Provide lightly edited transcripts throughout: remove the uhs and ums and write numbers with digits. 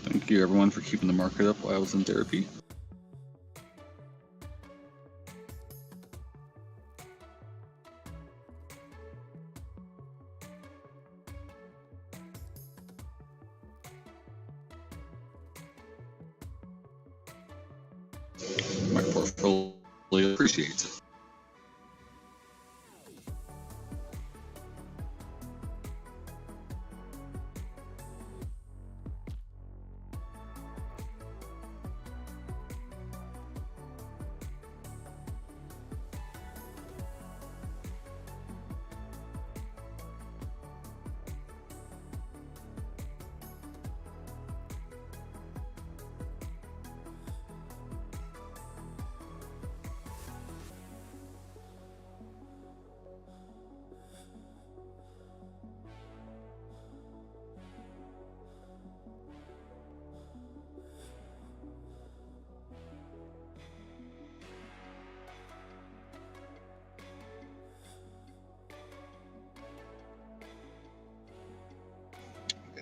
Thank you, everyone, for keeping the market up while I was in therapy. My portfolio appreciates it.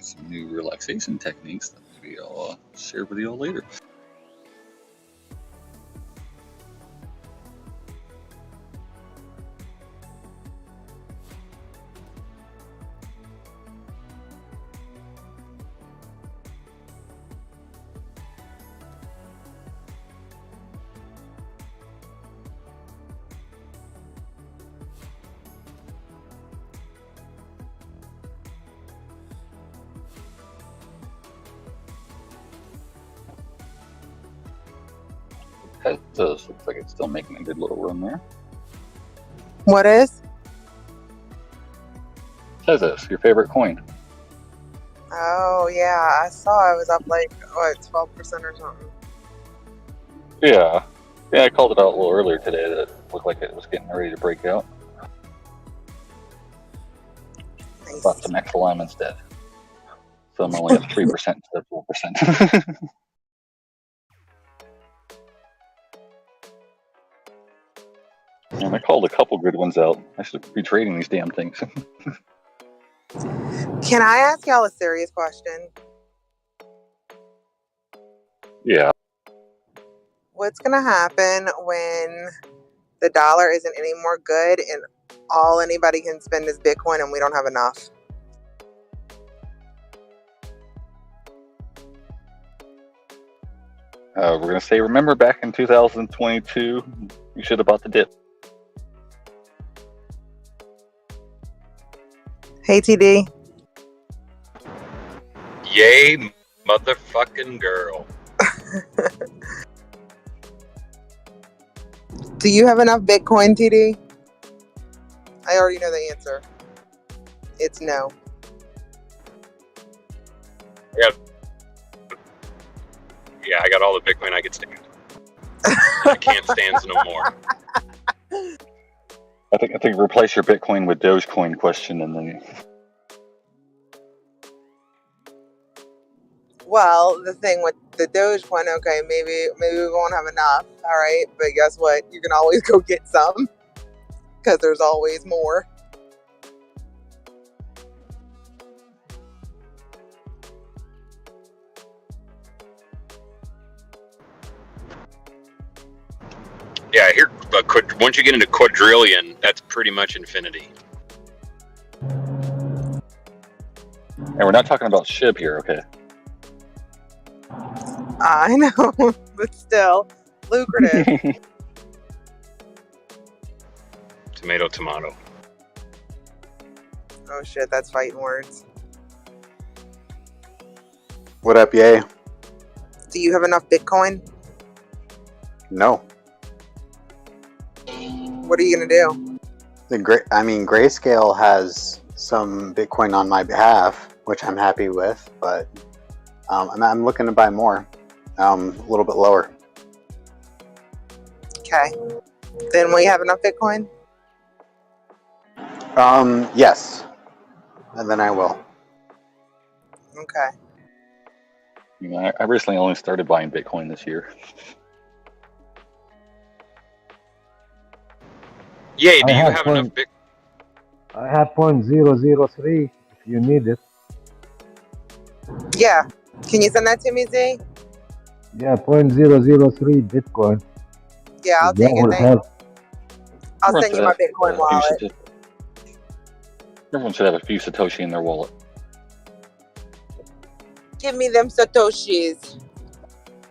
Some new relaxation techniques that maybe I'll share with you all later. Tezos looks like it's still making a good little run there. What is? Tezos, your favorite coin. Oh, yeah. I saw it was up like, 12% or something. Yeah. Yeah, I called it out a little earlier today that it looked like it was getting ready to break out. Nice. Bought some XLM instead. So I'm only at 3% instead of 4%. And I called a couple good ones out. I should be trading these damn things. Can I ask y'all a serious question? Yeah. What's going to happen when the dollar isn't any more good and all anybody can spend is Bitcoin and we don't have enough? We're going to say, remember back in 2022, you should have bought the dip. Hey, TD. Yay, motherfucking girl. Do you have enough Bitcoin, TD? I already know the answer. It's no. Yeah, I got all the Bitcoin I could stand. I can't stand no more. I think replace your Bitcoin with Dogecoin question and then. Well, the thing with the Dogecoin, okay, maybe we won't have enough, all right? But guess what? You can always go get some because there's always more. Yeah, here, once you get into quadrillion, that's pretty much infinity. And we're not talking about SHIB here, okay? I know, but still lucrative. Tomato, tomato. Oh shit, that's fighting words. What up, yay? Do you have enough Bitcoin? No. What are you gonna do? Grayscale has some Bitcoin on my behalf, which I'm happy with, but I'm looking to buy more, a little bit lower. Okay. Then will you have enough Bitcoin? Yes. And then I will. Okay. You know, I recently only started buying Bitcoin this year. Yay, do you have enough Bitcoin? I have 0.003 if you need it. Yeah, Can you send that to me, Z? Yeah, 0.003 Bitcoin. Yeah, I'll That take it. will Thanks. help. I'll Everyone send you should my have Bitcoin a few wallet. Everyone should have a few Satoshi in their wallet. Give me them Satoshis.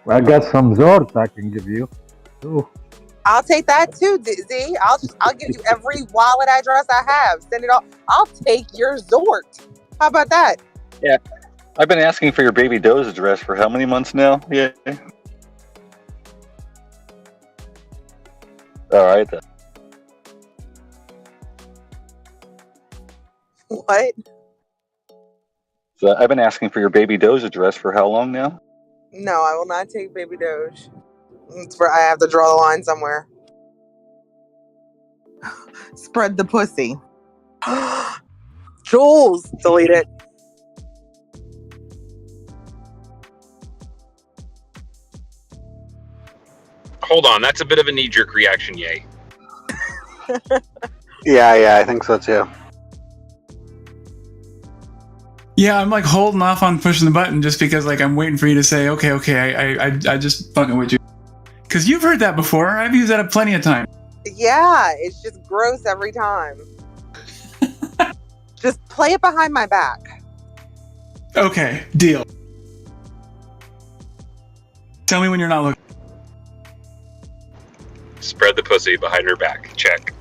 I got some Zords I can give you. Too. I'll take that too, Z. I'll give you every wallet address I have. Send it all. I'll take your Zort. How about that? Yeah. I've been asking for your baby Doe's address for how many months now? Yeah. All right then. What? So I've been asking for your baby Doe's address for how long now? No, I will not take Baby Doge. I have to draw the line somewhere. Spread the pussy. Jules, delete it. Hold on, that's a bit of a knee-jerk reaction, yay. Yeah, I think so too. Yeah, I'm like holding off on pushing the button just because like I'm waiting for you to say, okay, I just fucking with you. Because you've heard that before. I've used that plenty of times. Yeah, it's just gross every time. Just play it behind my back. Okay, deal. Tell me when you're not looking. Spread the pussy behind her back. Check.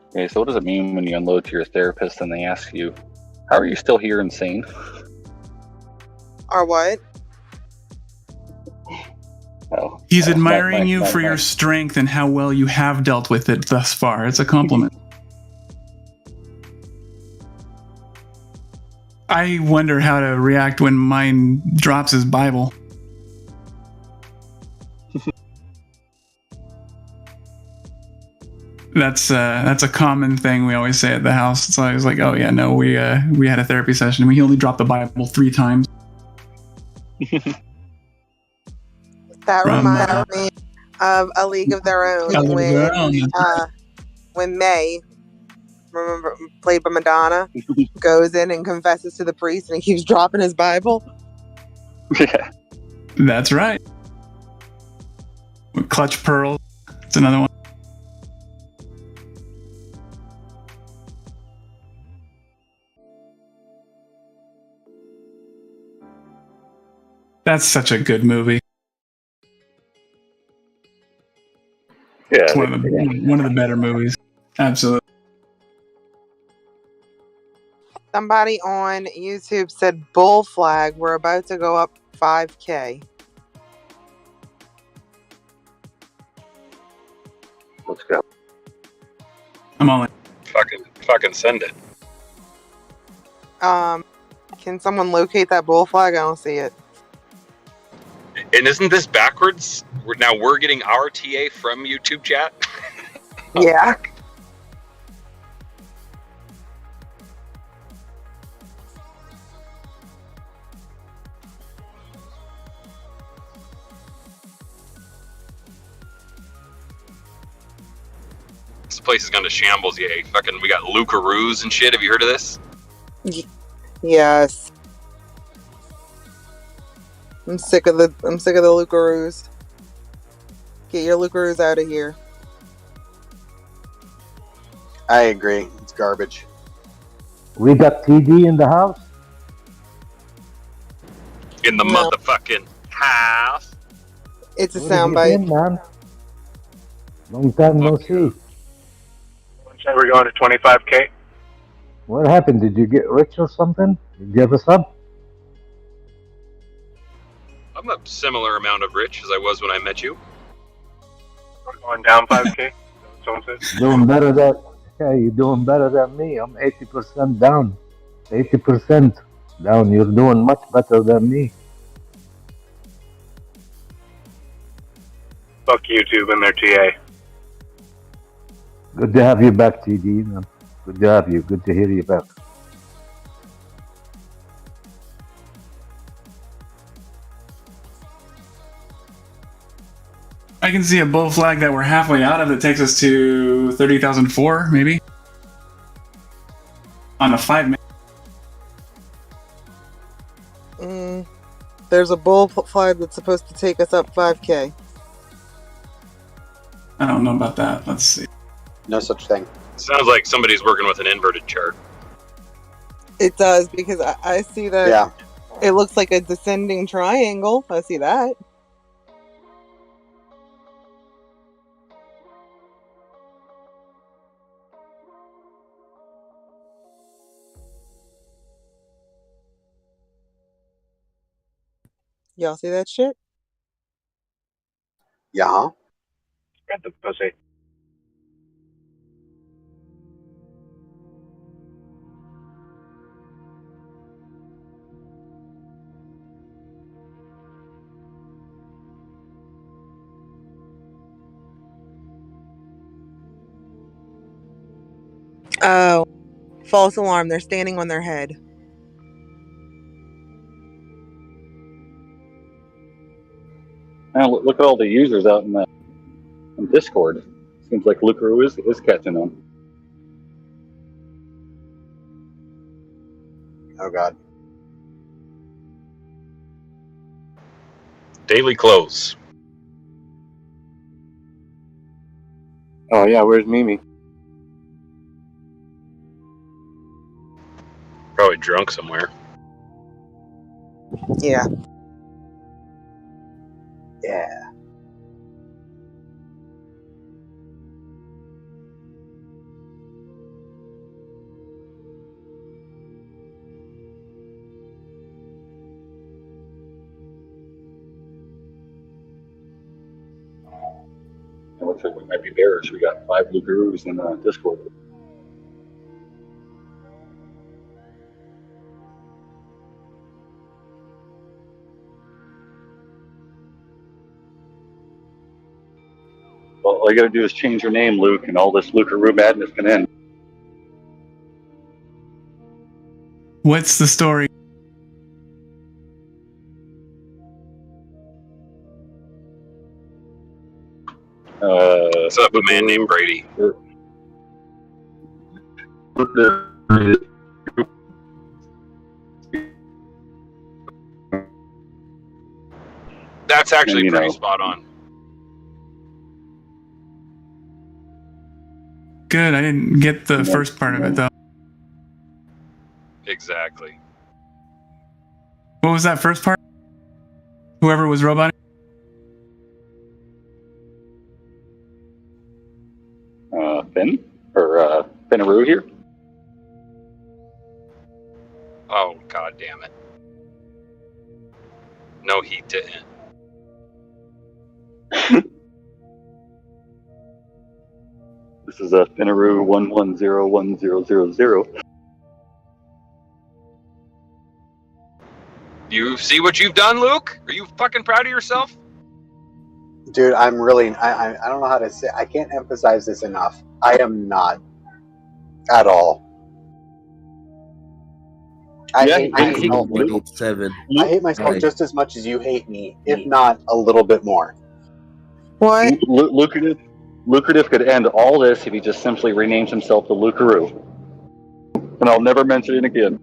Okay, so what does it mean when you unload to your therapist and they ask you, how are you still here insane? Or what? Oh, He's oh, admiring you nice. for your strength and how well you have dealt with it thus far. It's a compliment. I wonder how to react when mine drops his Bible. That's a common thing we always say at the house. It's always like, oh yeah, no, we had a therapy session. We only dropped the Bible 3 times. That From, reminds me of A League of Their Own. A League of Their Own. When May, remember, played by Madonna, goes in and confesses to the priest and he keeps dropping his Bible. Yeah. That's right. Clutch Pearl. It's another one. That's such a good movie. Yeah. It's one of the better movies. Absolutely. Somebody on YouTube said, "Bull flag, we're about to go up 5K." Let's go. I'm all in. Fucking send it. Can someone locate that bull flag? I don't see it. And isn't this backwards? We're getting our TA from YouTube chat? Yeah. This place has gone to shambles, yay. Fucking, we got Lucaroos and shit. Have you heard of this? Yes. I'm sick of the Lucaroos. Get your Lucaroos out of here. I agree. It's garbage. We got TD in the house. In the No. motherfucking house. It's a Where have you soundbite. been, man? Long time no see. We're going to 25K. What happened? Did you get rich or something? You give us up? I'm a similar amount of rich as I was when I met you. We're going down 5K. Someone says. Doing better than you're doing better than me. I'm 80% down. 80% down. You're doing much better than me. Fuck YouTube and their TA. Good to have you back, TD. Man. Good to have you. Good to hear you back. I can see a bull flag that we're halfway out of that takes us to 30,004, maybe? On a 5 minute. There's a bull flag that's supposed to take us up 5K. I don't know about that. Let's see. No such thing. Sounds like somebody's working with an inverted chart. It does, because I see that Yeah. it looks like a descending triangle. I see that. Y'all see that shit? Yeah. Got the pussy. Oh, false alarm. They're standing on their head. Now look at all the users out in Discord. Seems like Lucaru is catching them. Oh God. Daily close. Oh yeah, where's Mimi? Probably drunk somewhere. Yeah. Yeah. It looks like we might be bearish. We got 5 Lucarus in Discord. Well, all you gotta do is change your name, Luke, and all this Lucaru madness can end. What's the story? What's up, a man named Brady? That's actually And, you pretty know, spot on. Good, I didn't get the first part of it, though. Exactly. What was that first part? Whoever was roboting? Finn? Or Finnaru here? Oh, god damn it. No, he didn't. This is Finnaru 11010000. You see what you've done, Luke? Are you fucking proud of yourself? Dude, I'm really. I don't know how to say. I can't emphasize this enough. I am not at all. I hate myself. 187. I hate myself just as much as you hate me, if not a little bit more. What? Lucrative could end all this if he just simply renames himself to Lucaru. And I'll never mention it again.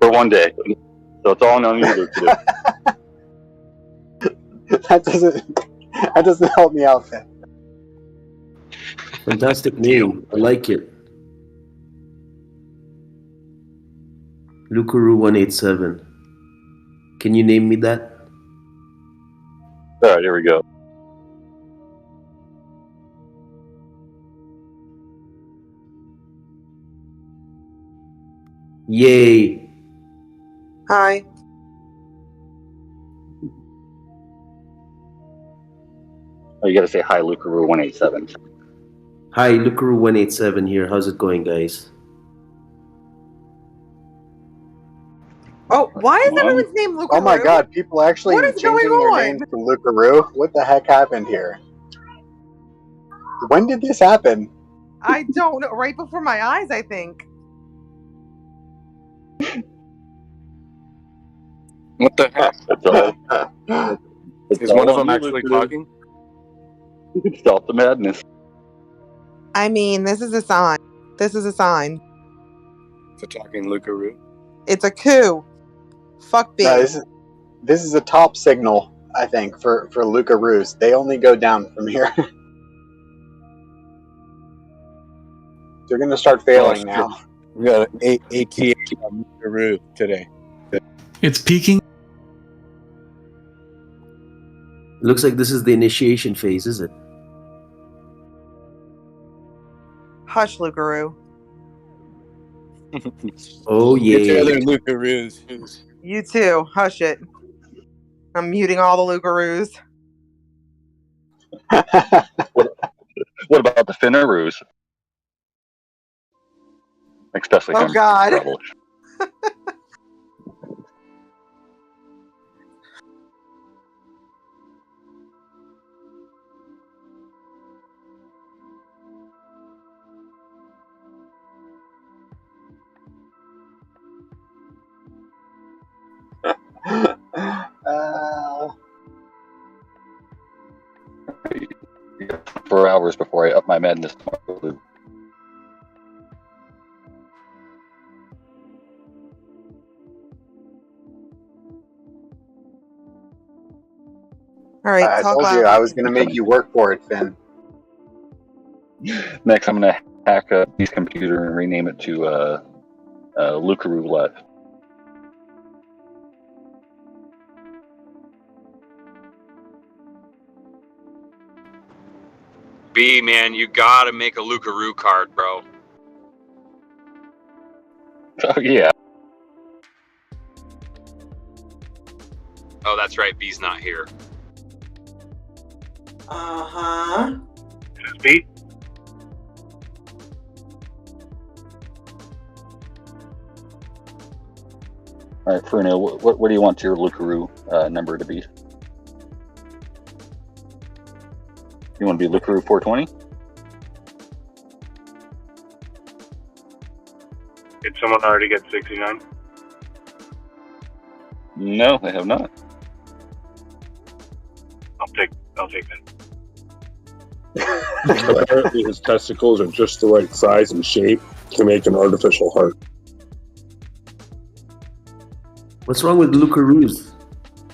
For one day. So it's all on you, Lucrative. That doesn't help me out, Finn. Fantastic name. I like it. Lucaru 187. Can you name me that? Alright, here we go. Yay. Hi. Oh, you gotta say hi, Lucaru 187. Hi, Lucaru 187 here. How's it going, guys? Oh, why is Well, everyone's name Lucaru? Oh my God! People actually What is changing going their on? names to Lucaru. What the heck happened here? When did this happen? I don't know. Right before my eyes, I think. What the heck? It's all, Is one of them actually talking? Stop the madness. I mean, this is a sign. This is a sign. For talking Lucaroo. It's a coup. Fuck B. No, this is a top signal, I think, for Lucaroos. They only go down from here. They're going to start failing now. We got an ATA on Lucaroo today. It's peaking. Looks like this is the initiation phase, is it? Hush, Lucaroo. Oh, Get the yeah. other Lucaroos. You too. Hush it. I'm muting all the Lucaroos. What about the Finneroos? Especially Oh, him. God. Trouble. uh, 4 hours before I up my madness. All right, I talk told loud. you I was going to make you work for it, Finn. Next, I'm going to hack his computer and rename it to Luca Roulette. B, man, you gotta make a Lucaroo card, bro. Oh, yeah. Oh, that's right, B's not here. Uh-huh. Is this B? All right, Fruno, what do you want your Lucaroo number to be? You want to be Lucaroo 420? Did someone already get 69? No, they have not. I'll take that. Apparently his testicles are just the right size and shape to make an artificial heart. What's wrong with Lucaroos?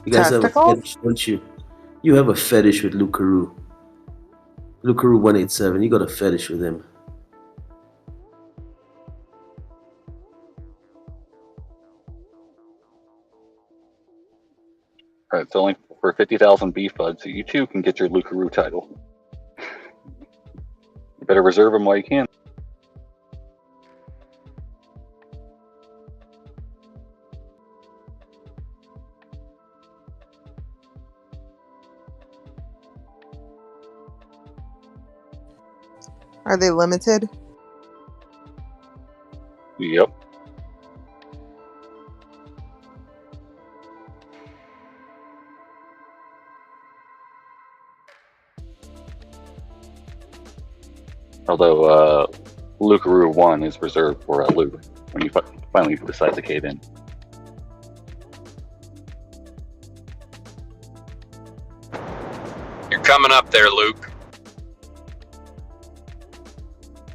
You guys have a Testicles? fetish, don't you? You have a fetish with Lucaroo. Lucaroo 187, you got a fetish with him. All right, it's only for 50,000 B FUD, so you too can get your Lucaroo title. You better reserve them while you can. Are they limited? Yep. Although Lucaroo 1 is reserved for Luke when you finally decide to cave in. You're coming up there, Luke.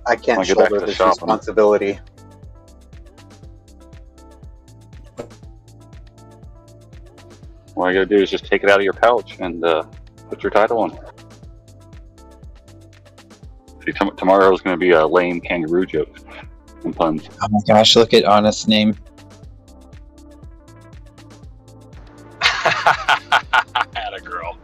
I can't I'll get back shoulder to this shopping. responsibility. All you gotta do is just take it out of your pouch and put your title on. See, tomorrow's gonna be a lame kangaroo joke and puns. Oh my gosh, look at Honest name. Atta girl.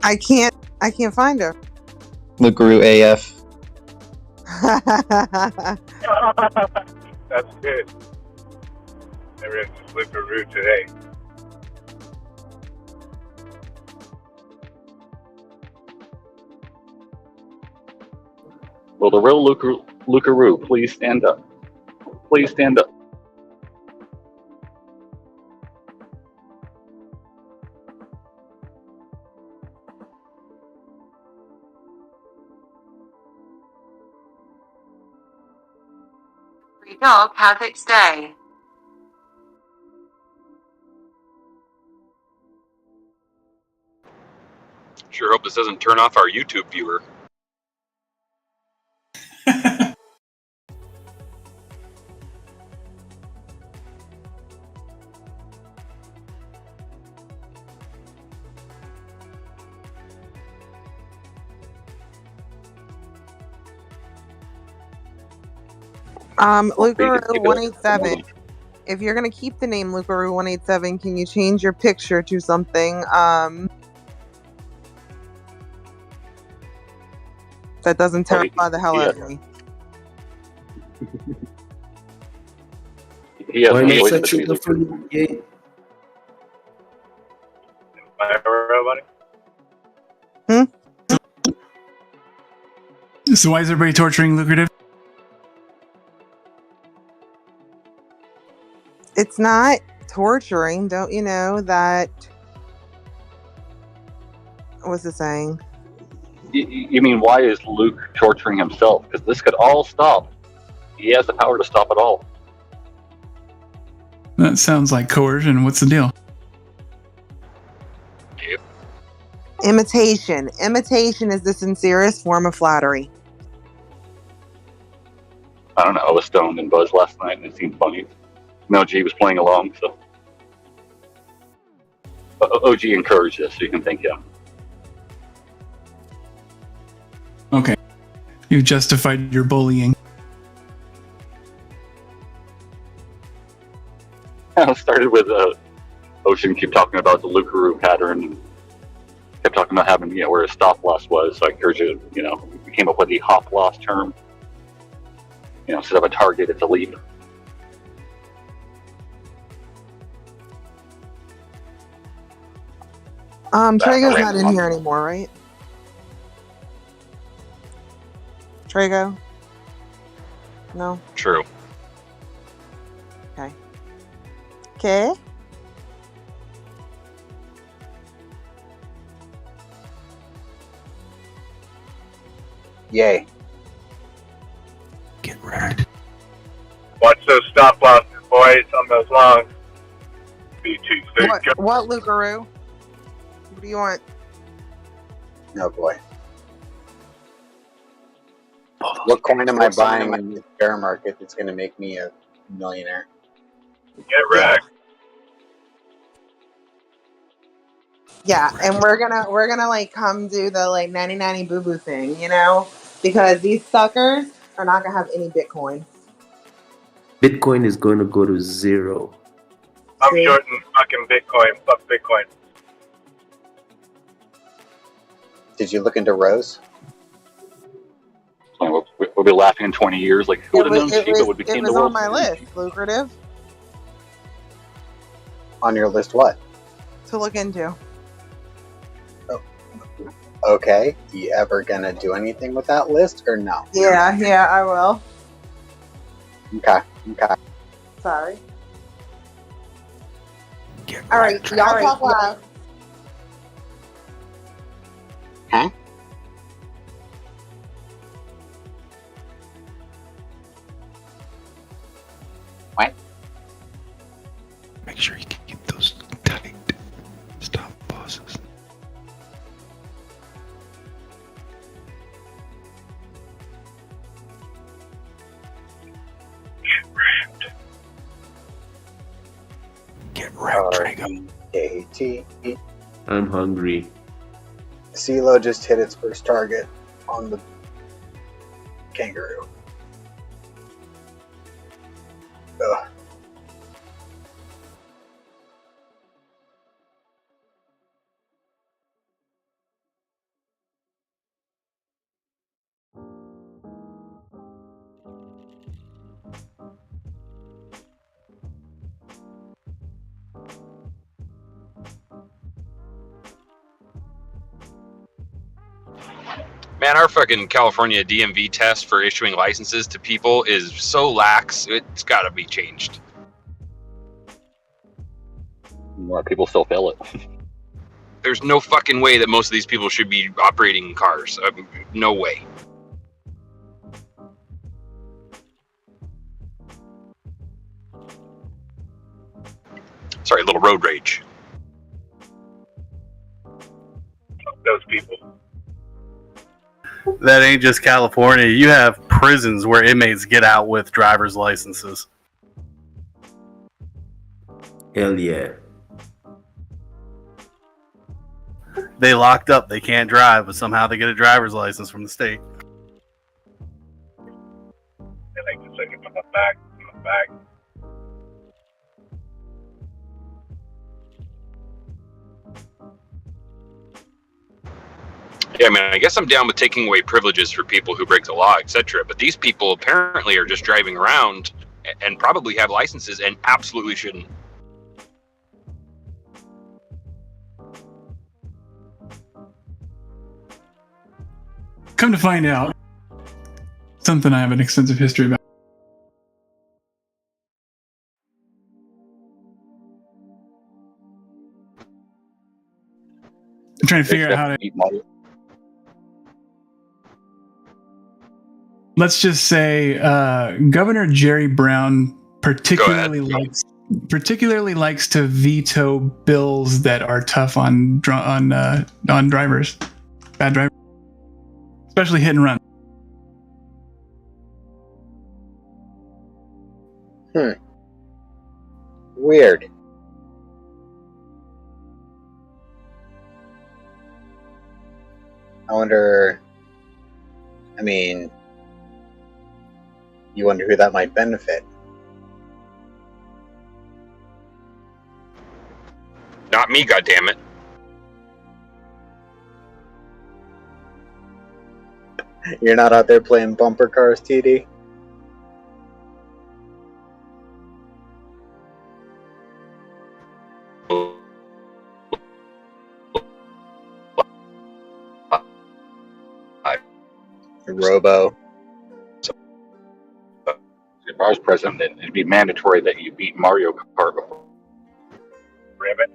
I can't find her. Lucaroo AF. That's good. Everyone's just Lucaroo today. Will the real Lucaroo please stand up? Please stand up. Every dog has its day. Sure hope this doesn't turn off our YouTube viewer. Lucaroo 187. If you're gonna keep the name Lucaroo 187, can you change your picture to something that doesn't terrify the hell out of me? He has Why no not choice set but to you be up for Lucaroo. yeah. Everybody? So why is everybody torturing Lucrative? It's not torturing, don't you know that? What's it saying? You mean, why is Luke torturing himself? Because this could all stop. He has the power to stop it all. That sounds like coercion. What's the deal? Yep. Imitation. Imitation is the sincerest form of flattery. I don't know. I was stoned and buzzed last night, and it seemed funny. Mel G was playing along, so OG encouraged this, so you can thank him. Okay. You justified your bullying. I started with Ocean kept talking about the Lucaroo pattern, and kept talking about having, where a stop loss was. So I encourage you, we came up with the hop loss term. Instead of a target, it's a leap. Trago's not in here anymore, right? Trago? No? True. Okay. Yay. Get wrecked. Watch those stop losses, boys, on those longs. BT6. What Lucaroo? What do you want? Oh boy. What coin am I buying in the bear market that's going to make me a millionaire? Get wrecked. Yeah, and we're gonna like come do the like 90 boo boo thing, because these suckers are not gonna have any Bitcoin. Bitcoin is going to go to zero. I'm shorting fucking Bitcoin. Fuck Bitcoin. Did you look into Rose? We'll be laughing in 20 years, like, who would have known Shiba would become the It was world's on my list, Lucrative, On your list what? to look into. Okay. You ever going to do anything with that list or no? Yeah, I will. Okay. Sorry. All right, y'all talk loud. Huh? What? Make sure you keep those tight. Stop pauses. Get wrecked, Drago. R-E-A-T. I'm hungry. CeeLo just hit its first target on the kangaroo. Ugh. Man, our fucking California DMV test for issuing licenses to people is so lax. It's got to be changed. More people still fail it. There's no fucking way that most of these people should be operating cars. No way. Sorry, a little road rage. those people. That ain't just California. You have prisons where inmates get out with driver's licenses. Hell yeah. They locked up. They can't drive, but somehow they get a driver's license from the state. They like to say, I'm back. Yeah, I mean, I guess I'm down with taking away privileges for people who break the law, etc. But these people apparently are just driving around and probably have licenses and absolutely shouldn't. Come to find out, something I have an extensive history about. I'm trying to figure out how to. Let's just say Governor Jerry Brown particularly likes to veto bills that are tough on drivers, bad drivers, especially hit and run. Weird. I wonder. I mean, you wonder who that might benefit. Not me, goddammit. You're not out there playing bumper cars, TD? Robo. If I was president, then it'd be mandatory that you beat Mario Kart before. Ribbit.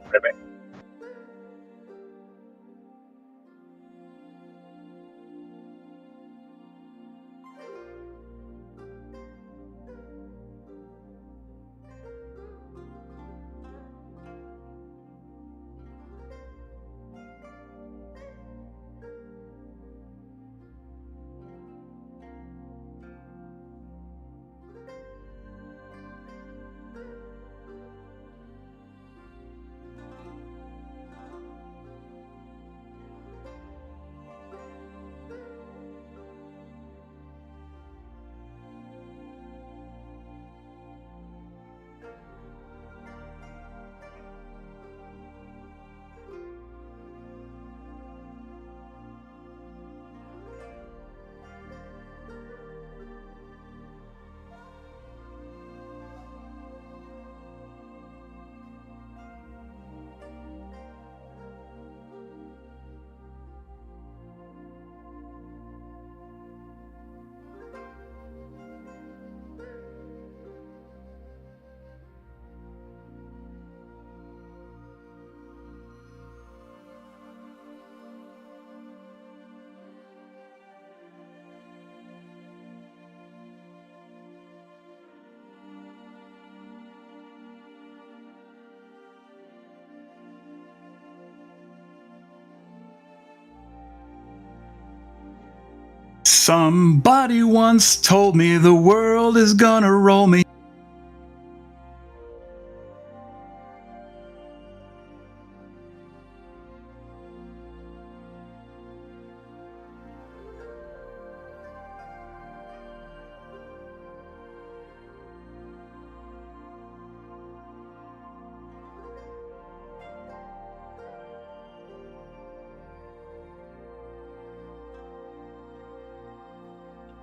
Somebody once told me the world is gonna roll me.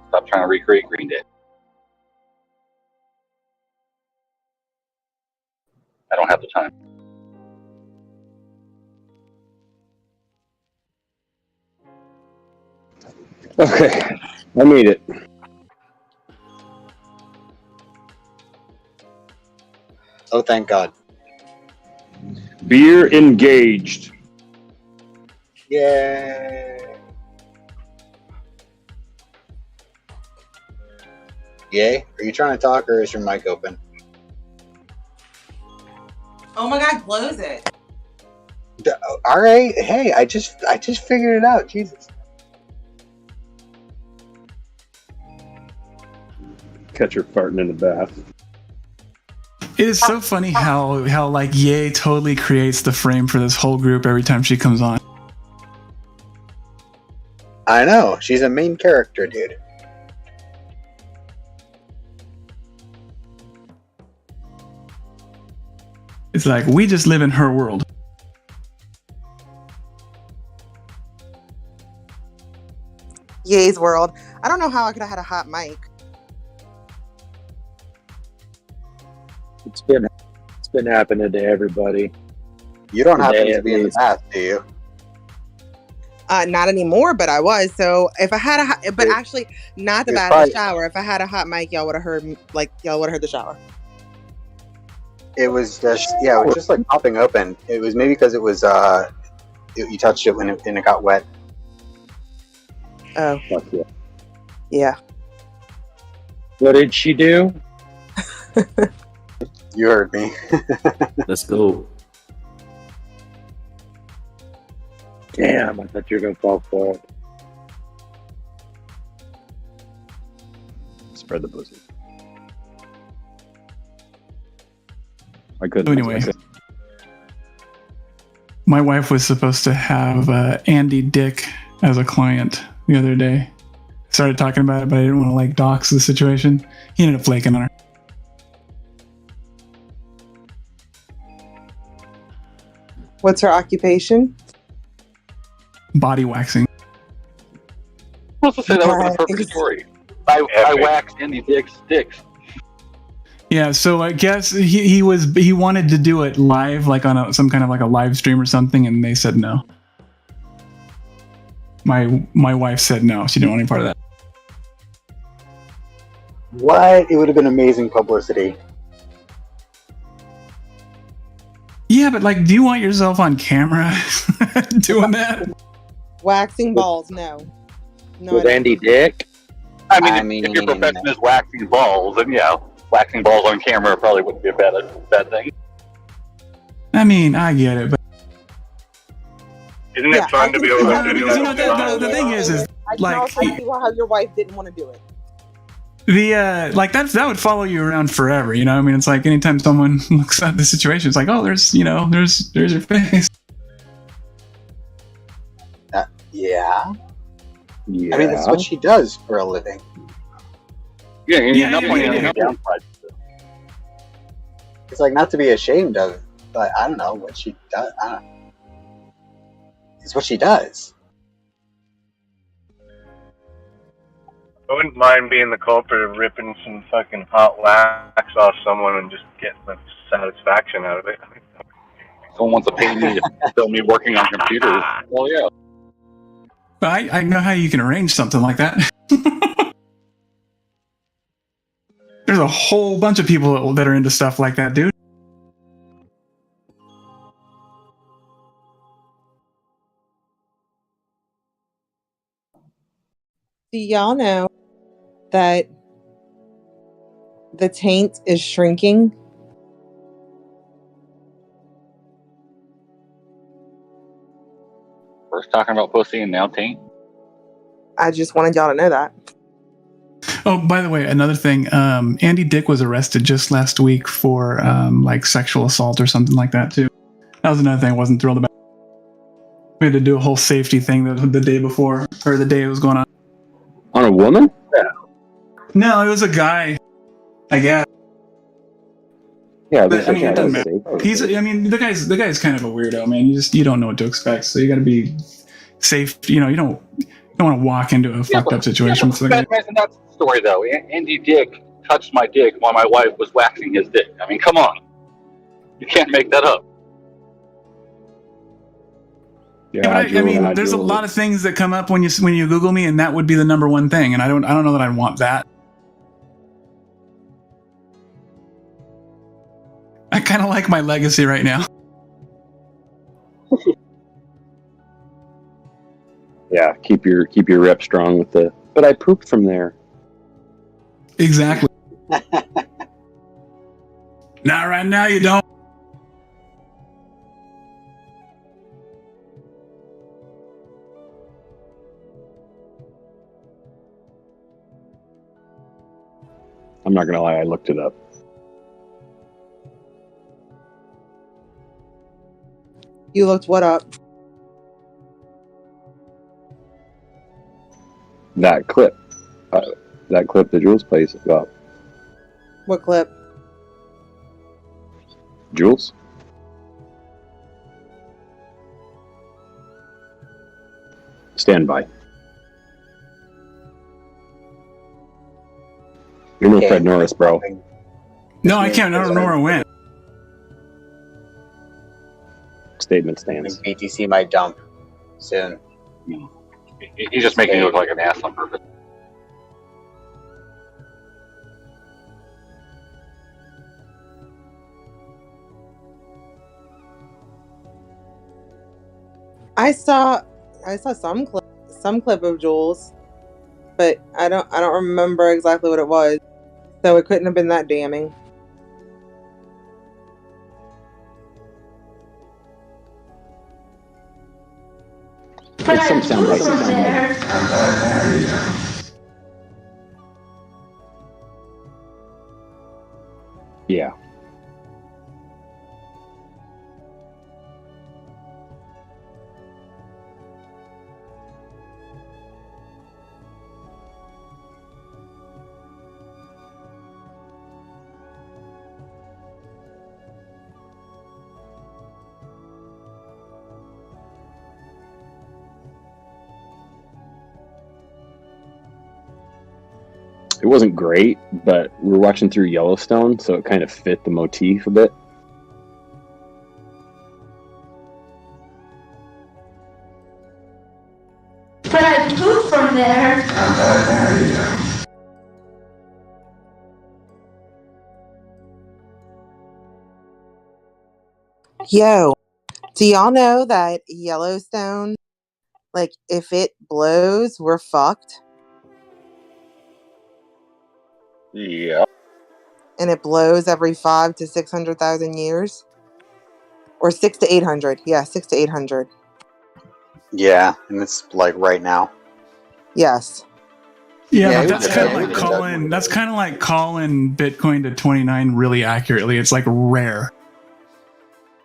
Stop trying to recreate Green Day. I don't have the time. Okay, I made it. Oh, thank God. Beer engaged. Yay. Yay? Are you trying to talk or is your mic open? Oh my God, close it. All right. Hey, I just figured it out. Jesus. Catch her farting in the bath. It is so funny how like Ye totally creates the frame for this whole group every time she comes on. I know. She's a main character, dude. It's like we just live in her world. Ye's world. I don't know how I could have had a hot mic. It's been happening to everybody. You don't happen Today, to at be in the least. bath, do you? Not anymore, but I was. So if I had but actually not the It's bath, probably- the shower. If I had a hot mic, y'all would have heard the shower. It was just it was just like popping open. It was maybe because it was you touched it when it got wet. Oh. Fuck yeah. Yeah. What did she do? You heard me. Let's go. Damn, I thought you were gonna fall for it. Spread the pussy. I couldn't. So anyway, my wife was supposed to have Andy Dick as a client the other day. Started talking about it, but I didn't want to like dox the situation. He ended up flaking on her. What's her occupation? Body waxing. I'm supposed to say that was the perfect story. I waxed Andy Dick's dicks. Yeah, so I guess he wanted to do it live, like on some kind of like a live stream or something, and they said no. My wife said no; she didn't want any part of that. What? It would have been amazing publicity. Yeah, but like, do you want yourself on camera doing that? Waxing balls? No. No. With I don't. Andy Dick? I mean, if your profession is waxing balls, then yeah, waxing balls on camera probably wouldn't be a bad thing. I mean, I get it, but Isn't it fun to be able to do the thing is I can like also see how your wife didn't want to do it. the like that would follow you around forever. You know, I mean, it's like anytime someone looks at the situation, it's like, oh, there's your face. Yeah. Yeah. I mean, that's what she does for a living. Yeah, Yeah, not yeah, pointing yeah, any downside. It's like not to be ashamed of, but I don't know what she does. I don't know. It's what she does. I wouldn't mind being the culprit of ripping some fucking hot wax off someone and just getting the satisfaction out of it. Someone wants to pay me to film me working on computers. Well, yeah. But I know how you can arrange something like that. There's a whole bunch of people that are into stuff like that, dude. Do y'all know that the taint is shrinking? First talking about pussy and now taint. I just wanted y'all to know that. Oh, by the way, another thing. Andy Dick was arrested just last week for like sexual assault or something like that too. That was another thing I wasn't thrilled about. We had to do a whole safety thing the day before, or the day it was going on. On a woman? No, it was a guy. I guess. Yeah, But, I mean, it doesn't matter. The guy's kind of a weirdo, man. You don't know what to expect, so you got to be safe. You know, you don't want to walk into a fucked up situation. So That's the story, though. Andy Dick touched my dick while my wife was waxing his dick. I mean, come on. You can't make that up. Yeah, but I mean, there's a lot of things that come up when you Google me, and that would be the number one thing. And I don't know that I want that. I kind of like my legacy right now. Yeah, keep your rep strong with the. But I pooped from there. Exactly. Not right now, you don't. I'm not gonna lie, I looked it up. You looked what up? That clip that Jules plays about. What clip? Jules? Stand by. You're no Fred Norris, bro. No, I can't. I don't know where it went. Statement stands. BTC might dump soon. He's just making you look like an ass on purpose. I saw some clip of Jules, but I don't remember exactly what it was. So it couldn't have been that damning. It's some sound like yeah. It wasn't great, but we were watching through Yellowstone, so it kind of fit the motif a bit. But I pooped from there. Yo, do y'all know that Yellowstone, like, if it blows, we're fucked? Yeah. And it blows every 500 to 600,000 years, or 600 to 800. Yeah, 600 to 800. Yeah, and it's like right now. Yes. Yeah, but that's kind of like calling. That's kind of like calling Bitcoin to 29 really accurately. It's like rare.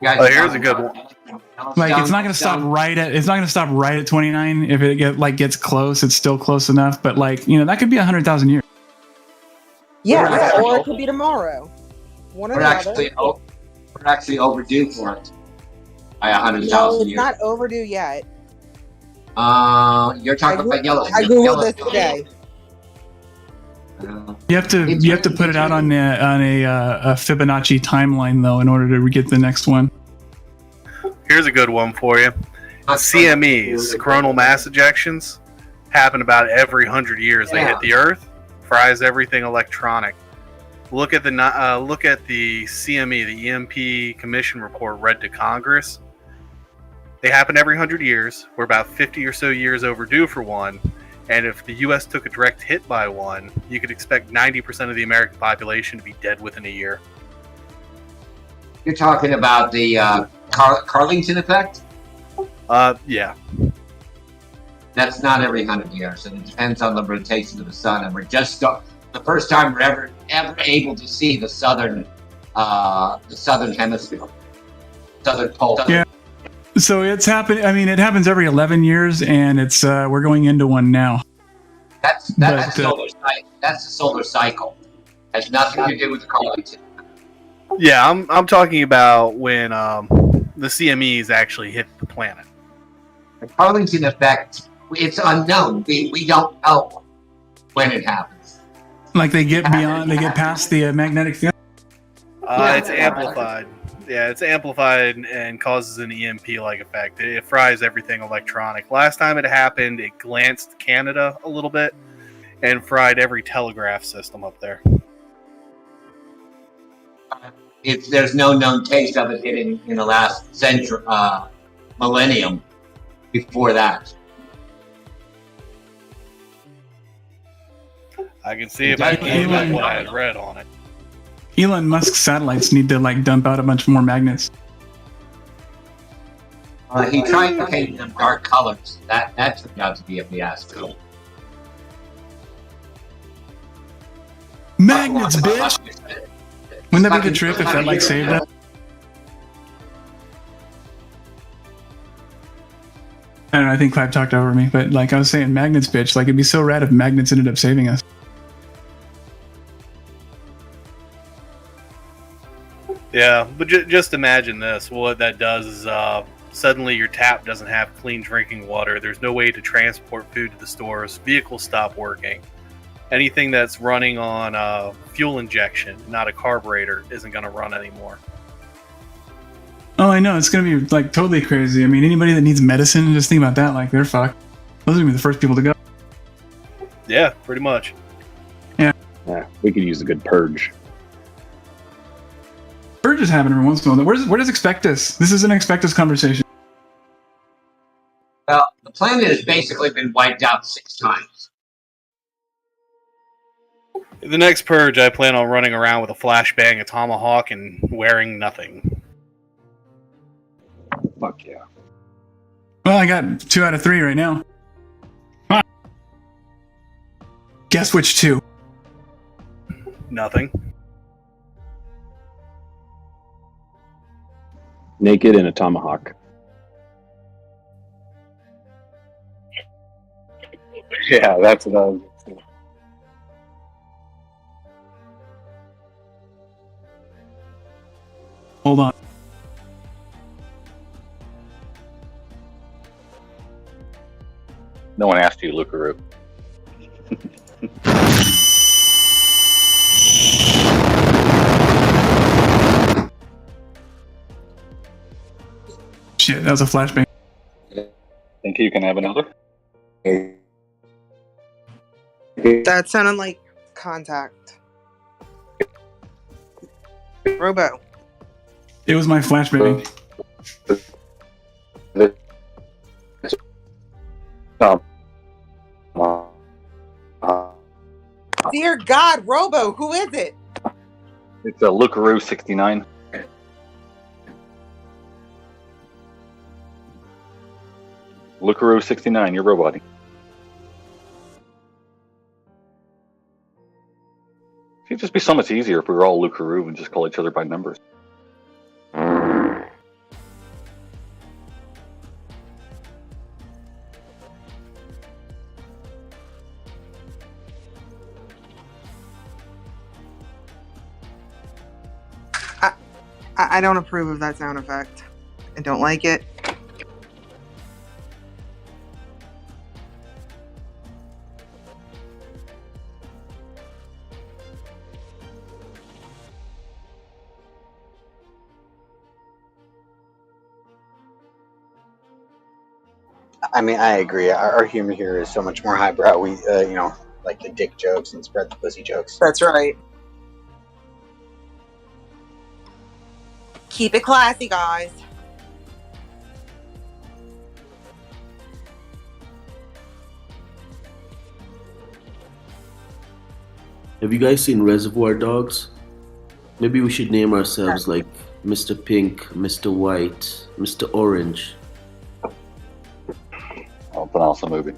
Oh, here's a good one. Like it's not going to stop right at. It's not going to stop right at 29. If it gets close, it's still close enough. But that could be 100,000 years. Yeah, or it could be tomorrow. One or the other. We're actually overdue for it by 100,000 No, it's years. not overdue yet. You're talking about Yellowstone. I googled this today. You have to put it out on a Fibonacci timeline though in order to get the next one. Here's a good one for you. CMEs, coronal mass ejections, happen about every 100 years. They hit the Earth, fries everything electronic. Look at the CME, the EMP Commission report read to Congress. They happen every 100 years. We're about 50 or so years overdue for one. And if the U.S. took a direct hit by one, you could expect 90% of the American population to be dead within a year. You're talking about the Carlington effect? Yeah. That's not every 100 years, and it depends on the rotation of the sun. And we're just the first time we're ever able to see the southern hemisphere, southern pole. Yeah. So it's happened. I mean, it happens every 11 years, and it's we're going into one now. That's the solar cycle. Has nothing to do with the Carlington. Yeah, I'm talking about when the CMEs actually hit the planet. The Carlington effect, it's unknown. We don't know when it happens. Like they get past the magnetic field. It's amplified. Yeah, it's amplified and causes an EMP-like effect. It fries everything electronic. Last time it happened, it glanced Canada a little bit and fried every telegraph system up there. There's no known case of it hitting in the last century, millennium. Before that, I can see if I can look what I had read on it. Elon Musk's satellites need to dump out a bunch more magnets. He tried to paint them dark colors. That turned out to be a fiasco. Magnets, bitch! Wouldn't that be the trip if that like saved us? I don't know, I think Clive talked over me, but like I was saying, magnets, bitch. Like it'd be so rad if magnets ended up saving us. Yeah, but just imagine this. What that does is suddenly your tap doesn't have clean drinking water. There's no way to transport food to the stores. Vehicles stop working. Anything that's running on fuel injection, not a carburetor, isn't going to run anymore. Oh, I know. It's going to be like totally crazy. I mean, anybody that needs medicine, just think about that. Like they're fucked. Those are going to be the first people to go. Yeah, pretty much. Yeah. Yeah, we could use a good purge. Purges happen every once in a while. Where does Expectus? This is an Expectus conversation. Well, the planet has basically been wiped out 6 times. The next purge, I plan on running around with a flashbang, a tomahawk, and wearing nothing. Fuck yeah. Well, I got 2 out of 3 right now. Huh. Guess which 2? Nothing. Naked and a tomahawk. Yeah, that's what I was. Hold on. No one asked you, Lucaru. Shit, that was a flashbang. Think you can have another? That sounded like contact. Robo. It was my flashbang. Dear God, Robo, who is it? It's a Lucaru 69. Lucaru 69, you're roboting. It'd just be so much easier if we were all Lucaru and just call each other by numbers. I don't approve of that sound effect. I don't like it. I mean, I agree. Our humor here is so much more highbrow. We, like the dick jokes and spread the pussy jokes. That's right. Keep it classy, guys. Have you guys seen Reservoir Dogs? Maybe we should name ourselves like Mr. Pink, Mr. White, Mr. Orange. I'll pronounce the movie.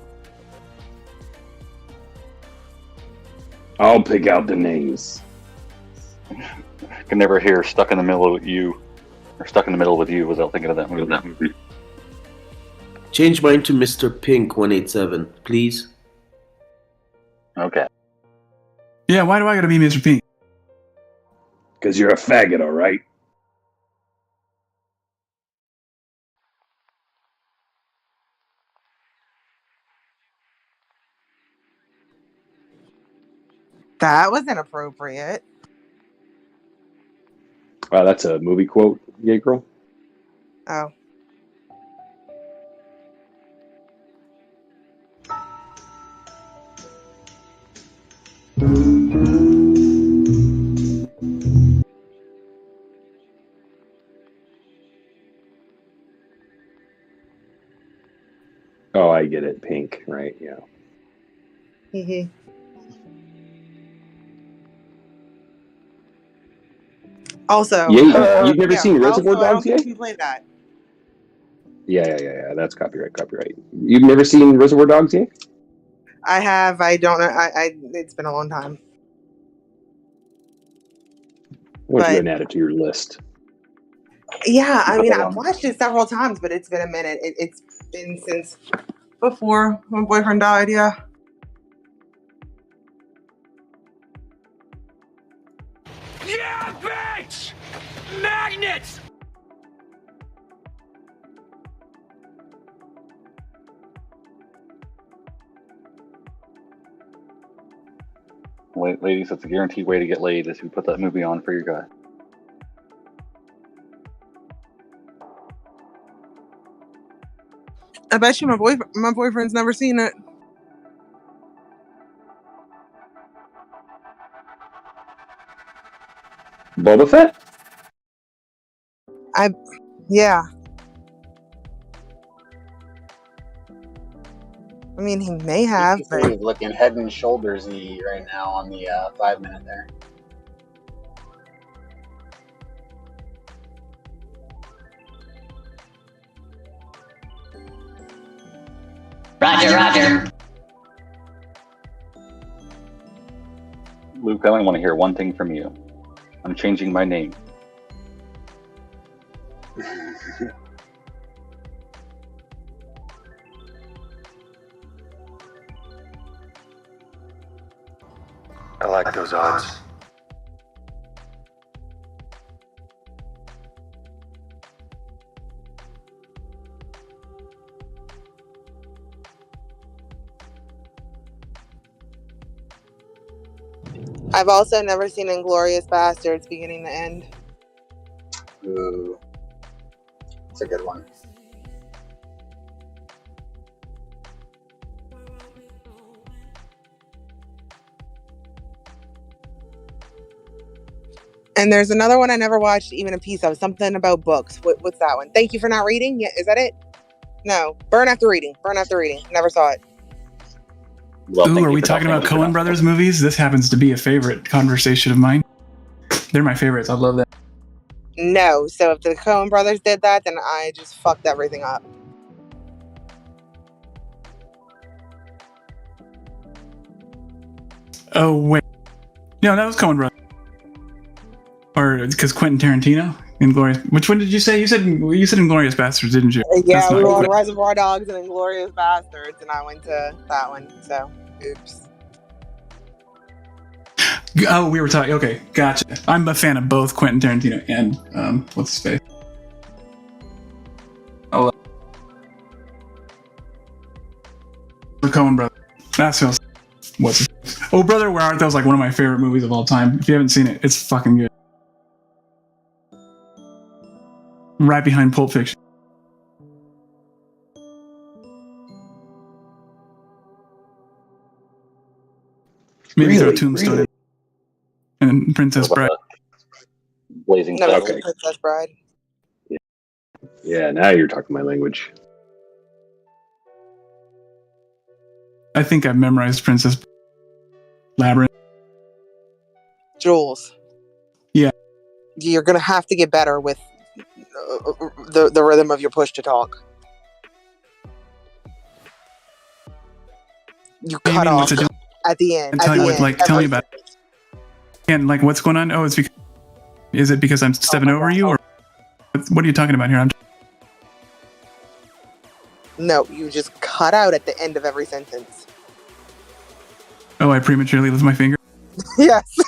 I'll pick out the names. I can never hear "stuck in the middle with you" or "stuck in the middle with you" without thinking of that movie. Change mine to Mr. Pink 187, please. Okay. Yeah, why do I gotta be Mr. Pink? Because you're a faggot, all right? That was inappropriate. Wow, that's a movie quote, gay girl. Oh. Oh, I get it. Pink, right? Yeah. Mm-hmm. Also, yeah, you've never seen Reservoir also, I don't Dogs think yet? you played that. Yeah. That's copyright. You've never seen Reservoir Dogs yet? I have. I don't know. It's been a long time. Why don't you go But and add it to your list? yeah, I mean, I've watched it several times, but it's been a minute. It's been since before my boyfriend died. Yeah. Yeah, bitch! Magnets! Ladies, that's a guaranteed way to get laid is we put that movie on for your guy. I bet you my boyfriend's never seen it. Boba Fett? Yeah. I mean, he may have, He's but looking head and shoulders-y right now on the 5 minute there. Roger. Luke, I only want to hear one thing from you. I'm changing my name. I like those odds. I've also never seen Inglourious Bastards beginning to end. Ooh. It's a good one. And there's another one I never watched even a piece of. Something about books. What's that one? Thank You for Not Reading? Yeah, is that it? No. Burn After Reading. Never saw it. Well, Ooh, are we talking about Coen Brothers movies? This happens to be a favorite conversation of mine. They're my favorites. I love that. No. So if the Coen Brothers did that, then I just fucked everything up. Oh, wait. No, that was Coen Brothers. Or because Quentin Tarantino? Inglourious. Which one did you say? You said Inglourious Bastards, didn't you? Yeah, That's we not were on Quentin. Reservoir Dogs and Inglourious Bastards, and I went to that one. So, oops. Oh, we were talking. Okay, gotcha. I'm a fan of both Quentin Tarantino and what's his face? Oh, the Coen Brothers. That's what's his face? Oh, Brother, Where Art Thou? Is like one of my favorite movies of all time. If you haven't seen it, it's fucking good. Right behind Pulp Fiction. Maybe throw Tombstone in. And Princess Bride. Blazing Never Saddles. seen Princess Bride. Yeah, now you're talking my language. I think I've memorized Princess Labyrinth. Jules. Yeah. You're gonna have to get better with the rhythm of your push to talk. You cut off at the end. Tell me about it. And like, what's going on? Oh, is it because I'm stepping over you, or what are you talking about here? No, you just cut out at the end of every sentence. Oh, I prematurely lift my finger. Yes.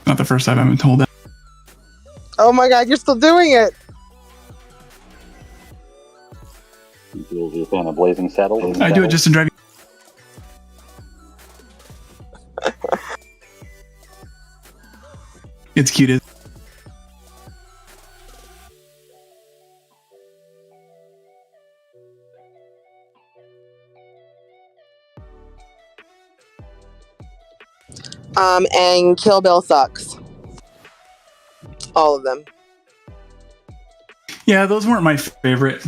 Not the first time I've been told that. Oh my God, you're still doing it. Jules, you're a fan of Blazing Saddles? I do it just to drive you. It's cute. And Kill Bill sucks. All of them. Yeah, those weren't my favorite.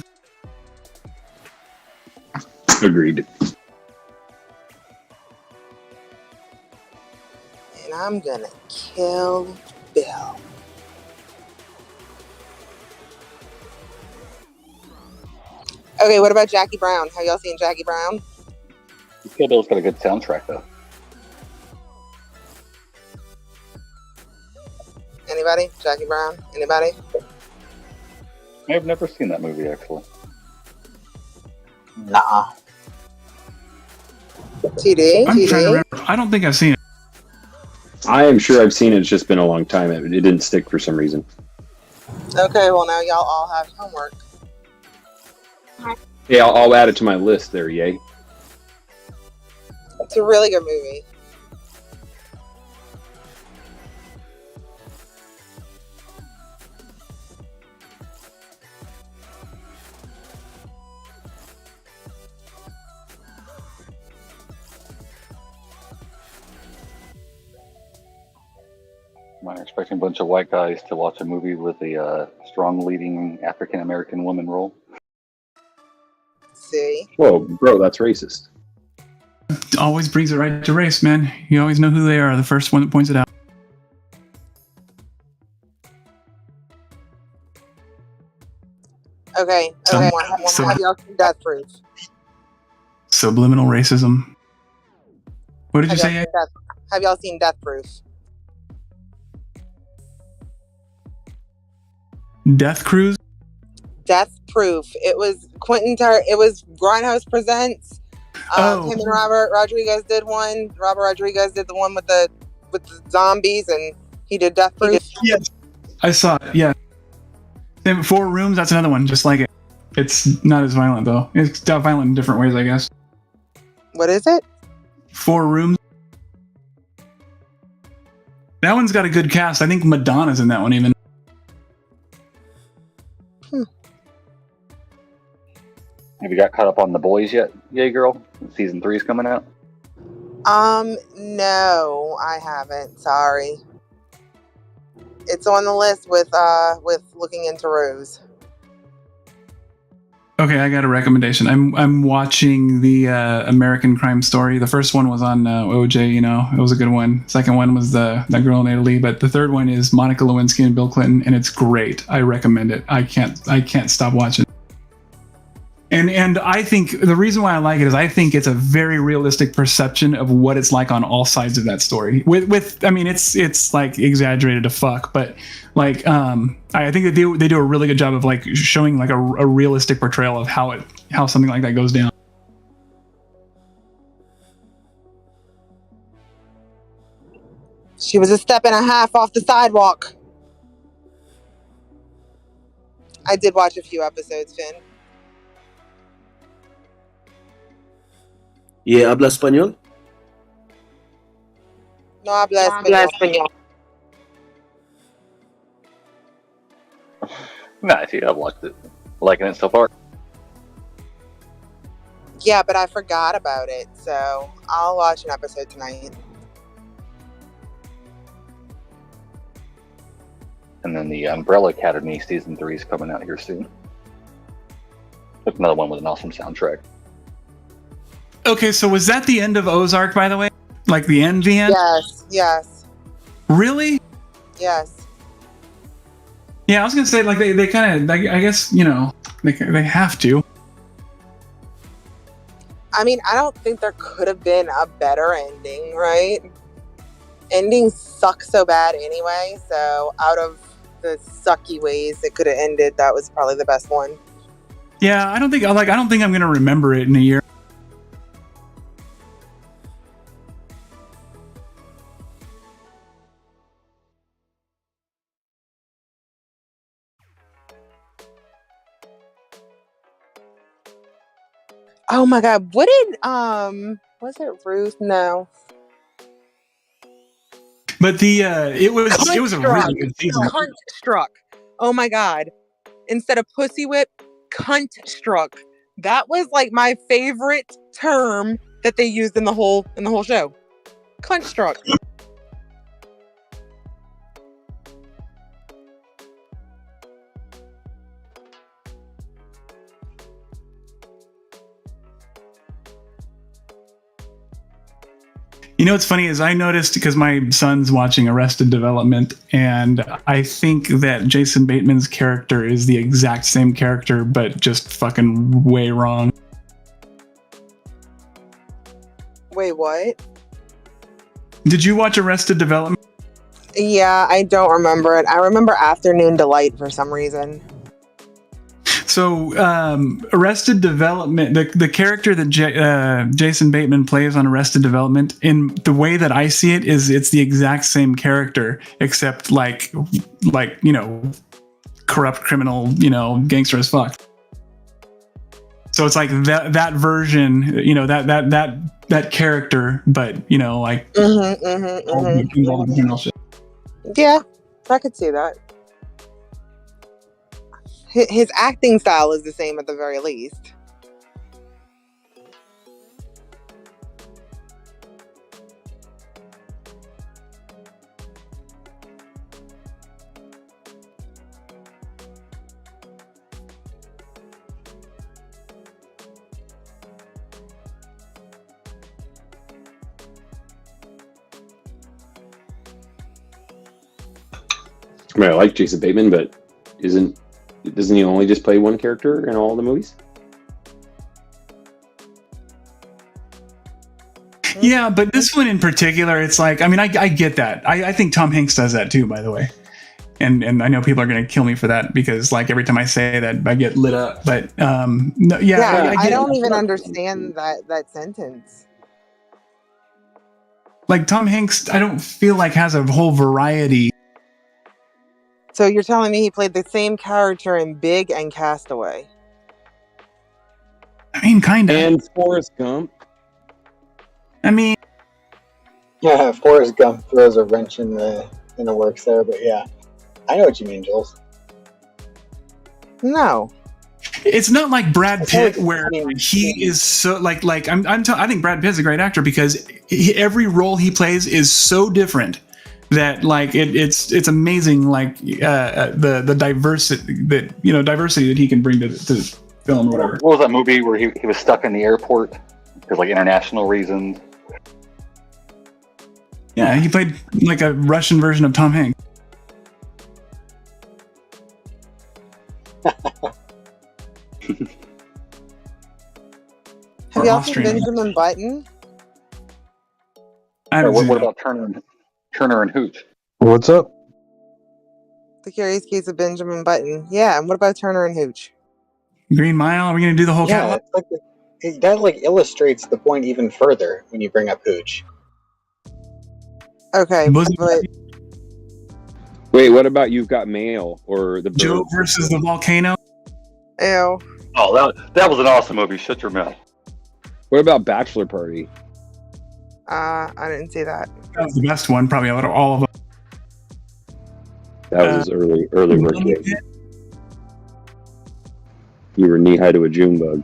Agreed. And I'm gonna kill Bill. Okay, what about Jackie Brown? Have y'all seen Jackie Brown? Kill Bill's got a good soundtrack, though. Anybody? Jackie Brown? Anybody? I've never seen that movie, actually. Nah. TD? I'm trying to remember. I don't think I've seen it. I am sure I've seen it. It's just been a long time. It didn't stick for some reason. Okay, well now y'all all have homework. Yeah, I'll add it to my list there, yay. It's a really good movie. I'm expecting a bunch of white guys to watch a movie with a strong leading African American woman role. See? Whoa, bro, that's racist. Always brings it right to race, man. You always know who they are. The first one that points it out. Okay. Have y'all seen Death Proof? Subliminal racism. What did you say? Have y'all seen Death Proof? Death Cruise? Death Proof. It was it was Grindhouse Presents. Him and Robert Rodriguez did one. Robert Rodriguez did the one with the zombies, and he did Death Proof. Yes. I saw it, yeah. Same, 4 Rooms, that's another one, just like it. It's not as violent, though. It's violent in different ways, I guess. What is it? 4 Rooms. That one's got a good cast. I think Madonna's in that one, even. Have you got caught up on The Boys yet, yay girl? Season 3 is coming out. No, I haven't. Sorry. It's on the list with looking into Rose. Okay, I got a recommendation. I'm watching the American Crime Story. The first one was on OJ, you know, it was a good one. Second one was that girl in Italy, but the third one is Monica Lewinsky and Bill Clinton, and it's great. I recommend it. I can't stop watching. And I think the reason why I like it is I think it's a very realistic perception of what it's like on all sides of that story. With I mean it's like exaggerated to fuck, but like I think that they do a really good job of like showing like a realistic portrayal of how something like that goes down. She was a step and a half off the sidewalk. I did watch a few episodes, Finn. Yeah, habla español? No habla español. Nice, yeah, I've watched it. Liking it so far? Yeah, but I forgot about it, so I'll watch an episode tonight. And then the Umbrella Academy Season 3 is coming out here soon. That's another one with an awesome soundtrack. Okay, so was that the end of Ozark, by the way? Like the end? Yes. Really? Yes. Yeah, I was gonna say like they kind of I guess you know they have to. I mean, I don't think there could have been a better ending, right? Endings suck so bad anyway, so out of the sucky ways it could have ended, that was probably the best one. Yeah, I don't think I'm gonna remember it in a year. Oh my god, what did was it Ruth? No. But the it was a really good season. Cunt struck. Oh my god. Instead of pussy whip, cunt struck. That was like my favorite term that they used in the whole show. Cunt struck. You know what's funny is I noticed because my son's watching Arrested Development, and I think that Jason Bateman's character is the exact same character, but just fucking way wrong. Wait, what? Did you watch Arrested Development? Yeah, I don't remember it. I remember Afternoon Delight for some reason. So, Arrested Development, the character that Jason Bateman plays on Arrested Development, in the way that I see it, is it's the exact same character, except like corrupt criminal, gangster as fuck. So it's like that version, that character, but all the criminal shit. Yeah, I could see that. His acting style is the same at the very least. I mean, I like Jason Bateman, but doesn't he only just play one character in all the movies? Yeah, but this one in particular, it's like, I mean, I get that. I think Tom Hanks does that too, by the way. And I know people are going to kill me for that because, like, every time I say that, I get lit up. But no, yeah, I don't even understand that sentence. Like, Tom Hanks, I don't feel like has a whole variety. So you're telling me he played the same character in Big and Castaway? I mean, kind of. And Forrest Gump. I mean, yeah, Forrest Gump throws a wrench in the works there, but yeah, I know what you mean, Jules. No, it's not like Brad Pitt, where he is so I think Brad Pitt's a great actor because every role he plays is so different that like it's amazing, like the diversity that he can bring to film or whatever. What was that movie where he was stuck in the airport because like international reasons? Yeah, he played like a Russian version of Tom Hanks. Have y'all seen Benjamin Button? What about Turner and Hooch? What's up? The Curious Case of Benjamin Button. Yeah, and what about Turner and Hooch? Green Mile? Are we going to do the whole catalog? That like illustrates the point even further when you bring up Hooch. Okay, but wait, what about You've Got Mail or the Joe versus the Volcano? Ew. Oh, that was an awesome movie. Shut your mouth. What about Bachelor Party? I didn't see that. That was the best one, probably out of all of them. That was his early work days. You were knee high to a June bug.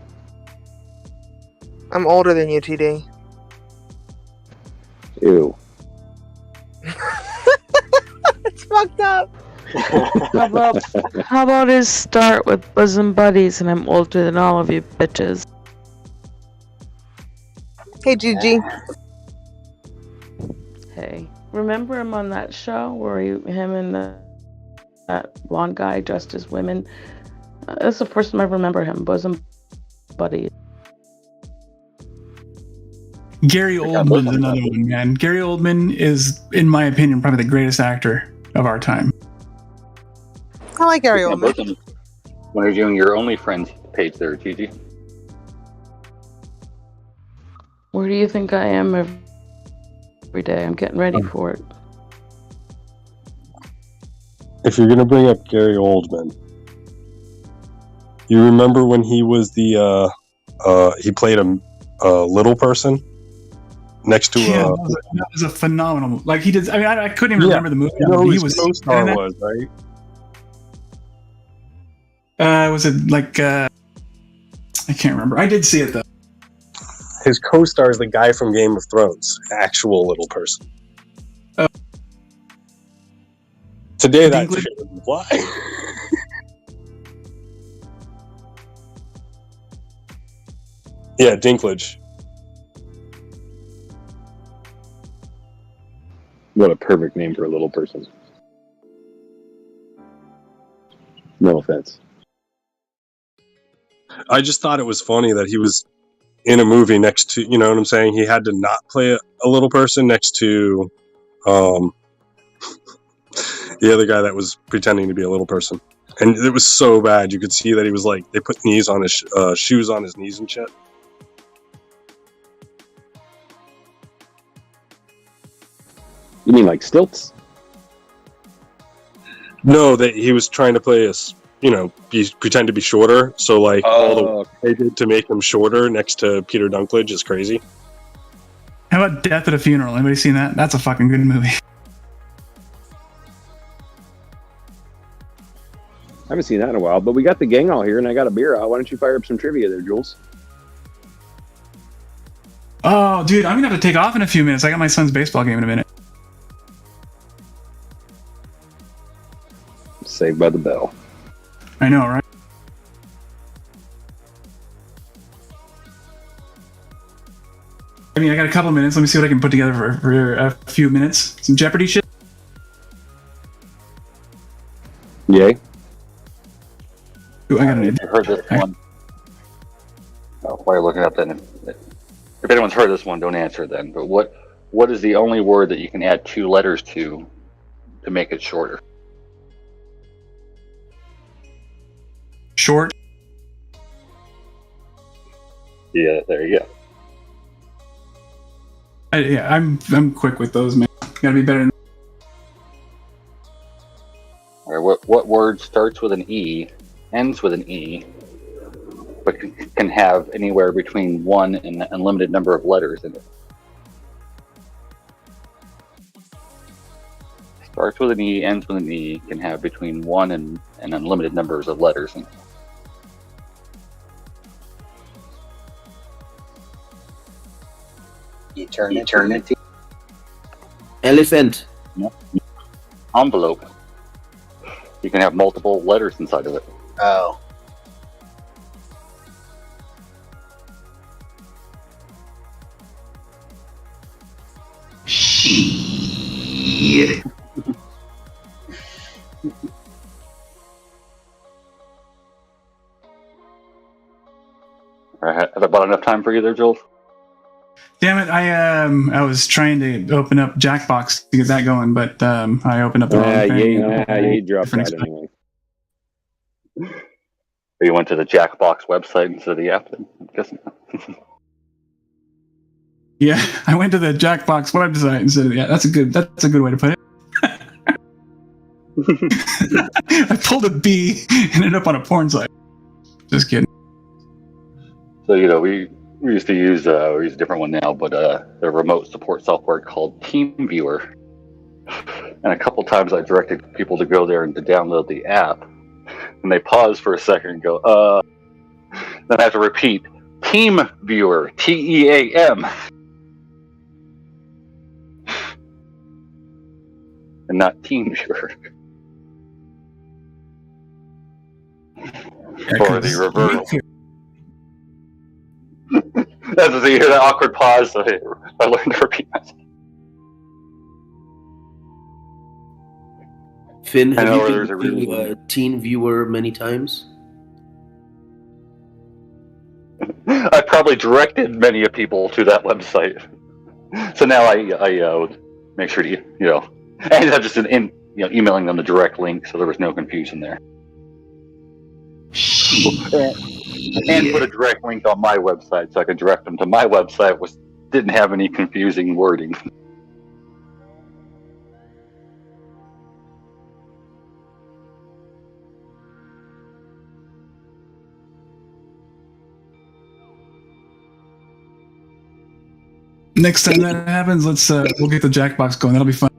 I'm older than you, TD. Ew. It's fucked up. How about his start with Bosom Buddies and I'm older than all of you bitches? Hey, Gigi. Hey. Remember him on that show where him and that blonde guy dressed as women? That's the first time I remember him. Bosom Buddies. Gary Oldman is another one, man. Gary Oldman is, in my opinion, probably the greatest actor of our time. I like Gary Oldman. When you're doing your OnlyFriends page there, Gigi. Where do you think I am every day? I'm getting ready for it. If you're gonna bring up Gary Oldman, you remember when he was he played a little person next to that was a phenomenal. Like he did. I mean, I couldn't even remember the movie. You know who he his was co-star was, right? Was it like I can't remember. I did see it though. His co-star is the guy from Game of Thrones, actual little person. Today that shit wouldn't fly. Yeah, Dinklage. What a perfect name for a little person. No offense. I just thought it was funny that he was in a movie next to, you know what I'm saying? He had to not play a little person next to the other guy that was pretending to be a little person. And it was so bad. You could see that he was like, they put knees on his shoes on his knees and shit. You mean like stilts? No, that he was trying to play pretend to be shorter. So like all the work they did to make him shorter next to Peter Dinklage is crazy. How about Death at a Funeral? Anybody seen that? That's a fucking good movie. I haven't seen that in a while, but we got the gang all here and I got a beer out. Why don't you fire up some trivia there, Jules? Oh, dude, I'm gonna have to take off in a few minutes. I got my son's baseball game in a minute. Saved by the bell. I know, right? I mean, I got a couple minutes. Let me see what I can put together for a few minutes. Some Jeopardy shit. Yay. Ooh, I got an idea. Heard this one. While you're looking up, then, if anyone's heard this one, don't answer then. But what is the only word that you can add 2 letters to make it shorter? Short. Yeah, there you go. I'm quick with those, man. Gotta be better than. All right, what word starts with an E, ends with an E, but can have anywhere between 1 and an unlimited number of letters in it? Starts with an E, ends with an E, can have between 1 and an unlimited numbers of letters in it. Eternity. Elephant. No. Envelope. You can have multiple letters inside of it. Oh. Shit. Have I bought enough time for you there, Jules? Damn it! I was trying to open up Jackbox to get that going, but I opened up the wrong thing. You dropped that anyway. You went to the Jackbox website instead of the app, then? I'm guessing. Yeah, I went to the Jackbox website instead of that's a good way to put it. I pulled a B and ended up on a porn site. Just kidding. So we used to use we use a different one now, but the remote support software called TeamViewer. And a couple times I directed people to go there and to download the app, and they pause for a second and go, then I have to repeat, TeamViewer, TEAM, and not TeamViewer. For the reverse. That's what you hear that awkward pause, so I learned to repeat myself. Finn, have you been to Teen Viewer many times? I probably directed many of people to that website. So now I make sure to, and I'm just emailing them the direct link, so there was no confusion there. And put a direct link on my website so I could direct them to my website, which didn't have any confusing wording. Next time that happens, we'll get the Jackbox going. That'll be fun.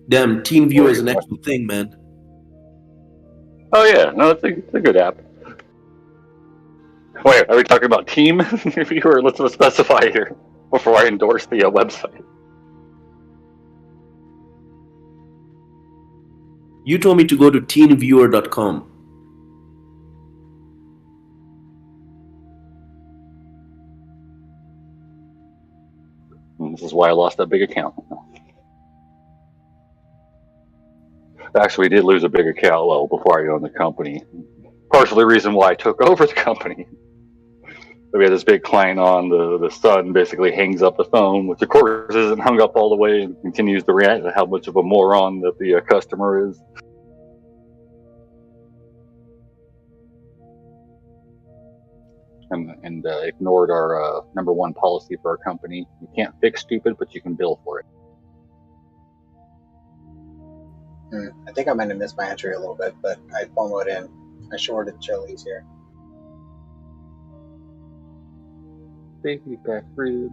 Damn, Teen Viewer is an actual thing, man. Oh yeah, no, it's a good app. Wait, are we talking about Team Viewer? Let's specify here before I endorse the website. You told me to go to teenviewer.com. This is why I lost that big account. Actually, we did lose a big account before I owned the company. partially the reason why I took over the company. We had this big client on, the son basically hangs up the phone, which of course isn't hung up all the way, and continues to react to how much of a moron that the customer is. And ignored our number one policy for our company. You can't fix stupid, but you can bill for it. I think I might have missed my entry a little bit, but I FOMO'd in. I shorted Chili's here. Baby back rib.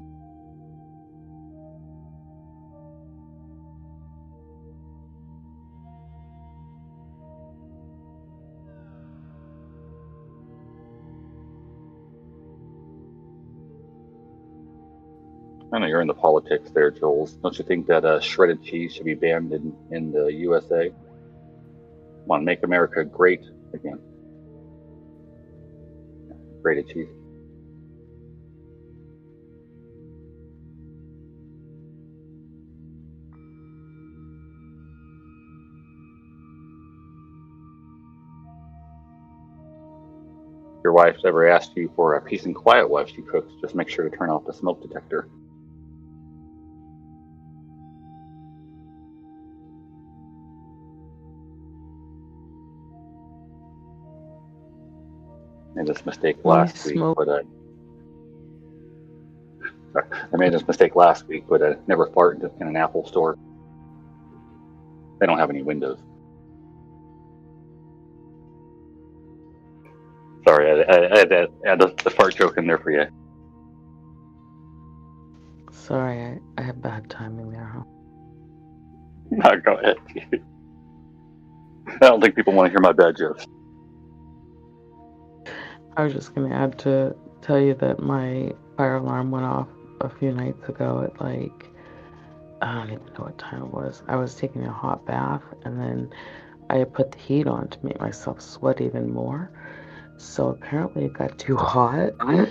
I know you're in the politics there, Jules. Don't you think that shredded cheese should be banned in the USA? Want to make America great again. Grated cheese. If your wife's ever asked you for a peace and quiet while she cooks, just make sure to turn off the smoke detector. Made this mistake last week, but I made this mistake last week, but I never fart in an Apple store. They don't have any windows. Sorry, I had to add the fart joke in there for you. Sorry, I have bad timing there, huh? No, go ahead. I don't think people want to hear my bad jokes. I was just going to add to tell you that my fire alarm went off a few nights ago at like, I don't even know what time it was. I was taking a hot bath and then I put the heat on to make myself sweat even more. So apparently it got too hot. And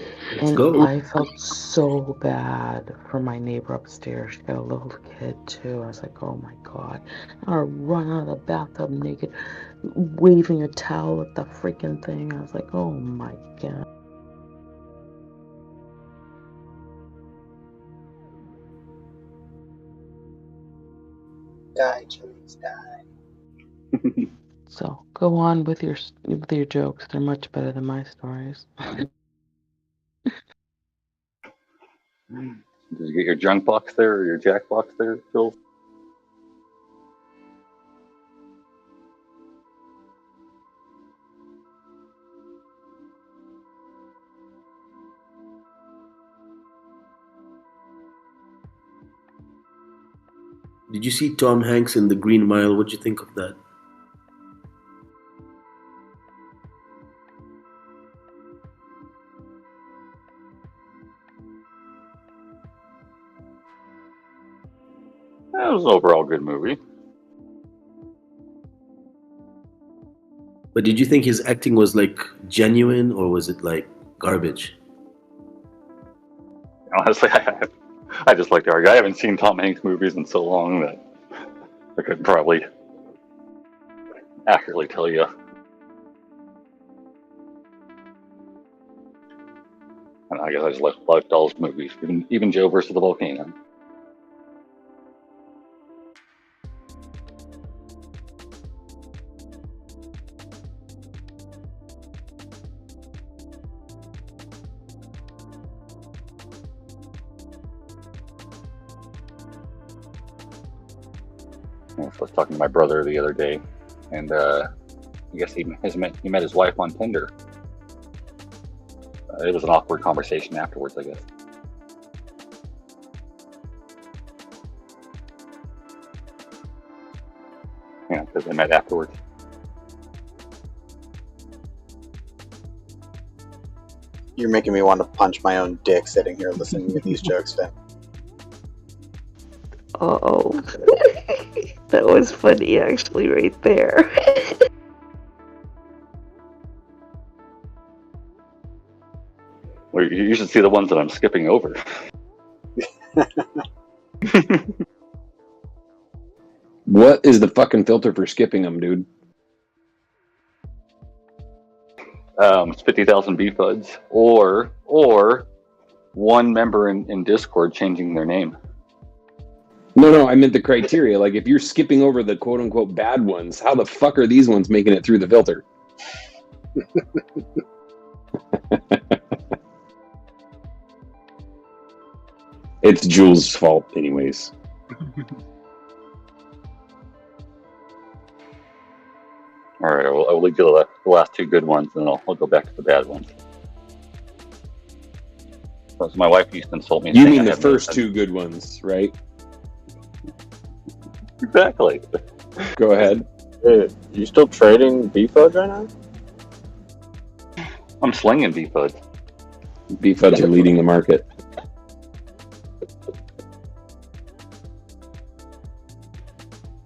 I felt so bad for my neighbor upstairs. She got a little kid too. I was like, oh my God. I run out of the bathtub naked, waving a towel at the freaking thing. I was like, oh my God. Die, Chili's, die. So go on with your jokes. They're much better than my stories. Did you get your junk box there or your jack box there, Phil? Did you see Tom Hanks in The Green Mile? What'd you think of that? That was an overall good movie. But did you think his acting was like genuine or was it like garbage? Honestly, I just like to argue. I haven't seen Tom Hanks movies in so long that I could probably accurately tell you. And I guess I just liked all his movies, even Joe versus the Volcano. I was talking to my brother the other day, and I guess he met his wife on Tinder. It was an awkward conversation afterwards, I guess. Yeah, because they met afterwards. You're making me want to punch my own dick sitting here listening to these jokes, Finn. Uh-oh. That was funny, actually, right there. Well, you should see the ones that I'm skipping over. What is the fucking filter for skipping them, dude? It's 50,000 BFUDs, or one member in Discord changing their name. No, I meant the criteria. Like, if you're skipping over the quote-unquote bad ones, how the fuck are these ones making it through the filter? It's Jules' fault, anyways. All right, I'll leave you the last two good ones, and I'll go back to the bad ones. So my wife used to insult me. You mean the first two good ones, right? Exactly. Go ahead. Hey, you still trading BFUDs right now? I'm slinging BFUDs. BFUDs are leading the market.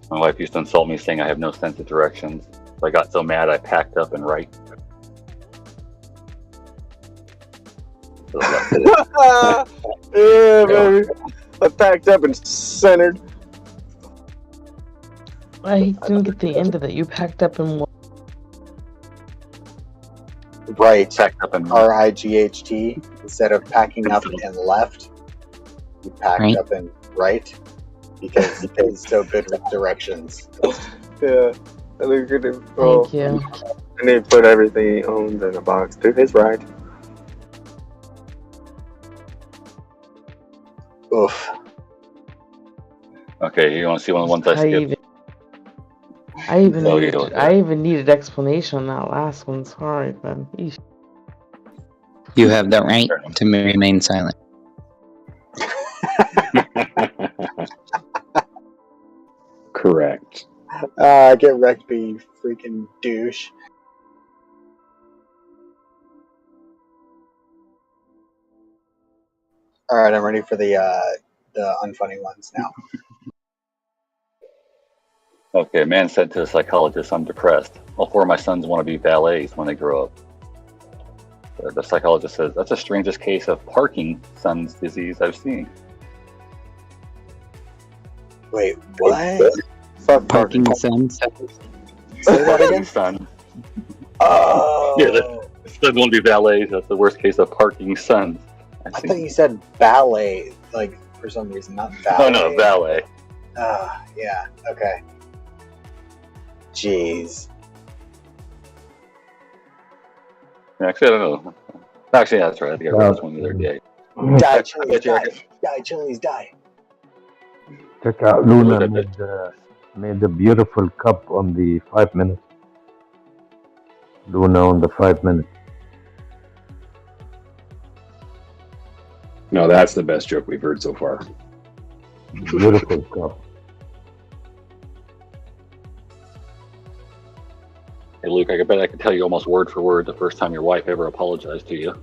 My wife used to insult me, saying I have no sense of directions. So I got so mad, I packed up and right. Yeah, baby. I packed up and centered. I didn't get the end of it. You packed up and what? Right. Packed up and RIGHT. Instead of packing up and left, you packed up and right. Because he's so good with directions. Yeah. Thank you. And he put everything he owns in a box to his right. Oof. Okay, you want to see one of the ones I skipped? I even needed explanation on that last one. Sorry, Ben. Eesh. You have the right to remain silent. Correct. Get wrecked, you freaking douche. All right, I'm ready for the unfunny ones now. Okay, a man said to a psychologist, "I'm depressed. All four of my sons want to be valets when they grow up." The psychologist says, "That's the strangest case of Parkinson's disease I've seen." Wait, what? Fuck Parkinson's. Say that again, son. Oh. Yeah, the sons want to be valets. That's the worst case of Parkinson's. I thought you said ballet, like for some reason, not ballet. Oh no, valet. Yeah. Okay. Jeez. Actually, I don't know. Actually, that's right. I think I read this one the other day. Die, Chili's, die. Die, Chili's, die. Check out Luna made a beautiful cup on the 5 minutes. Luna on the 5 minutes. No, that's the best joke we've heard so far. Beautiful cup. Hey, Luke, I bet I could tell you almost word for word the first time your wife ever apologized to you.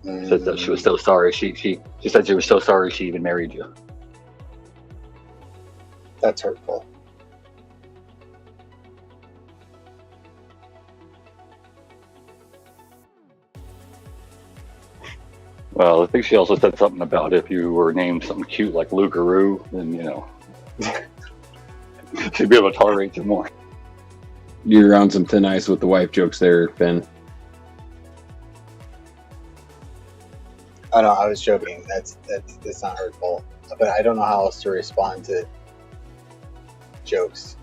Said that she was so sorry. She said she was so sorry she even married you. That's hurtful. Well, I think she also said something about if you were named something cute like Lugaroo, then, she'd be able to tolerate you more. You're on some thin ice with the wife jokes there, Ben. Oh no, I was joking. That's not hurtful. But I don't know how else to respond to jokes.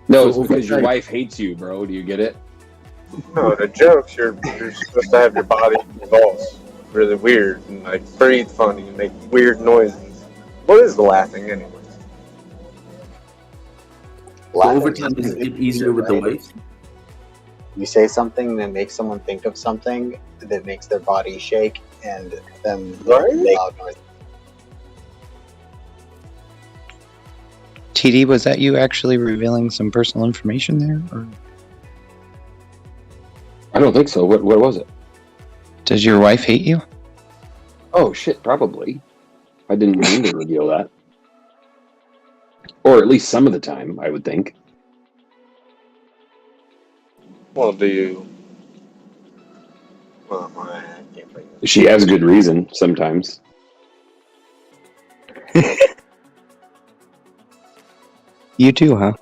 No, it's because your wife hates you, bro. Do you get it? No, the jokes, you're supposed to have your body convulse really weird and like breathe funny and make weird noises. What is the laughing anyway? Overtime is it easier with the wife? You say something that makes someone think of something that makes their body shake and then make loud noise. TD, was that you actually revealing some personal information there? Or? I don't think so. What was it? Does your wife hate you? Oh, shit, probably. I didn't mean to reveal that. Or at least some of the time, I would think. Well, do you? Well, I can't think of it. She has good reason, sometimes. You too, huh?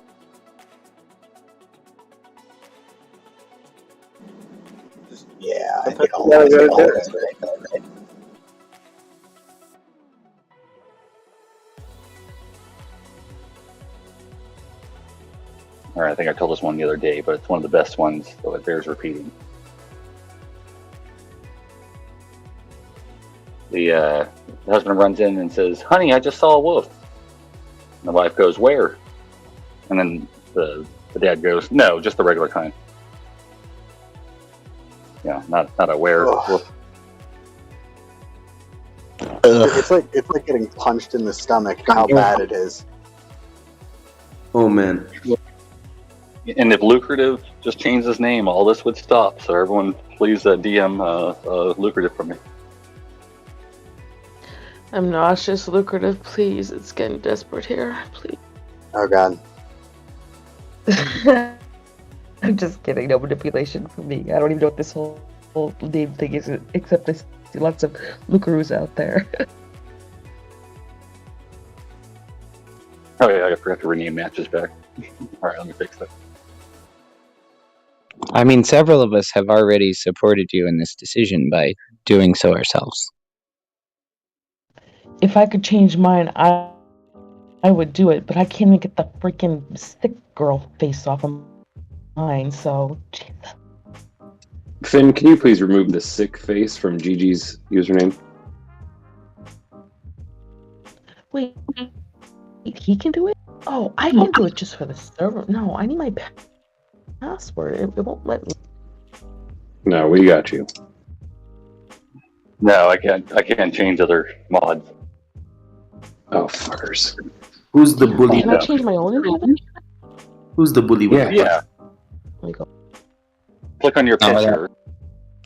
Or I think I told this one the other day, but it's one of the best ones, so it bears repeating. The husband runs in and says, "Honey, I just saw a wolf." And the wife goes, "Where?" And then the dad goes, "No, just the regular kind." Yeah, not a where wolf. It's like getting punched in the stomach. How bad it is. Oh man. And if Lucrative just changed his name, all this would stop. So everyone, please DM Lucrative for me. I'm nauseous, Lucrative. Please, it's getting desperate here. Please. Oh God. I'm just kidding. No manipulation for me. I don't even know what this whole name thing is, except I see lots of Lucaroos out there. Oh yeah, I forgot to rename matches back. All right, let me fix that. I mean, several of us have already supported you in this decision by doing so ourselves. If I could change mine, I would do it, but I can't even get the freaking sick girl face off of mine, so... Finn, can you please remove the sick face from Gigi's username? Wait, he can do it? Oh, I can do it just for the server. No, I need my password. It won't let me. No, we got you. No, I can't change other mods. Oh, fuckers. Who's the bully? Can I change my own name? Who's the bully? Yeah. Let me go. Click on your picture.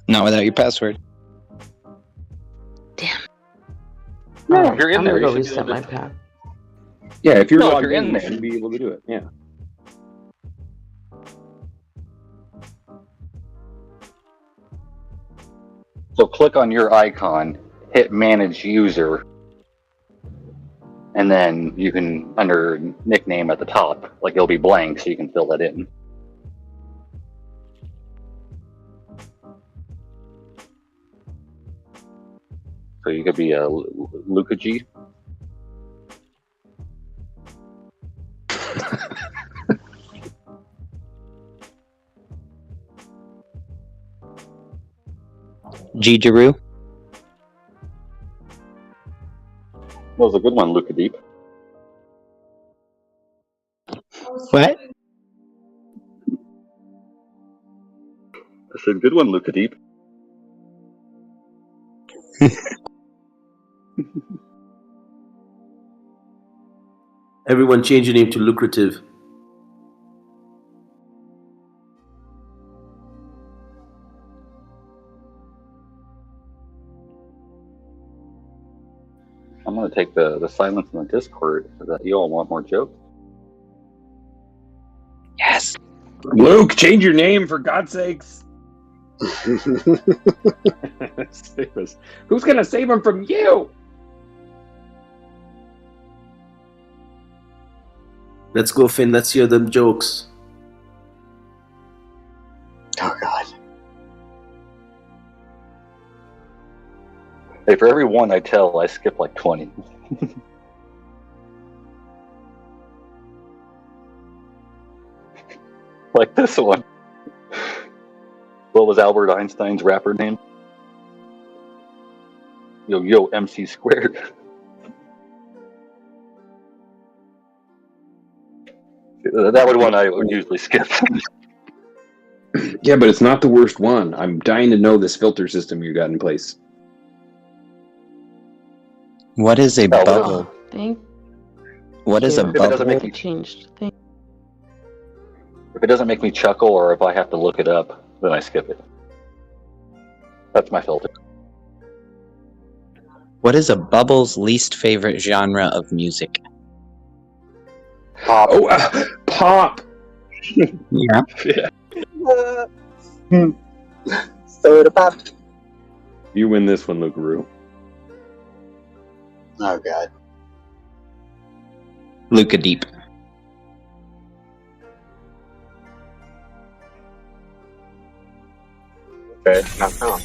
Not without your password. No, if you're in I'm there, gonna you go should be reset able my to... path. Yeah, if you're No, if logged you're in you there. should be able to do it. Yeah. So click on your icon, hit Manage User, and then you can, under nickname at the top, like it'll be blank, so you can fill that in. So you could be a Luca G. Gigeroo. That was a good one, Luca Deep. What? I said, good one, Luca Deep. Everyone change your name to Lucrative. I'm going to take the silence in the Discord so that you all want more jokes. Yes. Luke, change your name for God's sakes. Save us. Who's gonna save him from you? Let's go, Finn. Let's hear them jokes. Oh God. Hey, for every one I tell, I skip like 20. Like this one. What was Albert Einstein's rapper name? Yo, MC squared. That would one I would usually skip. Yeah, but it's not the worst one. I'm dying to know this filter system you got in place. What is a bubble? Thank What is a If it doesn't bubble? make me changed. If it doesn't make me chuckle, or if I have to look it up, then I skip it. That's my filter. What is a bubble's least favorite genre of music? Pop. Oh, pop. Yeah. Yeah. Soda pop. You win this one, Lucaroo. Oh God. Luca Deep. Okay, not found.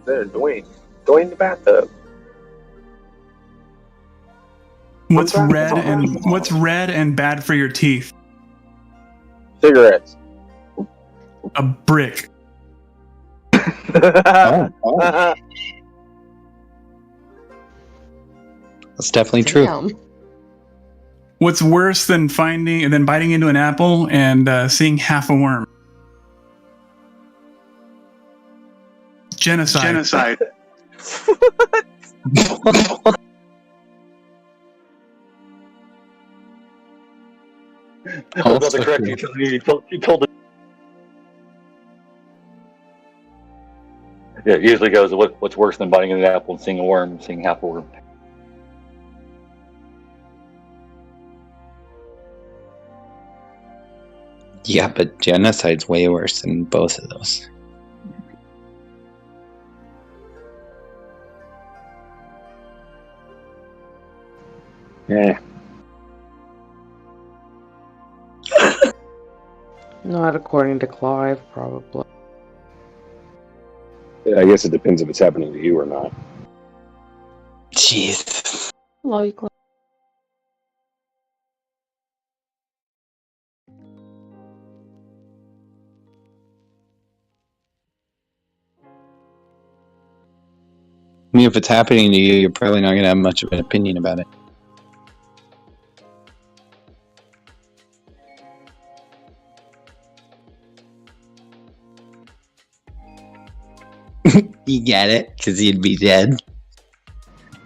there, Dwayne. Dwayne the bathtub. What's red and bad for your teeth? Cigarettes. A brick. That's definitely true. What's worse than biting into an apple and seeing half a worm? Genocide. I was about to correct you. You told it. Yeah, it usually goes, what's worse than biting into an apple and seeing a worm, seeing half a worm? Yeah, but genocide's way worse than both of those. Yeah. Not according to Clive, probably. I guess it depends if it's happening to you or not. Jeez. Love you, Clive. I mean, if it's happening to you, you're probably not going to have much of an opinion about it. You get it? Because you'd be dead.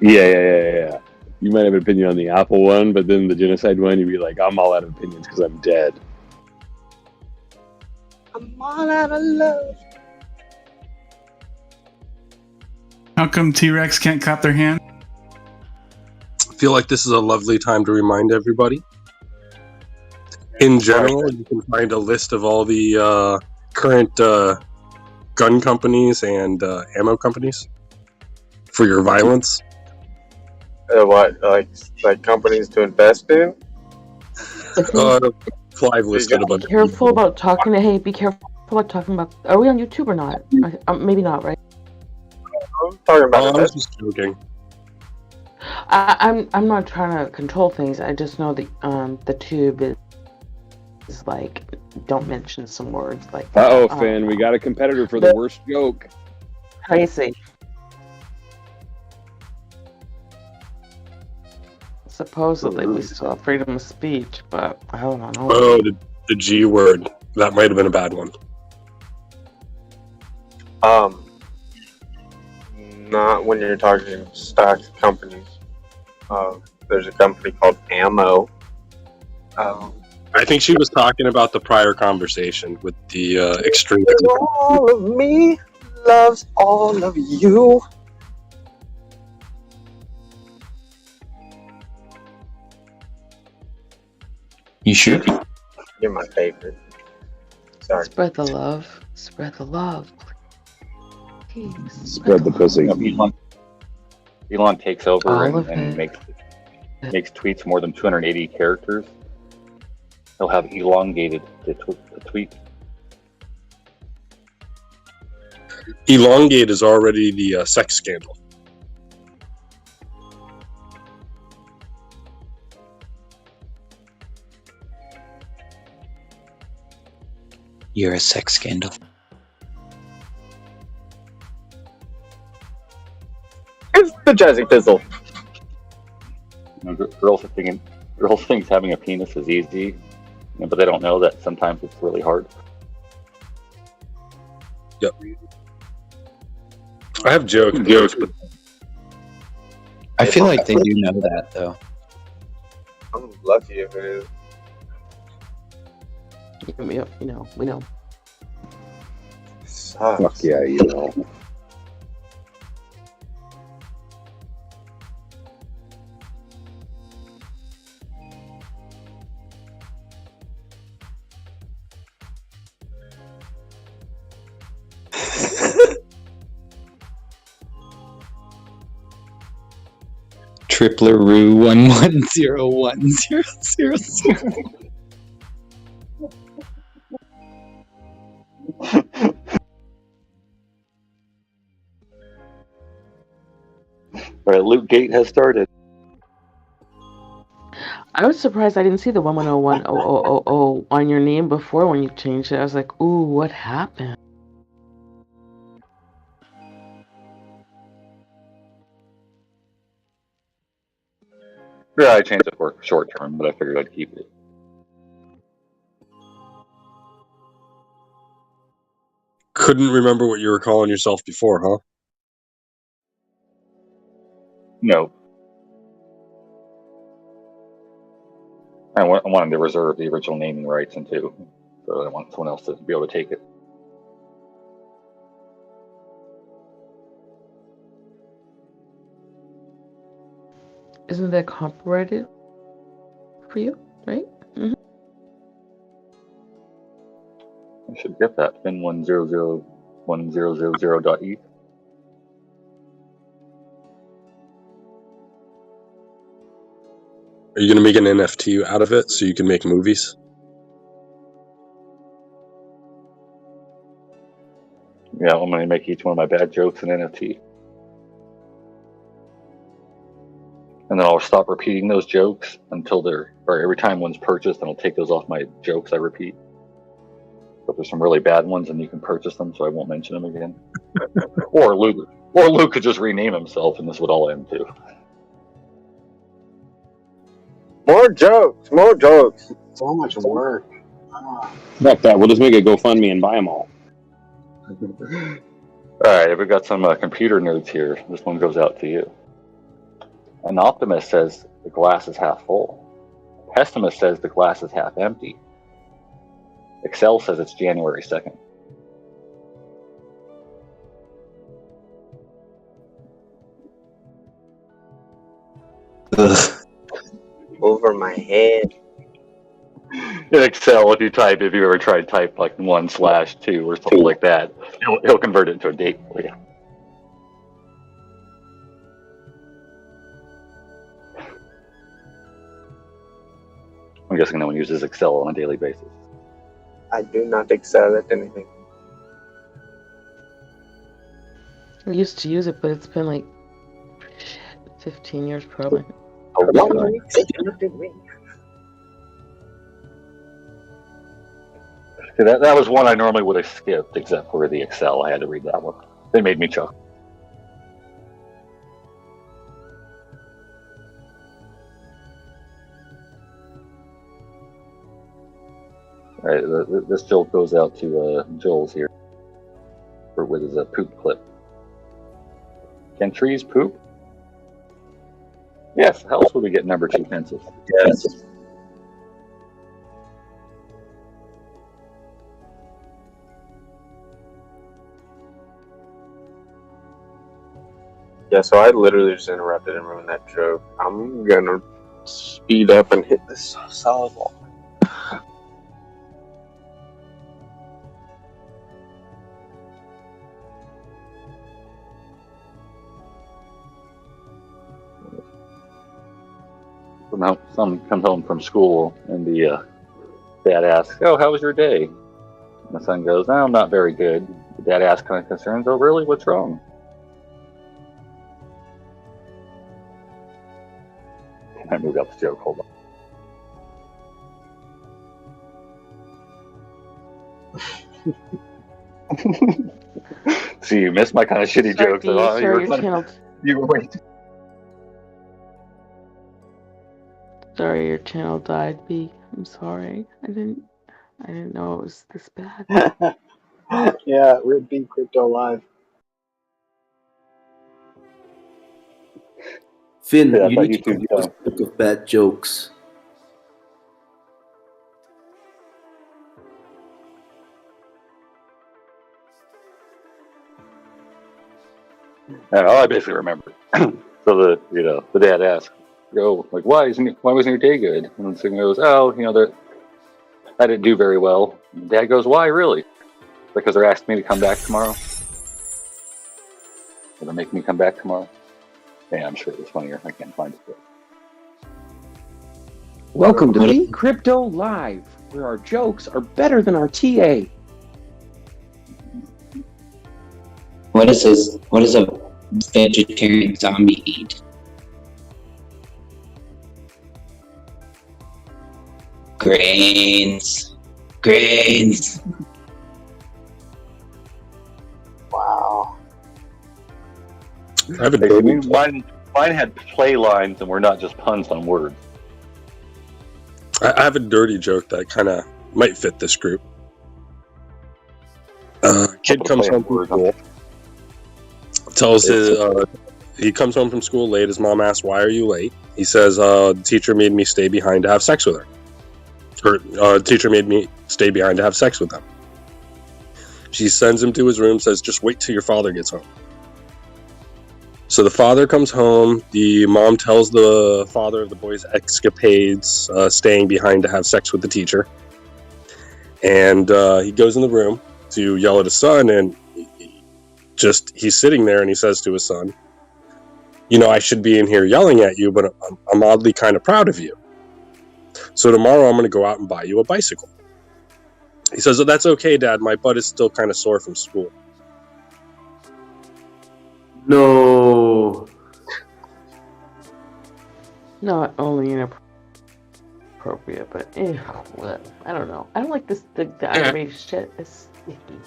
Yeah. You might have an opinion on the Apple one, but then the genocide one, you'd be like, I'm all out of opinions because I'm dead. I'm all out of love. How come T-Rex can't clap their hand? I feel like this is a lovely time to remind everybody. In general, you can find a list of all the current gun companies and ammo companies for your violence. What, like companies to invest in? Clive listed a bunch. Be careful about talking. Hey, be careful about talking about. Are we on YouTube or not? Maybe not, right? I'm talking about I was just joking. I'm not trying to control things. I just know the tube is like, don't mention some words like. Finn, we got a competitor for the worst joke. Crazy. Supposedly, we still have freedom of speech, but I don't know. Oh, the G word. That might have been a bad one. Not when you're talking stock companies. There's a company called Ammo. I think she was talking about the prior conversation with the extreme. All of me loves all of you. You sure? You're my favorite. Sorry. Spread the love. Spread the love. Please. Spread the pussy. Elon takes over All and makes tweets more than 280 characters. He'll have elongated the tweet. Elongate is already the sex scandal. You're a sex scandal. It's the Jazzy Fizzle. Girls think having a penis is easy, but they don't know that sometimes it's really hard. Yep. I have jokes, but I feel like they do know that, though. I'm lucky if it is. We know. Sucks. Fuck yeah, you know. Tripleroo 11010000. All right, Loot Gate has started. I was surprised I didn't see the 1101000 on your name before when you changed it. I was like, ooh, what happened? Yeah, I changed it for short term, but I figured I'd keep it. Couldn't remember what you were calling yourself before, huh? No. I wanted to reserve the original naming rights until, so I want someone else to be able to take it. Isn't that copyrighted for you, right? Mm-hmm. I should get that. fin100100.eth. Are you going to make an NFT out of it so you can make movies? Yeah, I'm going to make each one of my bad jokes an NFT. And then I'll stop repeating those jokes until or every time one's purchased, and I'll take those off my jokes I repeat. But there's some really bad ones, and you can purchase them, so I won't mention them again. Or Luke could just rename himself, and this would all end too. More jokes, more jokes. So much work. Fuck that. We'll just make a GoFundMe and buy them all. All right, we've got some computer nerds here. This one goes out to you. An optimist says the glass is half full. A pessimist says the glass is half empty. Excel says it's January 2nd. Over my head. In Excel, if you ever tried to type like 1/2 or something like that, he'll convert it into a date for you. I'm guessing no one uses Excel on a daily basis. I do not excel at anything. I used to use it, but it's been like 15 years probably. That was one I normally would have skipped, except for the Excel. I had to read that one. They made me chuckle. All right, this joke goes out to Joel's here with his poop clip. Can trees poop? Yes. How else would we get number 2 pencils? Yes. Yeah, so I literally just interrupted and ruined that joke. I'm gonna speed up and hit this solid wall. Son comes home from school, and the dad asks, "Oh, how was your day?" And the son goes, "Oh, not very good." The dad asks, kind of concerned, "Oh, really? What's wrong?" I moved out the joke. Hold on. See, you missed my kind of shitty jokes. You were waiting. Sorry, your channel died, B. I'm sorry. I didn't know it was this bad. Yeah, Rip B Crypto Live. Finn, Yeah, you need to come up with a book of bad jokes. I basically remember. So the dad asked, "Go, like, why wasn't your day good?" And the son goes, "Oh, I didn't do very well." And dad goes, "Why, really?" "Because they're asking me to come back tomorrow. They're making me come back tomorrow." Yeah, I'm sure it was funnier. I can't find it. Welcome to B Crypto Live, where our jokes are better than our TA. What is this? What is a vegetarian zombie eat? Grains. Grains. Wow. I have a Hey, dirty mine had play lines and we're not just puns on words. I have a dirty joke that kind of might fit this group. Kid comes home from school. He comes home from school late. His mom asks, "Why are you late?" He says, "The teacher made me stay behind to have sex with her." Or teacher made me stay behind to have sex with them. She sends him to his room, says, "Just wait till your father gets home." So the father comes home. The mom tells the father of the boy's escapades, staying behind to have sex with the teacher. And he goes in the room to yell at his son, and he's sitting there, and he says to his son, "You know, I should be in here yelling at you, but I'm oddly kind of proud of you. So tomorrow I'm going to go out and buy you a bicycle." He says, "Oh, that's okay, Dad. My butt is still kind of sore from school." No. Not only inappropriate, but I don't know. I don't like this. The animated shit is sticky.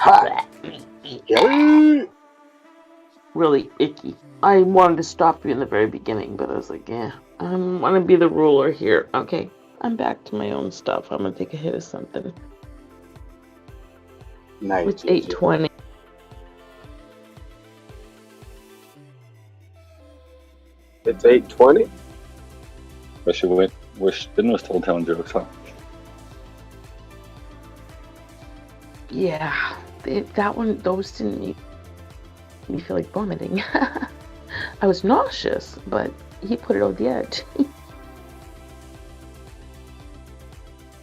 Really icky. I wanted to stop you in the very beginning, but I was like, yeah, I want to be the ruler here. Okay, I'm back to my own stuff. I'm gonna take a hit of something. Nice. It's 8:20. It's 8:20. Wish Ben was still telling jokes, huh? Yeah, those didn't make me feel like vomiting. I was nauseous, but he put it over the edge.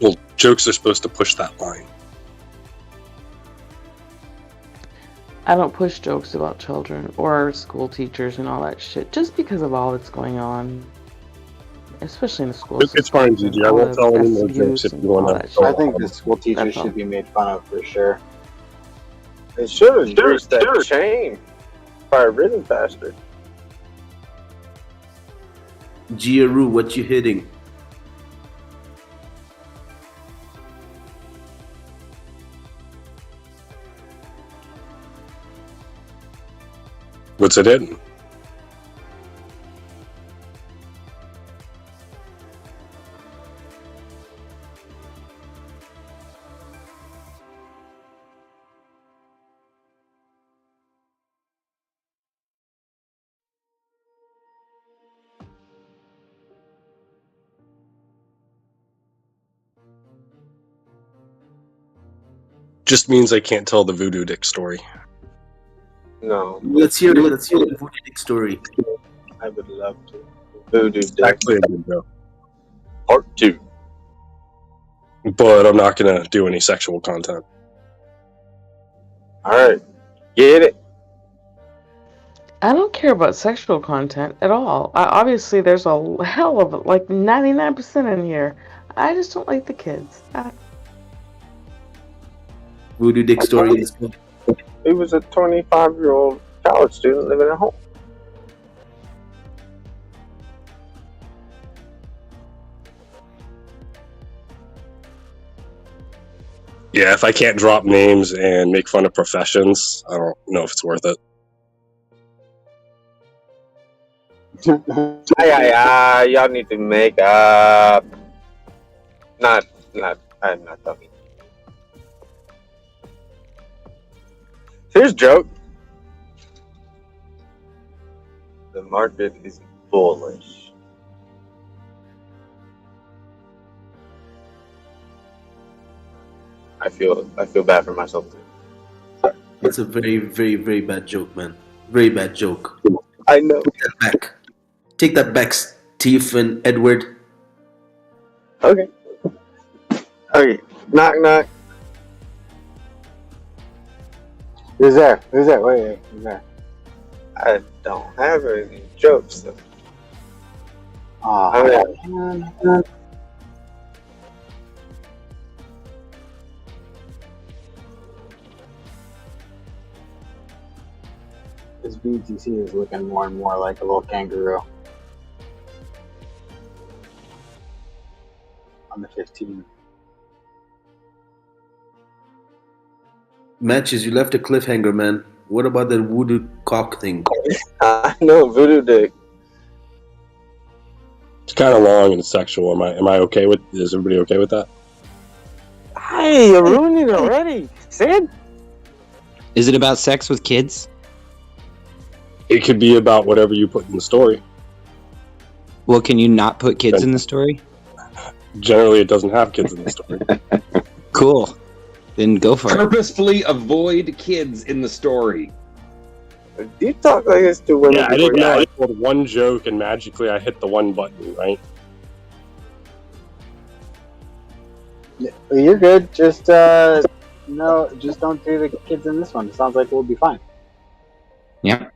Well, jokes are supposed to push that line. I don't push jokes about children or school teachers and all that shit just because of all that's going on, especially in the school system. It's fine, Gigi. I won't tell any more jokes if you want to. I think the school teachers should be made fun of for sure. They should have used that chain. Fire ridden faster. Giaru, what you hitting? What's it hitting? Just means I can't tell the voodoo dick story. No. Let's hear the voodoo dick story. I would love to. Voodoo dick. Actually, a good joke. Part 2. But I'm not going to do any sexual content. Alright. Get it. I don't care about sexual content at all. Obviously, there's a hell of it, like 99% in here. I just don't like the kids. Voodoo dick story is good. He was a 25-year-old college student living at home. Yeah, if I can't drop names and make fun of professions, I don't know if it's worth it. Y'all need to make up. I'm not talking. Here's a joke. The market is bullish. I feel bad for myself too. It's a very, very, very bad joke, man. Very bad joke. I know. Take that back. Take that back, Stephen Edward. Okay. Okay. Knock, knock. Who's there? Who's there? Wait, who's there? I don't have any jokes. Though. Is BTC is looking more and more like a little kangaroo. On the 15. Matches, you left a cliffhanger, man. What about the voodoo cock thing? I know, voodoo dick. It's kind of long and sexual. Am I okay with? Is everybody okay with that? Hey, you're ruining it already, Sid. Is it about sex with kids? It could be about whatever you put in the story. Well, can you not put kids in the story? Generally, it doesn't have kids in the story. Cool. Then go for it. Purposefully avoid kids in the story. Do you talk like this to women? Yeah, I told one joke and magically I hit the one button, right? Yeah, you're good. Just no, just don't do the kids in this one. It sounds like we'll be fine. Yeah.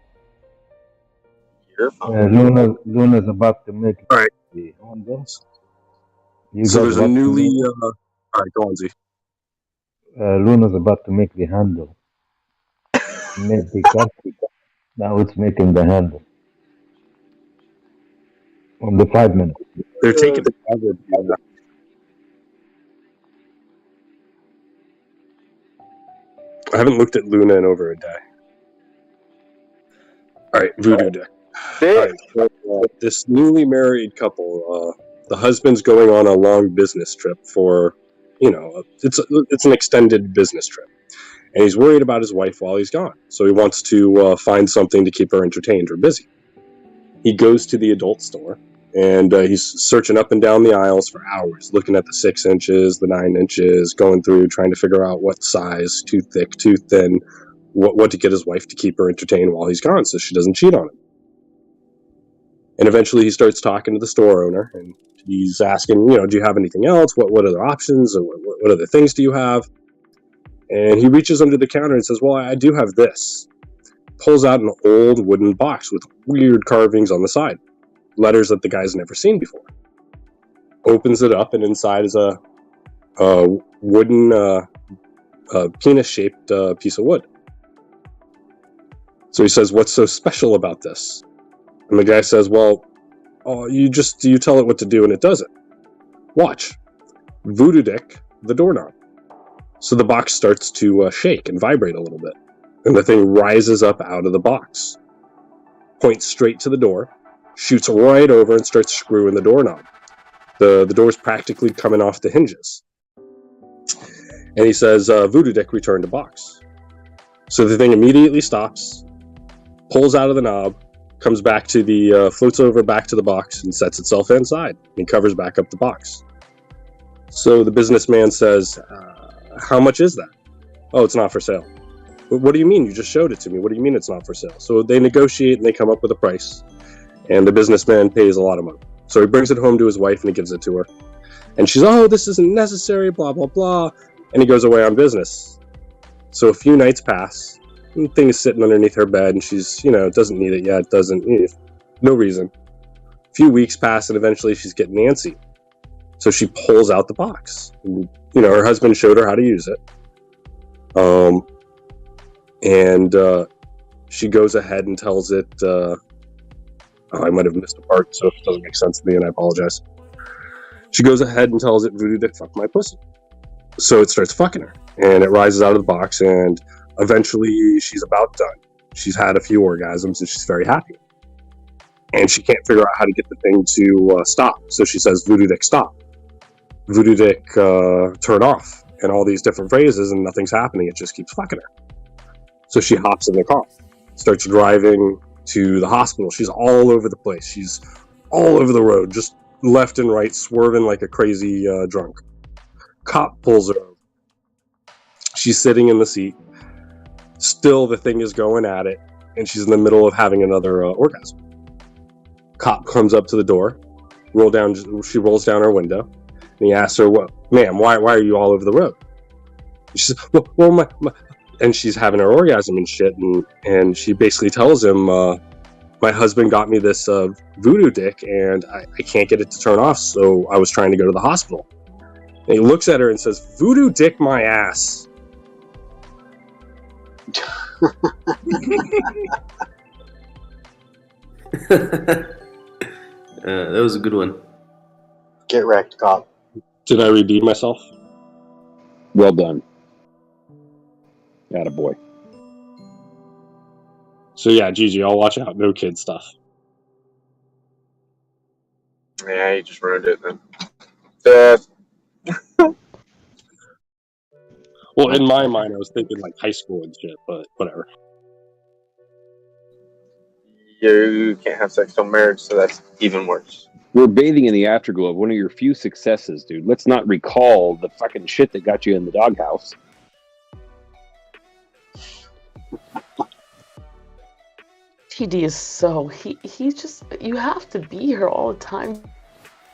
You're fine. Luna's about to make All right. the handles. So there's a newly. All right, go on, Z. Luna's about to make the handle. Made the cut. Now it's making the handle. On the 5 minutes. They're taking the cover. I haven't looked at Luna in over a day. All right, voodoo dick. All right, so, this newly married couple, the husband's going on a long business trip for, it's an extended business trip. And he's worried about his wife while he's gone. So he wants to find something to keep her entertained or busy. He goes to the adult store, and he's searching up and down the aisles for hours, looking at the 6 inches, the 9 inches, going through, trying to figure out what size, too thick, too thin, what to get his wife to keep her entertained while he's gone so she doesn't cheat on him. And eventually he starts talking to the store owner, and he's asking, do you have anything else? What other options? Or what other things do you have? And he reaches under the counter and says, well, I do have this. Pulls out an old wooden box with weird carvings on the side. Letters that the guy's never seen before. Opens it up, and inside is a wooden penis-shaped piece of wood. So he says, what's so special about this? And the guy says, well, you tell it what to do and it does it. Watch. Voodoo dick, the doorknob. So the box starts to shake and vibrate a little bit. And the thing rises up out of the box. Points straight to the door. Shoots right over and starts screwing the doorknob. The door's practically coming off the hinges. And he says, voodoo dick, return to box. So the thing immediately stops, pulls out of the knob, comes back to the, floats over back to the box and sets itself inside and covers back up the box. So the businessman says, how much is that? Oh, it's not for sale. What do you mean? You just showed it to me. What do you mean it's not for sale? So they negotiate and they come up with a price. And the businessman pays a lot of money. So he brings it home to his wife and he gives it to her. And she's, oh, this isn't necessary, blah, blah, blah. And he goes away on business. So a few nights pass. And the thing is sitting underneath her bed and she's, doesn't need it yet. No reason. A few weeks pass and eventually she's getting antsy. So she pulls out the box. And, her husband showed her how to use it. And she goes ahead and tells it, I might have missed a part, so if it doesn't make sense to me, and I apologize. She goes ahead and tells it, voodoo dick, fuck my pussy. So it starts fucking her, and it rises out of the box, and eventually she's about done. She's had a few orgasms, and she's very happy. And she can't figure out how to get the thing to stop. So she says, voodoo dick, stop. Voodoo dick, turn off. And all these different phrases, and nothing's happening. It just keeps fucking her. So she hops in the car, starts driving to the hospital. She's all over the place. She's all over the road, just left and right, swerving like a crazy drunk. Cop pulls her over. She's sitting in the seat. Still, the thing is going at it, and she's in the middle of having another orgasm. Cop comes up to the door. She rolls down her window, and he asks her, "What, ma'am? Why are you all over the road?" She says, "Well, my." And she's having her orgasm and shit, and she basically tells him, my husband got me this voodoo dick, and I can't get it to turn off, so I was trying to go to the hospital. And he looks at her and says, voodoo dick my ass. That was a good one. Get wrecked, cop. Did I redeem myself? Well done. Attaboy. So yeah, Gigi, I'll watch out. No kid stuff. Yeah, you just ruined it then. Well, in my mind, I was thinking like high school and shit, but whatever. You can't have sex till marriage, so that's even worse. We're bathing in the afterglow of one of your few successes, dude. Let's not recall the fucking shit that got you in the doghouse. TD is so he's just you have to be here all the time.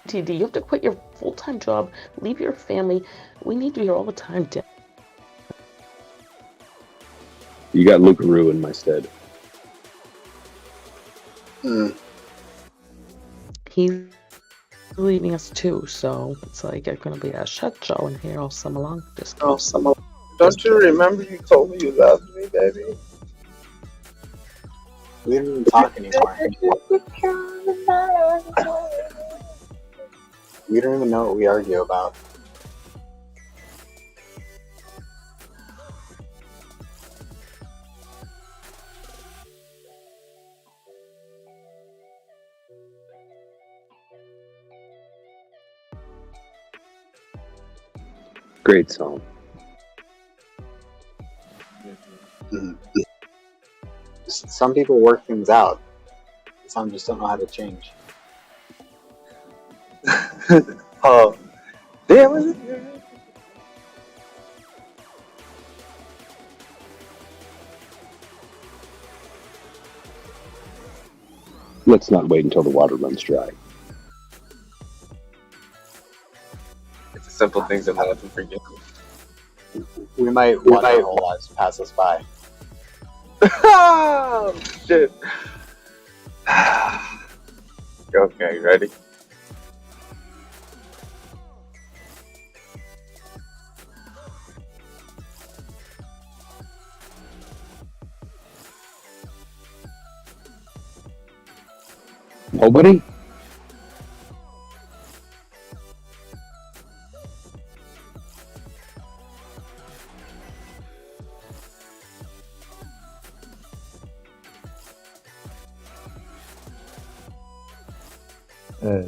TD, you have to quit your full-time job, leave your family. We need you here all the time, Dan. You got Lucaroo in my stead. He's leaving us too, so it's like it's gonna be a shit show in here all summer long. Just Oh, don't you remember you told me you loved me, baby? We didn't even talk anymore. We don't even know what we argue about. Great song. Some people work things out. Some just don't know how to change. Oh, there was it. Let's not wait until the water runs dry. It's the simple things that happen for you. We might watch our whole lives pass us by. Oh, shit. Okay, ready? Nobody?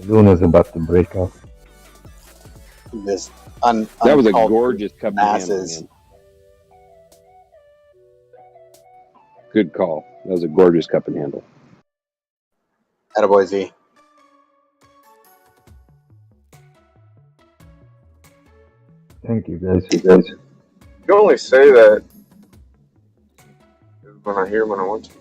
Luna's about to break out. This that was a gorgeous cup masses. of handle, man. Good call. That was a gorgeous cup and handle. Attaboy, Z. Thank you, guys. You only say that when I hear when I want to.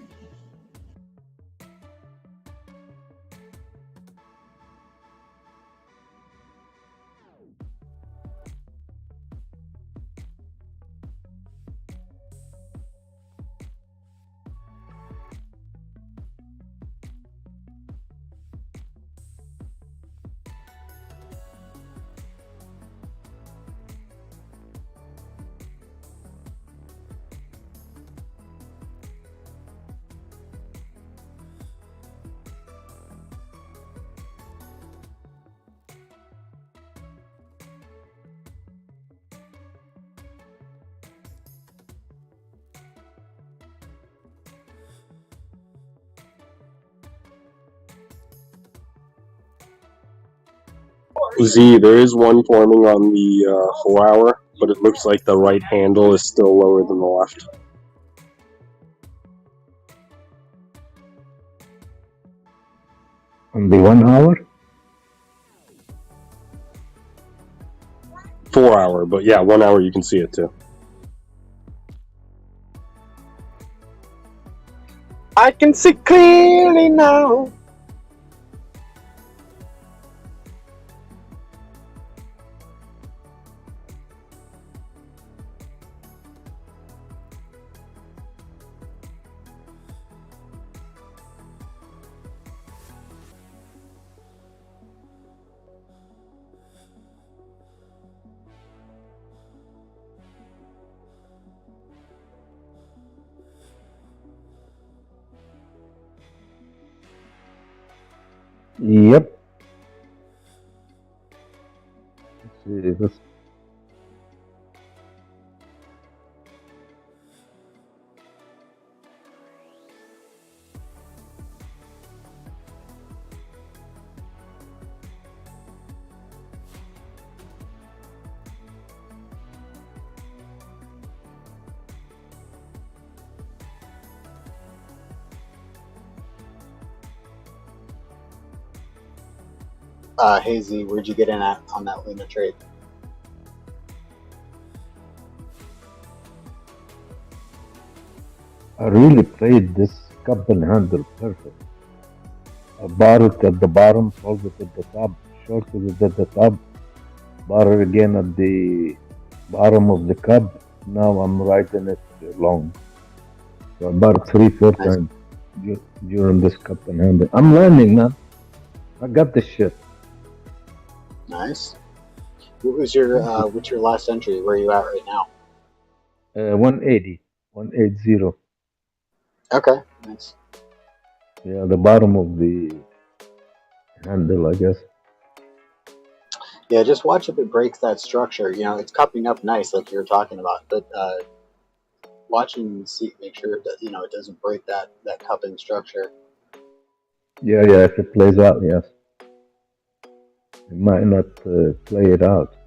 Z, there is one forming on the 4 hour, but it looks like the right handle is still lower than the left. On the 1 hour? 4 hour, but yeah, 1 hour you can see it too. I can see clearly now. Yep. Let's see, this Hazy, where'd you get in at on that Luna trade? I really played this cup and handle perfect. I bought it at the bottom, sold it at the top, shorted it at the top, bought it again at the bottom of the cup. Now I'm riding it long. So I bought it 3-4 times during this cup and handle. I'm learning, man. I got this shit. Nice. What's your last entry? Where are you at right now? 180. Okay, nice. Yeah, the bottom of the handle, I guess. Yeah, just watch if it breaks that structure. You know, it's cupping up nice, like you were talking about, but watch and see, make sure that it doesn't break that cupping structure. Yeah, if it plays out, yes. It might not play it out.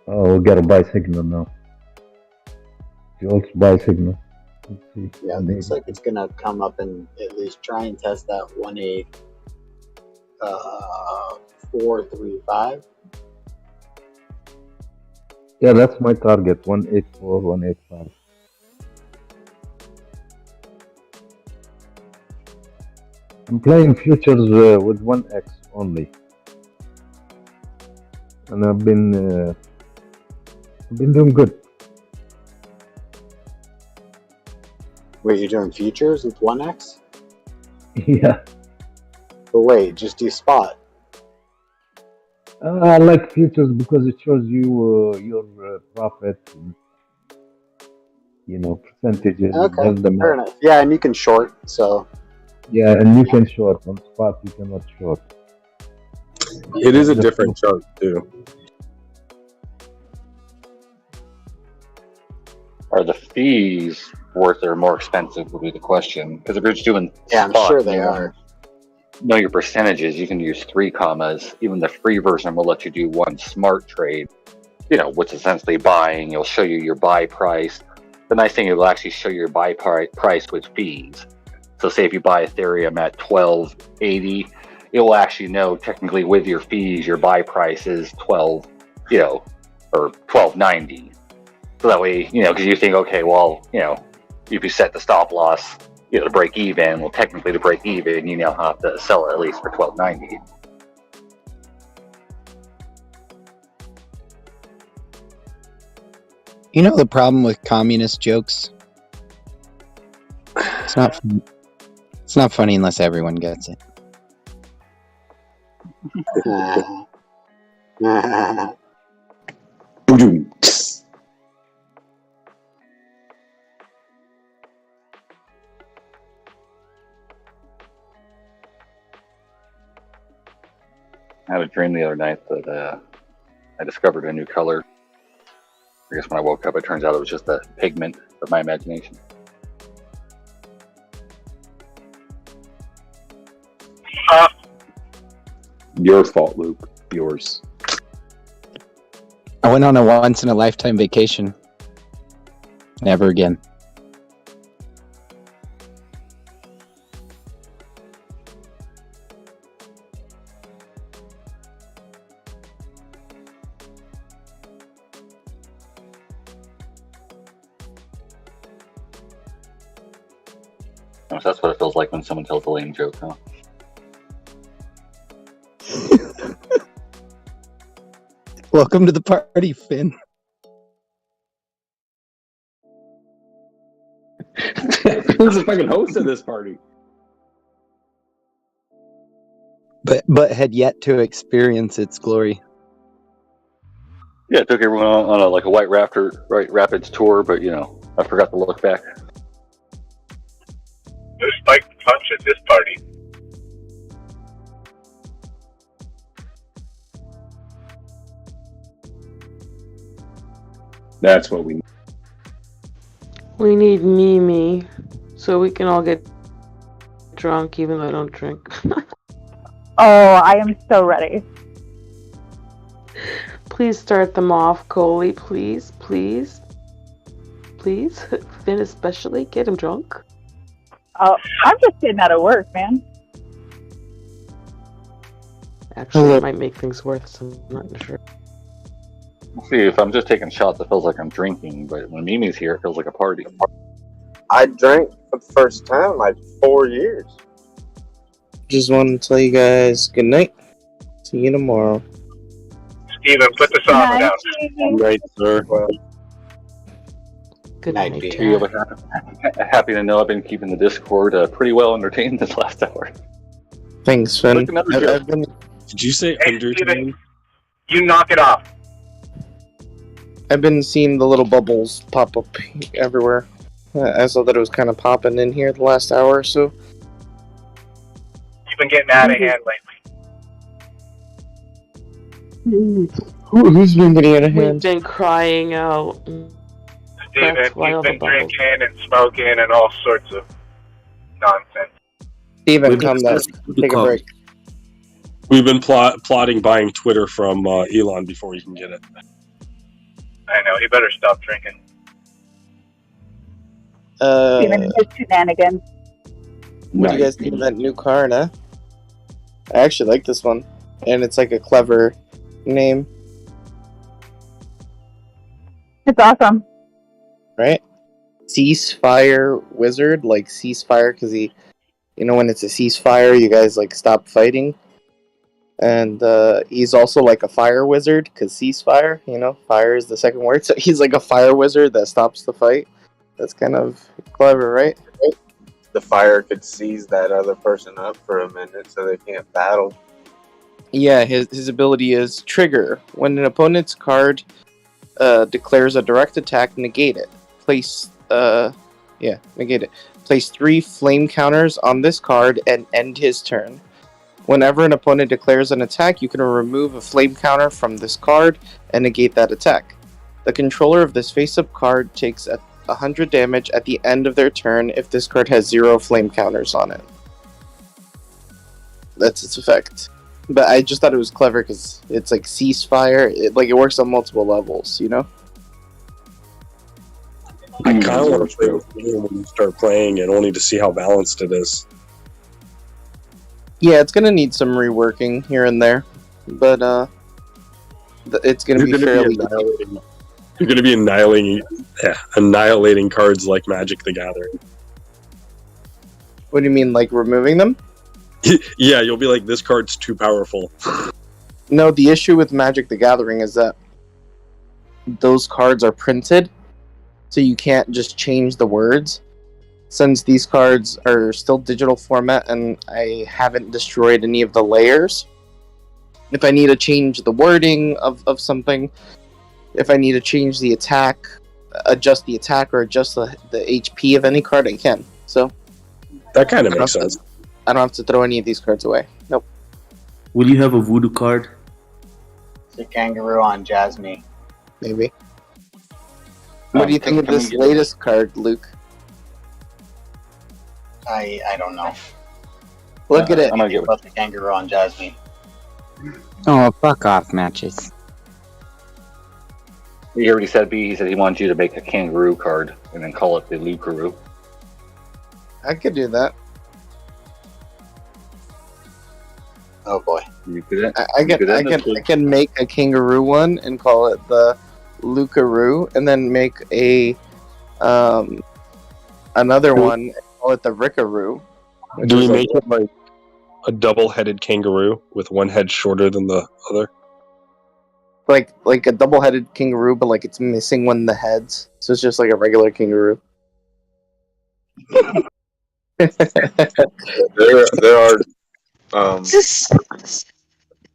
Oh, we'll get a buy signal now. Jolt's buy signal. Let's see. Yeah, it looks like it's gonna come up and at least try and test that 18435. Yeah, that's my target. 184, 185. I'm playing futures with 1x only, and I've been doing good. Wait, you're doing futures with 1x? Yeah. But wait, just do spot. I like futures because it shows you your profit, and, percentages. Okay, fair enough. Yeah, and you can short, so. Yeah, and you can short. On spot, you cannot short. It is a different chart, too. Are the fees worth it or more expensive would be the question. Because if you're just doing I'm spot, sure they are. Know your percentages. You can use 3 commas. Even the free version will let you do one smart trade, which is essentially buying. It'll show you your buy price. The nice thing, it will actually show your buy price with fees. So say if you buy Ethereum at 1280, it will actually know technically with your fees, your buy price is 12, or 1290. So that way, because you think, okay, well, if you set the stop loss, to break even, well, technically to break even, you now have to sell it at least for 1290. You know the problem with communist jokes? It's not funny unless everyone gets it. I had a dream the other night that I discovered a new color. I guess when I woke up, it turns out it was just a pigment of my imagination. Your fault, Luke. Yours. I went on a once-in-a-lifetime vacation. Never again. So that's what it feels like when someone tells a lame joke, huh? Welcome to the party, Finn. Who's the fucking host of this party? But had yet to experience its glory. Yeah, it took everyone on a White Rapids tour, but I forgot to look back. Who spiked the punch at this party? That's what we need. We need Mimi so we can all get drunk even though I don't drink. Oh, I am so ready. Please start them off, Coley. Please, please. Please. Finn especially. Get him drunk. Oh, I'm just getting out of work, man. Actually, it might make things worse. I'm not sure. See, if I'm just taking shots, it feels like I'm drinking, but when Mimi's here, it feels like a party. I drank for the first time in like 4 years. Just want to tell you guys good night. See you tomorrow. Steven, put the sauce down. Good night, sir. Good night, night. Happy to know I've been keeping the Discord pretty well entertained this last hour. Thanks, Finn. Look, another joke. Did you say entertained? You knock it off. I've been seeing the little bubbles pop up everywhere. I saw that it was kind of popping in here the last hour or so. You've been getting out of hand lately. Who's been getting out of We've hand? been crying out. Steven, That's why all you've the been bubbles. drinking and smoking and all sorts of nonsense. Steven, calm down. Take a break. We've been plotting buying Twitter from Elon before you can get it. I know, he better stop drinking. Steven, his shenanigans. What do you guys think of that new card, huh? I actually like this one. And it's like a clever name, It's awesome. right? Ceasefire Wizard, like ceasefire, because he, when it's a ceasefire, you guys like stop fighting. And he's also like a fire wizard, because ceasefire, fire is the second word. So he's like a fire wizard that stops the fight. That's kind of clever, right? The fire could seize that other person up for a minute so they can't battle. Yeah, his ability is Trigger. When an opponent's card declares a direct attack, negate it. Negate it. Place 3 flame counters on this card and end his turn. Whenever an opponent declares an attack, you can remove a flame counter from this card and negate that attack. The controller of this face-up card takes 100 damage at the end of their turn if this card has 0 flame counters on it. That's its effect. But I just thought it was clever because it's like ceasefire. It works on multiple levels, I kind of want to play with you when you start playing it, only to see how balanced it is. Yeah, it's gonna need some reworking here and there, but it's gonna be fairly. You're going to be annihilating cards like Magic the Gathering. What do you mean, like removing them? Yeah, you'll be like, this card's too powerful. No, the issue with Magic the Gathering is that those cards are printed, so you can't just change the words. Since these cards are still digital format and I haven't destroyed any of the layers, if I need to change the wording of something, if I need to change the attack, adjust the attack, or adjust the HP of any card, I can. So that kind of makes sense. I don't have to throw any of these cards away. Nope. Will you have a voodoo card? It's a kangaroo on Jasmine. Maybe. What do you think of this latest card, Luke? I don't know. Look at it. I'm gonna get about the kangaroo on Jasmine. Oh, fuck off, matches. He already said B. He said he wanted you to make a kangaroo card and then call it the Lukaroo. I could do that. Oh boy. You could. I can make a kangaroo one and call it the Lukaroo, and then make a another one and call it the Rickaroo. Do we make it like a double-headed kangaroo with one head shorter than the other? Like a double-headed kangaroo, but like it's missing one of the heads, so it's just like a regular kangaroo. There are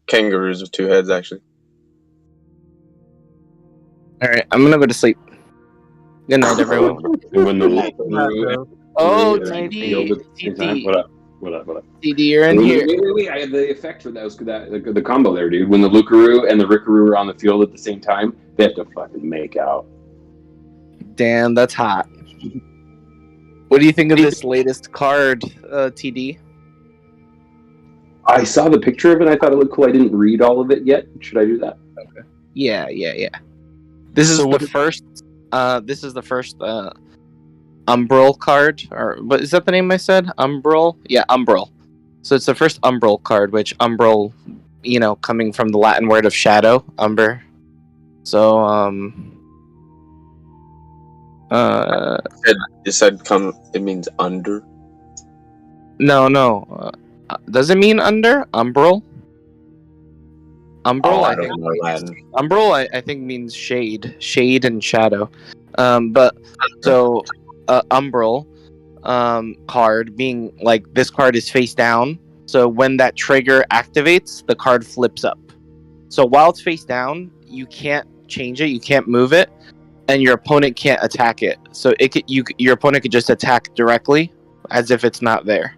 kangaroos with 2 heads, actually. All right, I'm gonna go to sleep. Good night, everyone. When the TD. What up? TD, you're in here. Wait. I had the effect for that. The combo there, dude. When the Lukaroo and the Rickaroo are on the field at the same time, they have to fucking make out. Damn, that's hot. What do you think of this latest card, TD? I saw the picture of it. I thought it looked cool. I didn't read all of it yet. Should I do that? Okay. Yeah. This is So the first. This is the first Umbral card, or what is that the name I said? Umbral? Yeah, Umbral. So it's the first Umbral card, which Umbral, coming from the Latin word of shadow, umber. So You said come. It means under. no. Does it mean under? Umbral? Umbral, I don't know Latin. Umbral, I think means shade and shadow. But so Umbral card being like this card is face down. So when that trigger activates, the card flips up. So while it's face down, you can't change it, you can't move it, and your opponent can't attack it. So your opponent could just attack directly as if it's not there.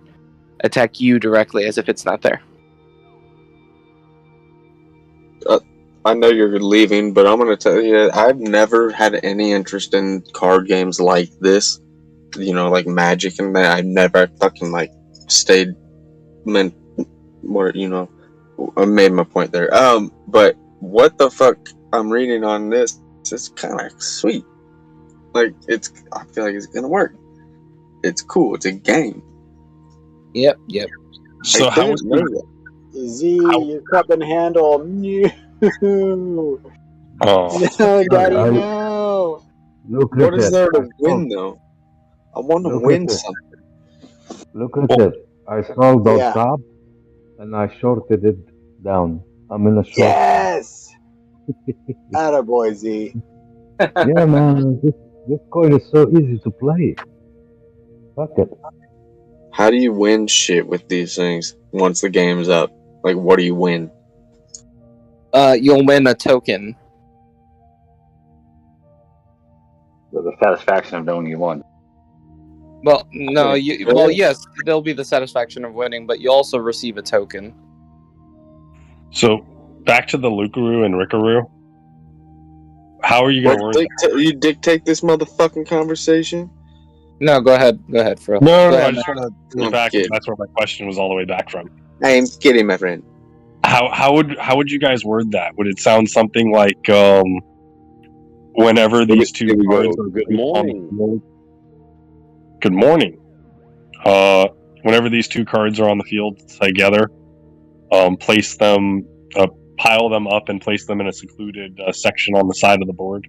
Attack you directly as if it's not there. I know you're leaving, but I'm going to tell you, I've never had any interest in card games like this. Like Magic and that. I've never fucking stayed. I made my point there. But what the fuck I'm reading on this? It's kind of sweet. I feel like it's gonna work. It's cool. It's a game. Yep. So how was Z, your cup and handle? No. Oh. No, Daddy, no. What is there to win though? I want to win something. Look at it. I scrolled on top and I shorted it down. I'm in a short. Yes. Attaboy, Z. Yeah, man. This coin is so easy to play. Fuck it. How do you win shit with these things once the game's up? What do you win? You'll win a token. The satisfaction of knowing you won. Well, no, yes, there'll be the satisfaction of winning, but you also receive a token. So, back to the Lukaroo and Rikaroo. How are you going to word that? You dictate this motherfucking conversation? No, go ahead, Fro. No, I just want to go back. That's where my question was all the way back from. I am kidding, my friend. How would you guys word that? Would it sound something like whenever these two cards are good morning. Good morning. Whenever these two cards are on the field together, place them, pile them up, and place them in a secluded section on the side of the board.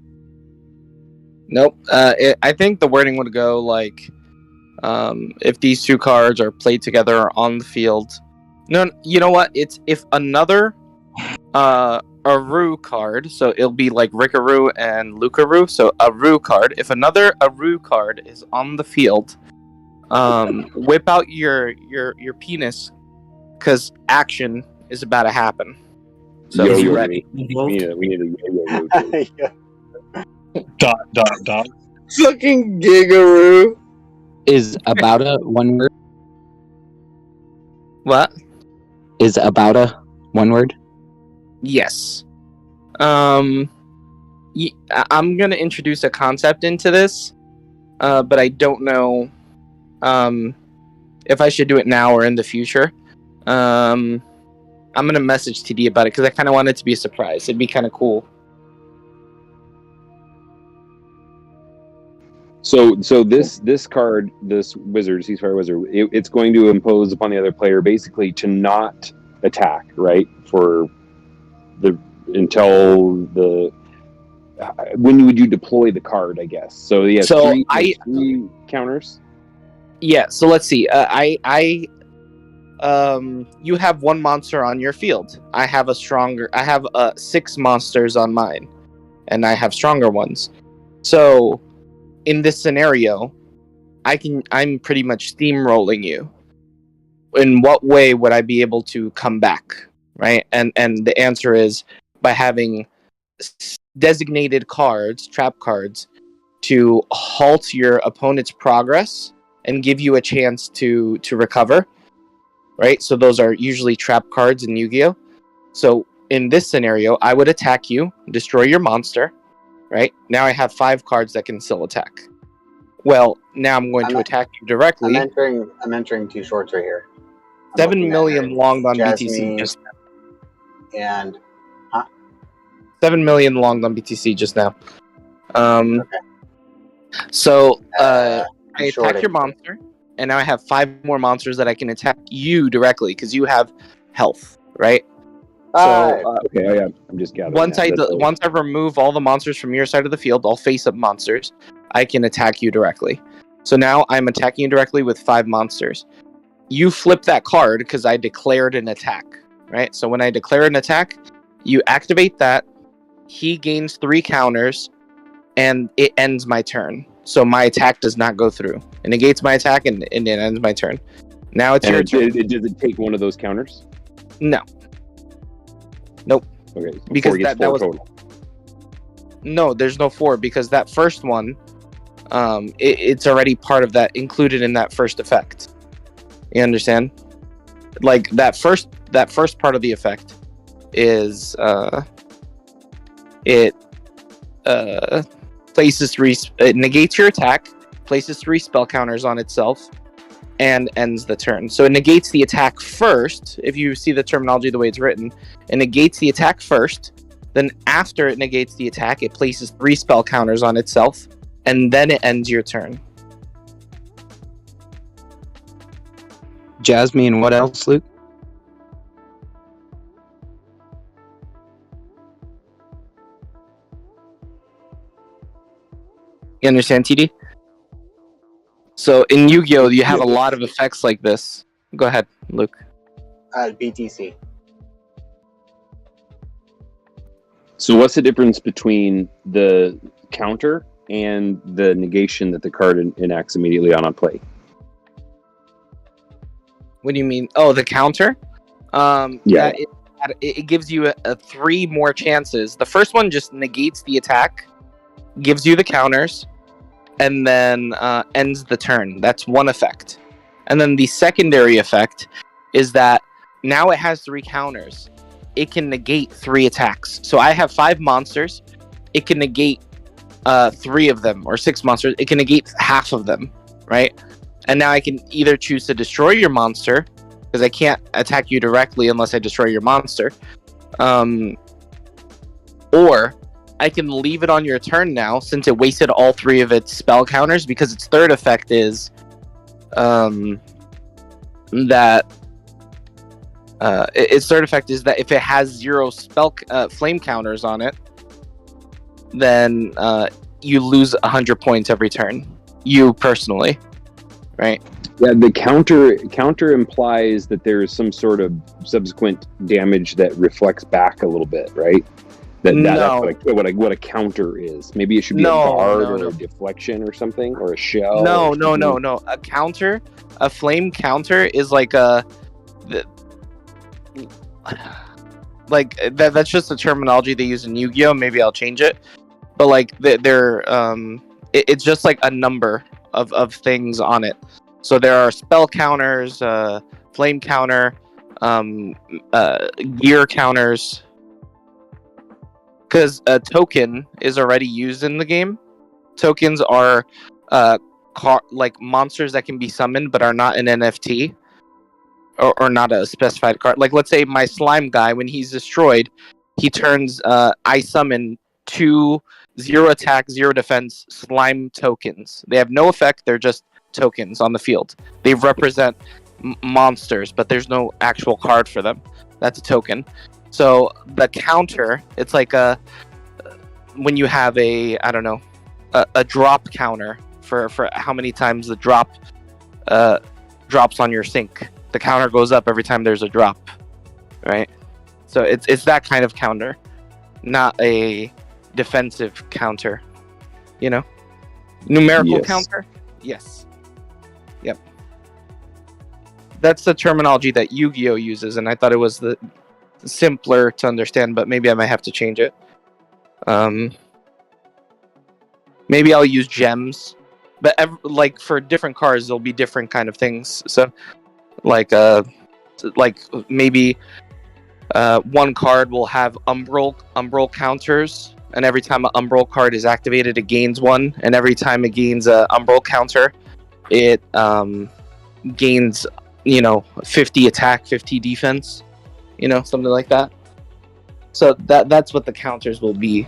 Nope. I think the wording would go like, if these two cards are played together on the field. No, you know what? It's if another Aru card, so it'll be like Rikaroo and Lukaroo. So Aru card. If another Aru card is on the field, whip out your penis, because action is about to happen. So be ready. We need a yo-yo. Dot. Fucking Gigaroo. Is about a one word? What? Is about a one word? Yes. I'm gonna introduce a concept into this, but I don't know if I should do it now or in the future. I'm gonna message TD about it because I kind of want it to be a surprise. It'd be kind of cool. So this card, this wizard, ceasefire wizard, it's going to impose upon the other player basically to not attack, right? When would you deploy the card? I guess. So yeah. So three counters. Yeah. So let's see. You have one monster on your field. I have 6 monsters on mine, and I have stronger ones. So in this scenario, I'm pretty much steamrolling you. In what way would I be able to come back, right? And the answer is by having designated cards, trap cards, to halt your opponent's progress and give you a chance to recover, right? So those are usually trap cards in Yu-Gi-Oh! So in this scenario, I would attack you, destroy your monster, right? Now I have 5 cards that can still attack. Well, now I'm going to attack you directly. I'm entering 2 shorts right here. 7 million longed on BTC Jasmine just and 7 million longed on BTC just now. So I attack shorting. your monster, and now I have 5 more monsters that I can attack you directly because you have health, right? So okay, I'm just gathering. once I remove all the monsters from your side of the field, all face-up monsters, I can attack you directly. So now I'm attacking you directly with 5 monsters. You flip that card because I declared an attack, right? So when I declare an attack, you activate that. He gains 3 counters, and it ends my turn. So my attack does not go through. It negates my attack, and it ends my turn. Now it's your turn. Does it take one of those counters? No. Nope. Okay. Because that was total. No, there's no 4 because that first one, it's already part of that, included in that first effect. You understand? Like that first part of the effect is it places 3. It negates your attack, places 3 spell counters on itself, and ends the turn. So it negates the attack first. If you see the terminology the way it's written, it negates the attack first. Then after it negates the attack, it places 3 spell counters on itself, and then it ends your turn. Jasmine, what else, Luke? You understand, TD? So in Yu-Gi-Oh, you have a lot of effects like this. Go ahead, Luke. BTC. So what's the difference between the counter and the negation that the card enacts immediately on a play? What do you mean? Oh, the counter? Yeah. It gives you a 3 more chances. The first one just negates the attack, gives you the counters, and then ends the turn. That's one effect. And then the secondary effect is that now it has 3 counters. It can negate 3 attacks. So I have 5 monsters. It can negate 3 of them, or 6 monsters. It can negate half of them, right? And now I can either choose to destroy your monster, because I can't attack you directly unless I destroy your monster, or I can leave it on your turn now, since it wasted all 3 of its spell counters, because its third effect is its third effect is that if it has 0 spell flame counters on it, then you lose 100 points every turn. You personally, right? Yeah, the counter implies that there is some sort of subsequent damage that reflects back a little bit, right? That's what a counter is. Maybe it should be a guard or a deflection or something, or a shell. No. A counter, a flame counter is like that's just the terminology they use in Yu-Gi-Oh. Maybe I'll change it, but like it's just like a number of things on it. So there are spell counters, flame counter, gear counters. Because a token is already used in the game. Tokens are like monsters that can be summoned but are not an NFT or not a specified card. Like, let's say my slime guy, when he's destroyed, he turns I summon 2 0 attack, 0 defense slime tokens. They have no effect, they're just tokens on the field. They represent monsters, but there's no actual card for them. That's a token. So the counter, it's like when you have a drop counter for how many times the drop drops on your sink. The counter goes up every time there's a drop, right? So it's that kind of counter, not a defensive counter. You know, numerical counter. Yes. Yep. That's the terminology that Yu-Gi-Oh uses, and I thought it was the simpler to understand, but maybe I might have to change it. Maybe I'll use gems, but like for different cards, there'll be different kind of things. So, like maybe one card will have umbral counters, and every time an umbral card is activated, it gains 1, and every time it gains a umbral counter, it gains 50 attack, 50 defense, something like that. So that's what the counters will be.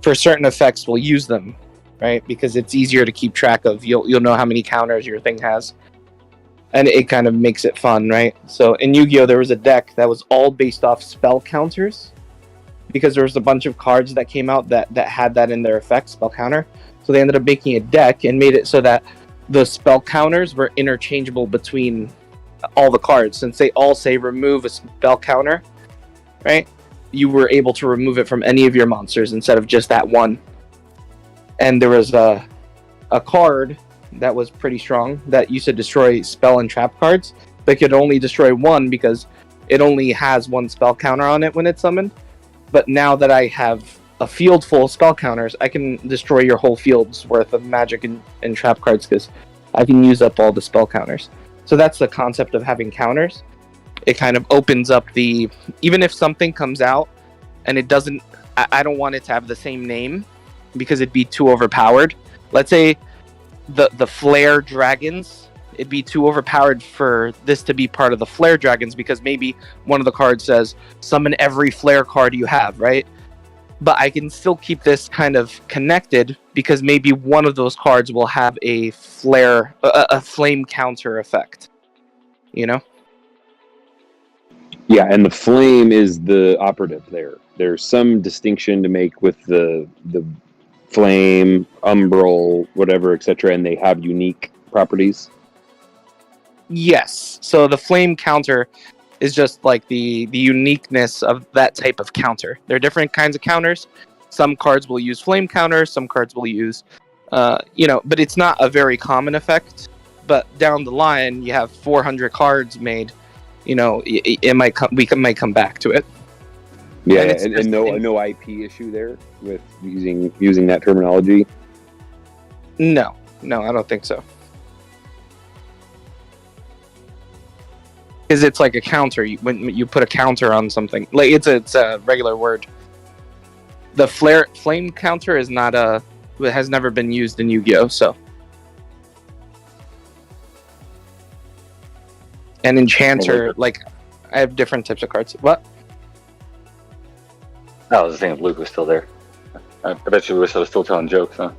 For certain effects, we'll use them, right? Because it's easier to keep track of. You'll know how many counters your thing has, and it kind of makes it fun, right? So in Yu-Gi-Oh, there was a deck that was all based off spell counters, because there was a bunch of cards that came out that had that in their effect, spell counter. So they ended up making a deck and made it so that the spell counters were interchangeable between all the cards. Since they all say remove a spell counter, right? You were able to remove it from any of your monsters instead of just that one. And there was a card that was pretty strong that used to destroy spell and trap cards, but could only destroy one because it only has one spell counter on it when it's summoned. But now that I have a field full of spell counters, I can destroy your whole field's worth of magic and trap cards because I can use up all the spell counters. So that's the concept of having counters. It kind of opens up the... Even if something comes out and it doesn't... I don't want it to have the same name because it'd be too overpowered. Let's say the Flare Dragons, it'd be too overpowered for this to be part of the Flare Dragons because maybe one of the cards says, summon every Flare card you have, right? But I can still keep this kind of connected because maybe one of those cards will have a flare, a flame counter effect, Yeah, and the flame is the operative there. There's some distinction to make with the flame, umbral, whatever, etc., and they have unique properties. Yes. So the flame counter is just like the uniqueness of that type of counter. There are different kinds of counters. Some cards will use flame counters, some cards will use, but it's not a very common effect. But down the line, you have 400 cards made. It might come. We might come back to it. Yeah, and no IP issue there with using that terminology. No, I don't think so. Because it's like a counter. When you put a counter on something, like it's a regular word. The flame counter is not it has never been used in Yu-Gi-Oh. So, and enchanter, like I have different types of cards. What? I was just saying if Luke was still there. I bet you wish I was still telling jokes, huh?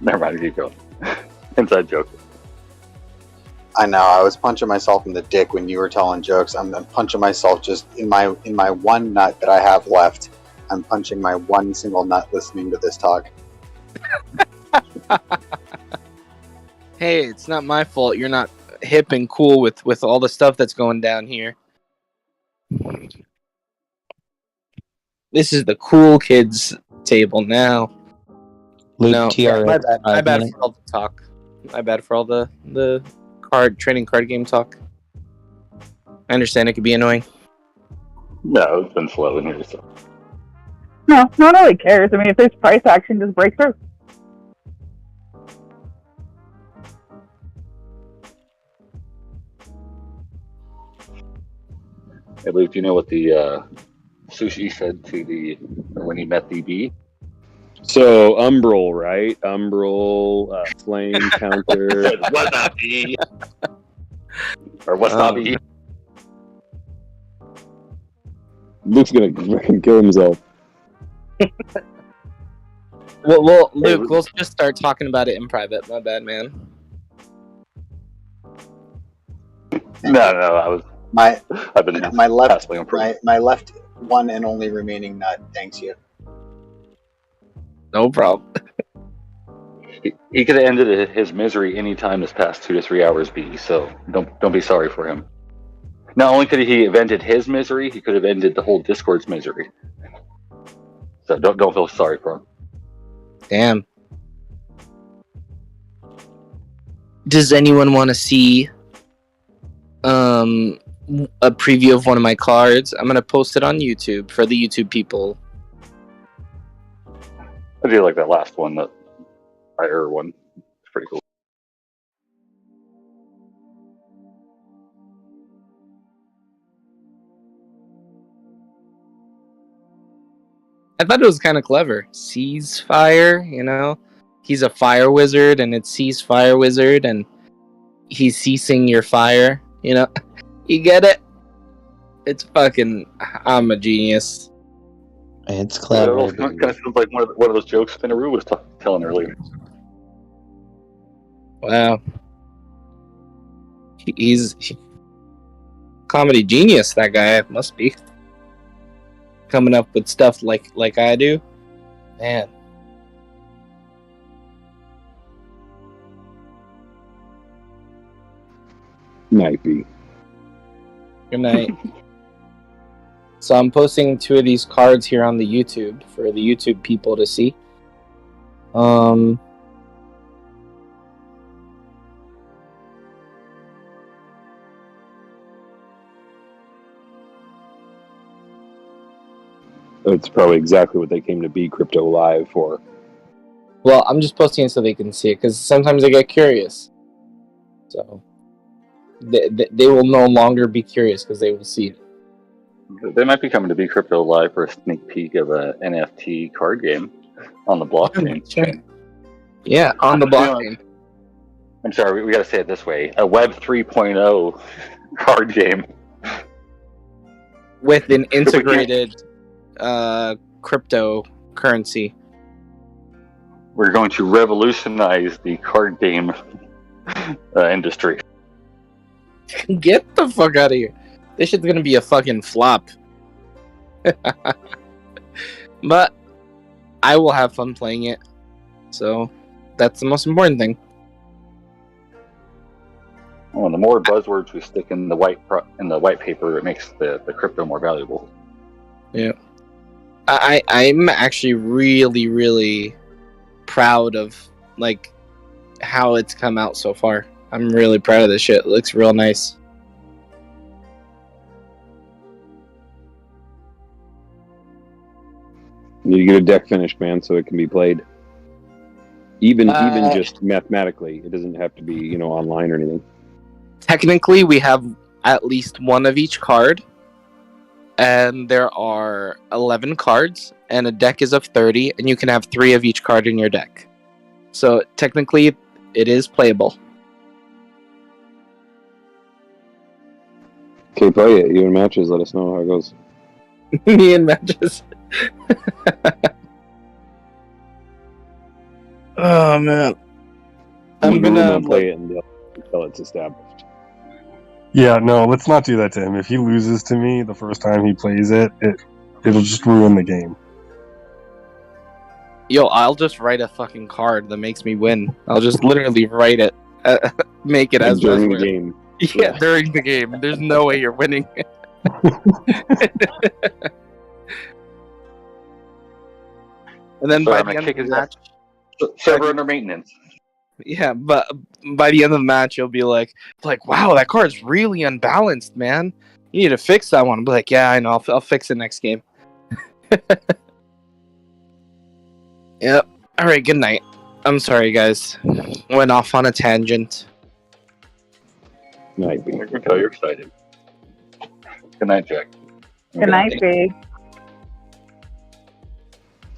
Never mind, keep going. Inside joke. I know. I was punching myself in the dick when you were telling jokes. I'm punching myself just in my one nut that I have left. I'm punching my one single nut listening to this talk. Hey, it's not my fault. You're not hip and cool with all the stuff that's going down here. This is the cool kids table now. Luke, No, TRX, my bad. My 5 bad minutes. for all the talk. My bad for all the trading card game talk. I understand it could be annoying. No, it's been slow in here, so. No one really cares. I mean, if there's price action, just break through. Hey, Luke, do you know what the sushi said when he met the bee? So umbral, right? Umbral, flame counter. Wasabi. Or wasabi. Luke's gonna fucking kill himself. Well, Luke, we'll just start talking about it in private. My bad, man. No, I've been my left one and only remaining nut. Thanks you. No problem. He could have ended his misery any time this past 2 to 3 hours, B. So don't be sorry for him. Not only could he have ended his misery, he could have ended the whole Discord's misery. So don't feel sorry for him. Damn. Does anyone want to see a preview of one of my cards? I'm gonna post it on YouTube for the YouTube people. I do like that last one, that fire one. It's pretty cool. I thought it was kind of clever. Sees fire, you know? He's a fire wizard, and it sees fire wizard, and he's ceasing your fire, you know? You get it? It's fucking... I'm a genius. It's It clever. also kind of sounds like one of those jokes Finaroo was telling earlier. Wow. He's comedy genius, that guy must be. Coming up with stuff like I do. Man. Might be. Good night. So I'm posting 2 of these cards here on the YouTube for the YouTube people to see. It's probably exactly what they came to be Crypto Live for. Well, I'm just posting it so they can see it, because sometimes I get curious. So they will no longer be curious because they will see it. They might be coming to Be Crypto Live for a sneak peek of a NFT card game on the blockchain. Sure. Yeah, on the blockchain. I'm sorry, we got to say it this way: a Web 3.0 card game With an integrated cryptocurrency. We're going to revolutionize the card game industry. Get the fuck out of here. This shit's gonna be a fucking flop. But I will have fun playing it. So that's the most important thing. Well, the more buzzwords we stick in the white paper, it makes the crypto more valuable. Yeah. I'm actually really, really proud of like how it's come out so far. I'm really proud of this shit. It looks real nice. You need to get a deck finished, man, so it can be played. Even just mathematically, it doesn't have to be online or anything. Technically, we have at least one of each card, and there are 11 cards, and a deck is of 30, and you can have 3 of each card in your deck. So technically, it is playable. Okay, play it. You in matches, let us know how it goes. Me in matches. Oh man, I'm gonna play it until it's established. Yeah, no, let's not do that to him. If he loses to me the first time he plays it, it'll just ruin the game. Yo, I'll just write a fucking card that makes me win. I'll just literally write it, make it as during the game. Yeah, during the game. There's no way you're winning. And then by the end of the match, server under maintenance. Yeah, but by the end of the match, you'll be like, wow, that card's really unbalanced, man. You need to fix that one. I'll be like, yeah, I know. I'll fix it next game. Yep. All right. Good night. I'm sorry, guys. Went off on a tangent. Night, I can tell you're excited. Good night, Jack. Good night, B.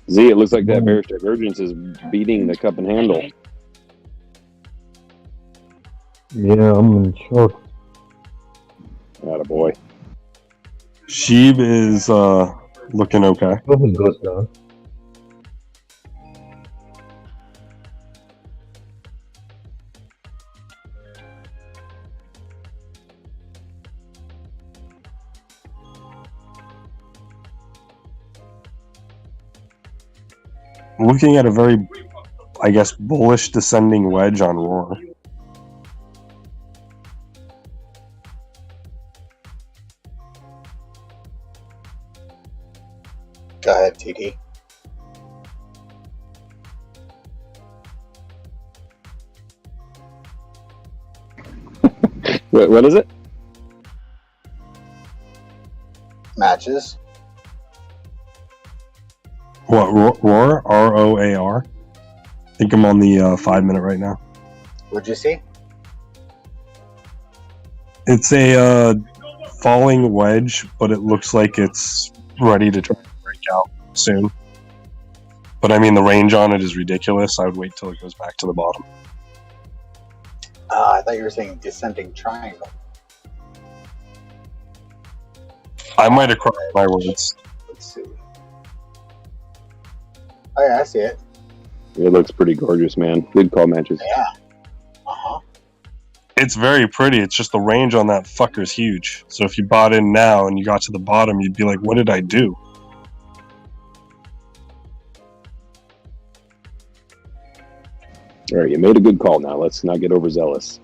Z, it looks like that bearish divergence is beating the cup and handle. Yeah, I'm in short. Attaboy. Sheeb is looking okay. Doesn't go down. Looking at a very, I guess, bullish descending wedge on Roar. Go ahead, TD. What is it? Matches. What, Roar? R-O-A-R? I think I'm on the 5-minute right now. What'd you see? It's a falling wedge, but it looks like it's ready to try to break out soon. But I mean, the range on it is ridiculous. I would wait till it goes back to the bottom. I thought you were saying descending triangle. I might have crossed my words. Let's see. Oh yeah, I see it. It looks pretty gorgeous, man. Good call, Matches. Yeah. Uh-huh. It's very pretty. It's just the range on that fucker's huge. So if you bought in now and you got to the bottom, you'd be like, what did I do? All right, you made a good call now. Let's not get overzealous.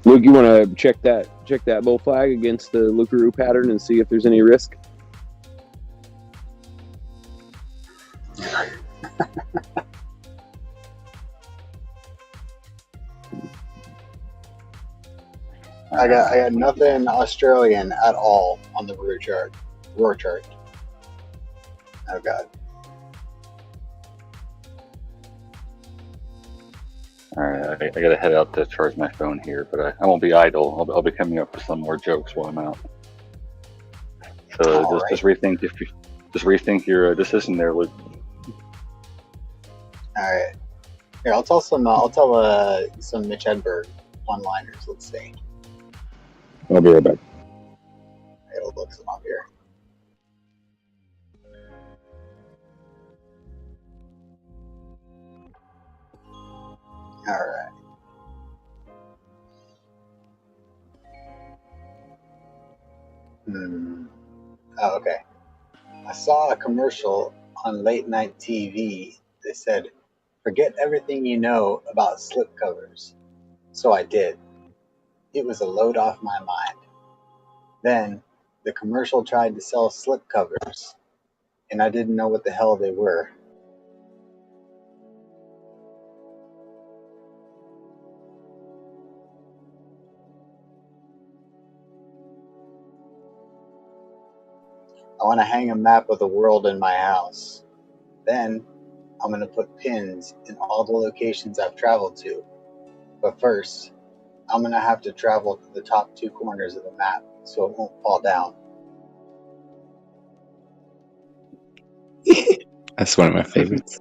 Luke, you want to check that bull flag against the Lookaroo pattern and see if there's any risk? I got nothing Australian at all on the roar chart. Oh god. All right, I gotta head out to charge my phone here, but I won't be idle. I'll be coming up with some more jokes while I'm out. So just rethink your decision there, Luke. All right. Here, I'll tell some Mitch Hedberg one-liners. Let's see. I'll be right back. I'll look some up here. All right. Oh, okay. I saw a commercial on late night TV that said, "Forget everything you know about slipcovers." So I did. It was a load off my mind. Then the commercial tried to sell slipcovers, and I didn't know what the hell they were. I want to hang a map of the world in my house. Then I'm going to put pins in all the locations I've traveled to. But first, I'm going to have to travel to the top 2 corners of the map so it won't fall down. That's one of my favorites.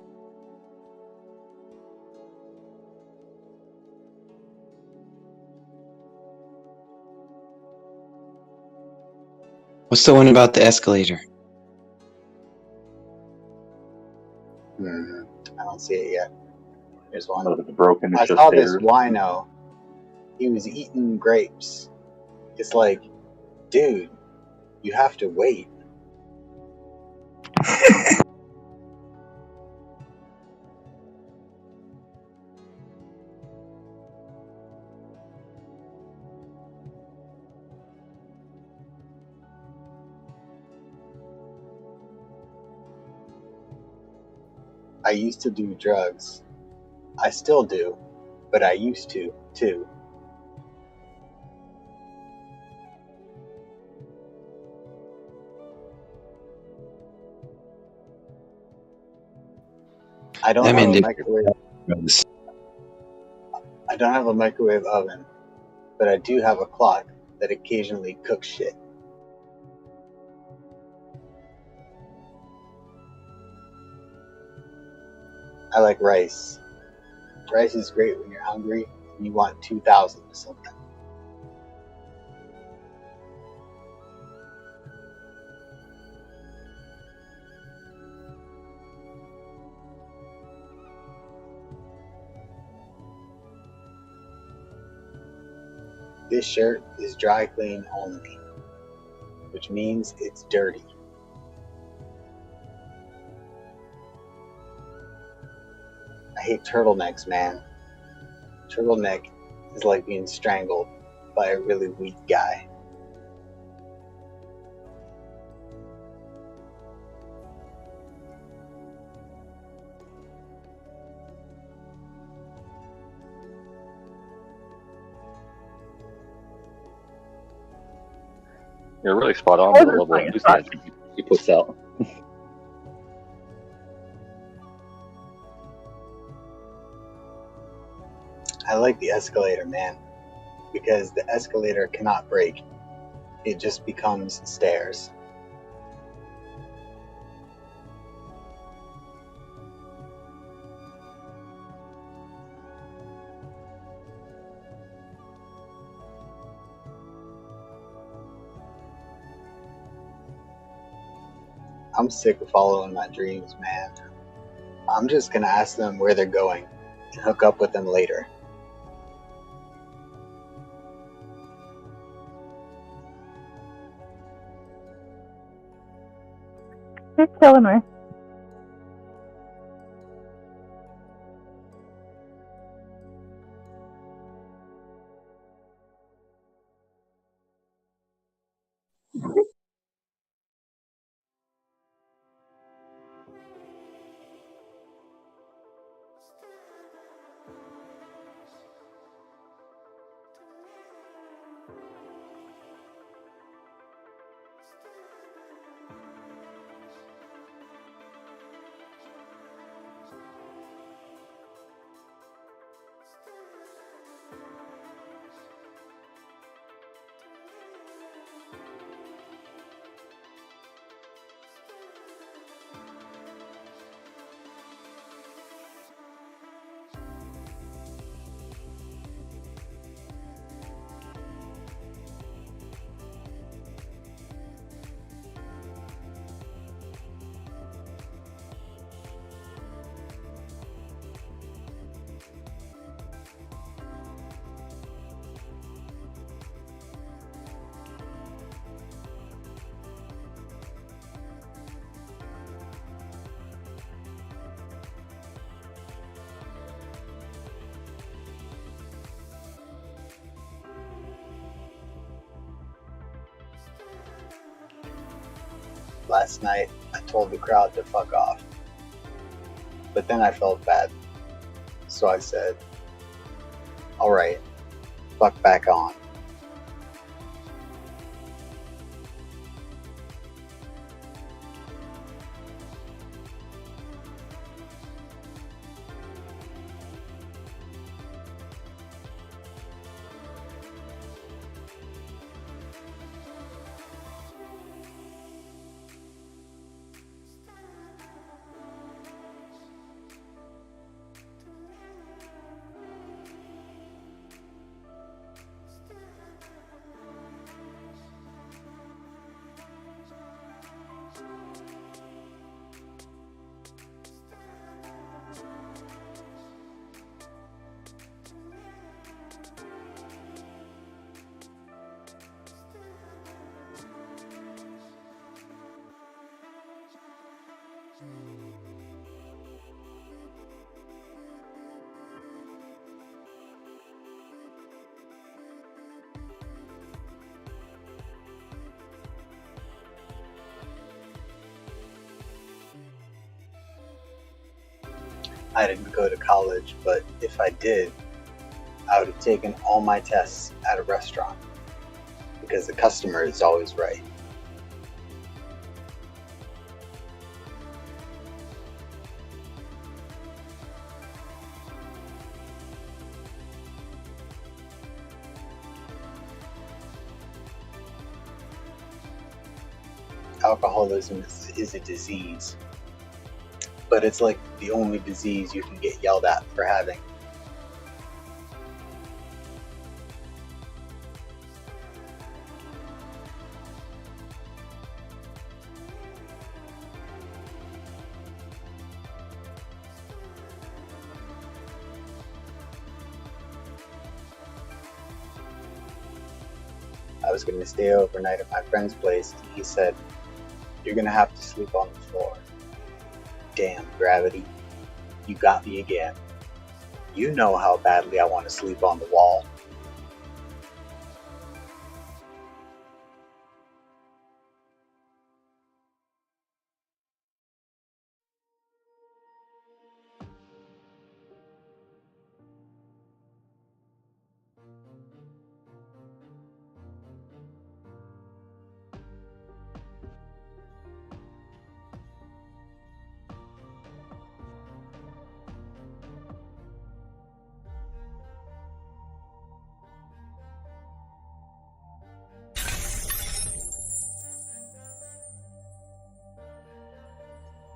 What's the one about the escalator? I don't see it yet. Here's one. Oh, the broken. I saw this wino. He was eating grapes. It's like, dude, you have to wait. I used to do drugs. I still do, but I used to, too. I don't have a microwave. I don't have a microwave oven, but I do have a clock that occasionally cooks shit. I like rice. Rice is great when you're hungry and you want 2,000 or something. This shirt is dry clean only, which means it's dirty. I hate turtlenecks, man. Turtleneck is like being strangled by a really weak guy. You're really spot on That with the was level of his spot. enthusiasm he puts out. I like the escalator, man, because the escalator cannot break. It just becomes stairs. I'm sick of following my dreams, man. I'm just gonna ask them where they're going and hook up with them later. You're killing me. Last night, I told the crowd to fuck off. But then I felt bad. So I said, alright, fuck back on. I didn't go to college, but if I did, I would have taken all my tests at a restaurant because the customer is always right. Alcoholism is a disease, but it's like the only disease you can get yelled at for having. I was going to stay overnight at my friend's place, and he said, "You're going to have to sleep on the floor." Damn, gravity. You got me again. You know how badly I want to sleep on the wall.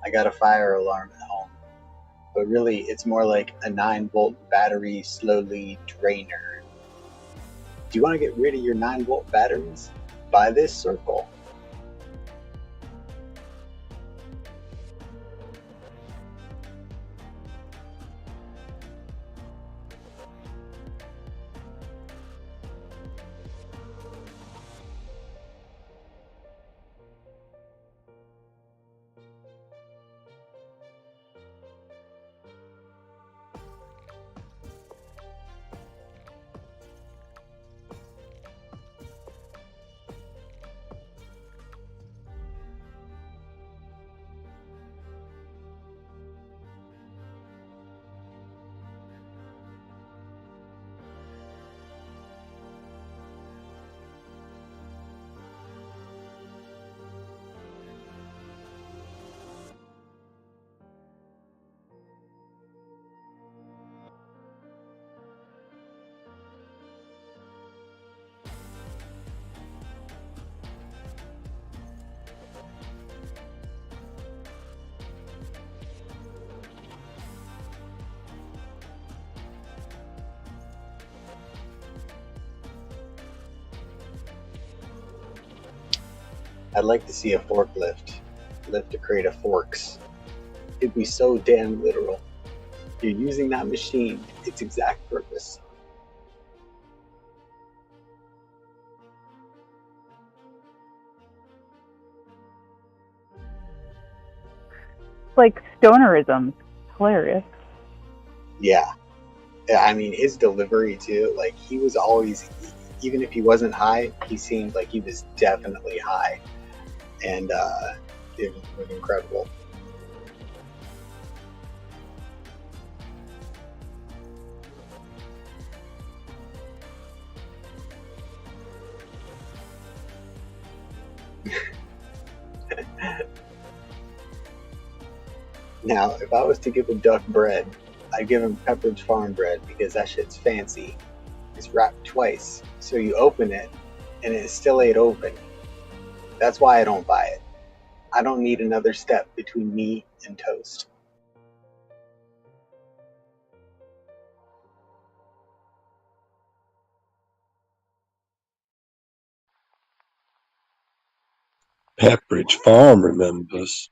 I got a fire alarm at home. But really, it's more like a 9-volt battery slowly drainer. Do you want to get rid of your 9-volt batteries? Buy this circle. I'd like to see a forklift. Lift a crate of forks. It'd be so damn literal. You're using that machine its exact purpose. Like stonerism. Hilarious. Yeah. I mean, his delivery too, like he was always, even if he wasn't high, he seemed like he was definitely high. And it was incredible. Now, if I was to give a duck bread, I'd give him Pepperidge Farm bread because that shit's fancy. It's wrapped twice, so you open it and it still ain't open. That's why I don't buy it. I don't need another step between me and toast. Pepperidge Farm remembers.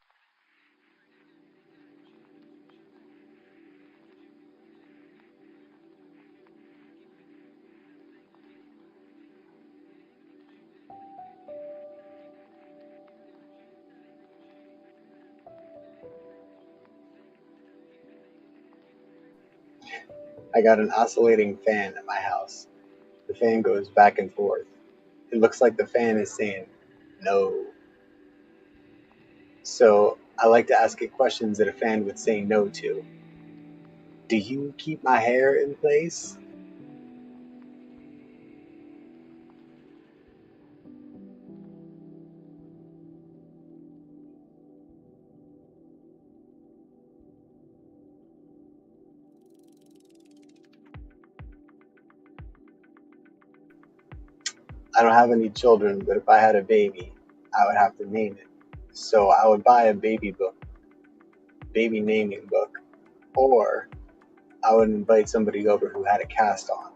I got an oscillating fan at my house. The fan goes back and forth. It looks like the fan is saying no. So I like to ask it questions that a fan would say no to. Do you keep my hair in place? I don't have any children, but if I had a baby, I would have to name it. So I would buy a baby book, baby naming book, or I would invite somebody over who had a cast on.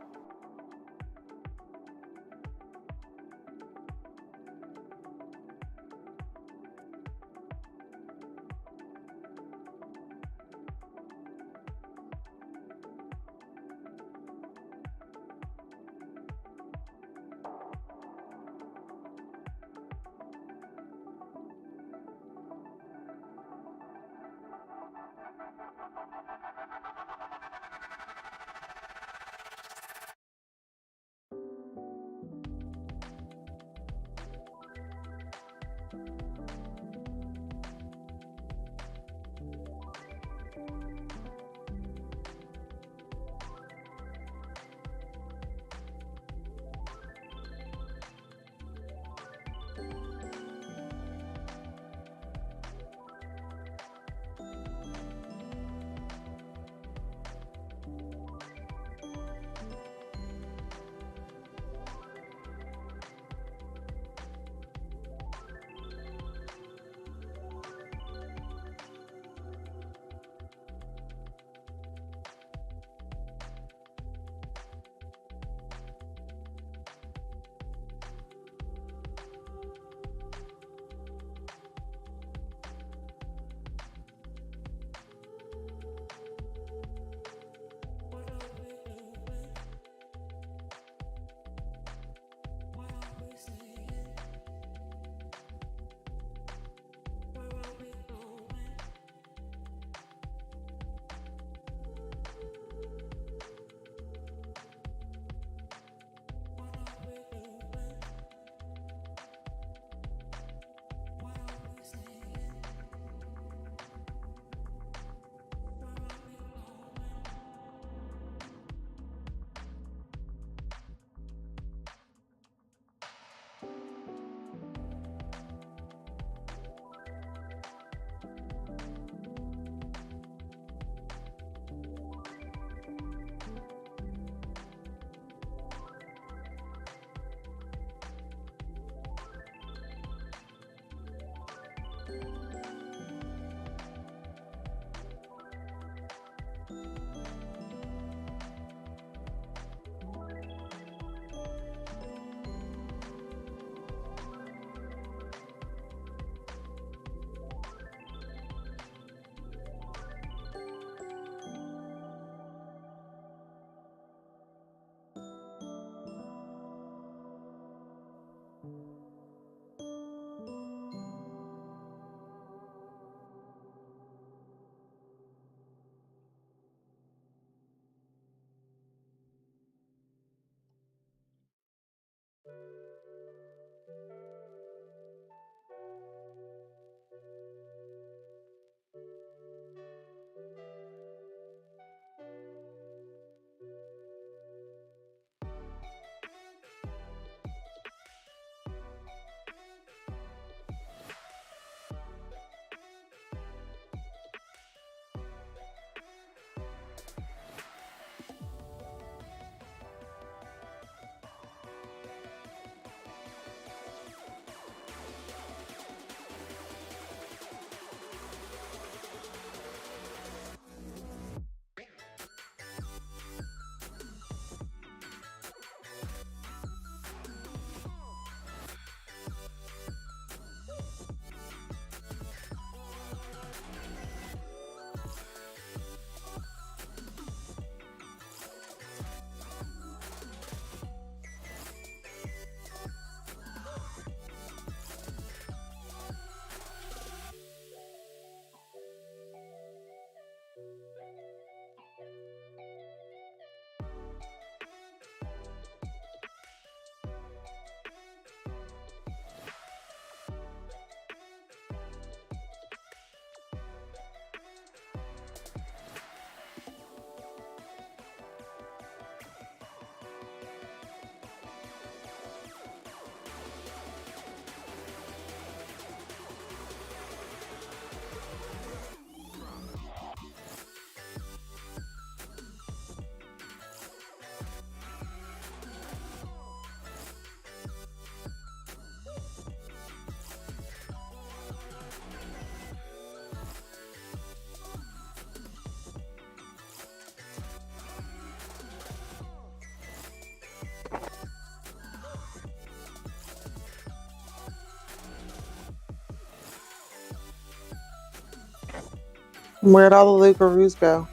Where'd all the Lucaroos go?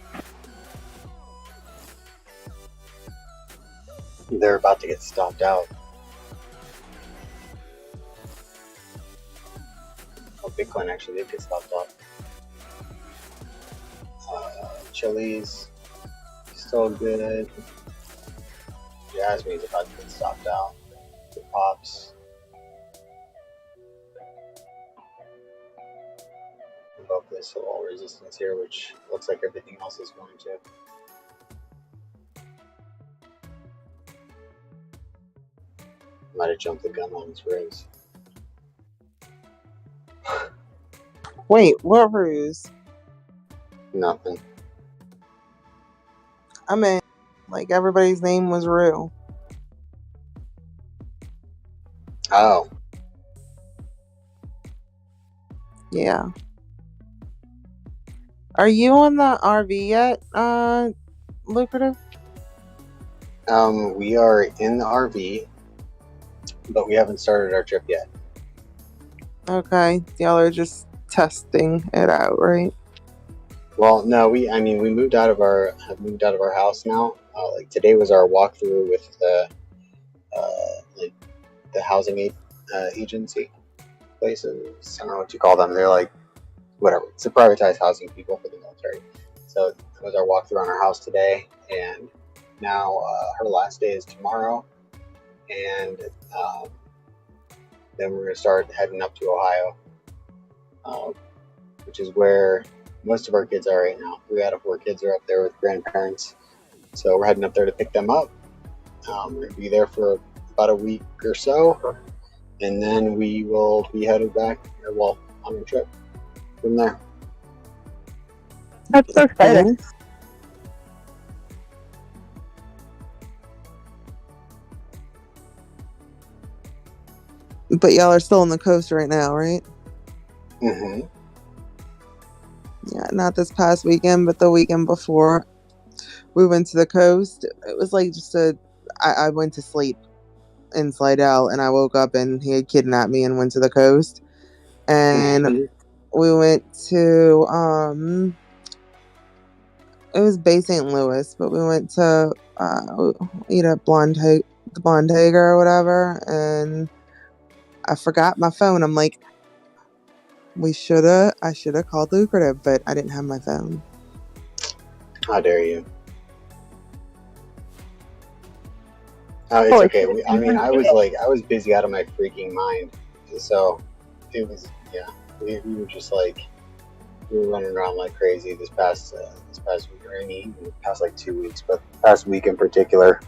They're about to get stomped out. Oh, Bitcoin actually did get stomped out. Chili's still good. Jasmine's about to get stopped out. The Pops. Above this little resistance here, which looks like everything else is going to. Might have jumped the gun on his ribs. Wait, what ruse? Nothing. I mean, like everybody's name was Rue. Oh. Yeah. Are you on the RV yet, Lucrative? We are in the RV, but we haven't started our trip yet. Okay, y'all are just testing it out, right? Well, no, we moved out of our house now. Like today was our walkthrough with the housing agency places. I don't know what you call them. They're like whatever. It's a privatized housing people for the military. So it was our walkthrough on our house today, and now her last day is tomorrow, and then we're gonna start heading up to Ohio, which is where most of our kids are right now. 3 out of 4 kids are up there with grandparents, so we're heading up there to pick them up. We're gonna be there for about a week or so, and then we will be headed back, on a trip from there. That's so exciting. But y'all are still on the coast right now, right? Mm-hmm. Yeah, not this past weekend, but the weekend before. We went to the coast. It was like I went to sleep in Slidell, and I woke up and he had kidnapped me and went to the coast. And we went to it was Bay St. Louis, but we went to eat at the Blonde or whatever, and I forgot my phone. I'm like, I should have called Lucrative, but I didn't have my phone. How dare you? It's okay. I was busy out of my freaking mind, so it was we were just like we were running around like crazy this past week. The past like 2 weeks, but past week in particular.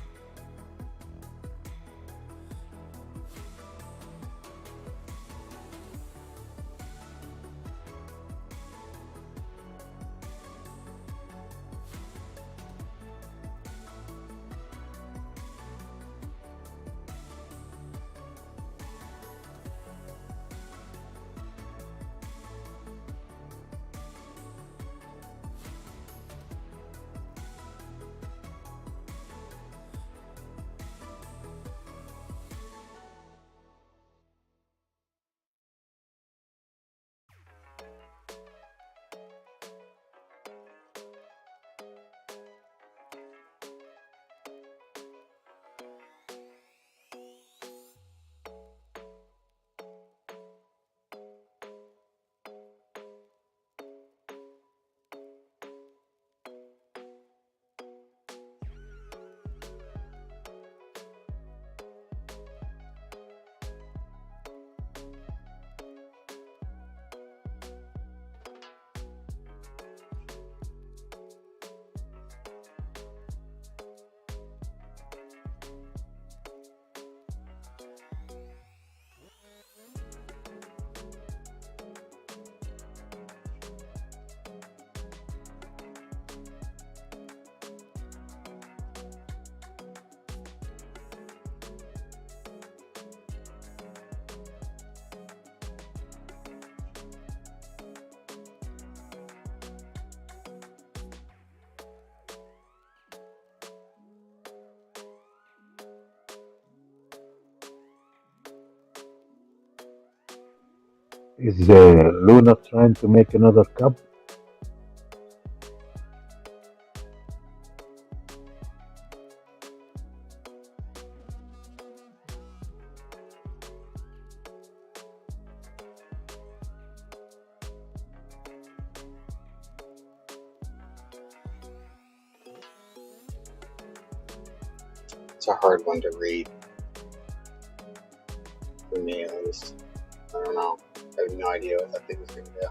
Is Luna trying to make another cup? That's a hard one to read. For me, at least. I don't know. I have no idea what that thing was going to do.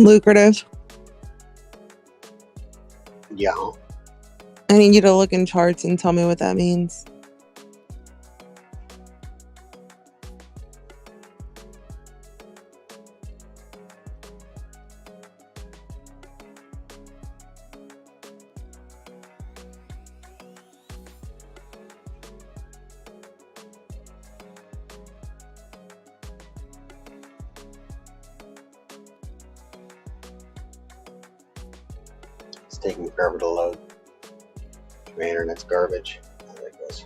Lucrative. Yeah. I need you to look in charts and tell me what that means. It's taking forever to load. My internet's garbage. There it goes.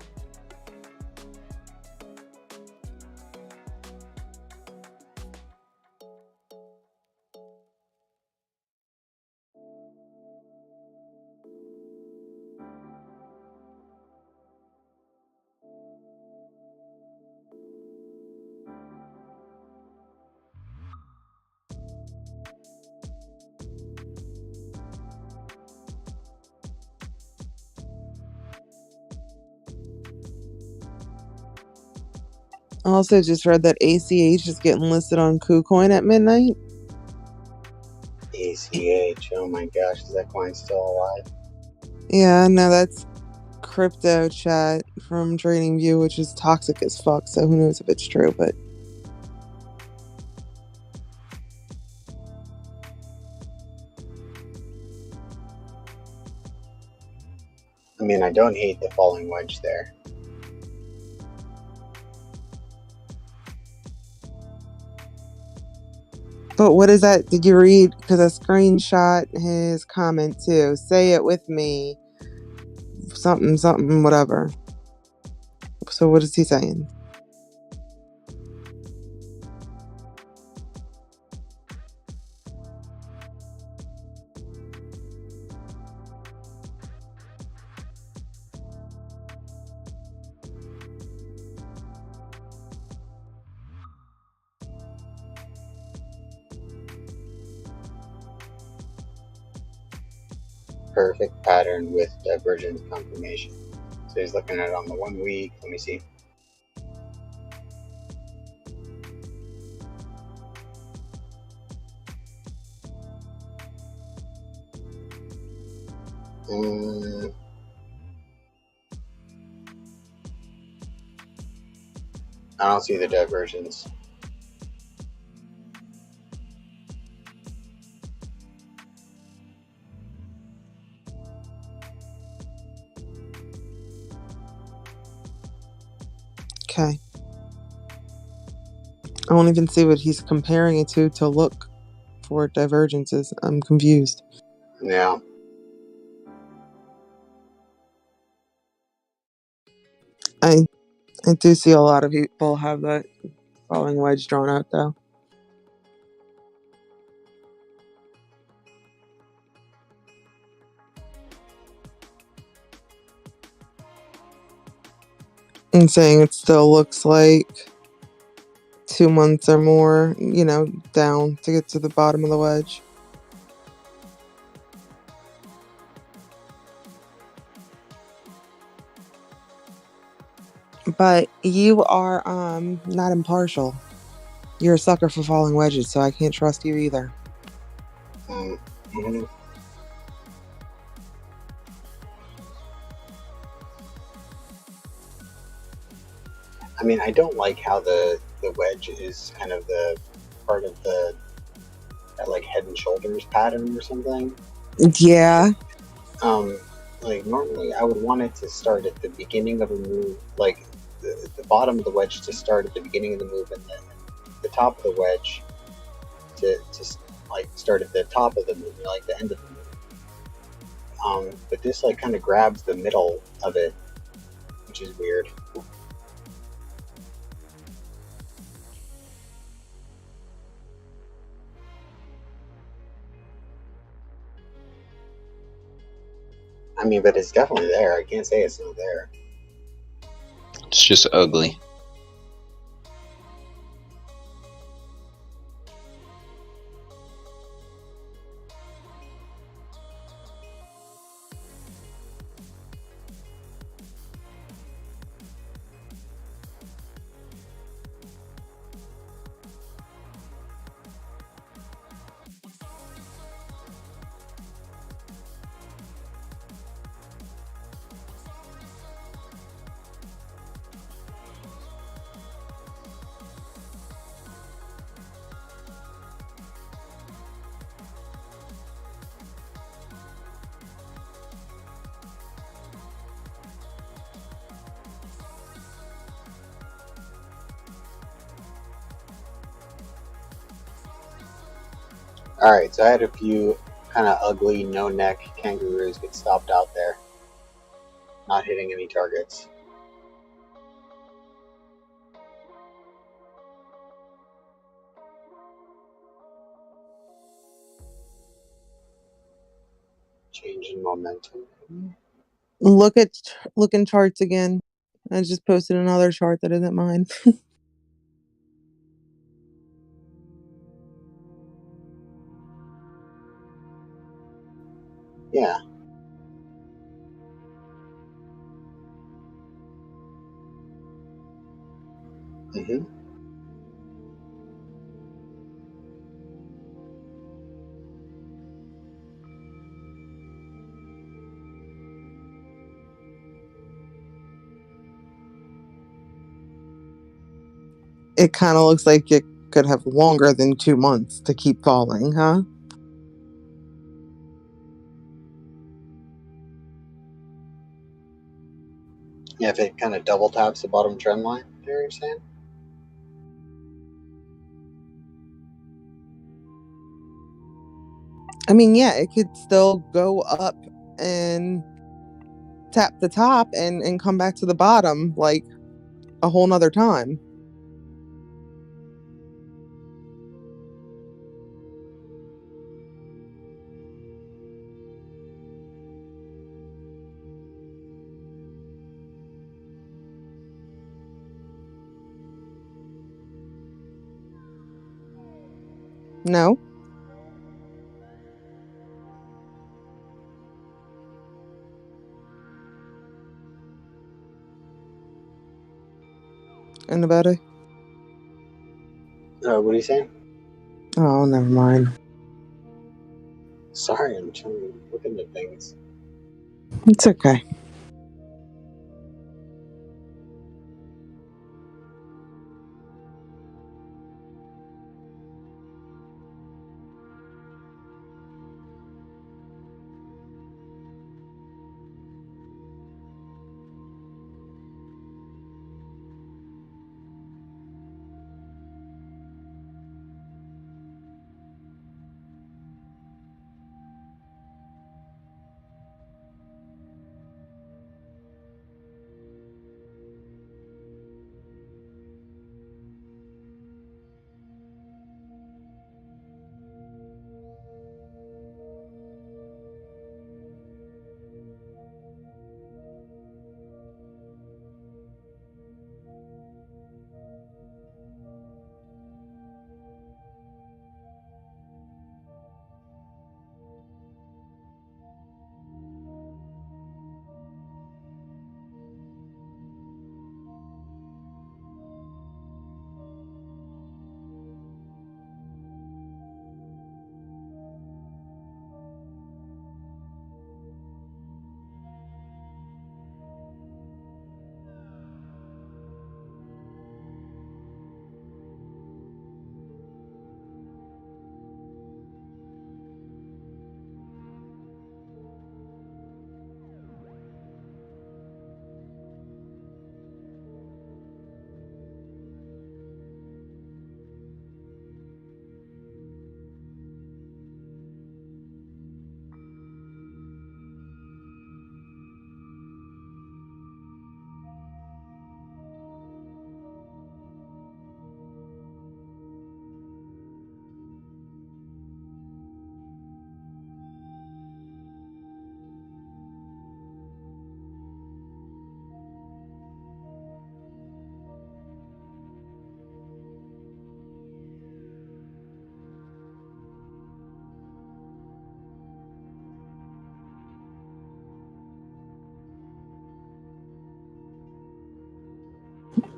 I also just read that ACH is getting listed on KuCoin at midnight. ACH. Oh my gosh, is that coin still alive? Yeah, no, that's crypto chat from TradingView, which is toxic as fuck, so who knows if it's true, but I mean, I don't hate the falling wedge there. But what is that? Did you read? Because I screenshot his comment too. Say it with me. Something, something, whatever. So what is he saying? Perfect pattern with divergence confirmation. So he's looking at it on the 1 week. Let me see. I don't see the divergence. Okay. I won't even see what he's comparing it to look for divergences. I'm confused. Yeah. I do see a lot of people have that falling wedge drawn out though. And saying it still looks like 2 months or more, down to get to the bottom of the wedge. But you are not impartial. You're a sucker for falling wedges, so I can't trust you either. Mm-hmm. I mean, I don't like how the wedge is kind of the part of that like Head and Shoulders pattern or something. Yeah. Like normally I would want it to start at the beginning of a move, like the bottom of the wedge to start at the beginning of the move, and then the top of the wedge to like start at the top of the move, like the end of the move. But this like kind of grabs the middle of it, which is weird. I mean, but it's definitely there. I can't say it's not there. It's just ugly. Alright, so I had a few kind of ugly, no neck kangaroos get stopped out there, not hitting any targets. Change in momentum. Look in charts again. I just posted another chart that isn't mine. Yeah. Mm-hmm. It kind of looks like it could have longer than 2 months to keep falling, huh? Yeah, if it kind of double taps the bottom trend line, there you're saying? I mean, yeah, it could still go up and tap the top and come back to the bottom like a whole nother time. No? Anybody? What are you saying? Oh, never mind. Sorry, I'm trying to look into things. It's okay.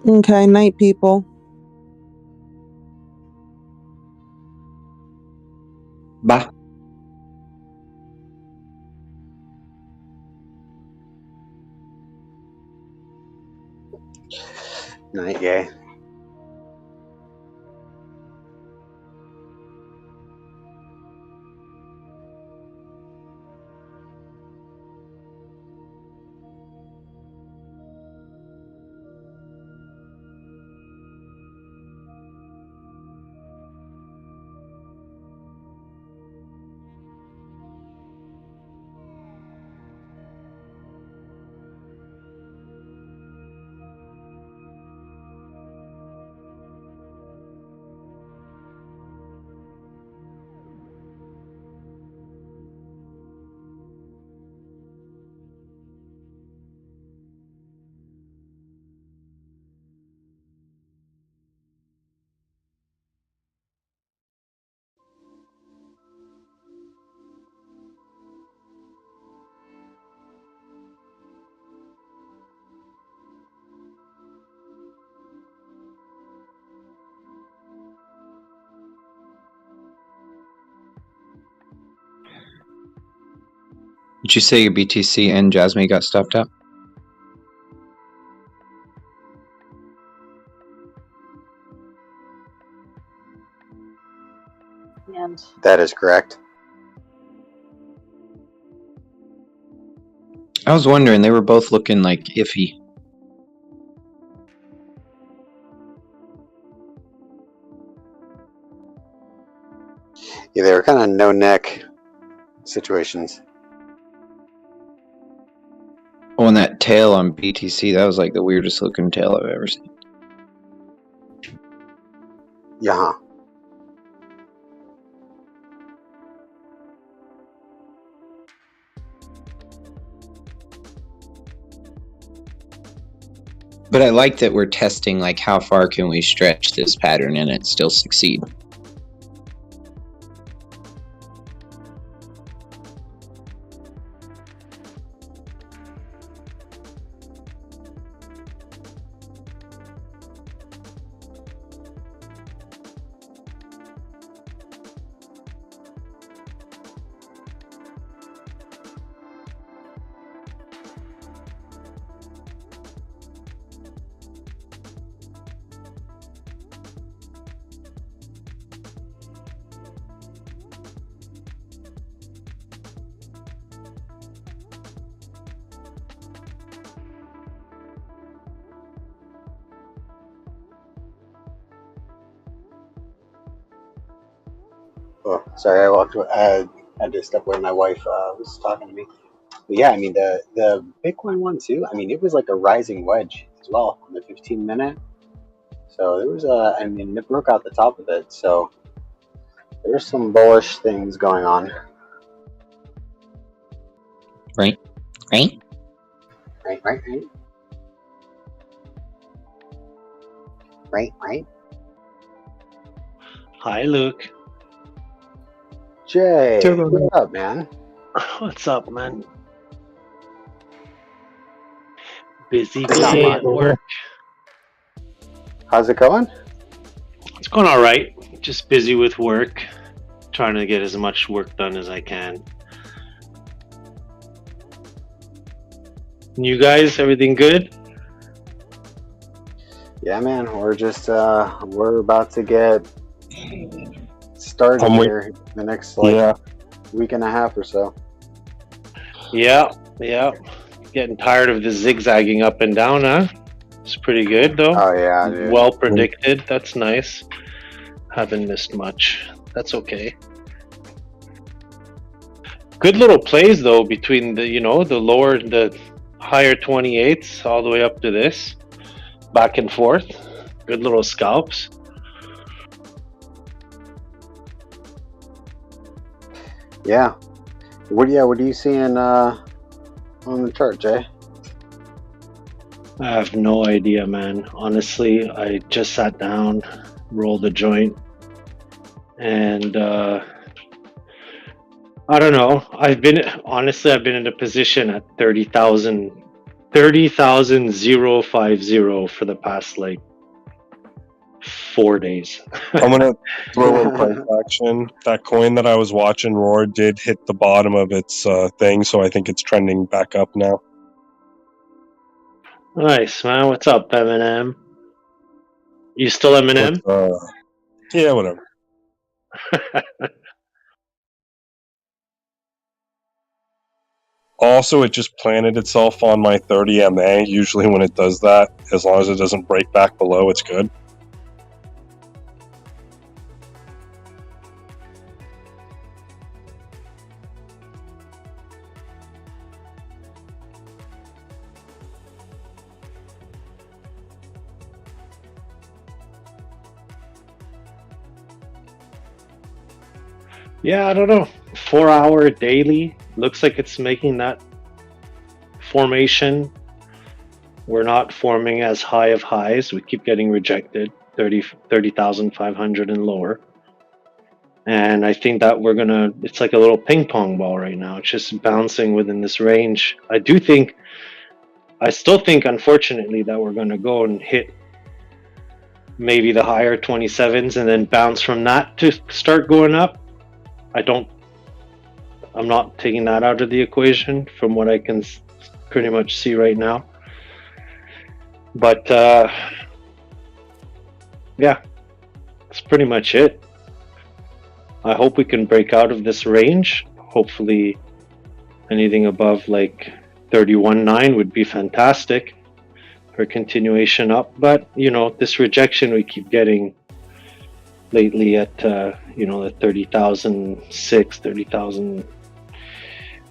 Okay, night, people. Bye. Night, gay. Did you say your BTC and Jasmine got stopped up? That is correct. I was wondering, they were both looking like iffy. Yeah, they were kind of no-neck situations. Oh, and that tail on BTC, that was like the weirdest looking tail I've ever seen. Yeah. But I like that we're testing, like, how far can we stretch this pattern and it still succeed. Oh, sorry, I had to step away. My wife was talking to me. But yeah, I mean the Bitcoin one too. I mean, it was like a rising wedge as well on the 15-minute. So there was I mean, it broke out the top of it. So there's some bullish things going on. Right? Right? Right. Right. Hi, Luke. Jay, what's up, man? What's up, man? Busy Not day much. at work. How's it going? It's going all right. Just busy with work, trying to get as much work done as I can. You guys, everything good? Yeah, man. We're just we're about to get started here in the next week and a half or so. Yeah. Getting tired of the zigzagging up and down, huh? It's pretty good, though. Oh, yeah, dude. Well predicted. That's nice. Haven't missed much. That's okay. Good little plays, though, between the higher 28s all the way up to this. Back and forth. Good little scalps. Yeah. What are you seeing on the chart, Jay? I have no idea, man. Honestly, I just sat down, rolled a joint, and I don't know. I've been in a position at 30,000 30,050 for the past like 4 days. I'm gonna throw in price action. That coin that I was watching, Roar, did hit the bottom of its thing, so I think it's trending back up now. Nice, man. What's up, Eminem? You still Eminem? Yeah, whatever. Also, it just planted itself on my 30 MA. Usually when it does that, as long as it doesn't break back below, it's good. Yeah, I don't know. 4-hour daily. Looks like it's making that formation. We're not forming as high of highs. We keep getting rejected. 30,500 and lower. And I think that it's like a little ping pong ball right now. It's just bouncing within this range. I still think, unfortunately, that we're going to go and hit maybe the higher 27s and then bounce from that to start going up. I'm not taking that out of the equation from what I can pretty much see right now. But yeah, that's pretty much it. I hope we can break out of this range. Hopefully anything above like 31.9 would be fantastic for continuation up. But, this rejection we keep getting lately at, the 30,006, 30,000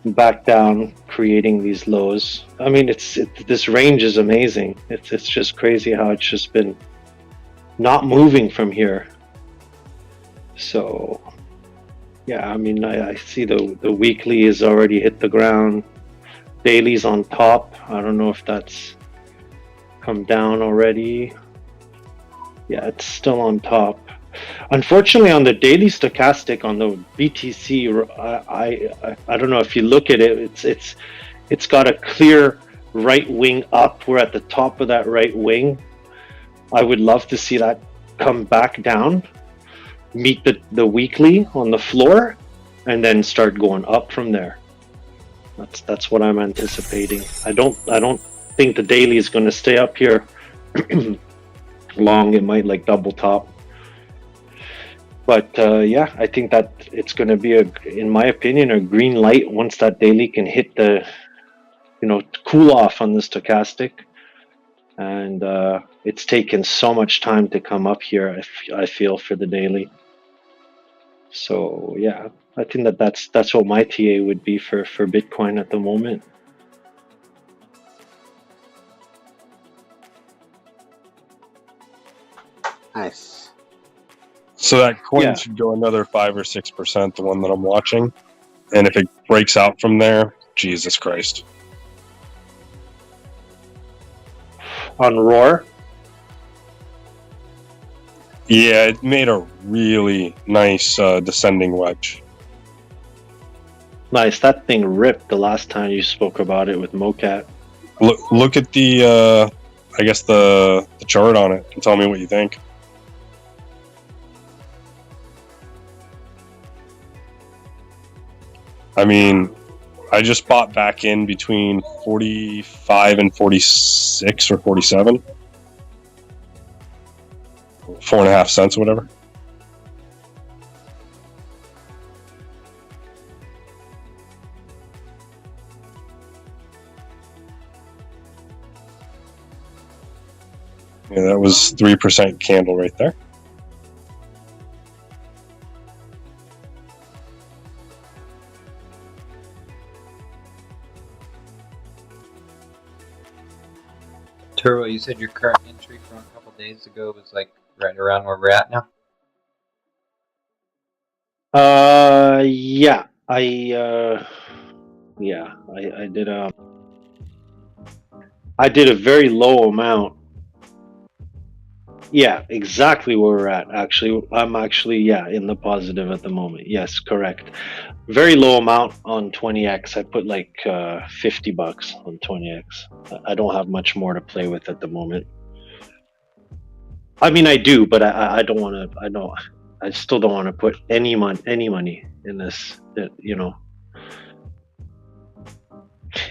back down, creating these lows. I mean, this range is amazing. It's just crazy how it's just been not moving from here. So, yeah, I mean, I see the weekly has already hit the ground. Daily's on top. I don't know if that's come down already. Yeah, it's still on top. Unfortunately, on the daily stochastic on the BTC, I don't know if you look at it. It's got a clear right wing up. We're at the top of that right wing. I would love to see that come back down, meet the weekly on the floor, and then start going up from there. That's what I'm anticipating. I don't think the daily is going to stay up here long. It might like double top. But yeah, I think that it's going to be in my opinion, a green light once that daily can hit the, cool off on the stochastic. And it's taken so much time to come up here. I feel for the daily. So yeah, I think that's what my TA would be for Bitcoin at the moment. Nice. So that coin should go another 5 or 6%, the one that I'm watching. And if it breaks out from there, Jesus Christ. On Roar? Yeah, it made a really nice descending wedge. Nice. That thing ripped the last time you spoke about it with Mocat. Look at the, I guess the chart on it and tell me what you think. I mean, I just bought back in between 45 and 46 or 47. 4.5 cents or whatever. Yeah, that was 3% candle right there. Turbo, you said your current entry from a couple days ago was like right around where we're at now? Yeah. I did a very low amount Yeah, exactly where we're at. Actually, I'm actually in the positive at the moment. Yes, correct. Very low amount on 20x. I put like $50 on 20x. I don't have much more to play with at the moment. I mean, I do, but I don't want to. I still don't want to put any money in this. You know,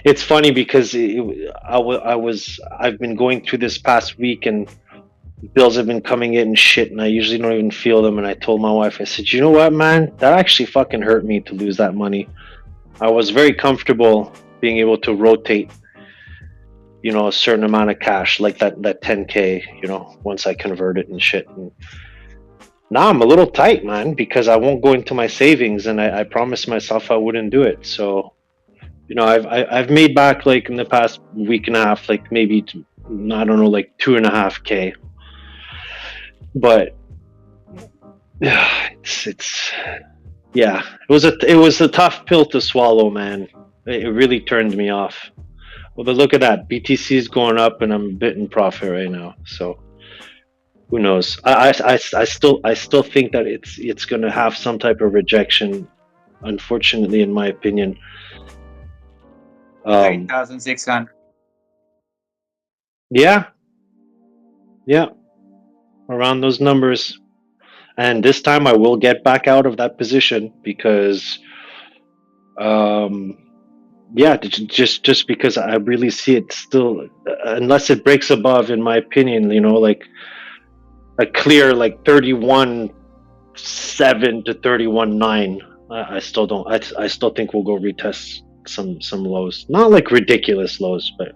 it's funny because I've been going through this past week and bills have been coming in and shit, and I usually don't even feel them. And I told my wife, I said, you know what, man, that actually fucking hurt me to lose that money. I was very comfortable being able to rotate, a certain amount of cash, like that 10K, once I convert it and shit. And now I'm a little tight, man, because I won't go into my savings, and I promised myself I wouldn't do it. So, I've made back like in the past week and a half, like maybe I don't know, like 2.5K. But it's yeah, it was a tough pill to swallow, man. It really turned me off. Well, but look at that, BTC is going up, and I'm a bit in profit right now. So who knows? I still think that it's going to have some type of rejection. Unfortunately, in my opinion. 3,600. Yeah, around those numbers. And this time I will get back out of that position because, just because I really see it still, unless it breaks above, in my opinion, like a clear like 31.7 to 31.9. I still don't. I still think we'll go retest some lows, not like ridiculous lows, but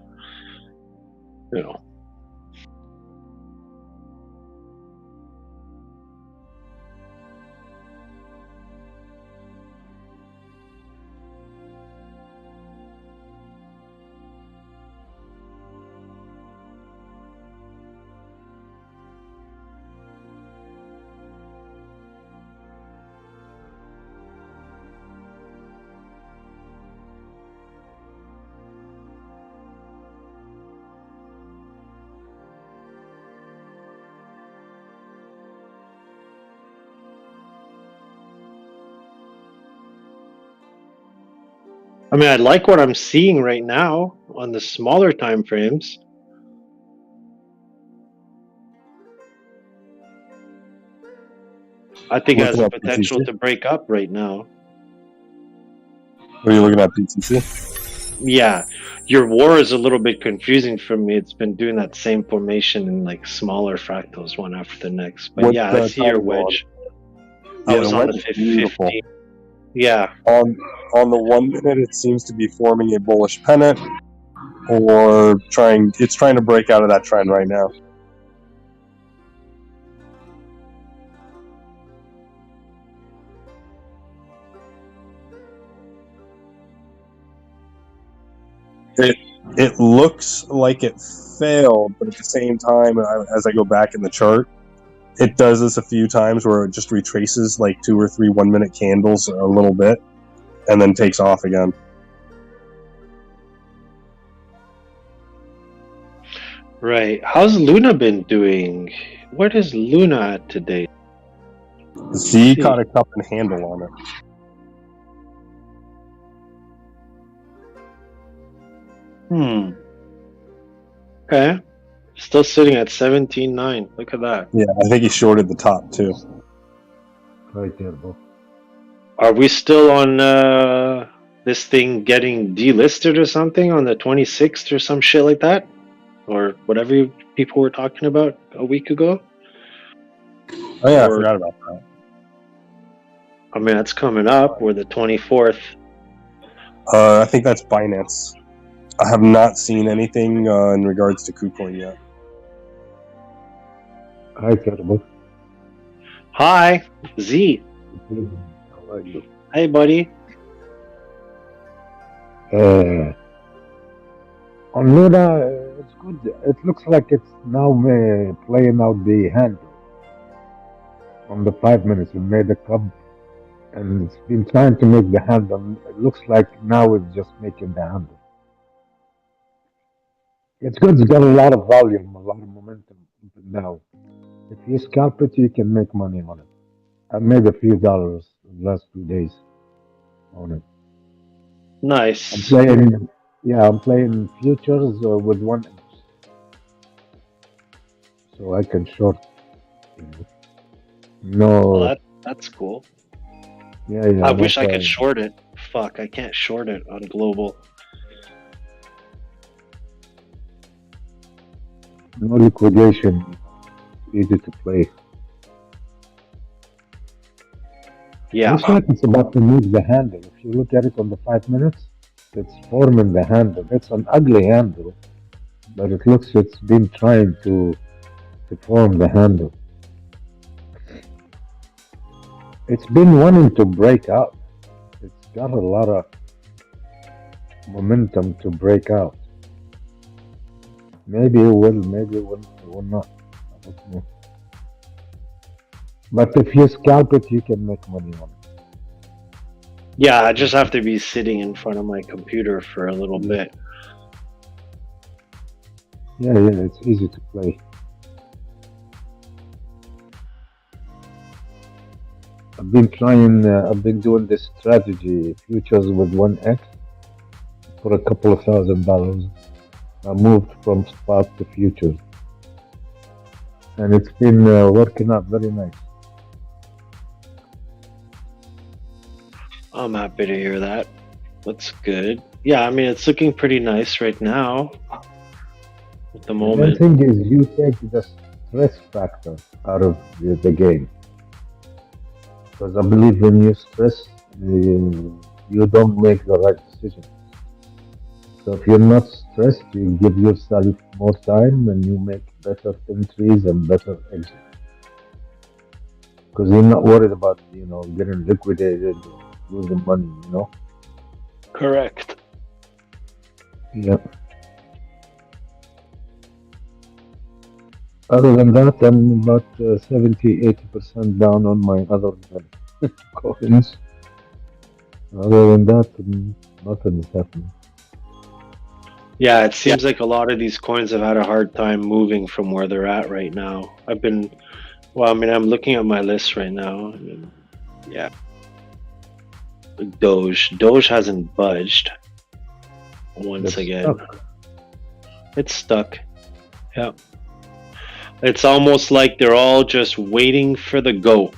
I mean, I like what I'm seeing right now on the smaller time frames. I think it has the potential to break up right now. Are you looking at BTC? Yeah, your war is a little bit confusing for me. It's been doing that same formation in like smaller fractals, one after the next. But What's I see your wedge. I was on the 15. Yeah. On the 1 minute, it seems to be forming a bullish pennant, or trying to break out of that trend right now. It looks like it failed, but at the same time, as I go back in the chart, it does this a few times where it just retraces like 2 or 3 1 minute candles a little bit, and then takes off again. Right. How's Luna been doing? What is Luna at today? Z caught a cup and handle on it. Okay. Still sitting at 17.9. Look at that. Yeah, I think he shorted the top too. Right there, Bob. Are we still on this thing getting delisted or something on the 26th or some shit like that? Or whatever people were talking about a week ago? Oh yeah, I forgot about that. I mean, that's coming up, or the 24th. I think that's Binance. I have not seen anything in regards to KuCoin yet. Hi, Terrible. Hi, Z. How are you? Hey, buddy. On Luna, it's good. It looks like it's now playing out the handle. On the 5 minutes, it made a cup, and it's been trying to make the handle. It looks like now it's just making the handle. It's good. It's got a lot of volume, a lot of momentum up and down. If you scalp it, you can make money on it. I made a few dollars the last 2 days on it. Nice. I'm playing, yeah, I'm playing futures with 1x, so I can short. You know. Well, No, that's cool. yeah, I no wish I could problem. short it. Fuck, I can't short it on global. No liquidation, easy to play. Yeah. Looks like it's about to move the handle. If you look at it on the 5 minutes, it's forming the handle. It's an ugly handle, but it looks it's been trying to form the handle. It's been wanting to break out. It's got a lot of momentum to break out. Maybe it will, maybe it will not. I don't know. But if you scalp it, you can make money on it. Yeah, I just have to be sitting in front of my computer for a little bit. Yeah, it's easy to play. I've been doing this strategy, futures with 1x, for a couple of $1,000. I moved from spot to futures. And it's been working out very nice. I'm happy to hear that. That's good. Yeah, I mean, it's looking pretty nice right now at the The main moment. thing is you take the stress factor out of the game. Because I believe when you stress, you don't make the right decision. So if you're not stressed, you give yourself more time and you make better entries and better exits. Because you're not worried about, getting liquidated or losing money, Correct. Yeah. Other than that, I'm about 70-80% down on my other coins. Other than that, nothing is happening. Yeah, it seems like a lot of these coins have had a hard time moving from where they're at right now. I'm looking at my list right now. And yeah. Doge hasn't budged once again. It's stuck. Yeah. It's almost like they're all just waiting for the go.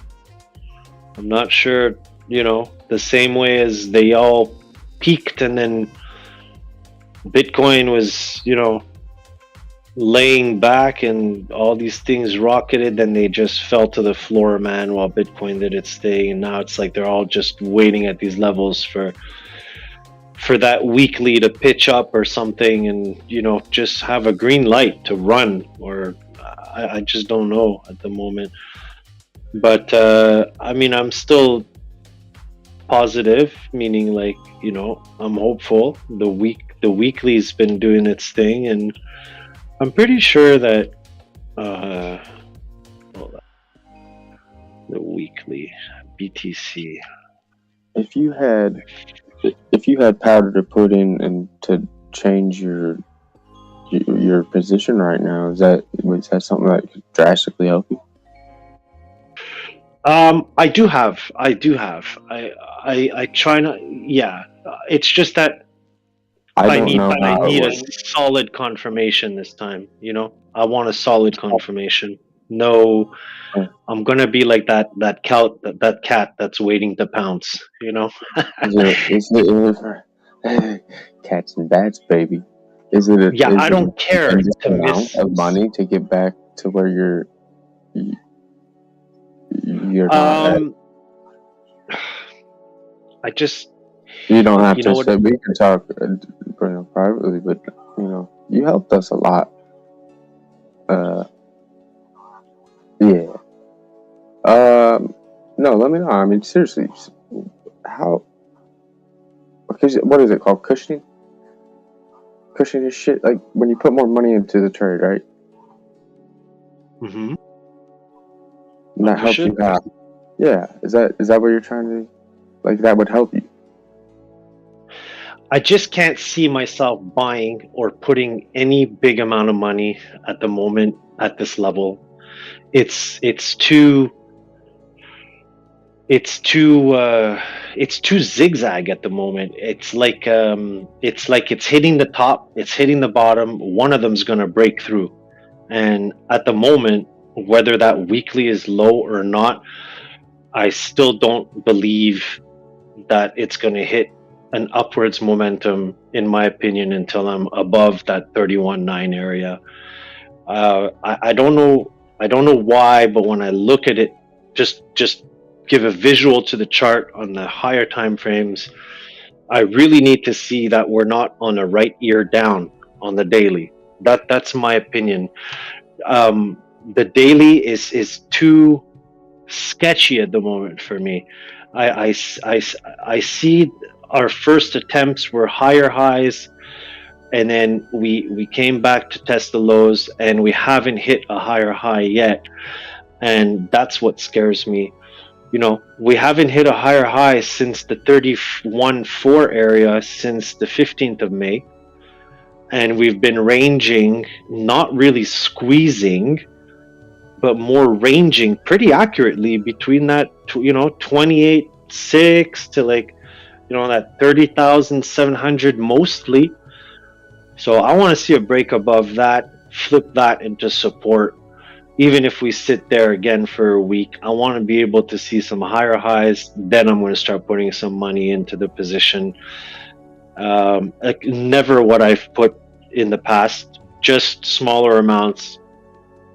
I'm not sure, the same way as they all peaked and then Bitcoin was, laying back and all these things rocketed, then they just fell to the floor, man, while Bitcoin did its thing. And now it's like they're all just waiting at these levels for that weekly to pitch up or something and, just have a green light to run, or I just don't know at the moment. But, I'm still positive, meaning like, I'm hopeful. The weekly's been doing its thing, and I'm pretty sure that the weekly BTC. If you had powder to put in and to change your position right now, is that something that could drastically help you? I do have. I try not. Yeah, it's just that I need a solid confirmation this time. I want a solid confirmation. No, I'm gonna be like that cat that's waiting to pounce. Is it cats and bats, baby? Is it? I don't care to amount of money to get back to where you're not at? I just. You don't have to say. We can talk privately, but you helped us a lot. Yeah. No, let me know. I mean, seriously, how? What is it called? Cushioning? Cushioning is shit. Like when you put more money into the trade, right? Mm-hmm. And that helps you out. Yeah. Is that what you're trying to? Like that would help you. I just can't see myself buying or putting any big amount of money at the moment at this level. it's too zigzag at the moment. It's like it's hitting the top, it's hitting the bottom. One of them's gonna break through, and at the moment, whether that weekly is low or not, I still don't believe that it's gonna hit an upwards momentum, in my opinion, until I'm above that 31.9 area. I don't know. I don't know why, but when I look at it, just give a visual to the chart on the higher time frames, I really need to see that we're not on a right ear down on the daily. That's my opinion. The daily is too sketchy at the moment for me. I see our first attempts were higher highs, and then we came back to test the lows, and we haven't hit a higher high yet, and that's what scares me. You know, we haven't hit a higher high since the 31.4 area since the 15th of May, and we've been ranging, not really squeezing, but more ranging pretty accurately between that 28.6 to like that 30,700 mostly. So I want to see a break above that, flip that into support. Even if we sit there again for a week, I want to be able to see some higher highs. Then I'm going to start putting some money into the position. Like never what I've put in the past, just smaller amounts,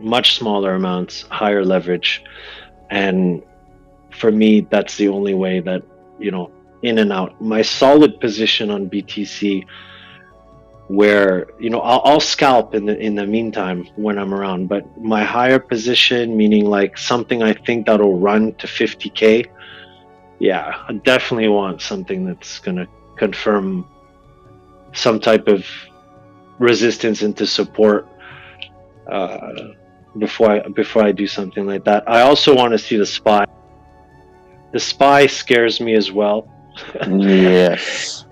much smaller amounts, higher leverage. And for me, that's the only way that, in and out. My solid position on BTC, where I'll scalp in the meantime when I'm around, but my higher position, meaning like something I think that'll run to 50K, yeah, I definitely want something that's gonna confirm some type of resistance into support before I do something like that. I also want to see the SPY. The SPY scares me as well. Yes.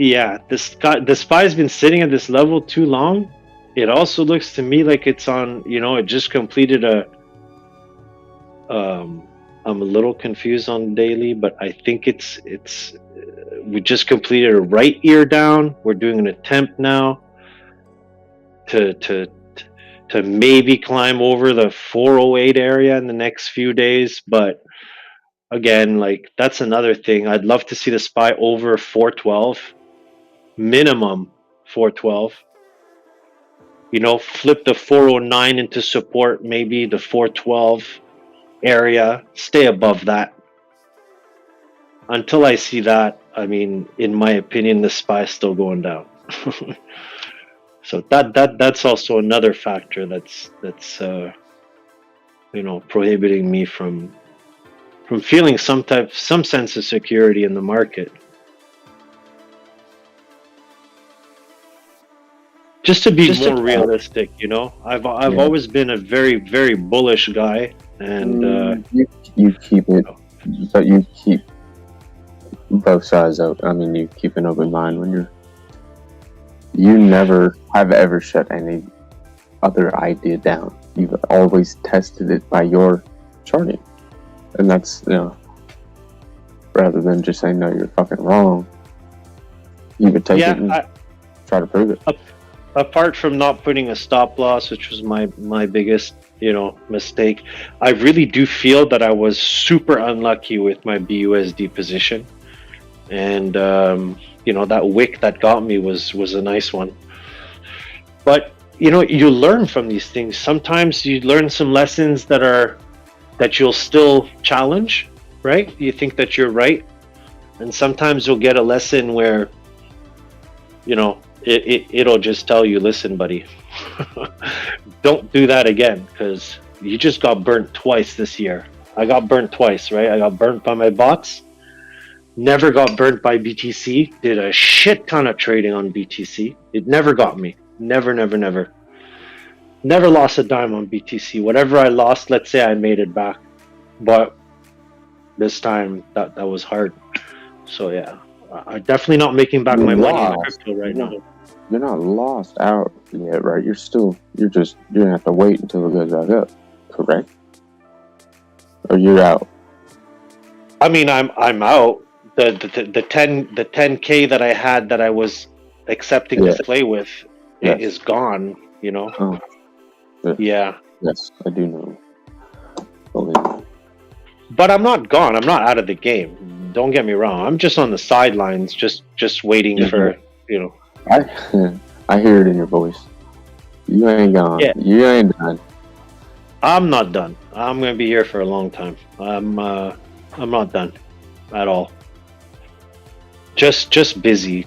Yeah, the SPY's been sitting at this level too long. It also looks to me like it's on, it just completed I'm a little confused on daily, but I think we just completed a right ear down. We're doing an attempt now to maybe climb over the 408 area in the next few days, but again, like that's another thing. I'd love to see the SPY over 412. Minimum 412. Flip the 409 into support, maybe the 412 area, stay above that. Until I see that, I mean, in my opinion, the SPY is still going down. So that's also another factor that's prohibiting me from feeling some sense of security in the market. Just to be more realistic, I've always been a very, very bullish guy, and you keep it, but you keep both sides out. I mean, you keep an open mind when you never have ever shut any other idea down. You've always tested it by your charting, and that's rather than just saying no, you're fucking wrong. You would take it and try to prove it. Apart from not putting a stop loss, which was my biggest mistake, I really do feel that I was super unlucky with my BUSD position, and that wick that got me was a nice one. But you learn from these things. Sometimes you learn some lessons that you'll still challenge, right? You think that you're right, and sometimes you'll get a lesson where it'll just tell you, listen, buddy, don't do that again, because you just got burnt twice this year. I got burnt twice, right? I got burnt by my bots, never got burnt by BTC, did a shit ton of trading on BTC. It never got me. Never lost a dime on BTC. Whatever I lost, let's say I made it back, but this time that was hard. So yeah, I'm definitely not making back my money in crypto right now. You're not lost out yet, right? You're gonna have to wait until it goes back up, correct? or you're out? I mean, I'm out. The 10K that I had that I was accepting Yeah. to play with Yes. is gone. You know. Oh. Yeah. Yes, I do know. But I'm not gone. I'm not out of the game. Don't get me wrong. I'm just on the sidelines, just waiting for I hear it in your voice. You ain't gone. Yeah. You ain't done. I'm not done. I'm gonna be here for a long time. I'm not done at all. Just busy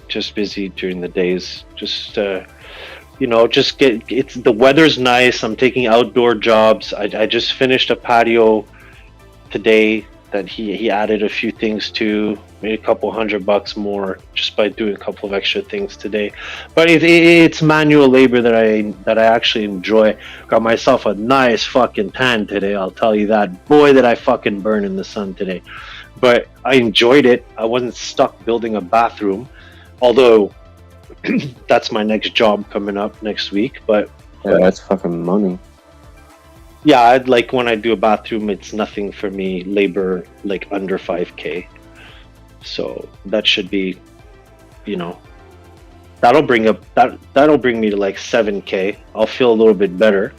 during the days. Just just it's the weather's nice. I'm taking outdoor jobs. I just finished a patio today that he added a few things to, made a couple $100 more just by doing a couple of extra things today. But it's manual labor that I actually enjoy. Got myself a nice fucking tan today, I'll tell you that. Boy, did I fucking burn in the sun today. But I enjoyed it. I wasn't stuck building a bathroom, although that's my next job coming up next week. But yeah, that's fucking money. Yeah, I'd like when I do a bathroom, it's nothing for me. Labor like under 5K, so that should be, that'll bring me to like 7K. I'll feel a little bit better,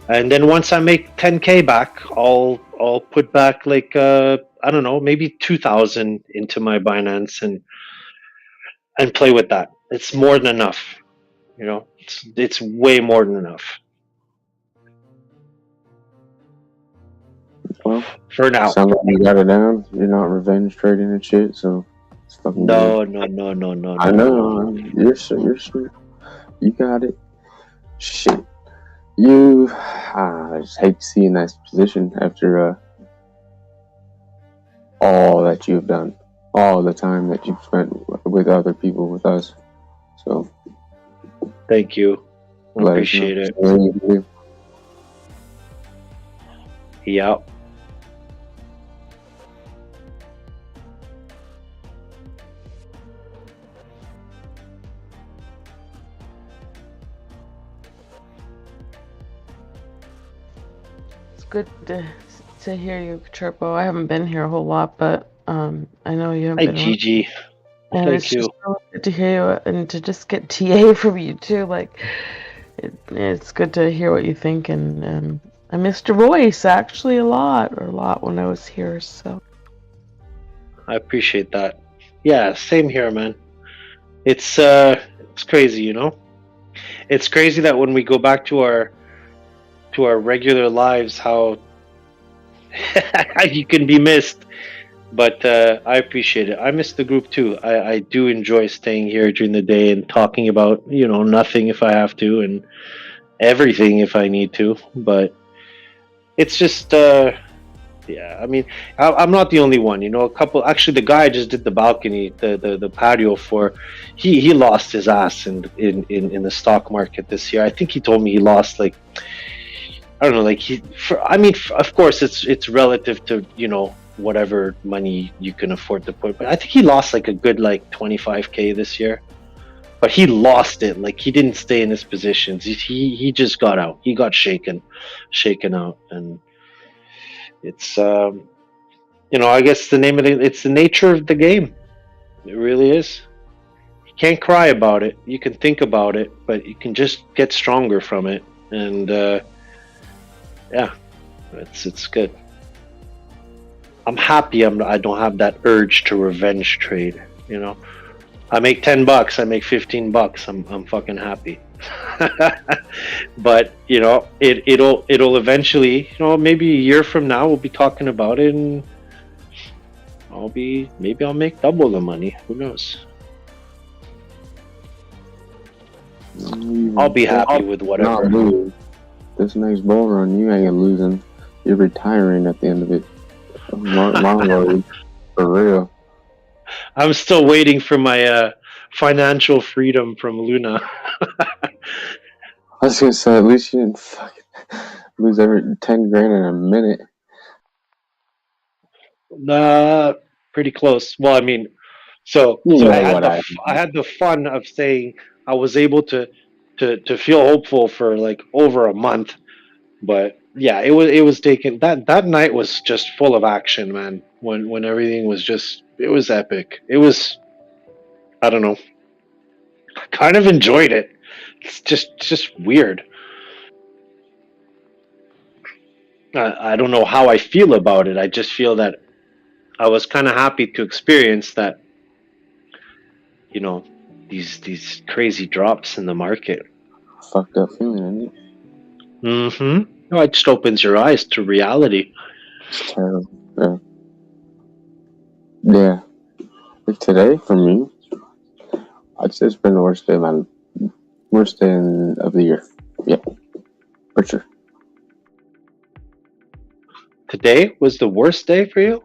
and then once I make 10K back, I'll put back like I don't know, maybe 2,000 into my Binance and play with that. It's more than enough, It's way more than enough. Well, for now. Sounds like you got it down. You're not revenge trading and shit, so it's fucking No. good. I know. You're sweet. You got it. Shit. I just hate to see you in that position after all that you've done, all the time that you've spent with other people, with us. So, thank you. I appreciate it. Yeah. It's good to hear you, Chirpo. I haven't been here a whole lot, but I know you haven't Hi, been. Gigi. And Thank it's you. just really good to hear you and to just get TA from you too. Like, it's good to hear what you think, and I missed your voice actually a lot when I was here. So I appreciate that. Yeah, same here, man. It's crazy, It's crazy that when we go back to our regular lives, how you can be missed. But I appreciate it. I miss the group too. I do enjoy staying here during the day and talking about nothing if I have to and everything if I need to. But it's just yeah. I mean, I'm not the only one. A couple. Actually, the guy I just did the balcony, the patio for. He lost his ass in the stock market this year. I think he told me he lost like. I don't know, like of course it's relative to whatever money you can afford to put, but I think he lost like a good like 25K this year. But he lost it, like he didn't stay in his positions. He just got out. He got shaken out, and it's I guess it's the nature of the game. It really is. You can't cry about it. You can think about it, but you can just get stronger from it, and yeah, it's good. I'm happy I don't have that urge to revenge trade, I make $10, I make $15, I'm fucking happy. But it'll eventually, maybe a year from now we'll be talking about it, and maybe I'll make double the money. Who knows? I'll be happy with whatever. This next bull run, you ain't losing. You're retiring at the end of it. Long road, for real. I'm still waiting for my financial freedom from Luna. I was gonna say, at least you didn't fucking lose every 10 grand in a minute. Pretty close. Well, I mean, so I had the fun of saying I was able to feel hopeful for like over a month, but yeah, it was taken. That night was just full of action, man. When everything was just, it was epic. It was, I don't know, I kind of enjoyed it. It's just weird. I don't know how I feel about it. I just feel that I was kind of happy to experience that, you know, these crazy drops in the market. Fucked up feeling, isn't it? Mm-hmm. No, it just opens your eyes to reality. It's terrible. Yeah. Yeah. Like today, for me, I'd say it's been the worst day, man. Worst day of the year. Yeah, for sure. Today was the worst day for you?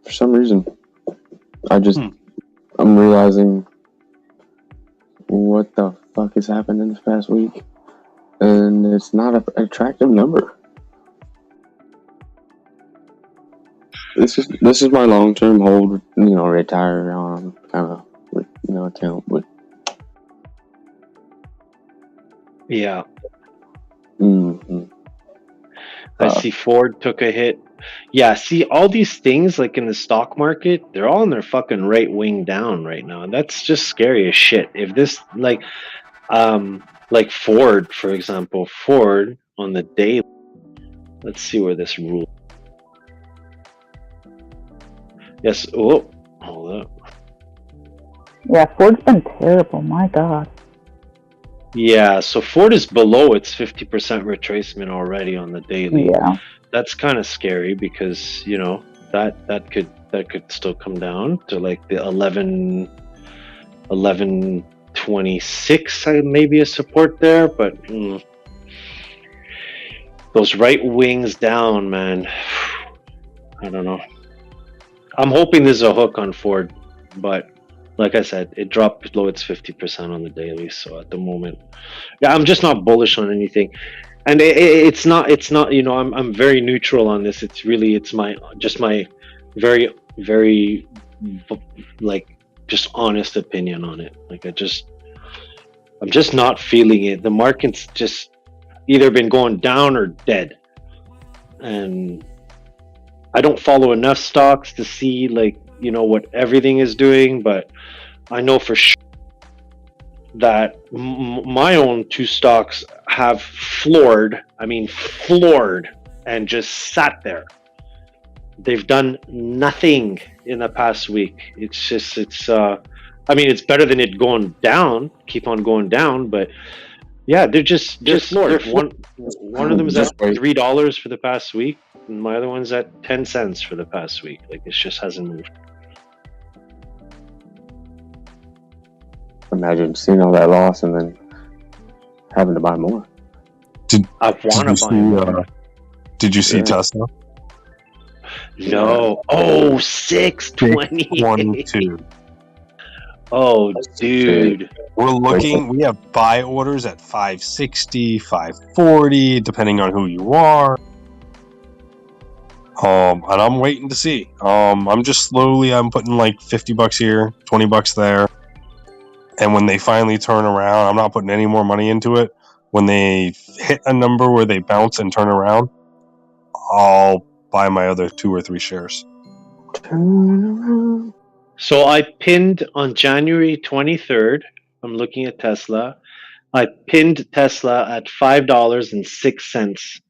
For some reason, I'm realizing what the fuck has happened in this past week, and it's not an attractive number. This is my long term hold, retire on kind of account, but Yeah. mm-hmm. I see Ford took a hit. Yeah, see all these things like in the stock market, they're all on their fucking right wing down right now. That's just scary as shit. If this like Ford, for example, Ford on the daily. Let's see where this rule. Yes. Oh, hold up. Yeah, Ford's been terrible. My God. Yeah, so Ford is below its 50% retracement already on the daily. Yeah. That's kind of scary because that could still come down to like the 1126 maybe a support there, but those right wings down, man. I don't know. I'm hoping there's a hook on Ford, but like I said, it dropped below its 50% on the daily. So at the moment, yeah, I'm just not bullish on anything, and it's not. I'm very neutral on this. It's my very very like just honest opinion on it. Like I'm just not feeling it. The market's just either been going down or dead, and I don't follow enough stocks to see what everything is doing, but I know for sure that my own two stocks have floored, and just sat there. They've done nothing in the past week. It's better than it going down, keep on going down, but yeah, they're floored. One of them is at $3 for the past week, and my other one's at 10 cents for the past week. Like, it just hasn't moved. Imagine seeing all that loss and then having to buy more. I want to buy more. Did you see Tesla? No. Oh, 622. Oh, dude. We're looking. We have buy orders at 560, 540, depending on who you are. And I'm waiting to see. I'm putting like $50 here, $20 there. And when they finally turn around, I'm not putting any more money into it. When they hit a number where they bounce and turn around, I'll buy my other 2 or 3 shares. So I pinned on January 23rd. I'm looking at Tesla. I pinned Tesla at $5.06.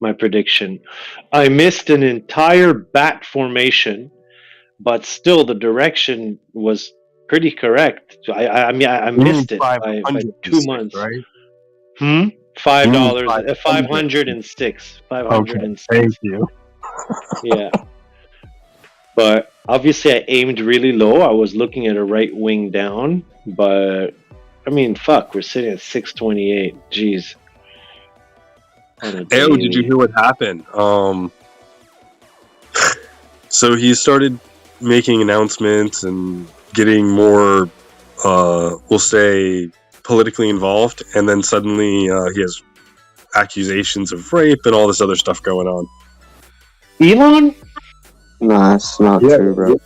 My prediction. I missed an entire bat formation, but still the direction was pretty correct. I missed it by 2 months. Right? $5, 506. 506. Okay, thank you. Yeah. But obviously I aimed really low. I was looking at a right wing down, but we're sitting at 628. Jeez. Did you hear what happened? So he started making announcements and getting more, we'll say, politically involved, and then suddenly he has accusations of rape and all this other stuff going on. Elon? No, that's not true, bro.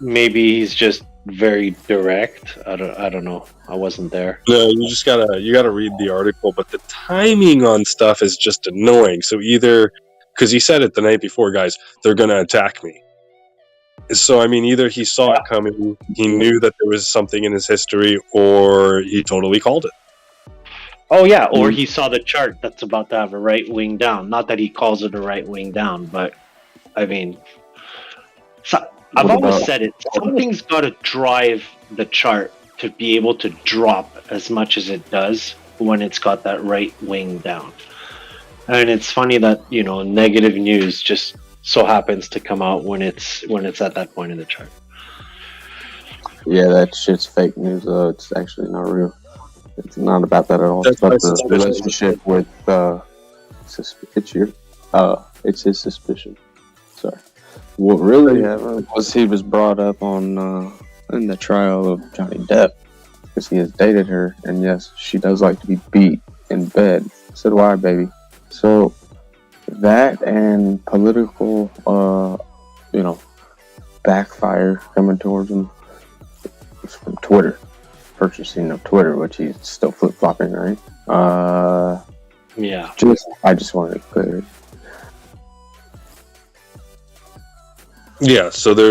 Maybe he's just very direct. I don't know. I wasn't there. No, you gotta read the article, but the timing on stuff is just annoying. So either because he said it the night before, guys, they're gonna attack me. So I mean, either he saw it coming, he knew that there was something in his history, or he totally called it. Oh yeah, or he saw the chart that's about to have a right wing down. Not that he calls it a right wing down, but I mean, I've What always about- said it. Something's got to drive the chart to be able to drop as much as it does when it's got that right wing down. And it's funny that negative news just so happens to come out when it's at that point in the chart. Yeah, that shit's fake news. It's actually not real. It's not about that at all. That's It's about my the suspicion. relationship with it's his suspicion. Sorry. What really happened was he was brought up on in the trial of Johnny Depp because he has dated her, and yes, she does like to be beat in bed. I said, why, baby? So that and political, backfire coming towards him was from Twitter. Purchasing of Twitter, which he's still flip flopping, right? Yeah. I just wanted to clear it. Yeah. So I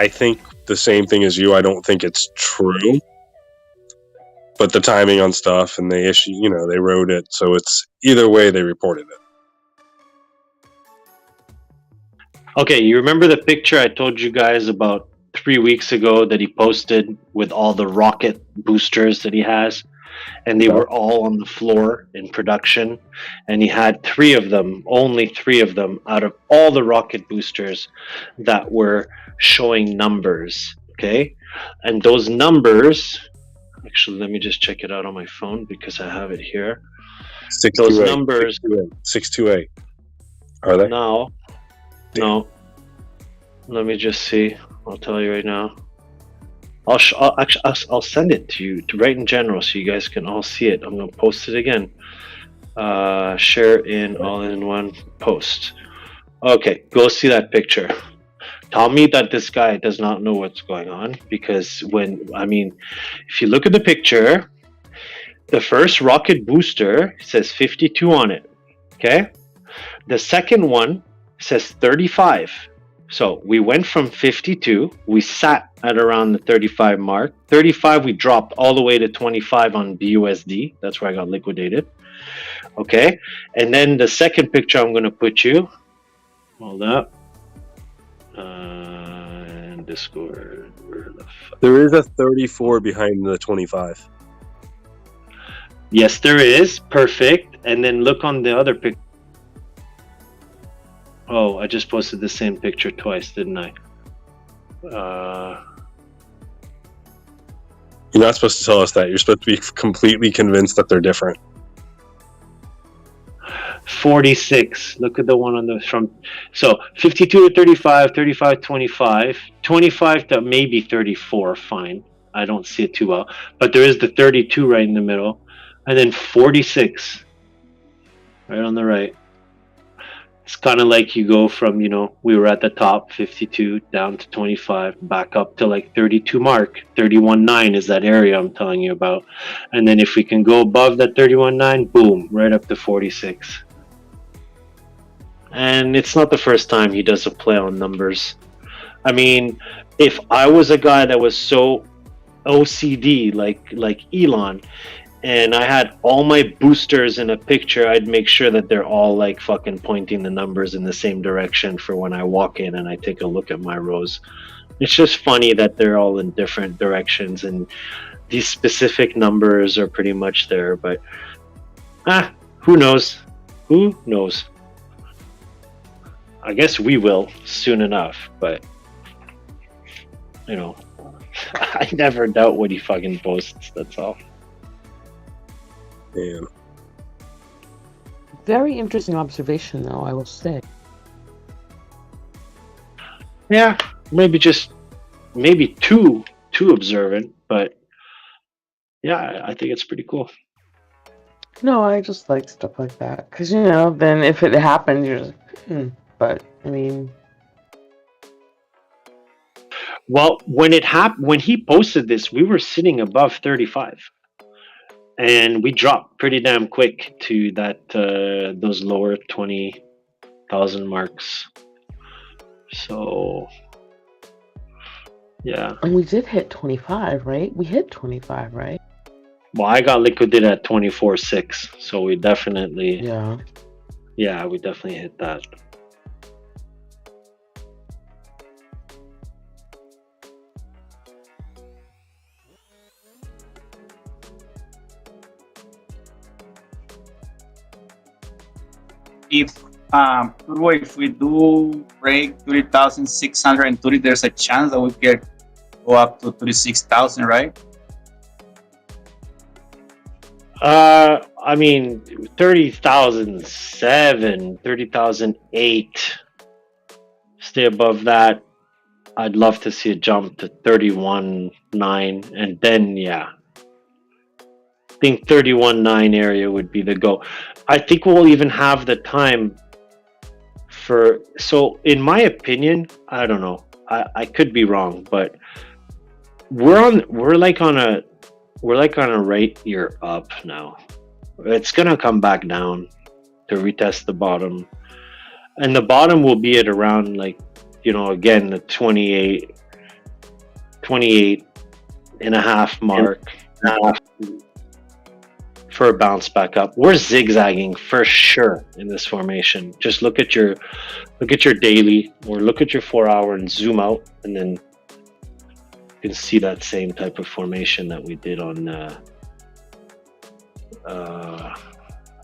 think the same thing as you. I don't think it's true, but the timing on stuff and they they wrote it, so it's either way they reported it. Okay, you remember the picture I told you guys about 3 weeks ago that he posted with all the rocket boosters that he has, and they were all on the floor in production, and he had only three of them out of all the rocket boosters that were showing numbers. Okay, and those numbers, actually, let me just check it out on my phone because I have it here. Those numbers 628. Are they? No. Let me just see. I'll tell you right now. I'll send it to you right in general so you guys can all see it. I'm gonna post it again. Share in all-in-one post. Okay, go see that picture. Tell me that this guy does not know what's going on, because if you look at the picture, the first rocket booster says 52 on it. Okay, the second one says 35. So we went from 52, we sat at around the 35 mark. 35, we dropped all the way to 25 on BUSD. That's where I got liquidated. Okay, and then the second picture I'm going to put you. Hold up. Discord. There is a 34 behind the 25. Yes, there is. Perfect. And then look on the other picture. Oh, I just posted the same picture twice, didn't I? You're not supposed to tell us that. You're supposed to be completely convinced that they're different. 46. Look at the one on the from. So 52 to 35, 35 25, 25 to maybe 34. Fine. I don't see it too well. But there is the 32 right in the middle. And then 46 right on the right. It's kind of like you go from, we were at the top, 52, down to 25, back up to like 32 mark. 31.9 is that area I'm telling you about. And then if we can go above that 31.9, boom, right up to 46. And it's not the first time he does a play on numbers. I mean, if I was a guy that was so OCD like Elon, and I had all my boosters in a picture, I'd make sure that they're all like fucking pointing the numbers in the same direction for when I walk in and I take a look at my rows. It's just funny that they're all in different directions and these specific numbers are pretty much there, but who knows? Who knows? I guess we will soon enough, but I never doubt what he fucking posts, that's all. Damn. Very interesting observation, though, I will say. Yeah, maybe too observant, but yeah, I think it's pretty cool. No, I just like stuff like that. Because, then if it happens, you're just like, But, I mean... Well, when it happened, when he posted this, we were sitting above 35, and we dropped pretty damn quick to that those lower 20,000 marks. So, yeah. And we did hit 25, right? We hit 25, right? Well, I got liquidated at 24.6, so we definitely, yeah, we definitely hit that. If we do break 30,630, there's a chance that we could go up to 36,000, right? I mean, 30,007, 30,008. Stay above that. I'd love to see a jump to 31.9, and then I think 31.9 area would be the go. I think we'll even have the time for. So, in my opinion, I don't know. I could be wrong, but we're like on a right ear up now. It's gonna come back down to retest the bottom, and the bottom will be at around again the 28 and a half mark for a bounce back up. We're zigzagging for sure in this formation. Just look at your daily or look at your 4 hour and zoom out, and then you can see that same type of formation that we did on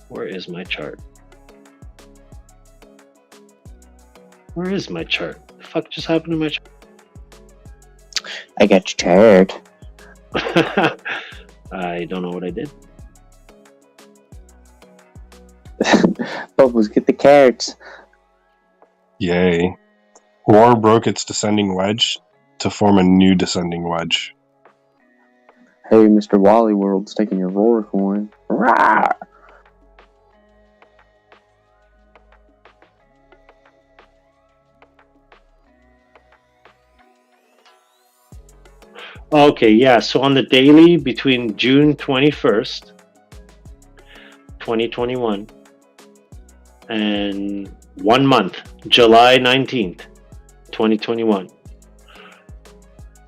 where is my chart? Where is my chart? The fuck just happened to my chart? I got you tired. I don't know what I did. Bubbles, get the carrots. Yay. War broke its descending wedge to form a new descending wedge. Hey, Mr. Wally World's taking your roar coin. Rah! Okay, yeah. So on the daily between June 21st, 2021, and 1 month, July 19th, 2021,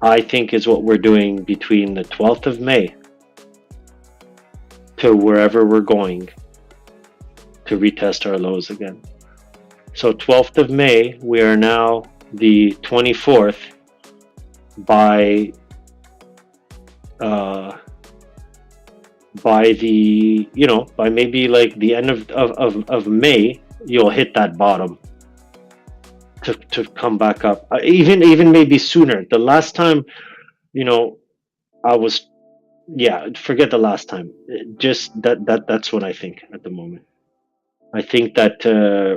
I think is what we're doing between the 12th of May to wherever we're going to retest our lows again. So 12th of May, we are now the 24th by by maybe like the end of May, you'll hit that bottom to come back up. Even maybe sooner. The last time, I was, forget the last time. Just that's what I think at the moment. I think that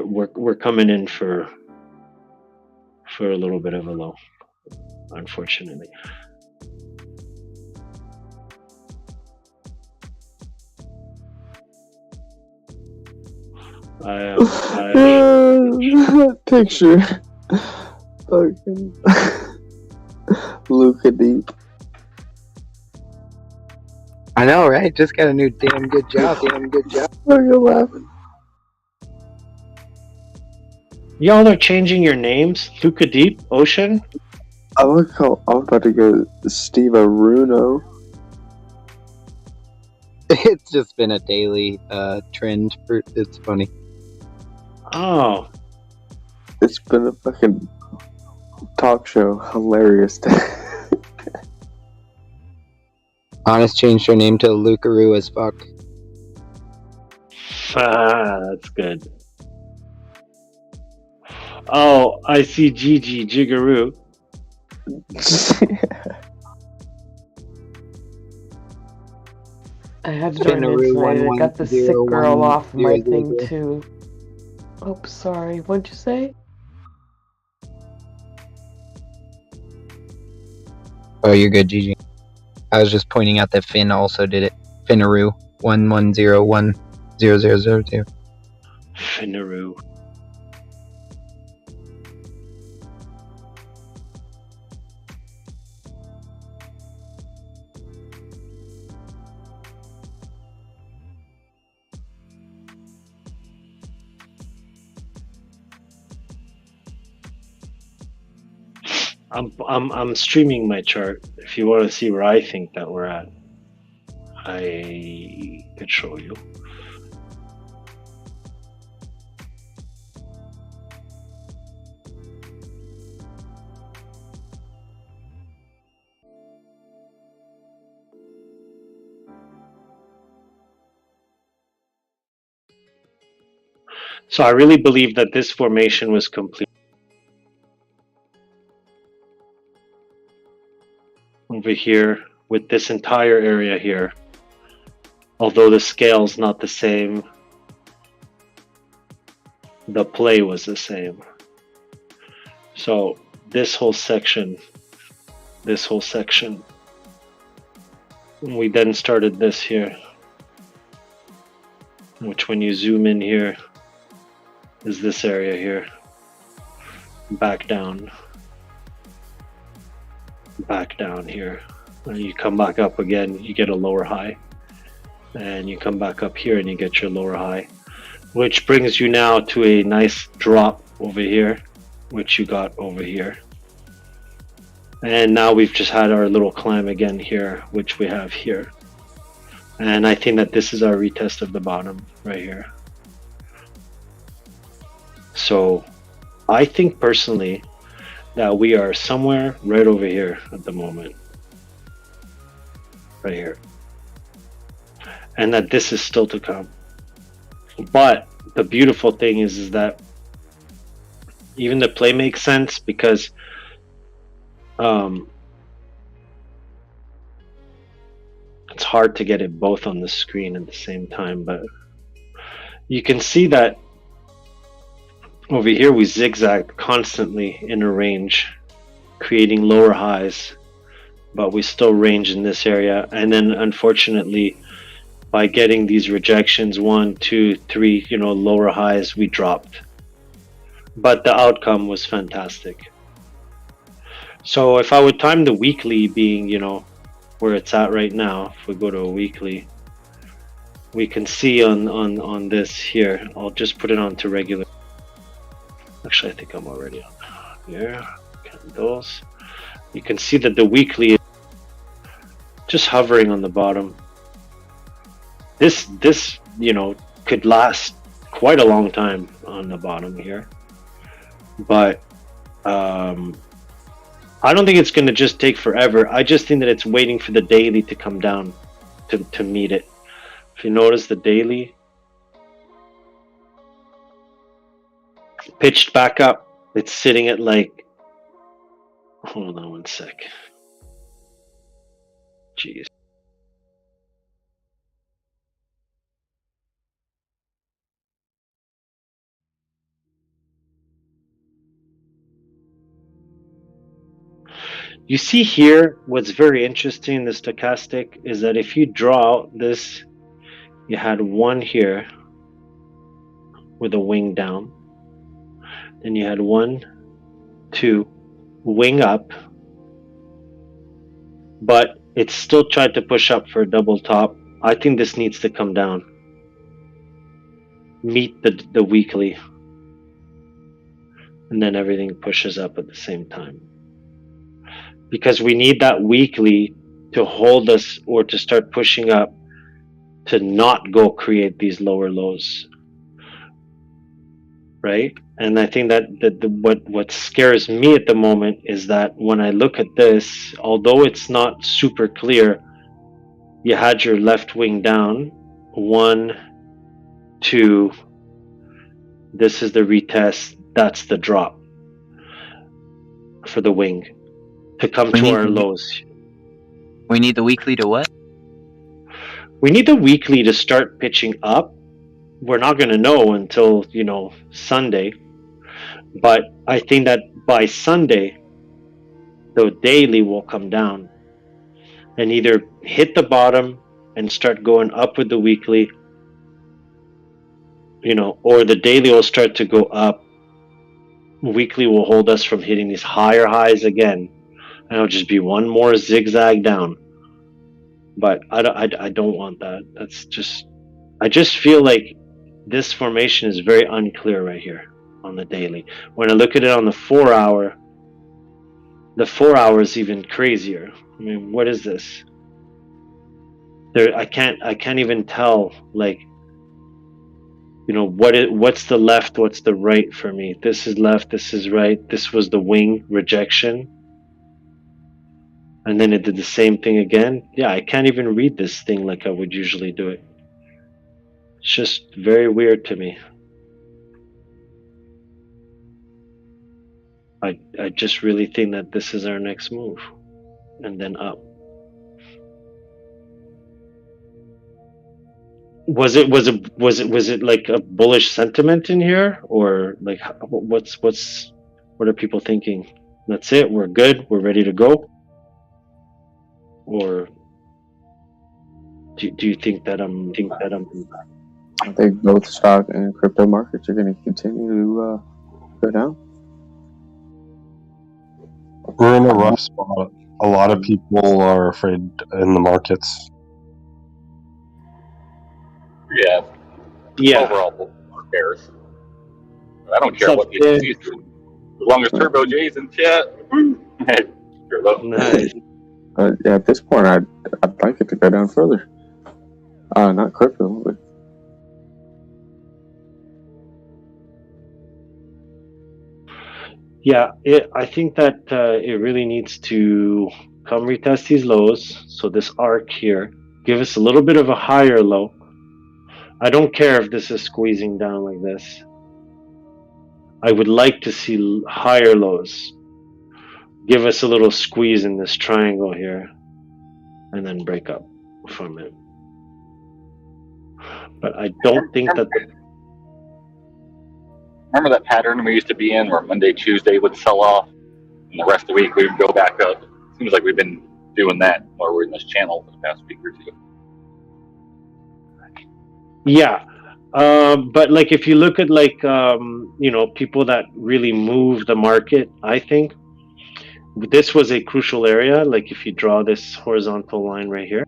we're coming in for a little bit of a low, unfortunately. Picture. Fucking Luca Deep. I know, right? Just got a new damn good job. Fucking laughing. Y'all are changing your names? Luca Deep, Ocean? I'm about to go Steve Aruno. It's just been a daily trend. It's funny. Oh. It's been a fucking talk show. Hilarious. Honest changed her name to Lucaroo as fuck. That's good. Oh, I see Gigi Jigaroo. I had to join in tonight. I got the sick girl off my thing too. Oh, sorry. What'd you say? Oh, you're good, Gigi. I was just pointing out that Finn also did it. Finaroo 11010002. Finaroo. I'm streaming my chart. If you want to see where I think that we're at, I could show you. So I really believe that this formation was complete over here with this entire area here. Although the scale's not the same, the play was the same. So this whole section, we then started this here, which when you zoom in here is this area here. Back down here, and you come back up again, you get a lower high, and you come back up here and you get your lower high, which brings you now to a nice drop over here, which you got over here. And now we've just had our little climb again here, which we have here. And I think that this is our retest of the bottom right here. So I think personally that we are somewhere right over here at the moment. Right here. And that this is still to come. But the beautiful thing is that even the play makes sense because it's hard to get it both on the screen at the same time, but you can see that over here we zigzag constantly in a range, creating lower highs, but we still range in this area. And then unfortunately, by getting these rejections, 1, 2, 3, lower highs, we dropped. But the outcome was fantastic. So if I would time the weekly being, where it's at right now, if we go to a weekly, we can see on this here, I'll just put it on to regular. Actually, I think I'm already on here. Candles. You can see that the weekly is just hovering on the bottom. This could last quite a long time on the bottom here, but I don't think it's going to just take forever. I just think that it's waiting for the daily to come down to meet it. If you notice, the daily pitched back up. It's sitting at like, hold on one sec. Jeez. You see here, what's very interesting in the stochastic is that if you draw out this, you had one here with a wing down. Then you had 1, 2, wing up, but it still tried to push up for a double top. I think this needs to come down, meet the weekly, and then everything pushes up at the same time. Because we need that weekly to hold us or to start pushing up to not go create these lower lows, right? And I think that what scares me at the moment is that when I look at this, although it's not super clear, you had your left wing down, 1, 2, this is the retest, that's the drop for the wing to come to our lows. We need the weekly to what? We need the weekly to start pitching up. We're not going to know until, Sunday. But I think that by Sunday, the daily will come down and either hit the bottom and start going up with the weekly, or the daily will start to go up. Weekly will hold us from hitting these higher highs again, and it'll just be one more zigzag down. But I don't want that. I just feel like this formation is very unclear right here on the daily. When I look at it on the 4 hour, The 4 hours even crazier. I mean, what is this? I can't even tell, like, you know, what's the left, what's the right for me. This is left, this is right. This was the wing rejection, and then it did the same thing again. Yeah, I can't even read this thing like I would usually do it. It's just very weird to me. I just really think that this is our next move, and then up. Was it like a bullish sentiment in here, or like what are people thinking? That's it. We're good. We're ready to go. Or do you think that I'm? I think both stock and crypto markets are going to continue to go down. We're in a rough spot. A lot of people are afraid in the markets. Yeah. Overall, who cares? I don't care what you see. As long as Turbo J's in chat. Hey, nice. Yeah, at this point, I'd like it to go down further. Not crypto, but. Yeah, I think that it really needs to come retest these lows. So this arc here, give us a little bit of a higher low. I don't care if this is squeezing down like this. I would like to see higher lows. Give us a little squeeze in this triangle here, and then break up from it. But I don't think that. Remember that pattern we used to be in where Monday, Tuesday would sell off, and the rest of the week we would go back up? Seems like we've been doing that while we're in this channel for the past week or two. Yeah. But like if you look at like you know, people that really move the market, I think this was a crucial area. Like if you draw this horizontal line right here.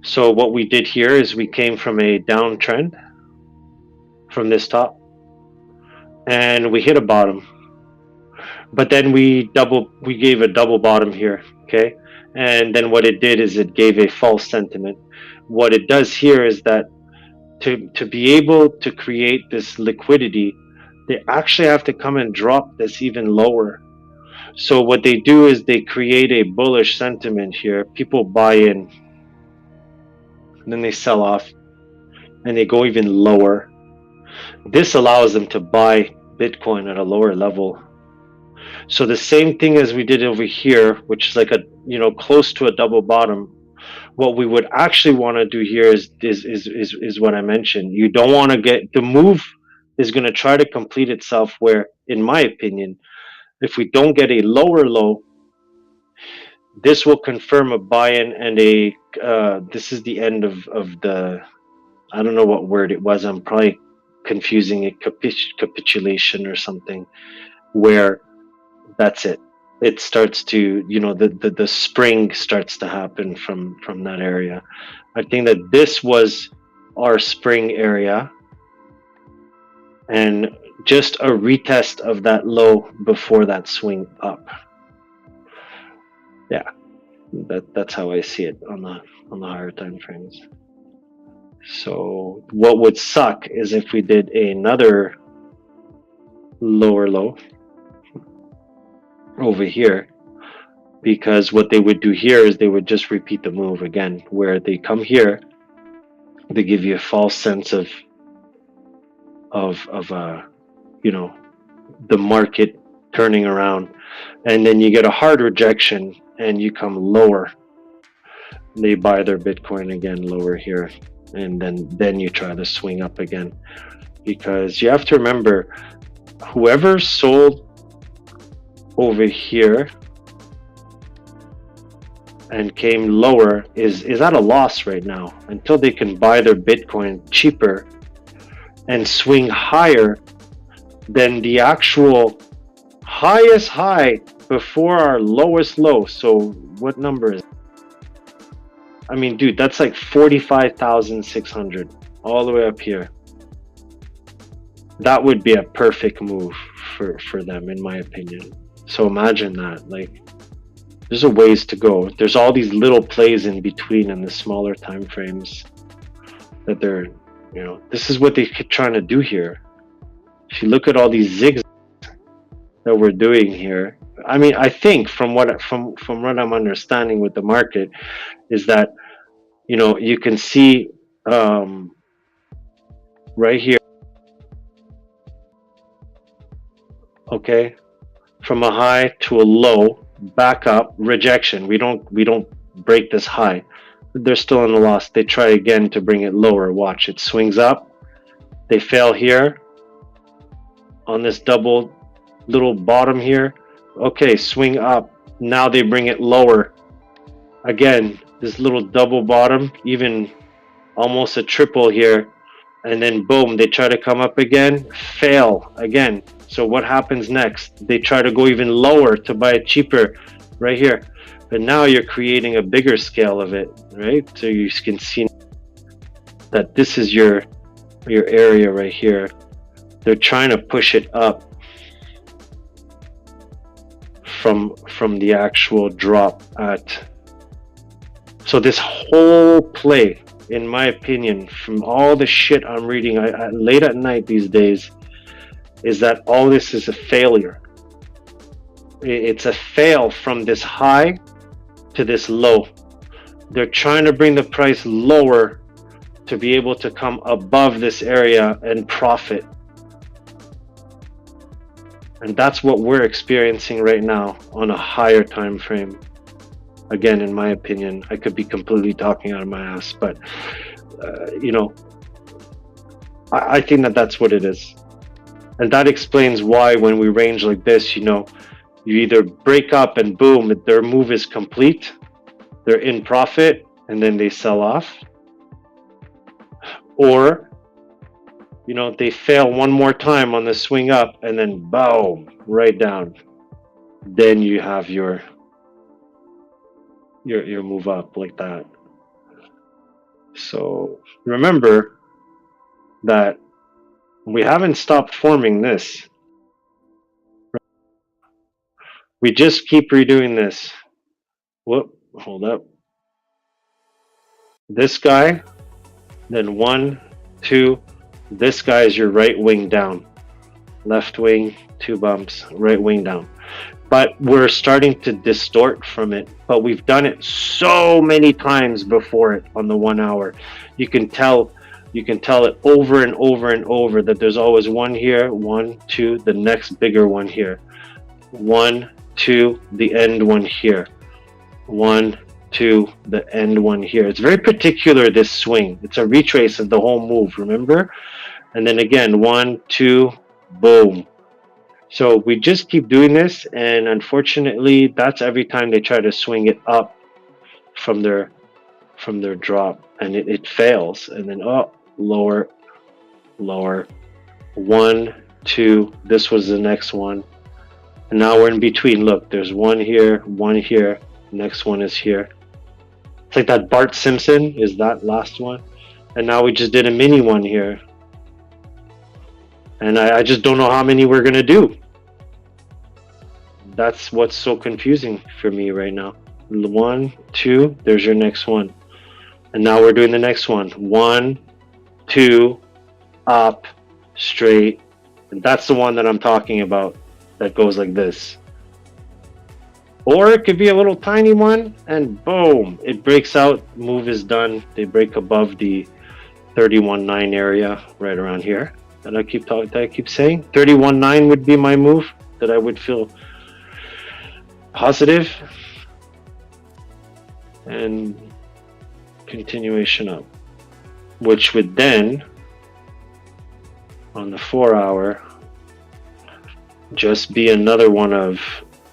So what we did here is we came from a downtrend from this top, and we hit a bottom. But then we gave a double bottom here, okay? And then what it did is it gave a false sentiment. What it does here is that to be able to create this liquidity, they actually have to come and drop this even lower. So what they do is they create a bullish sentiment here. People buy in, and then they sell off, and they go even lower. This allows them to buy Bitcoin at a lower level. So the same thing as we did over here, which is like a, you know, close to a double bottom. What we would actually want to do here is what I mentioned. You don't want to get, the move is going to try to complete itself where, in my opinion, if we don't get a lower low, this will confirm a buy-in and a this is the end of the, I don't know what word it was, I'm probably confusing it, capitulation or something, where that's it. It starts to, you know, the spring starts to happen from that area. I think that this was our spring area, and just a retest of that low before that swing up. Yeah, that's how I see it on the higher time frames. So what would suck is if we did another lower low over here, because what they would do here is they would just repeat the move again, where they come here, they give you a false sense of you know, the market turning around, and then you get a hard rejection and you come lower. They buy their Bitcoin again lower here, and then you try to swing up again, because you have to remember, whoever sold over here and came lower is at a loss right now until they can buy their Bitcoin cheaper and swing higher than the actual highest high before our lowest low. So what number is it? I mean, dude, that's like 45,600 all the way up here. That would be a perfect move for them, in my opinion. So imagine that. Like, there's a ways to go. There's all these little plays in between in the smaller time frames that they're, this is what they're trying to do here. If you look at all these zigzags that we're doing here, I mean, I think from what I'm understanding with the market is that, you can see right here, okay, from a high to a low, back up, rejection. We don't break this high. They're still in the loss. They try again to bring it lower. Watch, it swings up. They fail here on this double little bottom here. Okay, swing up. Now they bring it lower. Again, this little double bottom, even almost a triple here. And then boom, they try to come up again, fail again. So what happens next? They try to go even lower to buy it cheaper right here. But now you're creating a bigger scale of it, right? So you can see that this is your area right here. They're trying to push it up from the actual drop at. So this whole play, in my opinion, from all the shit I'm reading late at night these days, is that all this is a failure. It's a fail from this high to this low. They're trying to bring the price lower to be able to come above this area and profit. And that's what we're experiencing right now on a higher time frame. Again, in my opinion, I could be completely talking out of my ass, but I think that that's what it is. And that explains why when we range like this, you either break up and boom, their move is complete, they're in profit, and then they sell off. Or, they fail one more time on the swing up and then boom, right down. Then you have your move up like that. So remember that we haven't stopped forming this. We just keep redoing this. Whoop, hold up. This guy, then 1, 2, this guy is your right wing down. Left wing, 2 bumps, right wing down. But we're starting to distort from it. But we've done it so many times before it on the 1 hour. You can tell it over and over and over that there's always one here, 1, 2, the next bigger one here. 1, 2, the end one here. 1, 2, the end one here. It's very particular, this swing. It's a retrace of the whole move, remember? And then again, 1, 2, boom. So we just keep doing this, and unfortunately, that's every time they try to swing it up from their drop, and it fails. And then lower, 1, 2. This was the next one, and now we're in between. Look, there's one here, next one is here. It's like that Bart Simpson is that last one, and now we just did a mini one here, and I just don't know how many we're gonna do. That's what's so confusing for me right now. 1, 2, there's your next one, and now we're doing the next one. 1, 2, up, straight, and that's the one that I'm talking about, that goes like this. Or it could be a little tiny one, and boom, it breaks out, move is done. They break above the 31.9 area right around here. And I keep saying 31.9 would be my move that I would feel positive, and continuation up, which would then on the 4 hour just be another one of,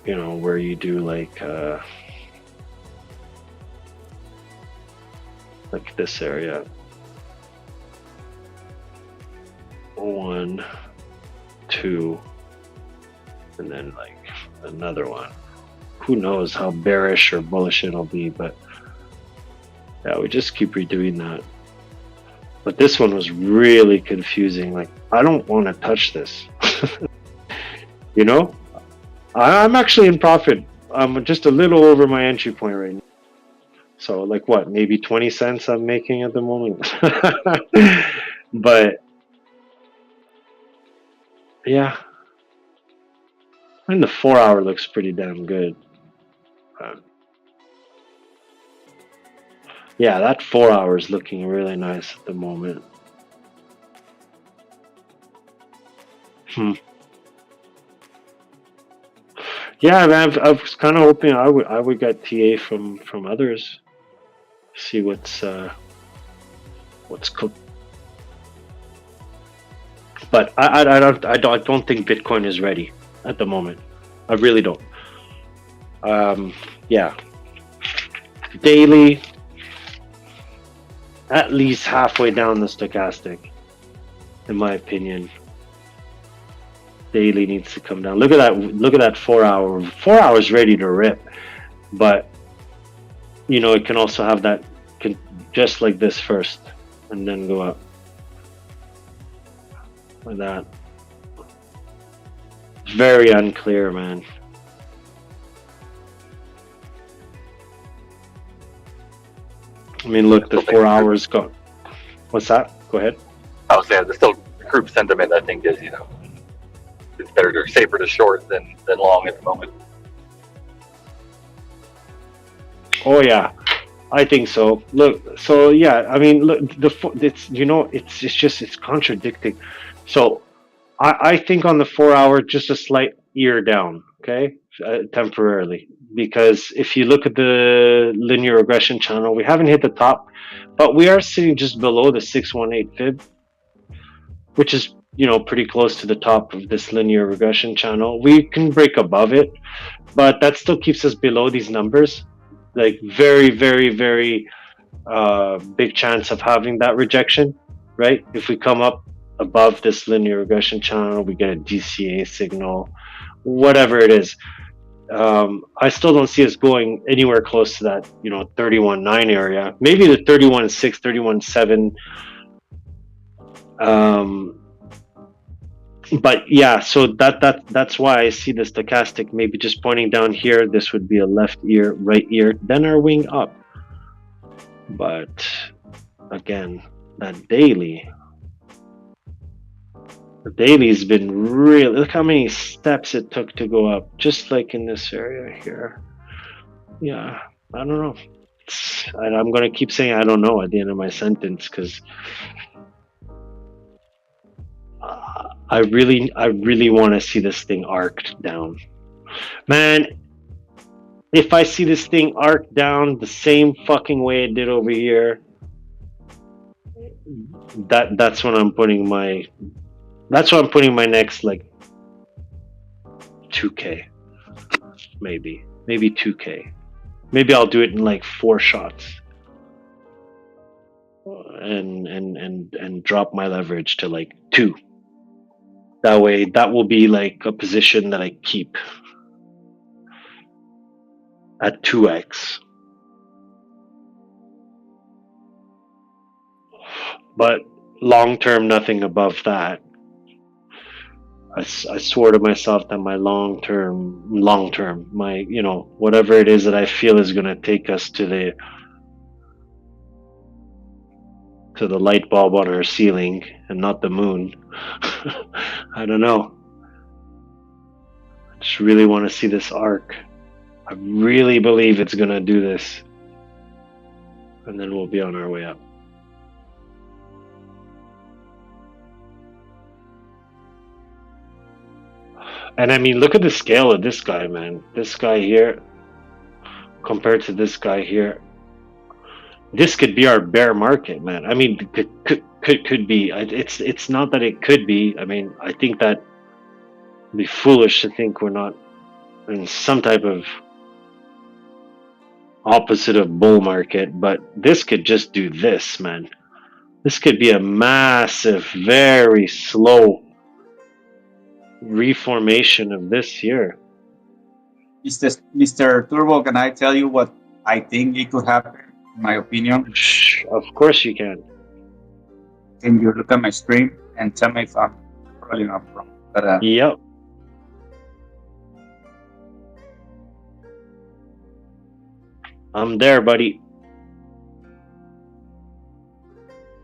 where you do like this area. 1, 2, and then like another one. Who knows how bearish or bullish it'll be, but yeah, we just keep redoing that. But this one was really confusing. Like, I don't want to touch this. I'm actually in profit. I'm just a little over my entry point right now. So like what, maybe 20 cents I'm making at the moment. But yeah, and the 4 hour looks pretty damn good. Yeah, that 4 hour is looking really nice at the moment. Yeah, man, I was kind of hoping I would get TA from others. See what's cooked. But I don't think Bitcoin is ready at the moment. I really don't. Yeah, daily, at least halfway down the stochastic, in my opinion. Daily needs to come down. Look at that! Look at that 4 hour. 4 hours ready to rip, but you know it can also have that, just like this first, and then go up like that. Very unclear, man. I mean, look, the 4 hours go. What's that? Go ahead. I was saying, there's still group sentiment. I think is it's better to safer to short than long at the moment. Oh yeah, I think so. Look, so yeah, I mean, look, it's contradicting. So I think on the 4 hour, just a slight ear down, okay, temporarily, because if you look at the linear regression channel, we haven't hit the top, but we are sitting just below the 618 fib, which is pretty close to the top of this linear regression channel. We can break above it, but that still keeps us below these numbers. Like very, very, very big chance of having that rejection, right? If we come up above this linear regression channel, we get a DCA signal, whatever it is. I still don't see us going anywhere close to that, 31.9 area. Maybe the 31.6, 31.7. But yeah, so that's why I see the stochastic maybe just pointing down here. This would be a left ear, right ear, then our wing up. But again, that daily, the daily's been really, look how many steps it took to go up, just like in this area here. Yeah, I don't know. I'm gonna keep saying I don't know at the end of my sentence, because I really want to see this thing arced down, man. If I see this thing arc down the same fucking way it did over here, that's when I'm putting my next like 2K, maybe 2K. Maybe I'll do it in like 4 shots, and drop my leverage to like 2. That way, that will be like a position that I keep at 2x. But long term, nothing above that. I swore to myself that my long term, my whatever it is that I feel is going to take us to the light bulb on our ceiling and not the moon. I don't know. I just really want to see this arc. I really believe it's going to do this, and then we'll be on our way up. And I mean, look at the scale of this guy, man. This guy here compared to this guy here. This could be our bear market, man. I mean, could be. It's not that it could be. I mean, I think that it'd be foolish to think we're not in some type of opposite of bull market, but this could just do this, man. This could be a massive, very slow reformation of this here. Mr. Turbo, can I tell you what I think it could happen, in my opinion? Of course you can. Can you look at my screen and tell me if I'm probably not wrong? But, yep. I'm there, buddy.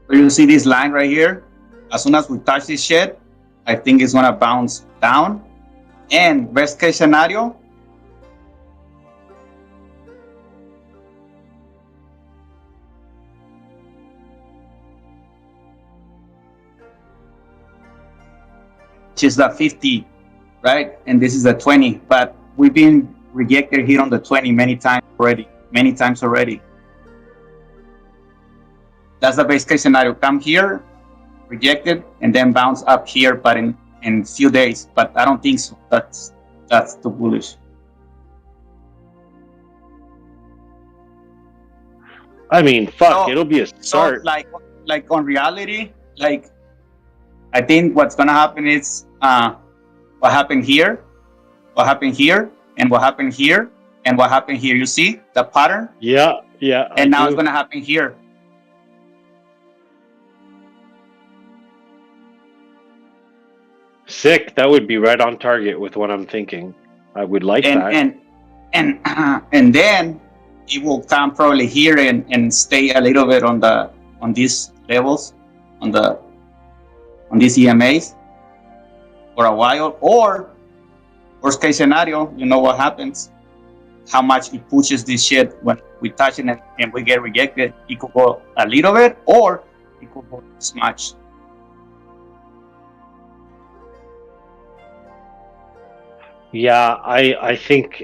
So you see this line right here? As soon as we touch this shit, I think it's gonna bounce down. And best case scenario, which is the 50, right? And this is the 20. But we've been rejected here on the 20 many times already. That's the best case scenario. Come here, rejected, and then bounce up here, but in few days. But I don't think so. That's too bullish. I mean, fuck, it'll be a start. So like on reality, like I think what's gonna happen is what happened here, what happened here, and what happened here, and what happened here. You see the pattern? Yeah. And now it's gonna happen here. Sick. That would be right on target with what I'm thinking. I would like that. And then it will come probably here and stay a little bit on these levels, on these EMAs for a while. Or worst case scenario, you know what happens? How much it pushes this shit when we touch it and we get rejected. It could go a little bit, or it could go this much. Yeah, I think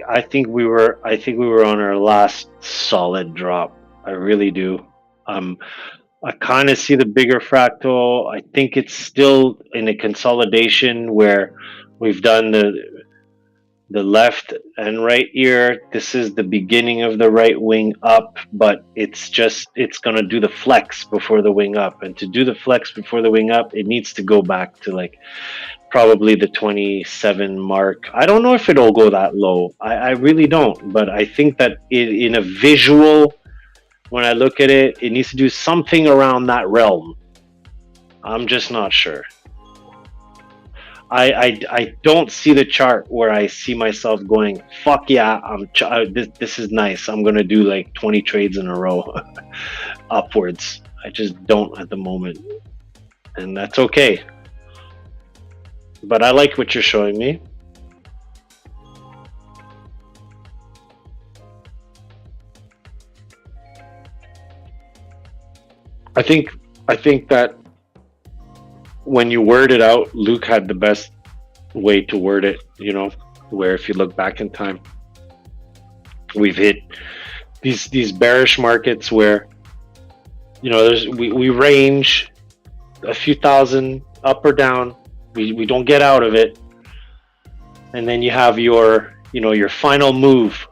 we were on our last solid drop. I really do. I kind of see the bigger fractal. I think it's still in a consolidation where we've done the left and right ear. This is the beginning of the right wing up, but it's gonna do the flex before the wing up. And to do the flex before the wing up, it needs to go back to like probably the 27 mark. I don't know if it'll go that low. I really don't, but I think that in a visual, when I look at it, it needs to do something around that realm. I'm just not sure. I don't see the chart where I see myself going, fuck yeah, this is nice. I'm gonna do like 20 trades in a row upwards. I just don't at the moment, and that's okay. But I like what you're showing me. I think that when you word it out, Luke had the best way to word it, where if you look back in time, we've hit these bearish markets where, we range a few thousand up or down. We don't get out of it. And then you have your final move,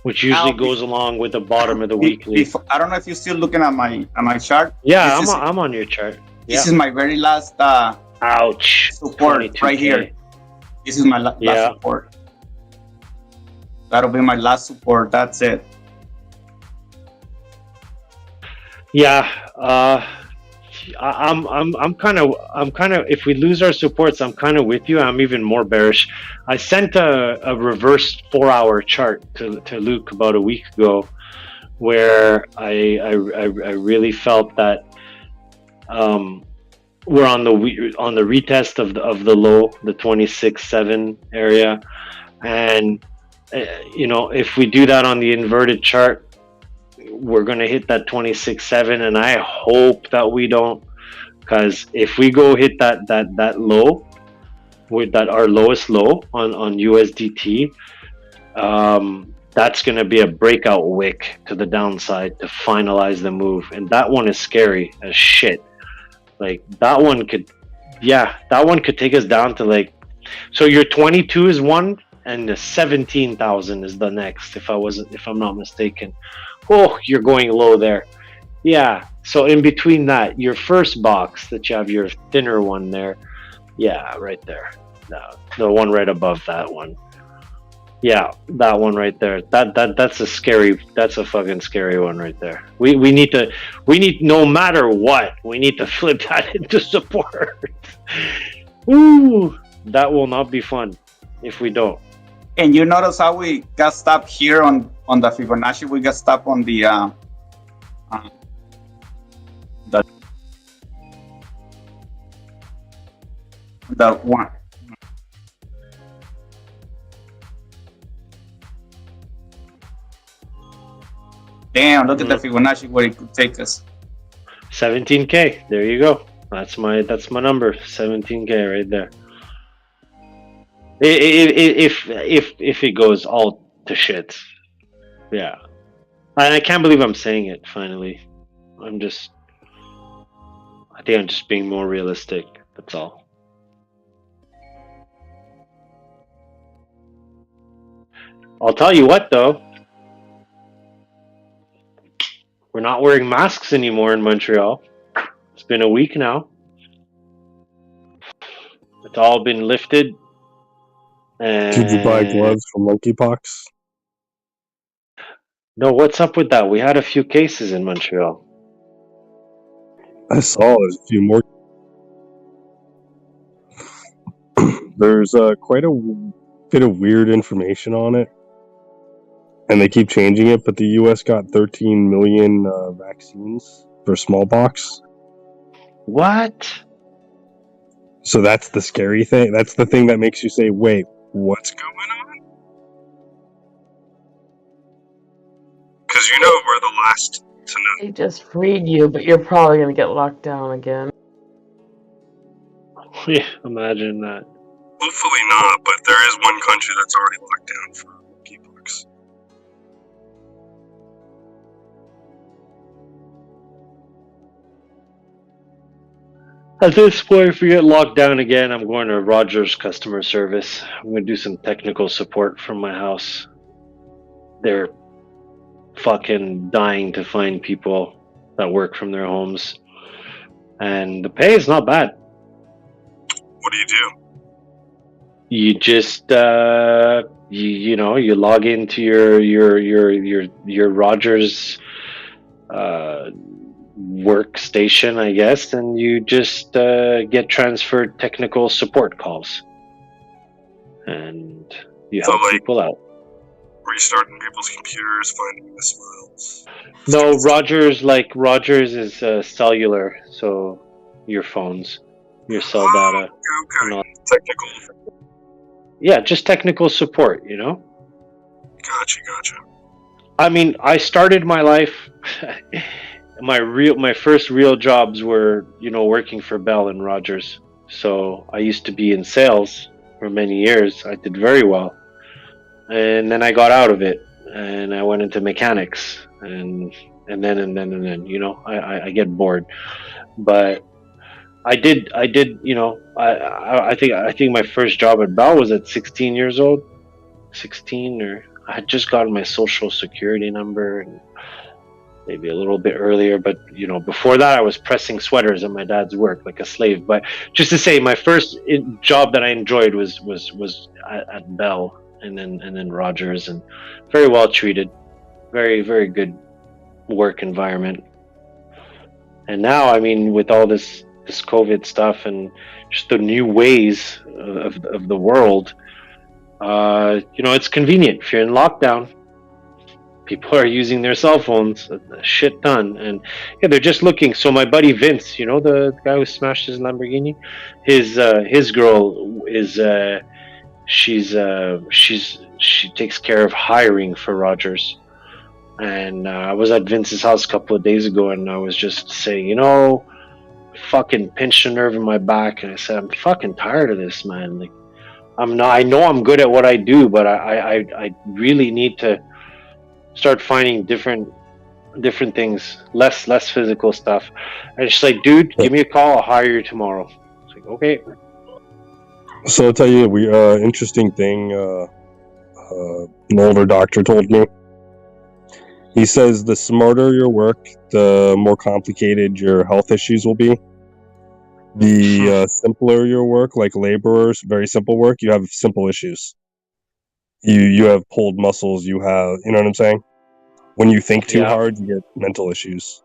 which usually goes along with the bottom of the weekly. I don't know if you're still looking at my chart. Yeah, I'm on your chart. This is my very last ouch support 22K. Right here. This is my last support. That'll be my last support. That's it. Yeah, I'm kind of if we lose our supports, I'm kind of with you. I'm even more bearish. I sent a reverse 4-hour chart to Luke about a week ago, where I really felt that we're on the retest of the low, the 26.7 area, and if we do that on the inverted chart, we're going to hit that 26.7, and I hope that we don't, because if we go hit that low, with that our lowest low on USDT, that's going to be a breakout wick to the downside to finalize the move, and that one is scary as shit. Like that one could take us down to like, so your 22 is one and the 17,000 is the next, if I'm not mistaken. Oh, you're going low there. Yeah, so in between that, your first box that you have your thinner one there, yeah, right there. The one right above that one. Yeah, that one right there. That's a fucking scary one right there. We need no matter what, we need to flip that into support. Ooh, that will not be fun if we don't. And you notice how we got stopped here on on the Fibonacci, we got stuck on the one. Damn! Look at the Fibonacci where it could take us. 17K. There you go. That's my number. 17K right there. If it goes all to shit, yeah. And I can't believe I'm saying it. Finally, I think I'm just being more realistic. That's all. I'll tell you what, though. We're not wearing masks anymore in Montreal. It's been a week now. It's all been lifted. Did you buy gloves for monkeypox? No, what's up with that? We had a few cases in Montreal. I saw there's a few more. There's quite a bit of weird information on it, and they keep changing it, but the U.S. got 13 million vaccines for smallpox. What? So that's the scary thing. That's the thing that makes you say, wait, what's going on? Because you know we're the last to know. They just freed you, but you're probably gonna get locked down again. Yeah, imagine that. Hopefully not, but there is one country that's already locked down for monkeypox. At this point, if we get locked down again, I'm going to Rogers customer service. I'm going to do some technical support from my house. They're fucking dying to find people that work from their homes. And the pay is not bad. What do you do? You just you log into your Rogers workstation, I guess, and you just get transferred technical support calls, and you help people out. Restarting people's computers, finding missed files. No, Rogers is cellular, so your phones, your cell data. Okay. Technical. Yeah, just technical support, Gotcha. I mean, I started my life. My first real jobs were, working for Bell and Rogers. So I used to be in sales for many years. I did very well, and then I got out of it, and I went into mechanics, and then I get bored. But I did. I think my first job at Bell was at 16 years old. 16, or I had just gotten my social security number, and maybe a little bit earlier, but before that I was pressing sweaters at my dad's work like a slave. But just to say, my first job that I enjoyed was at Bell, and then Rogers, and very well treated, very, very good work environment. And now, I mean, with all this COVID stuff and just the new ways of the world, it's convenient. If you're in lockdown, people are using their cell phones a shit ton, and they're just looking. So my buddy Vince, the guy who smashed his Lamborghini, his girl is she takes care of hiring for Rogers. And I was at Vince's house a couple of days ago, and I was just saying, fucking pinched a nerve in my back, and I said, I'm fucking tired of this, man. Like, I know I'm good at what I do, but I really need to start finding different things, less physical stuff. And she's like, dude, give me a call, I'll hire you tomorrow. It's like, okay. So I'll tell you interesting thing an older doctor told me. He says the smarter your work, the more complicated your health issues will be. The simpler your work, like laborers, very simple work, you have simple issues. You have pulled muscles, you know what I'm saying? When you think too hard, you get mental issues.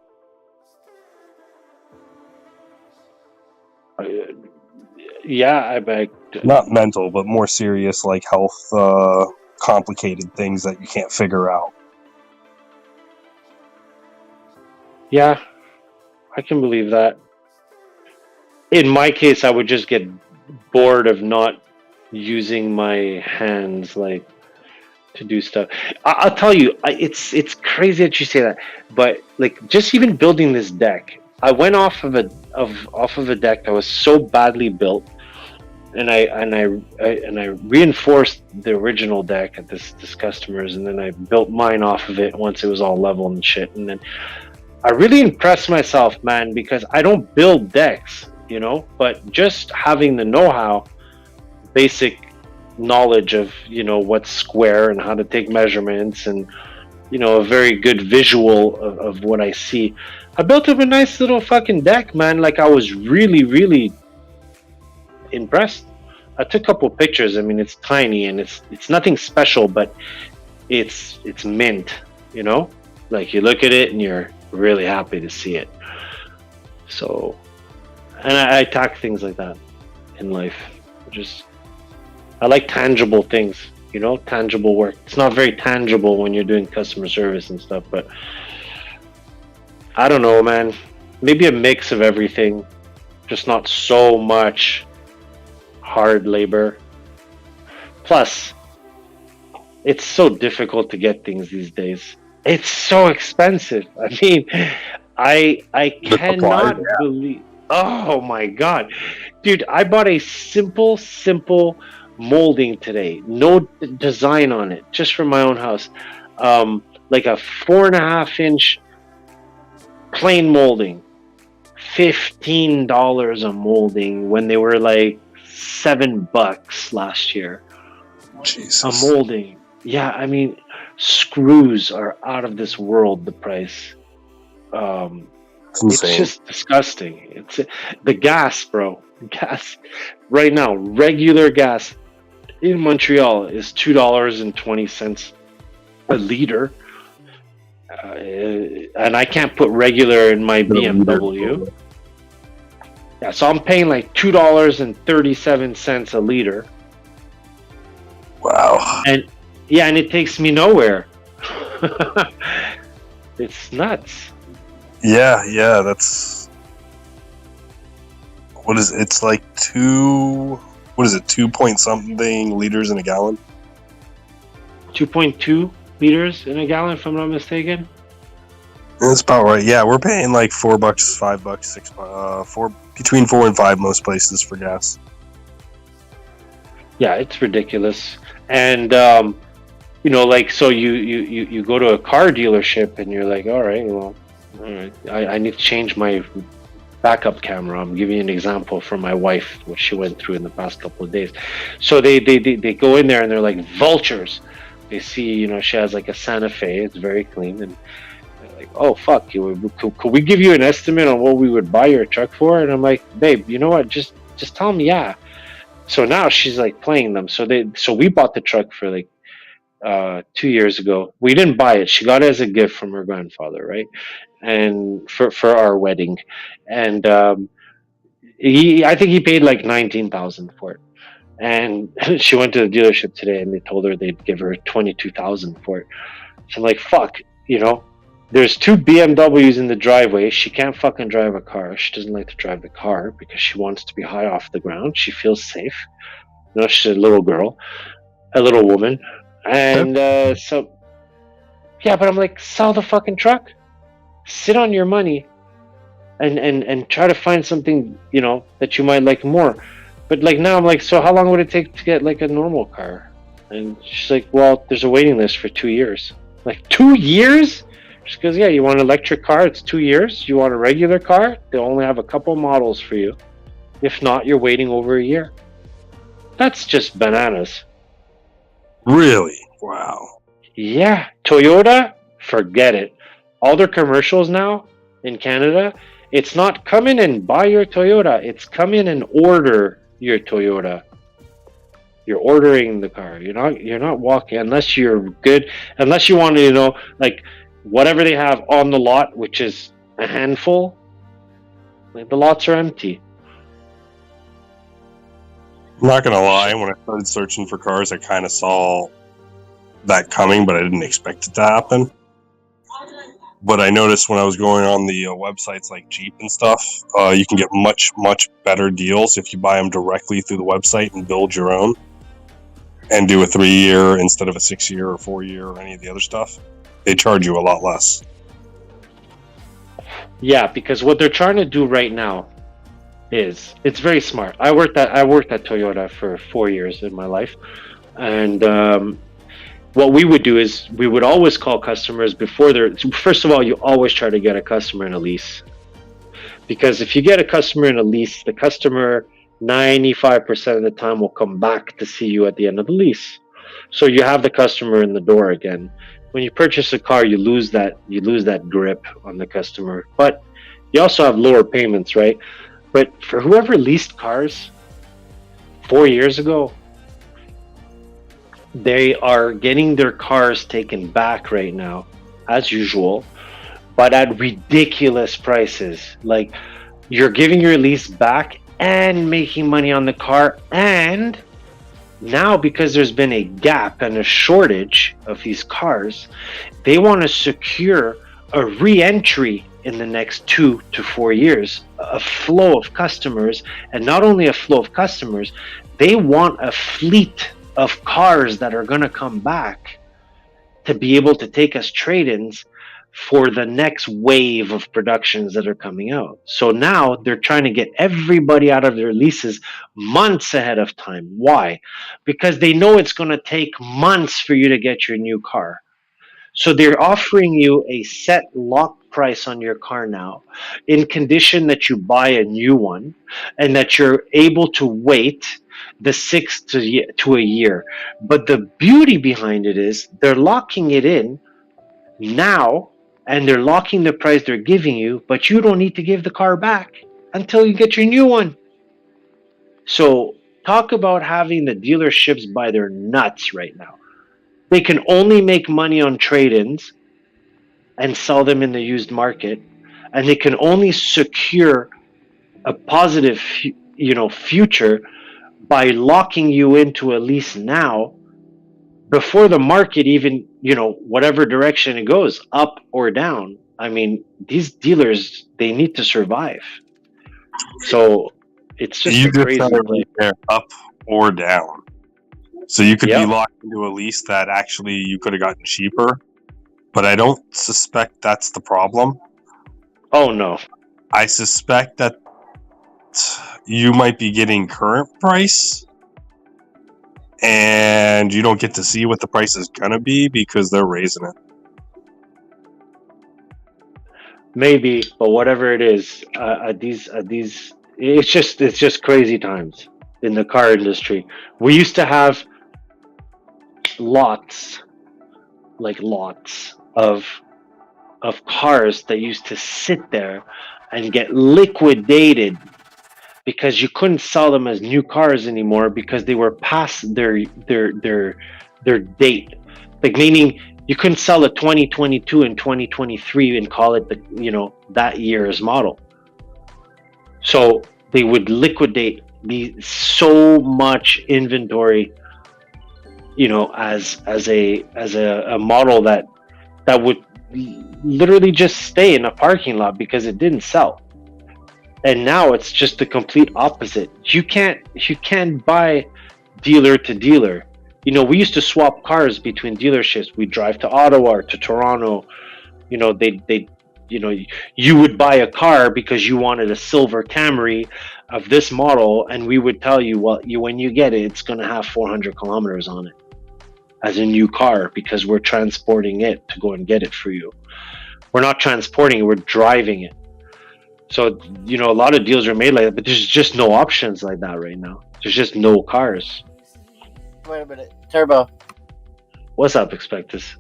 I beg. Not mental, but more serious, like health, complicated things that you can't figure out. Yeah, I can believe that. In my case, I would just get bored of not using my hands, like, to do stuff. I'll tell you, it's crazy that you say that, but like just even building this deck, I went off of a deck that was so badly built, and I reinforced the original deck at this customer's, and then I built mine off of it once it was all level and shit, and then I really impressed myself, man, because I don't build decks, but just having the know-how, basic knowledge of what's square and how to take measurements, and a very good visual of what I see, I built up a nice little fucking deck, man. Like, I was really impressed. I took a couple pictures. I mean, it's tiny and it's nothing special, but it's mint, like you look at it and you're really happy to see it. So, and I attack things like that in life. I like tangible things, tangible work. It's not very tangible when you're doing customer service and stuff, but I don't know, man. Maybe a mix of everything, just not so much hard labor. Plus, it's so difficult to get things these days. It's so expensive. I mean, I cannot believe. Oh my god, dude! I bought a simple molding today, no design on it, just for my own house, like a 4.5-inch plain molding, $15 a molding when they were like $7 last year. Jesus. A molding, yeah. I mean, screws are out of this world. The price, it's just disgusting. It's the gas, bro. Gas right now, regular gas in Montreal is $2.20 a liter, and I can't put regular in my BMW. Yeah, so I'm paying like $2.37 a liter. Wow. And it takes me nowhere. It's nuts. Yeah, that's what is it? It's like 2 point something liters in a gallon? 2.2 liters in a gallon, if I'm not mistaken. That's about right. Yeah, we're paying like $4, $5, $6, between 4 and 5 most places for gas. Yeah, it's ridiculous. And like, so you go to a car dealership and you're like, all right, I need to change my backup camera. I'm giving you an example from my wife, what she went through in the past couple of days. So they go in there and they're like vultures. They see, she has like a Santa Fe. It's very clean, and they're like, oh fuck, could we give you an estimate on what we would buy your truck for? And I'm like, babe, you know what? Just tell me, yeah. So now she's like playing them. So we bought the truck for like 2 years ago. We didn't buy it. She got it as a gift from her grandfather, right? And for our wedding. And I think he paid like $19,000 for it. And she went to the dealership today and they told her they'd give her $22,000 for it. So I'm like, fuck, there's 2 BMWs in the driveway. She can't fucking drive a car. She doesn't like to drive the car because she wants to be high off the ground. She feels safe. She's a little girl, a little woman. And so, yeah, but I'm like, sell the fucking truck. Sit on your money and try to find something, that you might like more. But like now I'm like, so how long would it take to get like a normal car? And she's like, well, there's a waiting list for 2 years. Like, 2 years? She goes, yeah, you want an electric car? It's 2 years. You want a regular car? They only have a couple models for you. If not, you're waiting over a year. That's just bananas. Really? Wow. Yeah. Toyota, forget it. All their commercials now in Canada, it's not come in and buy your Toyota. It's come in and order your Toyota. You're ordering the car. You're not walking unless you're good. Unless you want to, like whatever they have on the lot, which is a handful. Like, the lots are empty. I'm not gonna lie, when I started searching for cars, I kind of saw that coming, but I didn't expect it to happen. But I noticed when I was going on the websites like Jeep and stuff, you can get much, much better deals if you buy them directly through the website and build your own and do a 3-year instead of a 6-year or 4-year or any of the other stuff. They charge you a lot less. Yeah, because what they're trying to do right now is it's very smart. I worked at Toyota for 4 years in my life, and what we would do is we would always call customers before they're. First of all, you always try to get a customer in a lease, because if you get a customer in a lease, the customer 95% of the time will come back to see you at the end of the lease. So you have the customer in the door again. When you purchase a car, you lose that grip on the customer. But you also have lower payments, right? But for whoever leased cars 4 years ago, they are getting their cars taken back right now, as usual, but at ridiculous prices. Like, you're giving your lease back and making money on the car, and now because there's been a gap and a shortage of these cars, they want to secure a re-entry in the next 2 to 4 years, a flow of customers, and not only a flow of customers, they want a fleet of cars that are going to come back to be able to take as trade-ins for the next wave of productions that are coming out. So now they're trying to get everybody out of their leases months ahead of time. Why? Because they know it's going to take months for you to get your new car. So they're offering you a set lock price on your car now, in condition that you buy a new one and that you're able to wait the 6 to a year. But the beauty behind it is they're locking it in now, and they're locking the price they're giving you, but you don't need to give the car back until you get your new one. So talk about having the dealerships by their nuts right now. They can only make money on trade-ins and sell them in the used market, and they can only secure a positive, future by locking you into a lease now before the market even, whatever direction it goes, up or down. I mean, these dealers, they need to survive. So it's just You a just crazy said it thing. right there, up or down. So you could be locked into a lease that actually you could have gotten cheaper, but I don't suspect that's the problem. Oh, no. I suspect that you might be getting current price and you don't get to see what the price is going to be because they're raising it. Maybe, but whatever it is, it's just crazy times in the car industry. We used to have lots of cars that used to sit there and get liquidated because you couldn't sell them as new cars anymore because they were past their date. Like, meaning you couldn't sell a 2022 and 2023 and call it that year's model. So they would liquidate so much inventory, as a model that would literally just stay in a parking lot because it didn't sell. And now it's just the complete opposite. You can't buy dealer to dealer. We used to swap cars between dealerships. We'd drive to Ottawa or to Toronto. You would buy a car because you wanted a silver Camry of this model, and we would tell you, well, when you get it, it's going to have 400 kilometers on it as a new car because we're transporting it to go and get it for you. We're not transporting it, we're driving it. So, a lot of deals are made like that, but there's just no options like that right now. There's just no cars. Wait a minute. Turbo. What's up, Expectus?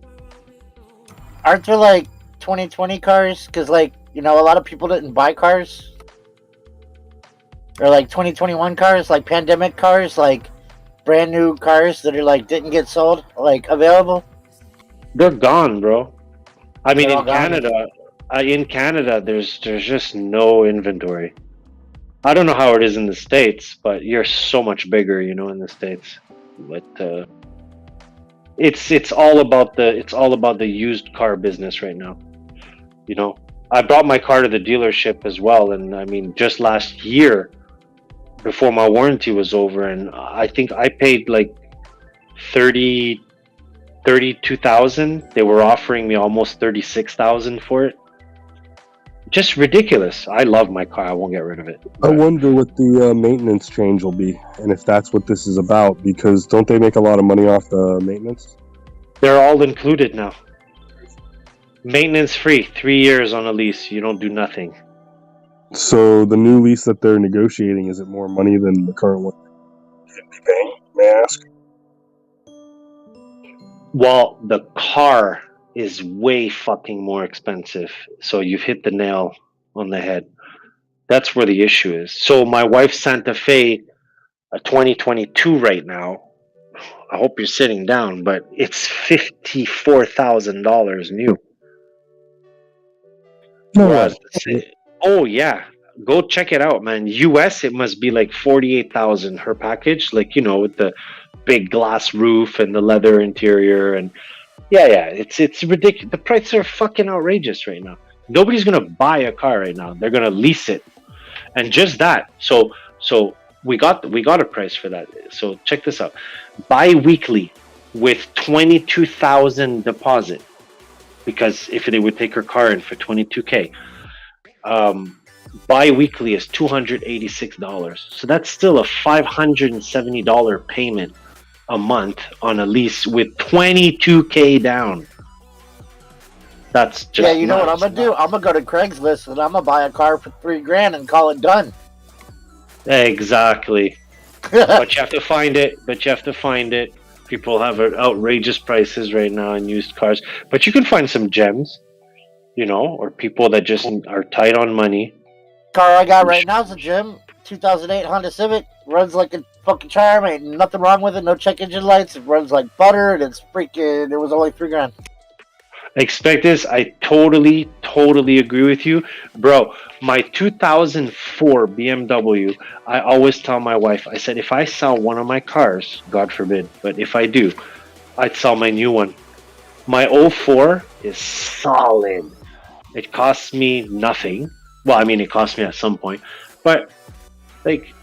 Aren't there like 2020 cars? Because a lot of people didn't buy cars. Or like 2021 cars, like pandemic cars, like brand new cars that are didn't get sold, available. They're gone, bro. I mean, They're in Canada, there's just no inventory. I don't know how it is in the States, but you're so much bigger, in the States. But it's all about the used car business right now. You know, I brought my car to the dealership as well, and I mean, just last year, before my warranty was over, and I think I paid like 32,000. They were offering me almost 36,000 for it. Just ridiculous. I love my car. I won't get rid of it. I wonder what the maintenance change will be, and if that's what this is about. Because don't they make a lot of money off the maintenance? They're all included now. Maintenance free, 3 years on a lease. You don't do nothing. So the new lease that they're negotiating, is it more money than the current one you should be paying? May I ask? Well, the car is way fucking more expensive. So you've hit the nail on the head. That's where the issue is. So my wife's Santa Fe, a 2022 right now. I hope you're sitting down, but it's $54,000 new. No Whereas way. oh yeah, go check it out, man. US, it must be like 48,000 her package, like, you know, with the big glass roof and the leather interior, and yeah, it's ridiculous. The prices are fucking outrageous right now. Nobody's gonna buy a car right now. They're gonna lease it, and just that. So we got a price for that. So check this out: bi-weekly with 22,000 deposit, because if they would take her car in for 22K. Bi-weekly is $286. So that's still a $570 payment a month on a lease with 22K down. That's just Yeah, you know what I'm nuts. gonna do? I'm gonna go to Craigslist and I'm gonna buy a car for $3,000 and call it done. Exactly. But you have to find it. People have outrageous prices right now in used cars. But you can find some gems, you know, or people that just are tight on money. Car I got right now is a gym. 2008 Honda Civic. Runs like a fucking charm. Ain't nothing wrong with it. No check engine lights. It runs like butter, and it's freaking. It was only $3,000. Expect this. I totally agree with you, bro. My 2004 BMW, I always tell my wife, I said, if I sell one of my cars, God forbid, but if I do, I'd sell my new one. My 04 is solid. It costs me nothing. Well, I mean, it cost me at some point, but like,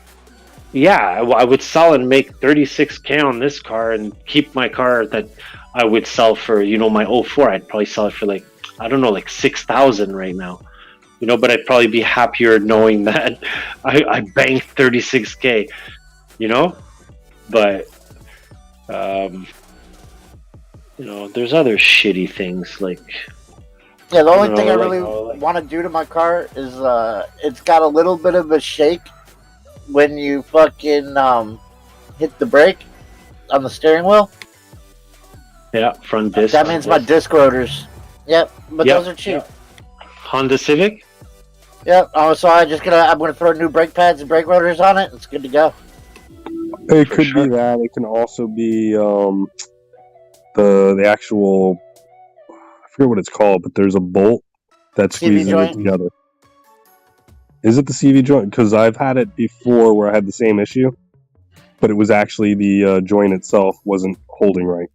yeah, I would sell and make 36K on this car and keep my car that I would sell for, you know, my 04. I'd probably sell it for like, I don't know, like 6,000 right now, you know, but I'd probably be happier knowing that I banked 36K, you know, but, you know, there's other shitty things like, Yeah, the only thing I really want to do to my car is it's got a little bit of a shake when you fucking hit the brake on the steering wheel. yeah, front disc. That means my disc rotors. Yep, but Yep. those are cheap. Honda Civic. Yep. Oh, so I'm gonna throw new brake pads and brake rotors on it. It's good to go. It could be that. It can also be the actual. I forget what it's called, but there's a bolt that squeezes it together. Is it the CV joint? Because I've had it before where I had the same issue, but it was actually the joint itself wasn't holding right.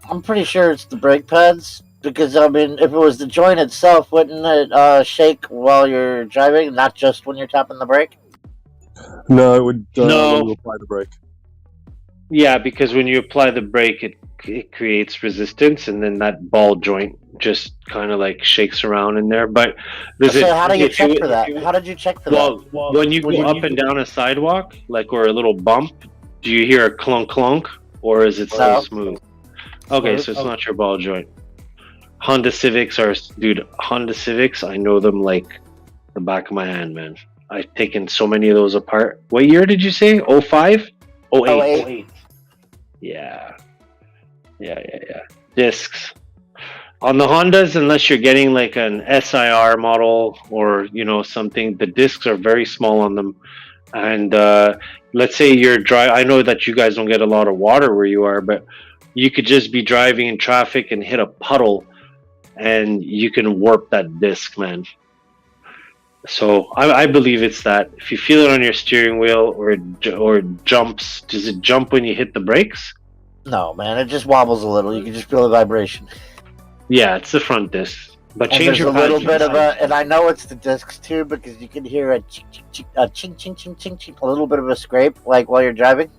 I'm pretty sure it's the brake pads because I mean, if it was the joint itself, wouldn't it shake while you're driving, not just when you're tapping the brake? No, it would No. when you apply the brake. Yeah, because when you apply the brake, it creates resistance, and then that ball joint just kind of like shakes around in there. But So how do you check for that? How did you check for that? Well, when you go up and down a sidewalk, like, or a little bump, do you hear a clunk clunk, or is it still No. smooth? Okay, so it's not your ball joint. Honda Civics are, dude. Honda Civics, I know them like the back of my hand, man. I've taken so many of those apart. What year did you say? 05? 08. Yeah. Discs. On the Hondas, unless you're getting like an SIR model or, you know, something, the discs are very small on them. And let's say you're driving, I know that you guys don't get a lot of water where you are, but you could just be driving in traffic and hit a puddle and you can warp that disc, man. So I believe it's that. If you feel it on your steering wheel or jumps, does it jump when you hit the brakes? No, man, it just wobbles a little. You can just feel the vibration. Yeah, it's the front disc. But And change there's your a little pads bit of inside. a, and I know it's the discs too because you can hear a ching, ching, a ching, ching, ching, ching, ching, a little bit of a scrape, like while you're driving.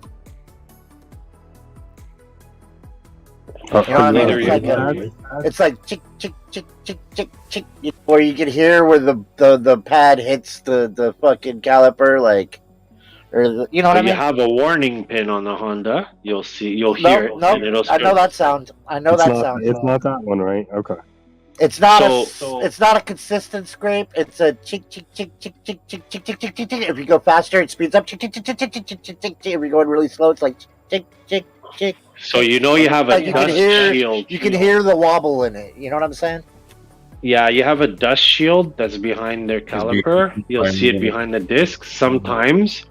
You know what I mean? It's like chick, chick, chick, chick, chick, chick, where you can hear where the pad hits the fucking caliper, like, or you know what I mean? You have a warning pin on the Honda. You'll hear it, and it'll. I know that sound. I know that sound. It's not that one, right? Okay. It's not it's not a consistent scrape. It's a chick chick chick chick chick chick chick chick chick chick chick. If you go faster, it speeds up. Chick chick chick chick chick chick chick chick chick. If you're going really slow, it's like chick chick chick. So you know you have a you dust can hear, shield. You can hear the wobble in it. You know what I'm saying? Yeah, you have a dust shield that's behind their caliper. You'll see it behind the disc. Sometimes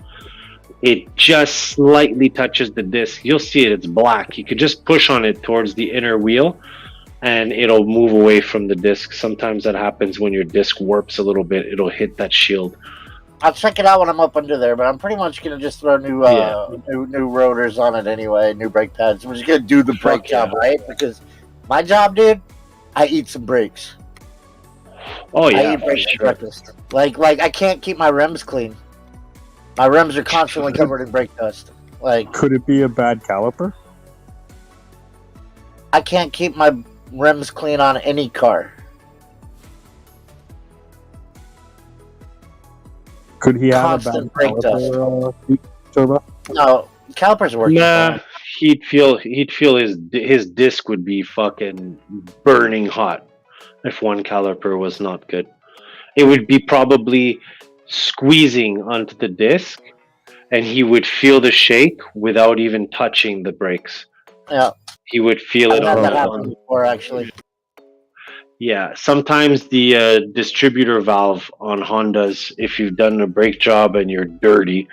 it just slightly touches the disc. You'll see it. It's black. You could just push on it towards the inner wheel, and it'll move away from the disc. Sometimes that happens when your disc warps a little bit. It'll hit that shield. I'll check it out when I'm up under there, but I'm pretty much gonna just throw new rotors on it anyway, new brake pads. I'm just gonna do the brake job, right? Because my job, dude, I eat some brakes. Oh yeah, I eat brakes for breakfast. Like I can't keep my rims clean. My rims are constantly covered in brake dust. Like, could it be a bad caliper? I can't keep my rims clean on any car. Could he have Constant a bad brake caliper, Turbo? No, calipers work. Nah, he'd feel his disc would be fucking burning hot if one caliper was not good. It would be probably squeezing onto the disc, and he would feel the shake without even touching the brakes. Yeah, he would feel it I've on had that the happen before, actually. Yeah, sometimes the distributor valve on Hondas, if you've done a brake job and you're dirty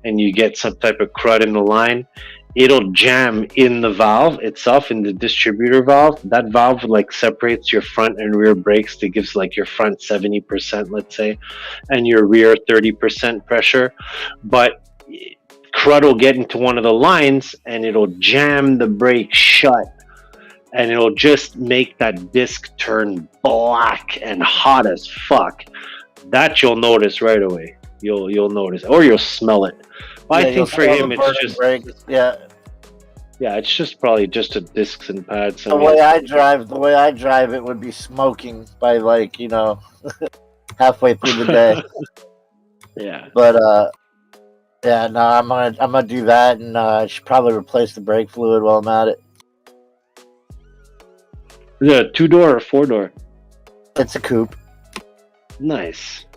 and you get some type of crud in the line, it'll jam in the valve itself, in the distributor valve. That valve like separates your front and rear brakes to gives like your front 70%, let's say, and your rear 30% pressure. But crud will get into one of the lines and it'll jam the brake shut. And it'll just make that disc turn black and hot as fuck. That you'll notice right away. You'll notice, or you'll smell it. Well, I think for him, it's just yeah, it's just probably just a discs and pads. the way I drive, it would be smoking by halfway through the day. Yeah, but yeah, no, I'm gonna do that, and I should probably replace the brake fluid while I'm at it. Is it a 2-door or 4-door? It's a coupe. Nice.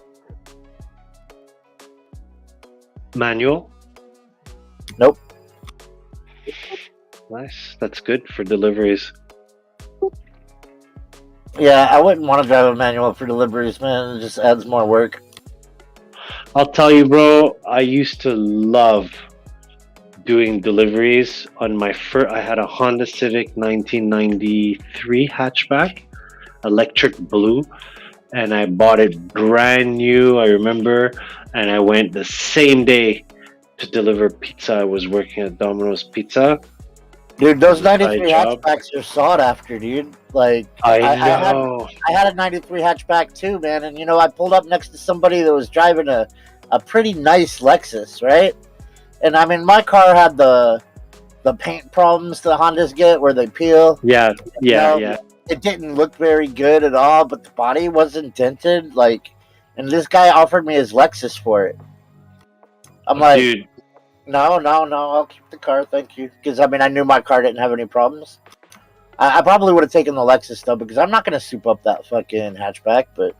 Manual? Nope. Nice. That's good for deliveries. Yeah, I wouldn't want to drive a manual for deliveries, man. It just adds more work. I'll tell you, bro, I used to love doing deliveries on my first. I had a Honda Civic 1993 hatchback, electric blue, and I bought it brand new, I remember, and I went the same day to deliver pizza. I was working at Domino's Pizza. Dude, those 93 hatchbacks are sought after, dude. Like, I know. I had a 93 hatchback too, man, and I pulled up next to somebody that was driving a pretty nice Lexus, right? And I mean, my car had the paint problems the Hondas get where they peel. Yeah. It didn't look very good at all, but the body wasn't dented. And this guy offered me his Lexus for it. I'm like, dude, no, I'll keep the car, thank you. Because I mean, I knew my car didn't have any problems. I probably would have taken the Lexus though, because I'm not gonna soup up that fucking hatchback. But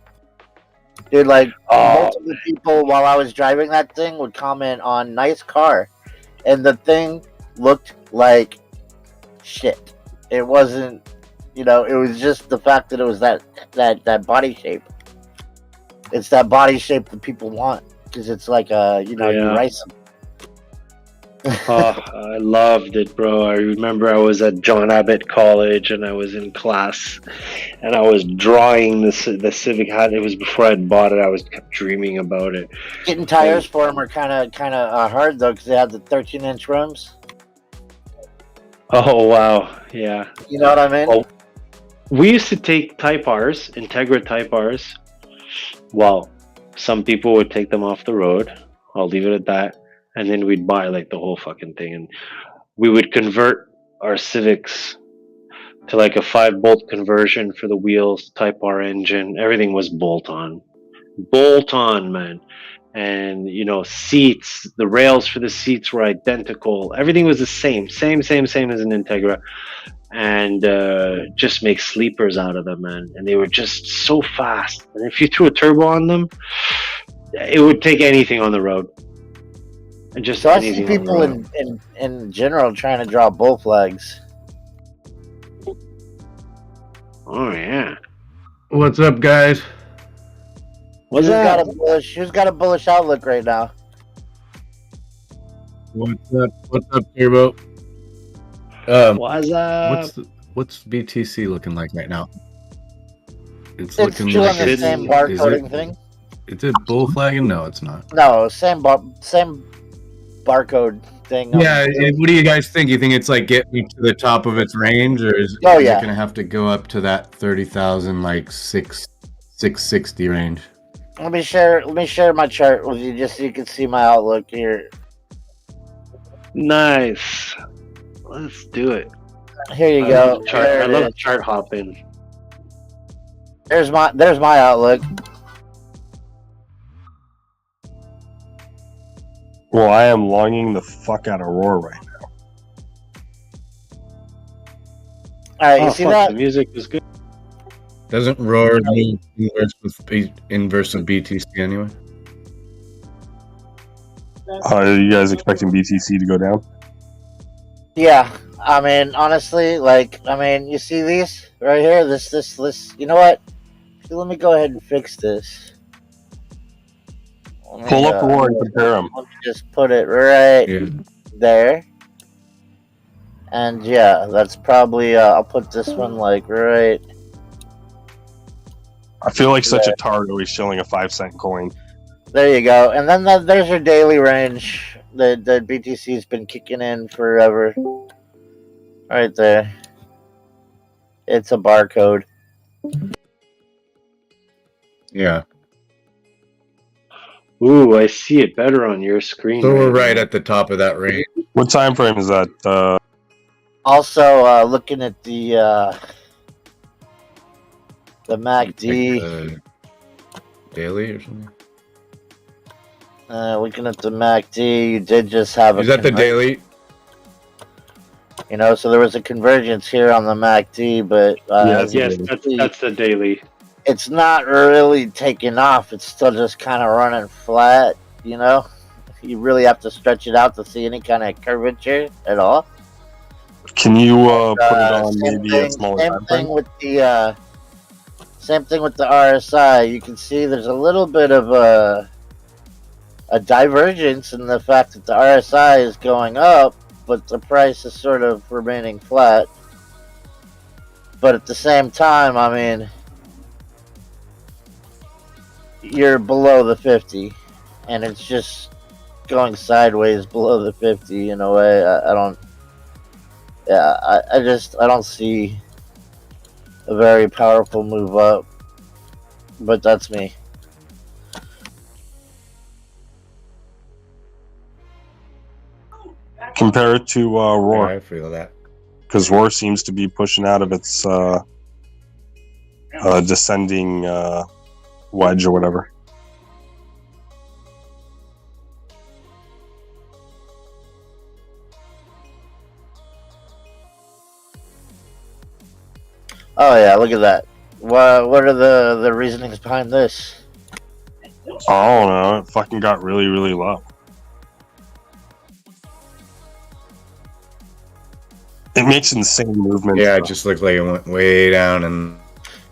dude, multiple people while I was driving that thing would comment on nice car, and the thing looked like shit. It wasn't, it was just the fact that it was that body shape. It's that body shape that people want because it's like you rice them. Oh, I loved it, bro. I remember I was at John Abbott College and I was in class and I was drawing the Civic hat. It was before I'd bought it. I was kept dreaming about it. Getting tires for them are kind of hard though because they have the 13-inch rims. Oh wow, yeah. You know what I mean? Oh, we used to take Type R's, Integra Type R's. Well, some people would take them off the road. I'll leave it at that. And then we'd buy like the whole fucking thing, and we would convert our Civics to like a 5-bolt conversion for the wheels, Type R engine. Everything was bolt on, man. And seats, the rails for the seats were identical. Everything was the same as an Integra, and just make sleepers out of them, man. And they were just so fast. And if you threw a turbo on them, it would take anything on the road. And just So I see anything people on the road. in general trying to draw bull flags. Oh yeah. What's up, guys? Who's got a bullish outlook right now? What's up, Turbo? What's up? What's BTC looking like right now? It's looking like the same barcoding thing. Is it bull flagging? No, it's not. No, same barcode thing. Yeah, what do you guys think? You think it's like getting to the top of its range, or is it going to have to go up to that 30,000, like 660 range? Let me share my chart with you just so you can see my outlook here. Nice. Let's do it. Here you go. I love chart hopping. There's my outlook. Well, I am longing the fuck out of Roar right now. Alright, you see that? The music is good. Doesn't Roar move inverse of BTC anyway? Are you guys expecting BTC to go down? Yeah, I mean, honestly, you see these right here? This. You know what? Let me go ahead and fix this. Pull up Roar and compare them. Let me just put it right there. And yeah, that's probably, I'll put this one like right. I feel like such a tard always showing a 5-cent coin. There you go. And then there's your daily range that BTC's been kicking in forever. Right there. It's a barcode. Yeah. Ooh, I see it better on your screen. So we're right at the top of that range. What time frame is that? Also, looking at the MACD. Daily or something? Looking at the MACD, you did just have Is that the daily? So there was a convergence here on the MACD, but yes, that's the daily. It's not really taking off. It's still just kind of running flat. You really have to stretch it out to see any kind of curvature at all. Can you put it on maybe a smaller time frame? Same thing with the RSI. You can see there's a little bit of a divergence in the fact that the RSI is going up, but the price is sort of remaining flat. But at the same time, I mean, you're below the 50, and it's just going sideways below the 50 in a way. I don't see a very powerful move up, but that's me. Compare it to Roar. I feel that. Because Roar seems to be pushing out of its descending wedge or whatever. Oh yeah, look at that. What are the reasonings behind this? I don't know. It fucking got really, really low. It makes insane movements. Yeah, it just looked like it went way down, and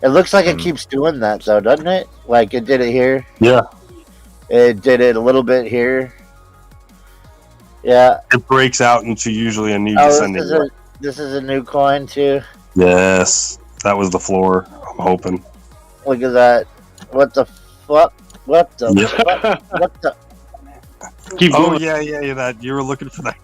it looks like it keeps doing that, though, doesn't it? Like it did it here. Yeah. It did it a little bit here. Yeah. It breaks out into usually a new descending. This is a new coin too. Yes, that was the floor. I'm hoping. Look at that. What the fuck? What the fuck? What the? Keep going. Yeah. That you were looking for that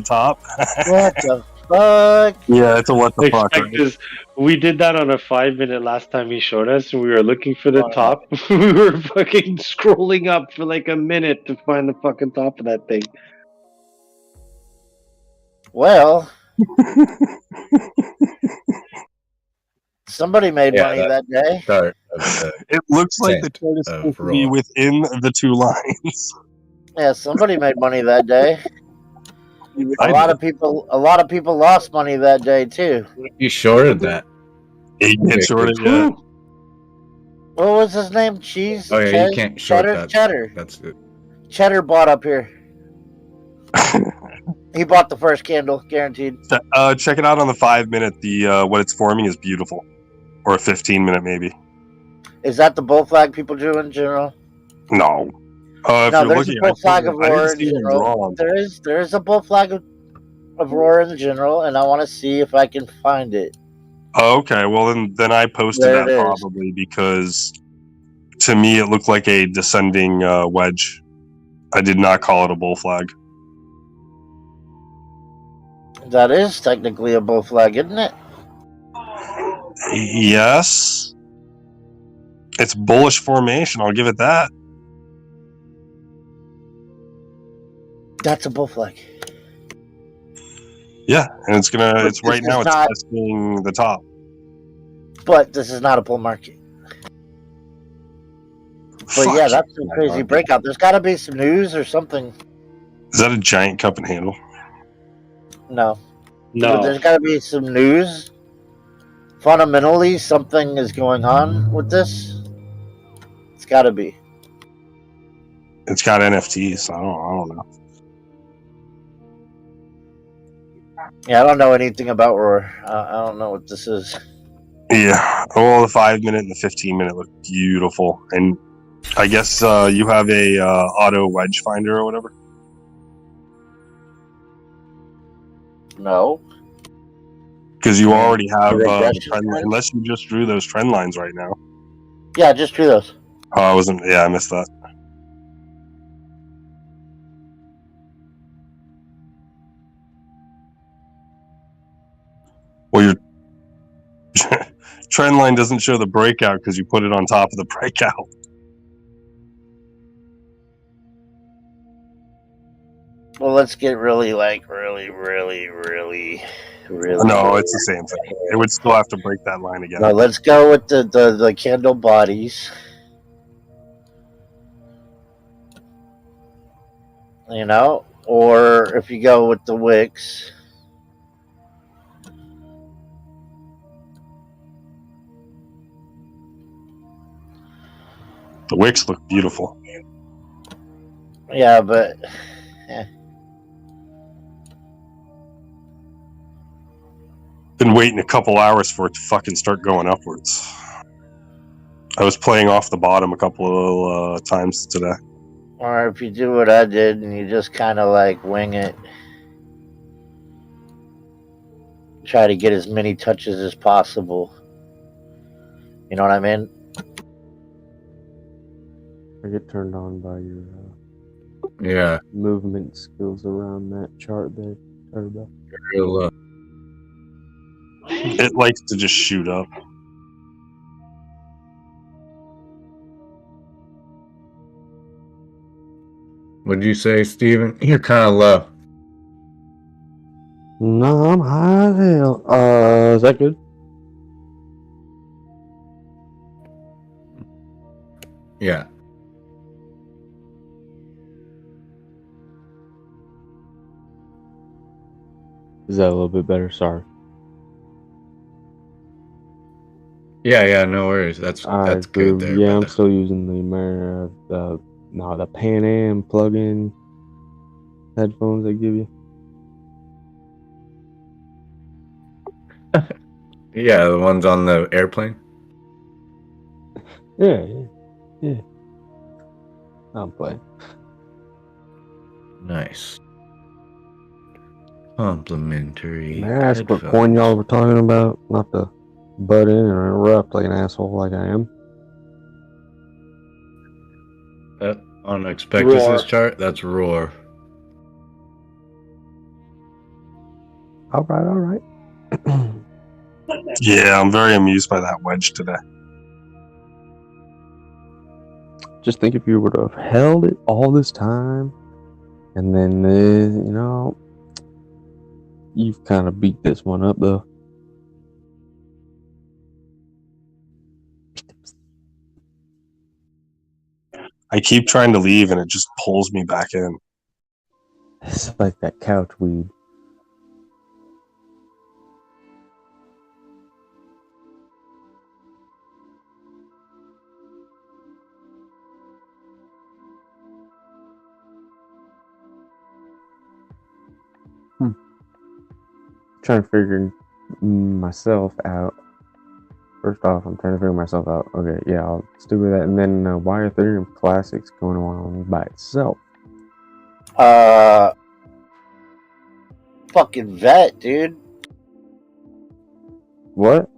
top. What the fuck? Yeah, it's a what the fuck, Expect right? this. We did that on a 5 minute last time he showed us, and we were looking for the Oh, no. top. We were fucking scrolling up for like a minute to find the fucking top of that thing. Well, somebody made money that day. It looks like the chart is supposed to be within the two lines. Yeah, somebody made money that day. I A lot did. of people lost money that day too. You shorted that. You can't short it yet. What was his name? Cheese? Oh yeah, you can't short that. Cheddar. That's it. Cheddar bought up here. He bought the first candle, guaranteed. Check it out on the 5 minute. The what it's forming is beautiful, or a 15 minute maybe. Is that the bull flag people drew in general? No. If No, you're there's looking, a bull flag of I roar didn't in see them draw general. on. There is a bull flag of roar in general, and I want to see if I can find it. Oh, okay, well then I posted There that it is. probably because to me it looked like a descending wedge. I did not call it a bull flag. That is technically a bull flag, isn't it? Yes, it's bullish formation. I'll give it that. That's a bull flag. Yeah, and it's right now. It's not- testing the top. But this is not a bull market. But yeah, that's a crazy breakout. There's got to be some news or something. Is that a giant cup and handle? No. No. But there's got to be some news. Fundamentally, something is going on with this. It's got to be. It's got NFTs. I don't know. Yeah, I don't know anything about Roar. I don't know what this is. Yeah. Well, the 5 minute and the 15 minute look beautiful, and I guess you have a auto wedge finder or whatever. No. Because you already have the regression trend line, unless you just drew those trend lines right now. Yeah, just drew those. Oh, I wasn't. Yeah, I missed that. Well, your trend line doesn't show the breakout because you put it on top of the breakout. Well, let's get really, really. No, it's the same thing. It would still have to break that line again. No, let's go with the candle bodies. You know, or if you go with the wicks. The wicks look beautiful. Yeah, but Been waiting a couple hours for it to fucking start going upwards. I was playing off the bottom a couple of times today. or if you do what I did and you just kind of like wing it, try to get as many touches as possible. You know what I mean? I get turned on by your Yeah. movement skills around that chart there, Turbo. It likes to just shoot up. What'd you say, Steven? You're kind of low. No, I'm high as hell. Is that good? Yeah. Is that a little bit better? Sorry. Yeah, no worries. That's Alright, good there. yeah, I'm brother. still using the Pan Am plug-in headphones they give you. Yeah, the ones on the airplane. Yeah. I'm playing. Nice. Complimentary. May I ask what coin y'all were talking about? Not to butt in or interrupt like an asshole like I am. On Expectus's Roar. chart, that's Roar. All right. Yeah, I'm very amused by that wedge today. Just think if you would have held it all this time, and then you've kind of beat this one up though. I keep trying to leave, and it just pulls me back in. It's like that couch weed. Trying to figure myself out. First off, I'm trying to figure myself out. Okay, yeah, I'll stick with that. And then why are Ethereum Classics going on by itself? Fucking vet, dude. What?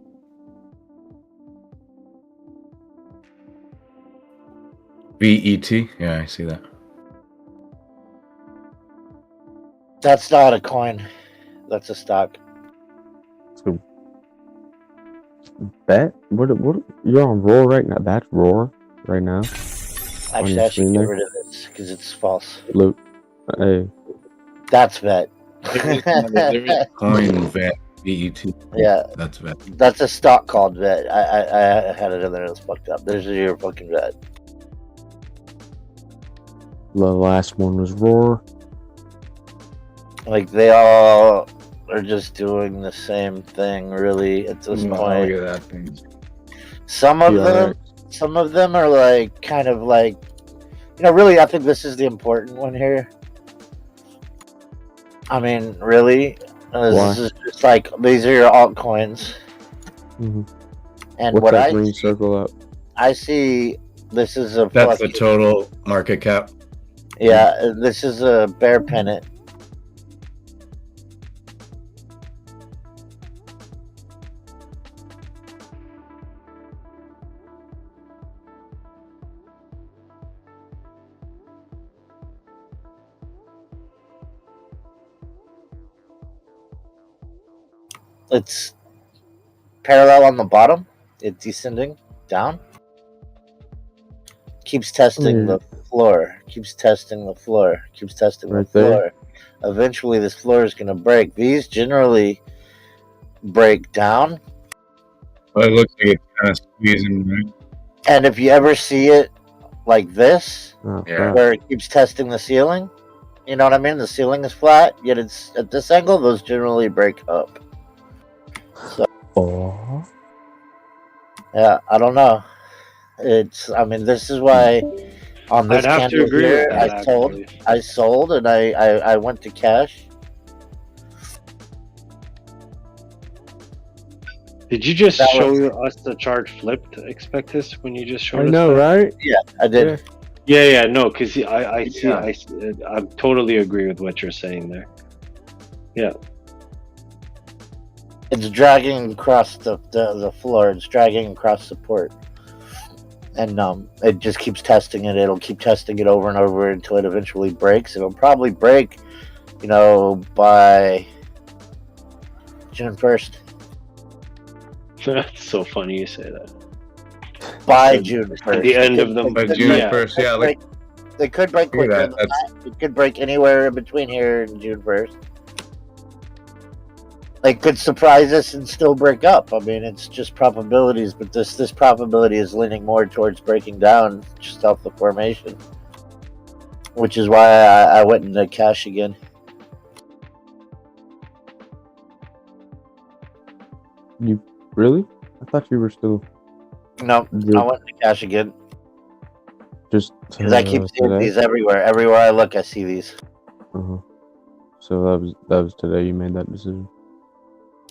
VET? Yeah, I see that. That's not a coin. That's a stock. So, bet? What? You're on Roar right now? That's Roar right now? Actually, I should get rid of this because it's false. Luke, hey. That's vet. Coin vet. VET. Yeah. That's vet. That's a stock called vet. I had it in there and it's fucked up. There's your fucking vet. The last one was Roar. Like, they all are just doing the same thing, really, at this point. Look at that thing. Some of them are like, kind of like, really, I think this is the important one here. I mean, really, this is just like, these are your altcoins. Mm-hmm. And what's what that I green circle up? I see, this is a That's the total market cap. Yeah, this is a bear pennant. It's parallel on the bottom. It's descending down. Keeps testing the floor. Keeps testing the floor. Keeps testing the floor. Eventually, this floor is going to break. These generally break down. Well, it looks like it's kind of squeezing, right? And if you ever see it like this, Yeah. where it keeps testing the ceiling, you know what I mean? The ceiling is flat, yet it's at this angle, those generally break up. So, yeah, I don't know. I mean, this is why on this I'd have to candle agree here, with that, I sold, and I went to cash. Did you just That show us the chart flipped, Expectus, when you just showed us? I know, that? right? Yeah, I did. Yeah, no, because I totally agree with what you're saying there. Yeah. It's dragging across the floor. It's dragging across support. And it just keeps testing it. It'll keep testing it over and over until it eventually breaks. It'll probably break, by June 1st. That's so funny you say that. By So, June 1st. At the end of them. By June 1st, yeah. Like, they could break quicker than that. It could break anywhere in between here and June 1st. They could surprise us and still break up. I mean, it's just probabilities, but this probability is leaning more towards breaking down just off the formation, which is why I went into cash again. You really? I thought you were still. No, I went into cash again. Just because I keep seeing today? these everywhere. Everywhere I look, I see these. So that was today you made that decision.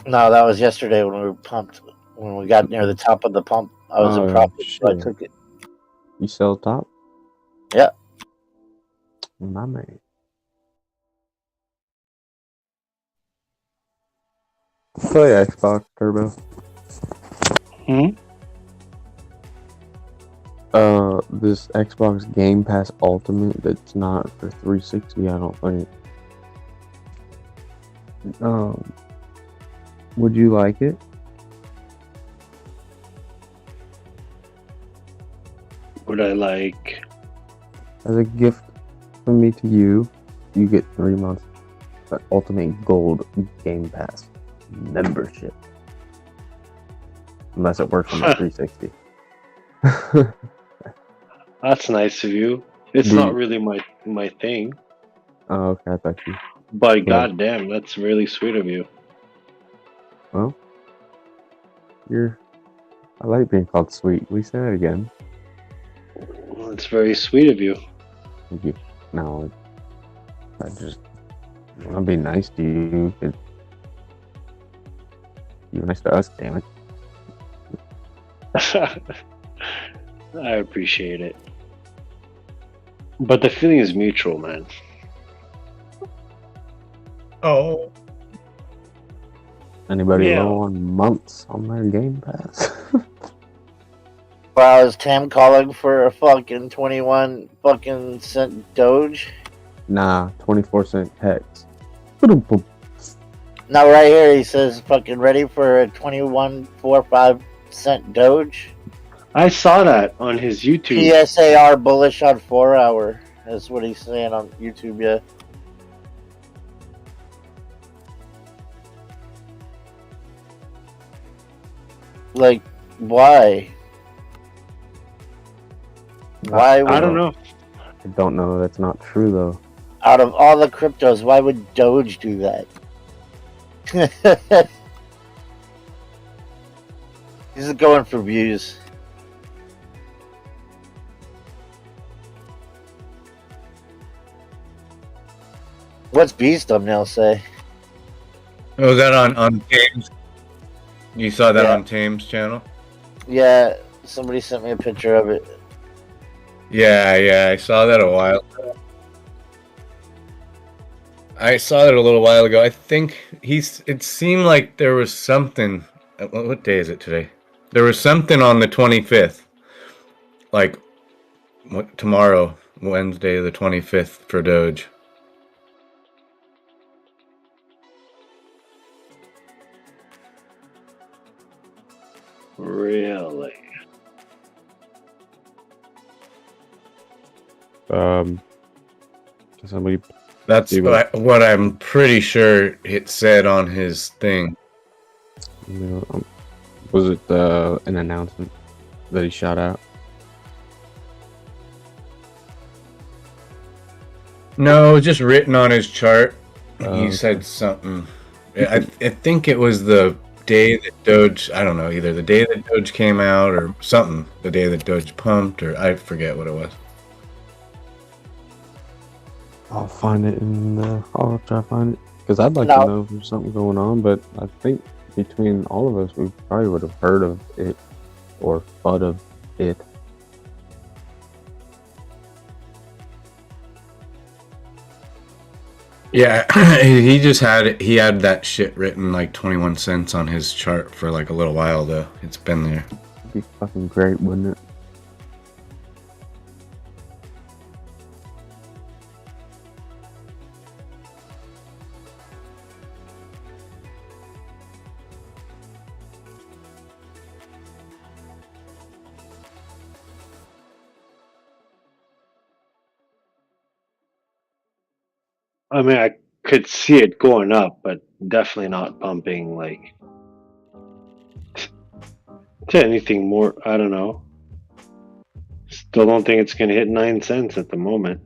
No, that was yesterday when we were pumped. When we got near the top of the pump, I was in profit, so I took it. You sell top? Yeah. My man. Play Xbox Turbo. This Xbox Game Pass Ultimate that's not for 360, I don't think. Would you like it? Would I like? As a gift from me to you, you get 3 months of Ultimate Gold Game Pass membership. Unless it works on the 360. That's nice of you. It's not really my thing, Oh, okay, I thought you. but Yeah. goddamn, that's really sweet of you. Well, I like being called sweet. We say that again. Well, it's very sweet of you. Thank you. No, I just want to be nice to you. You're nice to us, damn it. I appreciate it. But the feeling is mutual, man. Oh. Anybody Yeah. low on months on their Game Pass? Wow, is Tam calling for a fucking 21 fucking cent Doge? Nah, 24-cent hex. No, right here he says fucking ready for a 21.45 cent Doge. I saw that on his YouTube. PSAR bullish on 4 hour. That's what he's saying on YouTube, yeah. Like, why? Why would I don't know. I don't know. That's not true, though. out of all the cryptos, why would Doge do that? He's just going for views. What's B's thumbnail say? Oh, was that on Tame's? You saw that Yeah. on Tame's channel? Yeah, somebody sent me a picture of it. Yeah, I saw that a while ago. I saw that a little while ago. I think it seemed like there was something. What day is it today? There was something on the 25th. Like, tomorrow, Wednesday the 25th for Doge. Really? Can somebody? That's see what I'm pretty sure it said on his thing. Was it an announcement that he shot out? No, it was just written on his chart. Oh, He said something. I think it was the day that Doge. I don't know, either the day that Doge came out or something. The day that Doge pumped, or I forget what it was. I'll find it and I'll try to find it because I'd like to know if there's something going on. But I think between all of us, we probably would have heard of it or thought of it. Yeah, he had that shit written like 21 cents on his chart for like a little while though. It's been there. It'd be fucking great, wouldn't it? I mean, I could see it going up, but definitely not pumping like to anything more. I don't know. Still don't think it's going to hit 9 cents at the moment.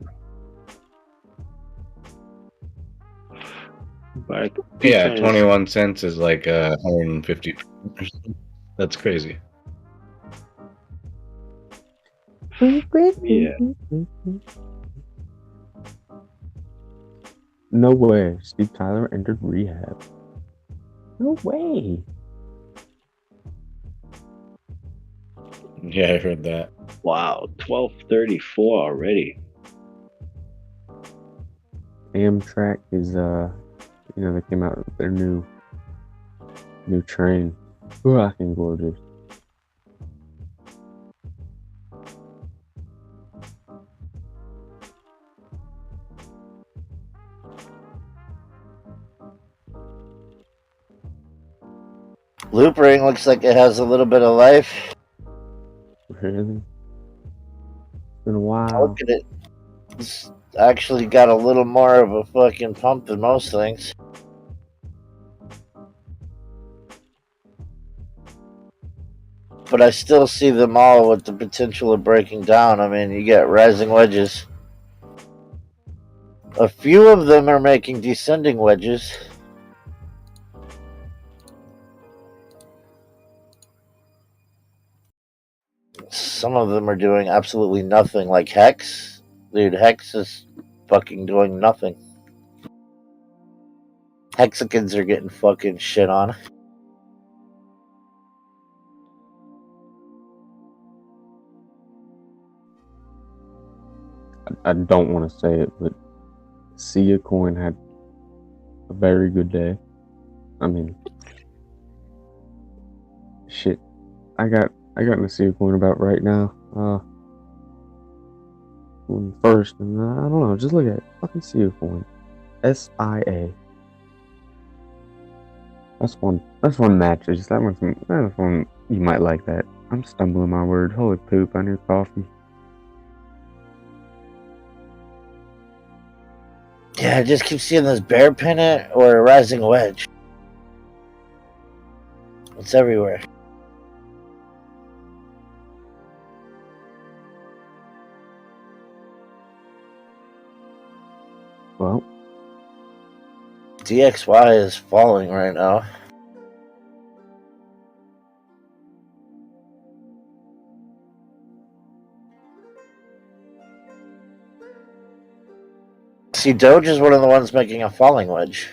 But Yeah, 21 cents is like 150. That's crazy. Yeah. No way. Steve Tyler entered rehab. No way. Yeah, I heard that. Wow, 12:34 already. Amtrak is they came out with their new train. Fucking gorgeous. Loop ring looks like it has a little bit of life. Really? It's been a while. Look at it. It's actually got a little more of a fucking pump than most things. But I still see them all with the potential of breaking down. I mean, you get rising wedges. A few of them are making descending wedges. Some of them are doing absolutely nothing, like Hex. Dude, Hex is fucking doing nothing. Hexagons are getting fucking shit on. I don't want to say it, but Sia Coin had a very good day. I mean, shit. I got in a Sia Coin about right now. First, and I don't know. Just look at it. Fucking Sia Coin. SIA. That's one matches. That's one you might like that. I'm stumbling my word. Holy poop! I need coffee. Yeah, I just keep seeing this bear pennant or a rising wedge. It's everywhere. Well, DXY is falling right now. See, Doge is one of the ones making a falling wedge.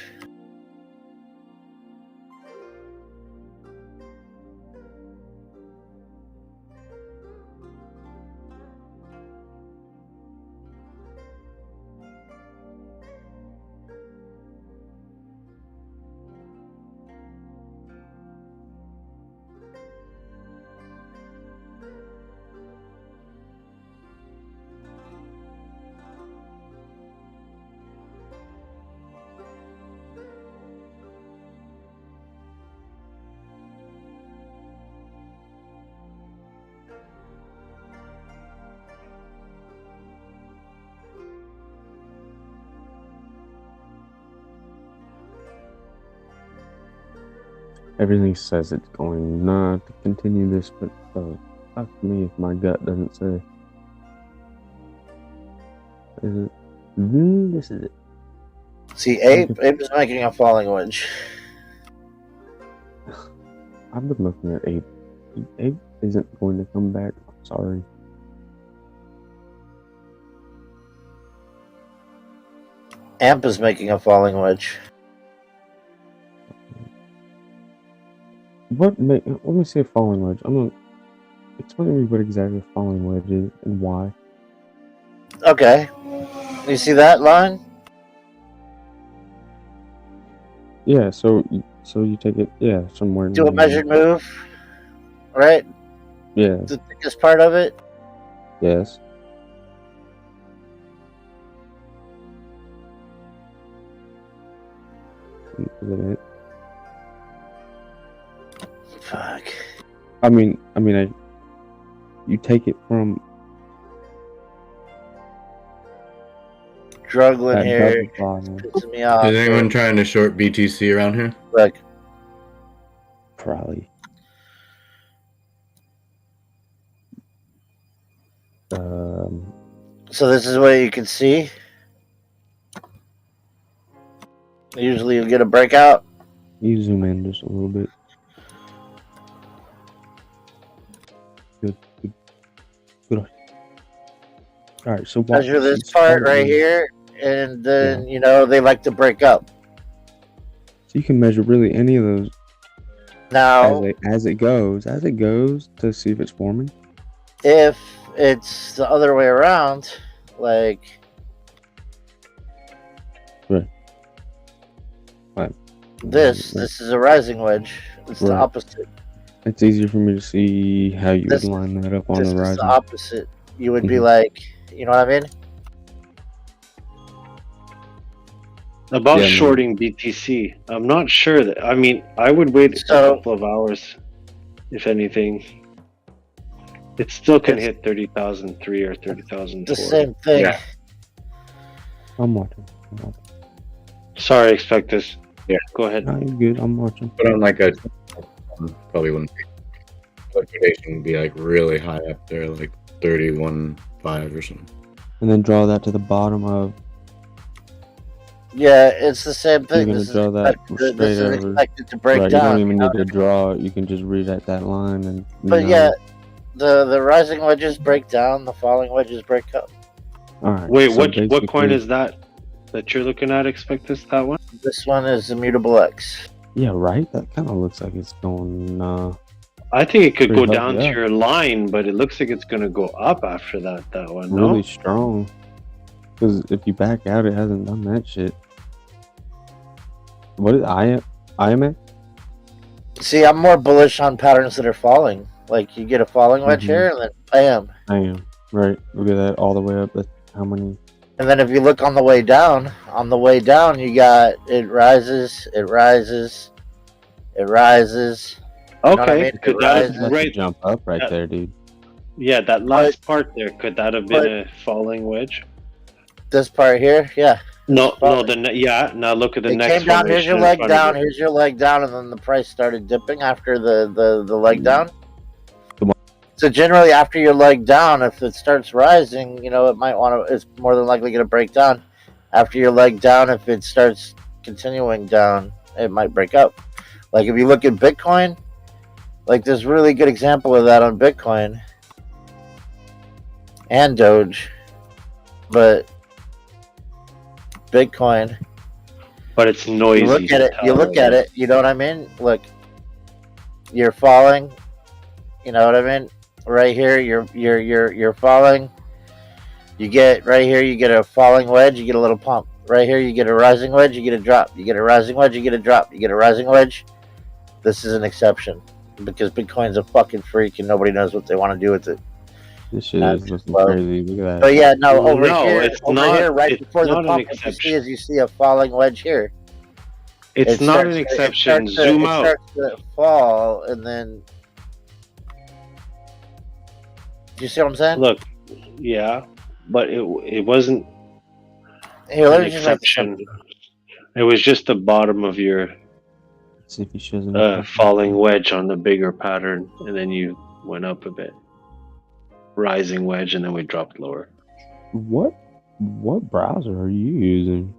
everything says it's going not to continue this, but fuck me if my gut doesn't say. Is it? This is it. See, Ape is making a falling wedge. I've been looking at Ape. Ape isn't going to come back. I'm sorry. Amp is making a falling wedge. Let me see a falling wedge. I'm gonna explain to me what exactly a falling wedge is and why. Okay. You see that line? Yeah, so you take it, yeah, somewhere. Do a measured move, right? Yeah. The thickest part of it. Yes. Is it it? Fuck. I mean, you take it from Struggling that here. double bottom. Pissing me off. Is anyone trying to short BTC around here? Look. Probably. So this is what you can see. Usually you get a breakout. You zoom in just a little bit. Good. All right, so Measure this part right here, and then they like to break up. So you can measure really any of those. Now, as it goes to see if it's forming. If it's the other way around, like right. This is a rising wedge. It's the opposite. It's easier for me to see how you would line that up on the This is rising. the opposite. You would be like, you know what I mean? About Yeah, man. shorting BTC, I'm not sure that. I mean, I would wait a couple of hours, if anything. It still can hit 30,003 or 30,004. The same thing. Yeah. I'm watching. Sorry, Expectus. Yeah. Go ahead. No, you're good. I'm watching. Put on like a probably wouldn't be liquidation would be like really high up there, like 31.5 or something. And then draw that to the bottom of. Yeah, it's the same You're thing. gonna This is draw that expected, straight this is over. expected to break Right, down. you don't even you need know? to draw it. You can just read at that line and. But yeah, the rising wedges break down, the falling wedges break up. All right. Wait, so what coin basically- is that you're looking at, Expectus? That one? This one is Immutable X. Yeah, right. That kind of looks like it's going. I think it could go Pretty down healthy, to yeah. your line, but it looks like it's going to go up after that one, no? Really strong. Because if you back out, it hasn't done that shit. What is IMX? See, I'm more bullish on patterns that are falling. Like you get a falling wedge here, and then bam. I am. Right. Look at that all the way up. That's how many? And then if you look on the way down, you got it rises, it rises, it rises. You know what I Okay, mean? could It that rises. have right? Jump up right that- there, dude. Yeah, that last part there, could that have been a falling wedge? This part here, yeah. No, yeah. Now look at the It next came down. Here's formation your in leg front of down. it. Here's your leg down, and then the price started dipping after the leg down. So generally, after your leg down, if it starts rising, you know it might want to. It's more than likely going to break down. After your leg down, if it starts continuing down, it might break up. Like if you look at Bitcoin, like there's a really good example of that on Bitcoin and Doge, but Bitcoin. But it's noisy. You look at it. You look at it. You know what I mean? Look, you're falling. You know what I mean? Right here, you're falling. You get right here. You get a falling wedge. You get a little pump. Right here, you get a rising wedge. You get a drop. You get a rising wedge. You get a drop. You get a rising wedge. This is an exception because Bitcoin's a fucking freak and nobody knows what they want to do with it. This shit is looking crazy. Look at that. But yeah, no, over No, here, it's not- right it's before the not an pump, what you see is you see a falling wedge here. It's It not starts an to- exception. it starts to- Zoom it out. starts to fall, and then do you see what I'm saying? Look, yeah, but it wasn't Here, let an me just make exception. It was just the bottom of your See if he shows falling wedge on the bigger pattern, and then you went up a bit. Rising wedge, and then we dropped lower. What browser are you using?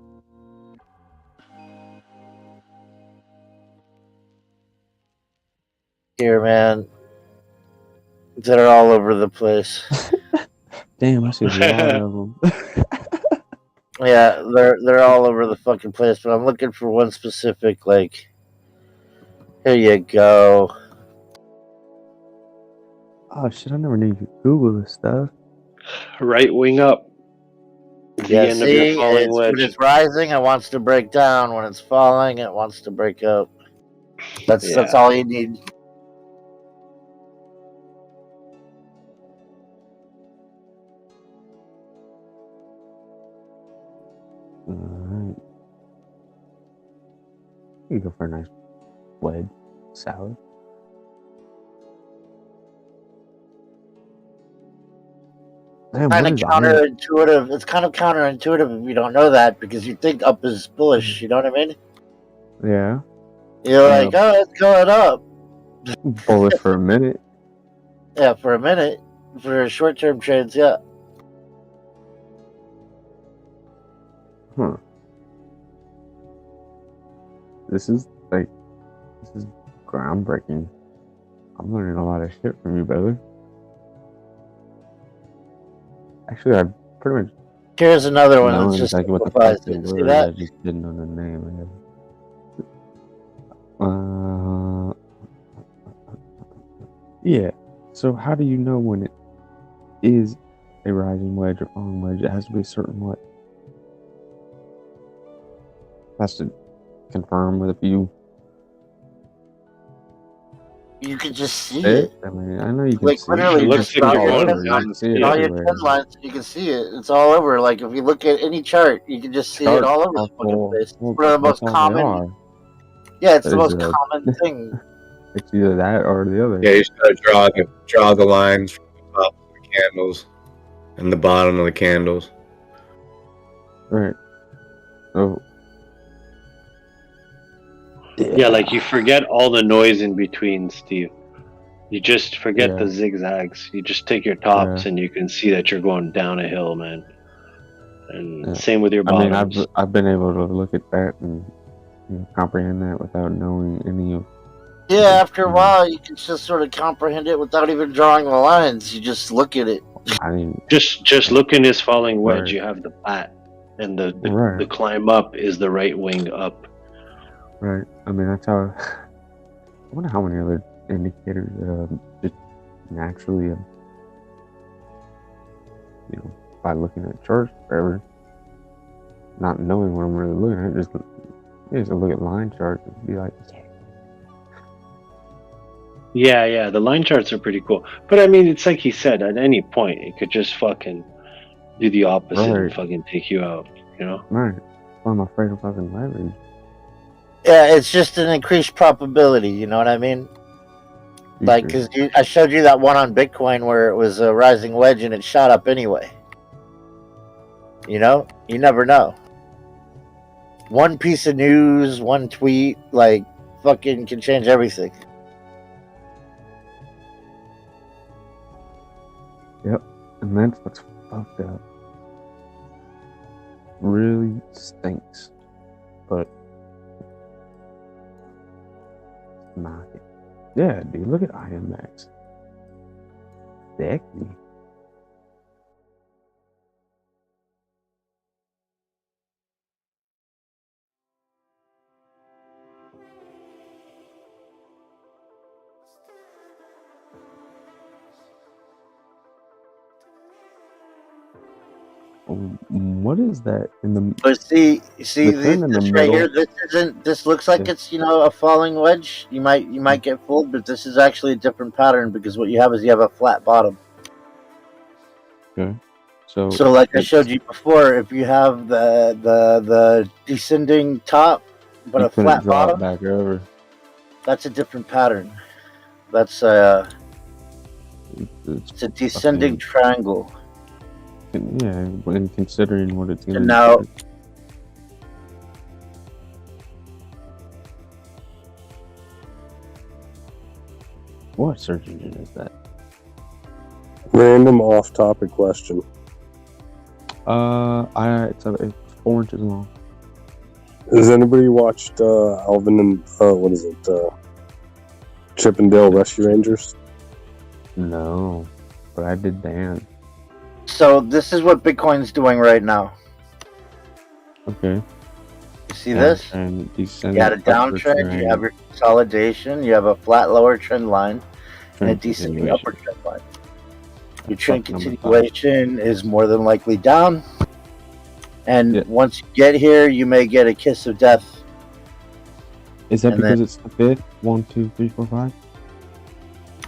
Here, man, that are all over the place. Damn, I see a lot of them. Yeah, they're all over the fucking place, but I'm looking for one specific. Like, here you go. Oh shit! I never knew you could Google this stuff. Right wing up. The Yeah, end of see, your falling when wedge. it's rising, it wants to break down. When it's falling, it wants to break up. That's all you need. Alright. You go for a nice wedge salad. Damn, Kind what of is counterintuitive. It's kind of counterintuitive if you don't know that because you think up is bullish. You know what I mean? Yeah. You're like, oh, it's going up. Bullish for a minute. Yeah, for a minute. For short-term trades, yeah. Huh. This is groundbreaking. I'm learning a lot of shit from you, brother. Actually, I pretty much. Here's another one know that's just exactly what the simplifies fuck they it. See were. that? I just didn't know the name. Yeah. So how do you know when it is a rising wedge or falling wedge? It has to be a certain what? Has to confirm with a few You can just see it? it. I mean, I know you can Like see it. literally, It just looks draw all your over. trend You line, can see it draw your everywhere. trend lines, you can see it. It's all over. Like if you look at any chart, you can just see it Charts all over are the fucking full. place. Well, It's one of the that's most all they common. are. Yeah, it's the There's most common thing. It's either that or the other. Yeah, you just gotta draw the lines from the top of the candles and the bottom of the candles. Right. Oh. Yeah, like you forget all the noise in between, Steve. You just forget the Yeah. zigzags. You just take your tops Yeah. and you can see that you're going down a hill, man. And Yeah. same with your I mean, bottoms. I've been able to look at that and comprehend that without knowing any of. Yeah, after a while, you can just sort of comprehend it without even drawing the lines. You just look at it. I mean, just look in this falling wedge. Right. You have the flat, and the Right. climb up is the right wing up. Right. I mean, that's how. I wonder how many other indicators just naturally, by looking at charts forever, not knowing what I'm really looking at, just look at line charts and be like, Yeah, the line charts are pretty cool. But I mean, it's like he said, at any point, it could just fucking do the opposite and Right. fucking take you out, you know? right. I'm afraid of fucking leverage. Yeah, it's just an increased probability. You know what I mean? Like, because I showed you that one on Bitcoin where it was a rising wedge and it shot up anyway. You know, you never know. One piece of news, one tweet, like, fucking can change everything. Yep. And that's what's fucked up. Really stinks. But market. Yeah, dude, look at IMX. Sexy. What is that in the? But see, the trend in the this right middle. here. This isn't. This looks like it's a falling wedge. You might get fooled, but this is actually a different pattern because what you have is you have a flat bottom. Okay. So like I showed you before, if you have the descending top but you a couldn't flat draw it bottom, back over. that's a different pattern. That's it's a descending triangle. Yeah, when considering what it's gonna And now, do. What search engine is that? Random off-topic question. It's 4 inches long. Has anybody watched Alvin and Chip and Dale Rescue Rangers? No, but I did Dan. so this is what Bitcoin's doing right now. Okay. You see this? And You got a downtrend, you have your consolidation, you have a flat lower trend line, and a descending upper trend line. Your trend continuation is more than likely down. And once you get here, you may get a kiss of death. Is that And because then- it's the fifth? 1, 2, 3, 4, 5?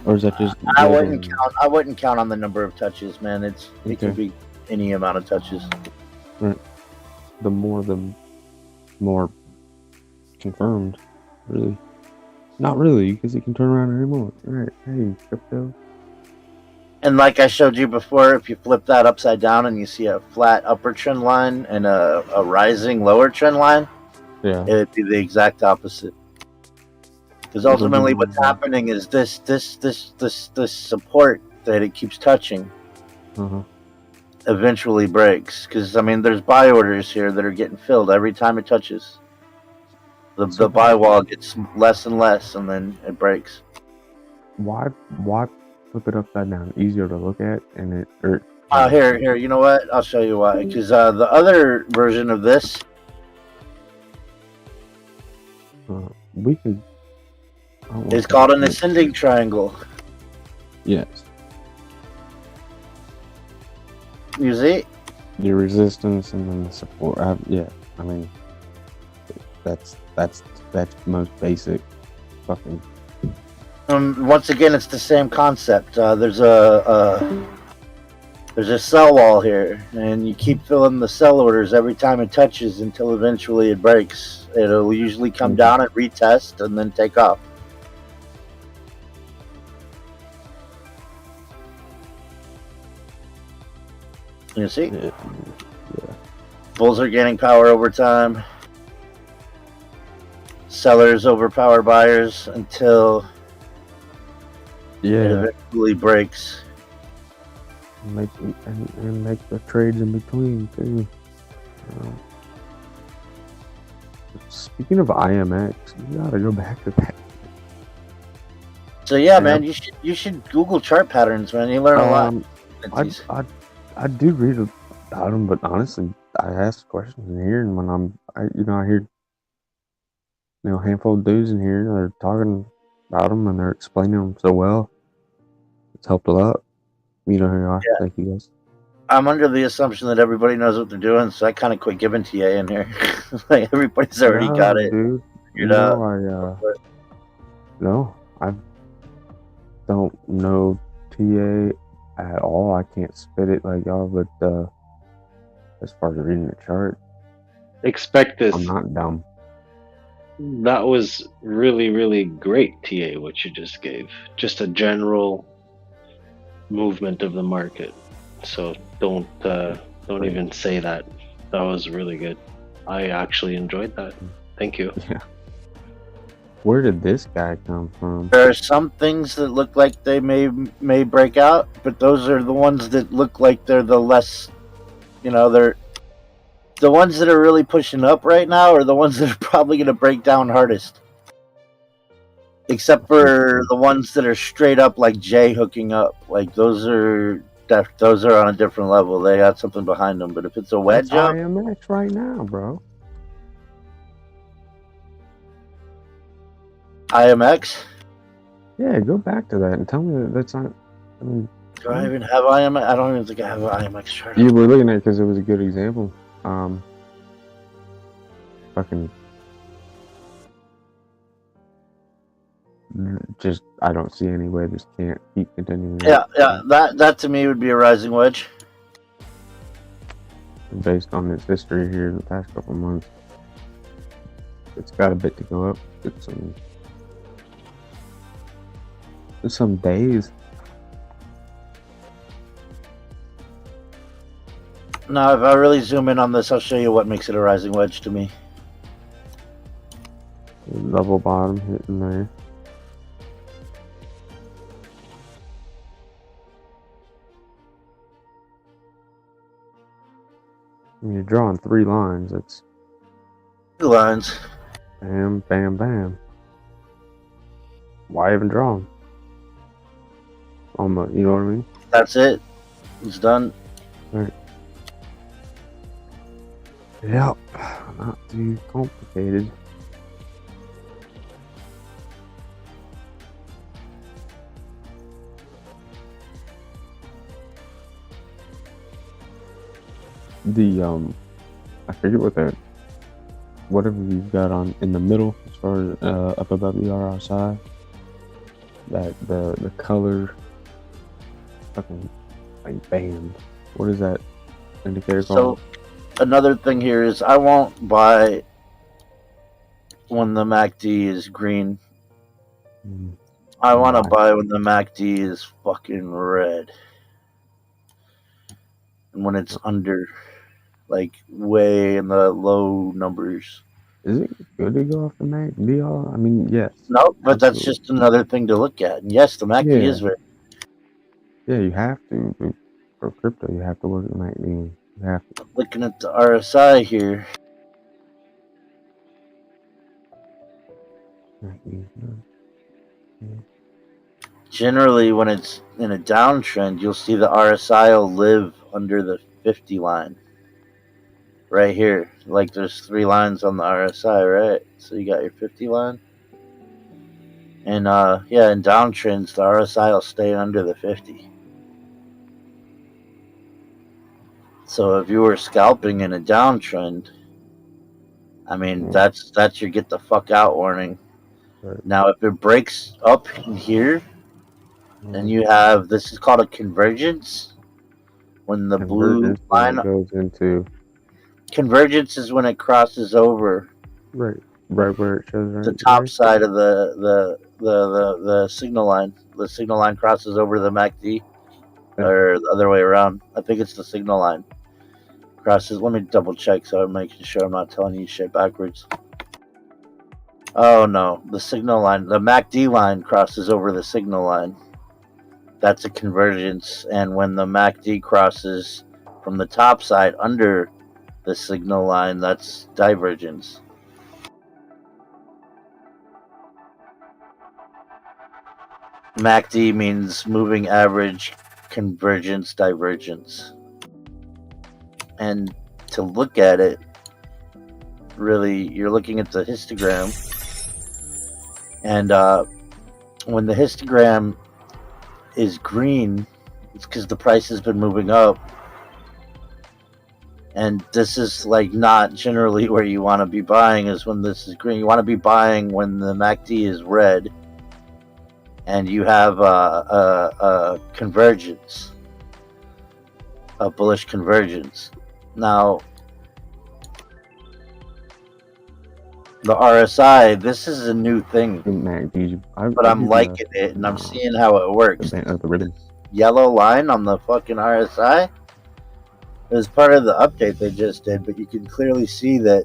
Or is that just? I wouldn't count on the number of touches, man. It Okay. could be any amount of touches. Right. The more confirmed, really. Not really, because it can turn around any moment. Right. Hey, crypto. And like I showed you before, if you flip that upside down and you see a flat upper trend line and a rising lower trend line, Yeah. it'd be the exact opposite. Because ultimately, what's happening is this support that it keeps touching eventually breaks. Because I mean, there's buy orders here that are getting filled every time it touches. The buy wall gets less and less, and then it breaks. Why flip it upside down? Easier to look at, and it. Here. You know what? I'll show you why. Because the other version of this, we could. it's called an ascending triangle. Yes. You see? The resistance and then the support. Yeah. I mean, that's most basic. Fucking. Once again, it's the same concept. There's a cell wall here, and you keep filling the cell orders every time it touches until eventually it breaks. It'll usually come down and retest, and then take off. You see? Yeah. Bulls are gaining power over time. Sellers overpower buyers until it eventually breaks. And make the trades in between too. Speaking of IMX, you gotta go back to that. So yeah, man, you should Google chart patterns, man. You learn a lot. I do read about them, but honestly, I ask questions in here, and when I hear a handful of dudes in here, they're talking about them and they're explaining them so well. It's helped a lot. You know who you are. Yeah. Thank you guys. I'm under the assumption that everybody knows what they're doing, so I kind of quit giving TA in here. Like everybody's already got it. Dude. You know, I don't know TA at all. I can't spit it like y'all, but as far as reading the chart, expect this. I'm not dumb. That was really, really great, TA, what you just gave. Just a general movement of the market. So don't even say that. That was really good. I actually enjoyed that. Thank you. Yeah. Where did this guy come from? there are some things that look like they may break out, but those are the ones that look like they're the less, they're the ones that are really pushing up right now are the ones that are probably going to break down hardest. Except for the ones that are straight up like J hooking up. Like those are on a different level. They got something behind them. But if it's a wedge up, IMX right now, bro. IMX? Yeah, go back to that and tell me that's not. I mean, do I even have IMX? I don't even think I have an IMX chart. You were looking at it because it was a good example. Fucking. Just, I don't see any way this can't keep continuing. Yeah. That to me would be a rising wedge. Based on its history here in the past couple months, it's got a bit to go up. It's some days. Now, if I really zoom in on this, I'll show you what makes it a rising wedge to me. Double bottom hitting there. You're drawing 3 lines. It's 2 lines. Bam, bam, bam. Why even draw them? Almost, you know what I mean? That's it. It's done. Right. Yep. Not too complicated. I forget whatever you've got on in the middle as far as up above the RSI, that the color fucking like band. What is that indicator called? So another thing here is I won't buy when the MACD is green. I want to buy when the MACD is fucking red. And when it's under, like, way in the low numbers. Is it good to go off the MACD? I mean, yes. No, but that's just another thing to look at. And yes, the MACD is very... Yeah, you have to. For crypto, you have to look at the MACD. You have to. Looking at the RSI here. Generally, when it's in a downtrend, you'll see the RSI will live under the 50 line. Right here. Like there's 3 lines on the RSI, right? So you got your 50 line. And in downtrends, the RSI will stay under the 50. So if you were scalping in a downtrend, I mean, that's your get the fuck out warning. Now, if it breaks up in here, then you have this is called a convergence. When the blue Convergence when line it goes into convergence is when it crosses over right where it shows the right top there. side of the signal line. The signal line crosses over the MACD, or the other way around. I think it's the signal line crosses. Let me double check so I'm making sure I'm not telling you shit backwards. Oh no, the signal line, the MACD line crosses over the signal line. That's a convergence, and when the MACD crosses from the top side under the signal line, that's divergence. MACD means moving average convergence divergence. And to look at it, really, you're looking at the histogram. And when the histogram is green, it's because the price has been moving up. And this is like not generally where you want to be buying, is when this is green. You want to be buying when the MACD is red and you have a convergence, a bullish convergence. Now, the RSI, this is a new thing, but I'm liking it and I'm seeing how it works. Yellow line on the fucking RSI is part of the update they just did, but you can clearly see that,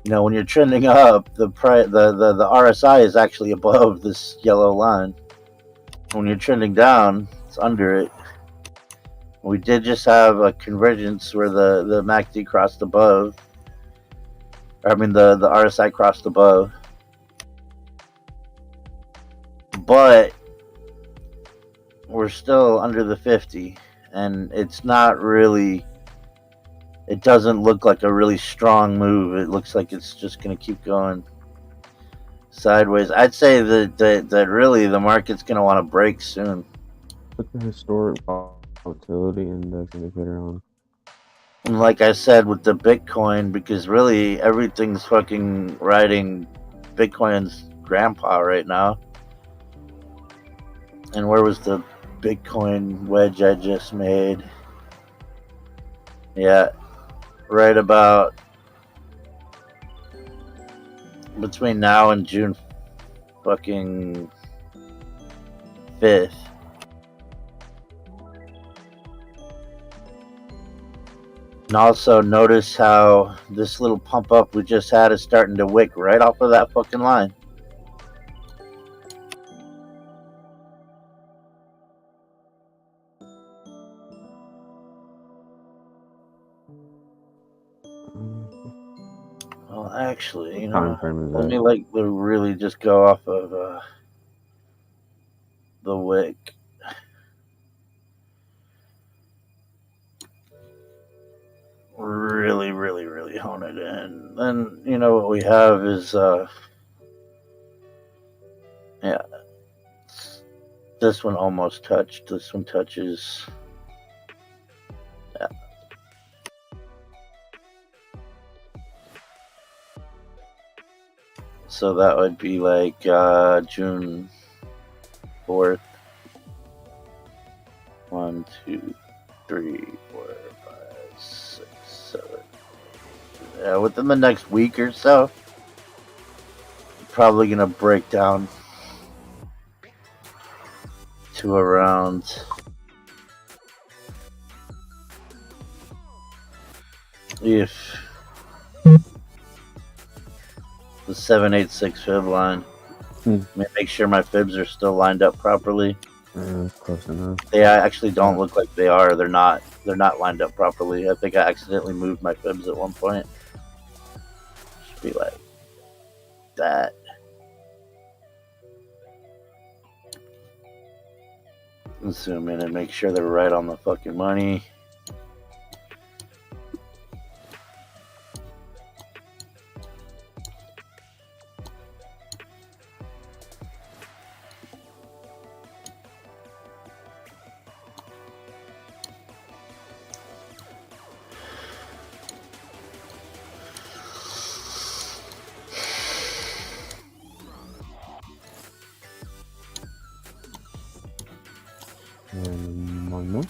you know, when you're trending up, the RSI is actually above this yellow line. When you're trending down, it's under it. We did just have a convergence where the MACD crossed above. I mean, the RSI crossed above. But we're still under the 50. And it's not really... It doesn't look like a really strong move. It looks like it's just going to keep going sideways. I'd say that really the market's going to want to break soon. Put the historic volatility index indicator on. And like I said with the Bitcoin, because really everything's fucking riding Bitcoin's grandpa right now. And where was the Bitcoin wedge I just made? Yeah, right about between now and June fucking 5th. And also notice how this little pump up we just had is starting to wick right off of that fucking line. Well, actually, you know, let me like really just go off of the wick. Really hone it in. Then, you know, what we have is, yeah, this one almost touched. This one touches, yeah. So that would be like June 4th. 1, 2, 3, 4, 5, 6, 7. Yeah, within the next week or so, probably gonna break down to around if the 786 fib line. Make sure my fibs are still lined up properly. Close enough. They actually don't look like they are. They're not lined up properly. I think I accidentally moved my fibs at one point. Should be like that. Let's zoom in and make sure they're right on the fucking money. And 1 more.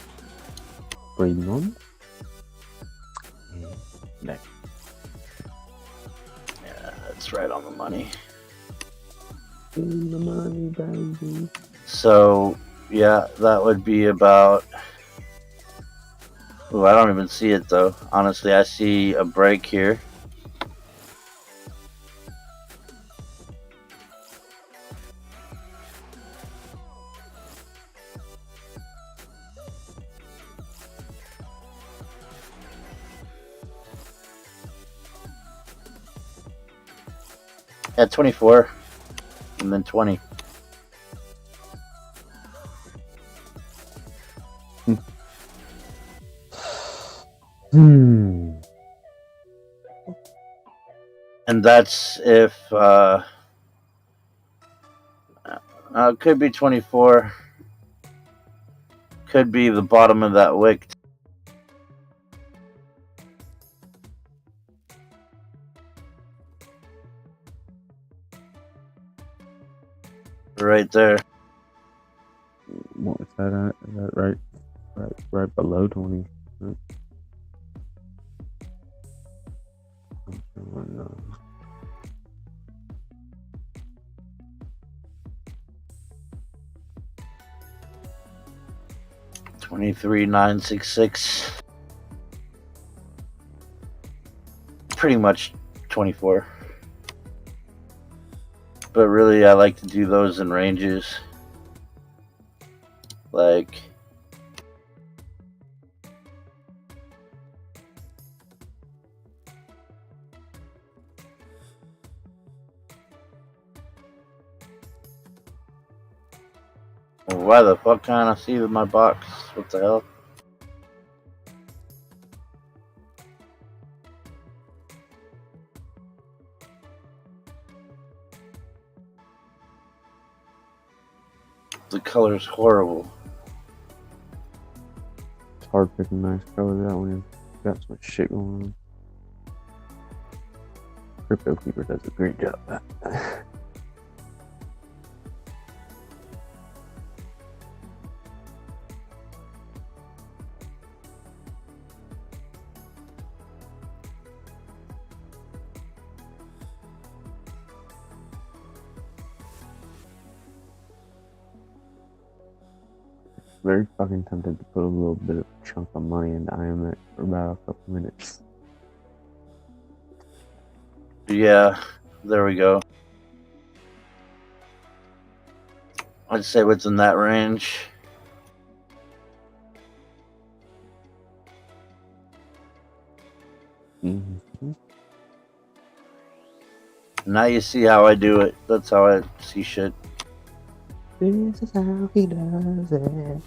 Breathing on. And next. Yeah, that's right on the money. In the money, baby. So, yeah, that would be about... Ooh, I don't even see it, though. Honestly, I see a break here. At 24, and then 20. Hmm. And that's if, could be 24. Could be the bottom of that wick. Right there. What is that at? Is that right below 20? Right? $23,966. Pretty much 24. But really, I like to do those in ranges. Like... Why the fuck can't I see my box? What the hell? The color's horrible. It's hard picking nice colors out when you've got so much shit going on. Crypto Keeper does a great job at that. Very fucking tempted to put a little bit of chunk of money into IMX for about a couple minutes. Yeah, there we go. I'd say what's in that range. Mm-hmm. Now you see how I do it. That's how I see shit. This is how he does it.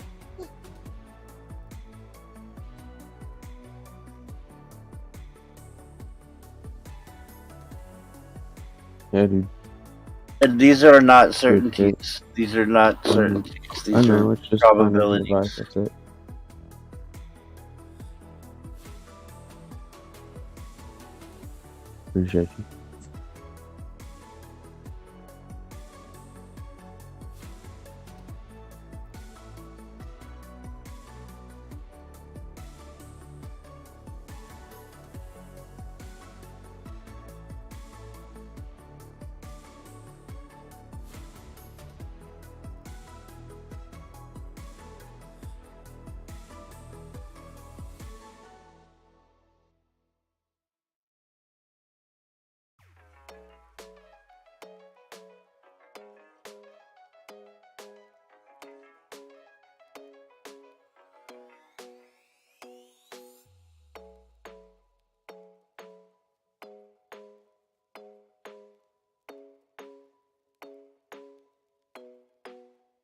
Yeah, dude. And these are not certainties. These are not certainties. These I know, are it's just financial probabilities. advice, that's it. Appreciate you.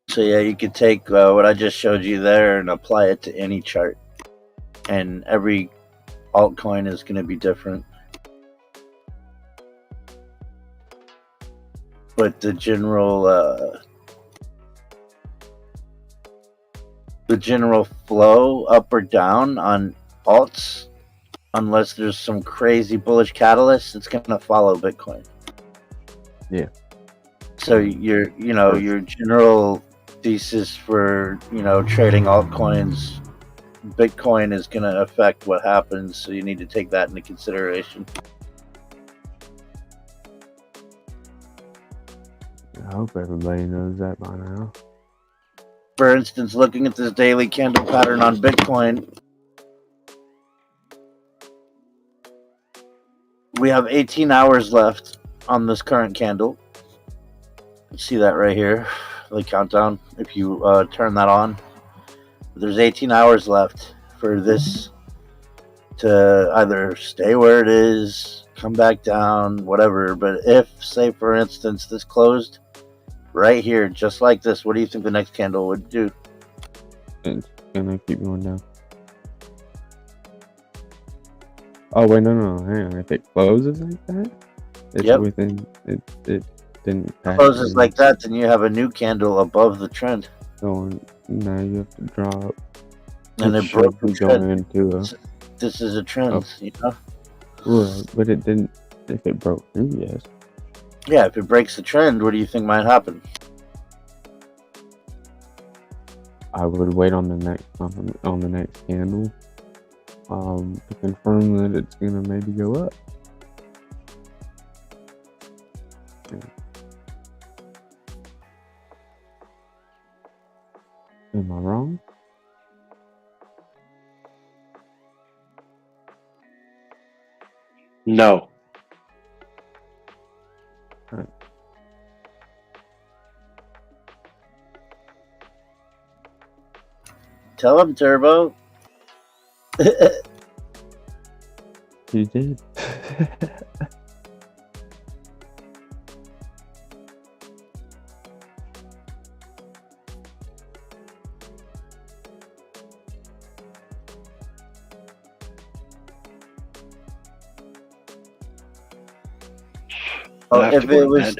So yeah, you could take what I just showed you there and apply it to any chart. And every altcoin is going to be different. But the general flow up or down on alts, unless there's some crazy bullish catalyst, it's going to follow Bitcoin. Yeah. So your general thesis for trading altcoins, Bitcoin is going to affect what happens, so you need to take that into consideration. I hope everybody knows that by now. For instance, looking at this daily candle pattern on Bitcoin, we have 18 hours left on this current candle. See that right here, the countdown, if you turn that on. There's 18 hours left for this to either stay where it is, come back down, whatever. But if, say for instance, this closed right here, just like this, what do you think the next candle would do? It's gonna keep going down. Oh wait, no, hang on. If it closes like that, it's within it didn't pass. Closes like that, then you have a new candle above the trend. So now you have to drop. And it broke the trend. This is a trend, Right, but it didn't. If it broke through, yes. Yeah, if it breaks the trend, what do you think might happen? I would wait on the next candle, to confirm that it's gonna maybe go up. Am I wrong? No. Right. Tell him, Turbo. You did. Oh, if it was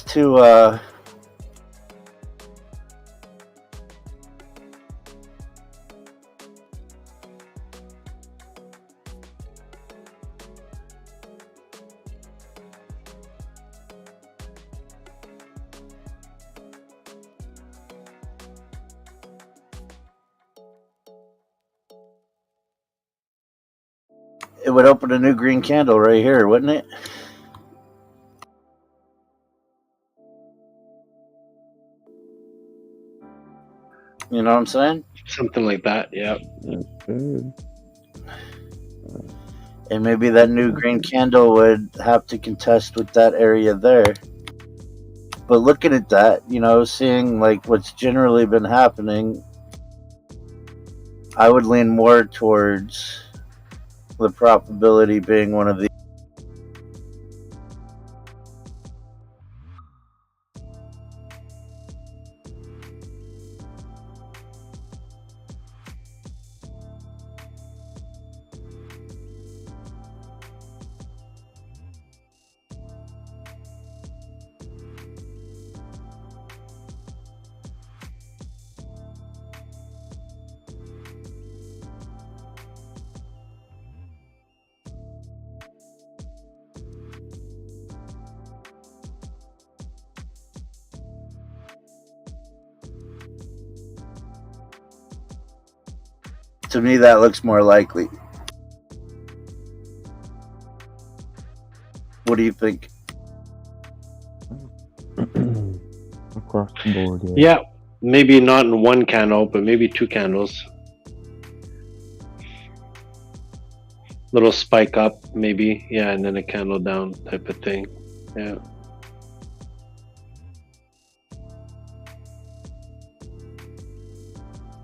to it would open a new green candle right here, wouldn't it? You know what I'm saying? Something like that, yeah. And maybe that new green candle would have to contest with that area there. But looking at that, seeing like what's generally been happening, I would lean more towards the probability being one of the to me that looks more likely. What do you think? Across the board, yeah. Yeah, maybe not in one candle, but maybe two candles. Little spike up, maybe, yeah, and then a candle down type of thing. Yeah.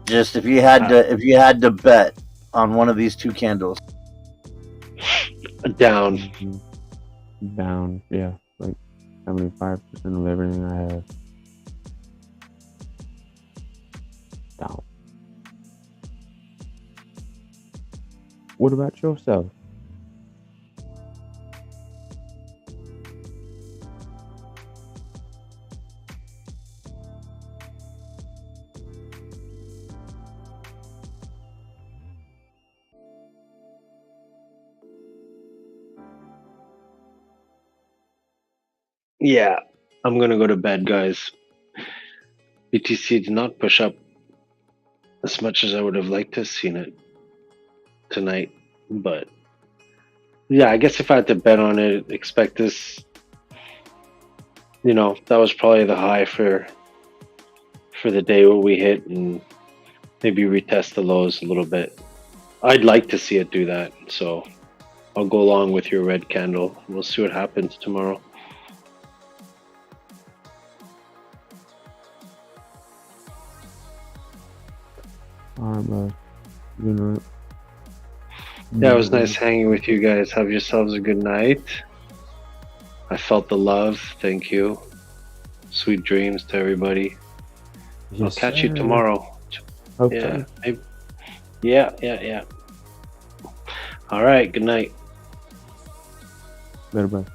Just if you had to bet on one of these two candles. Down. Down, yeah. Like 75% of everything I have. Down. What about yourself? Yeah, I'm gonna go to bed, guys. BTC did not push up as much as I would have liked to have seen it tonight. But yeah, I guess if I had to bet on it, expect this. That was probably the high for the day where we hit, and maybe retest the lows a little bit. I'd like to see it do that, so I'll go along with your red candle. We'll see what happens tomorrow. Alright, bud. Good night. Yeah, it was nice hanging with you guys. Have yourselves a good night. I felt the love. Thank you. Sweet dreams to everybody. I'll Yes, catch you sir. tomorrow. Hope Yeah. so. Yeah. All right. Good night. Later, bye.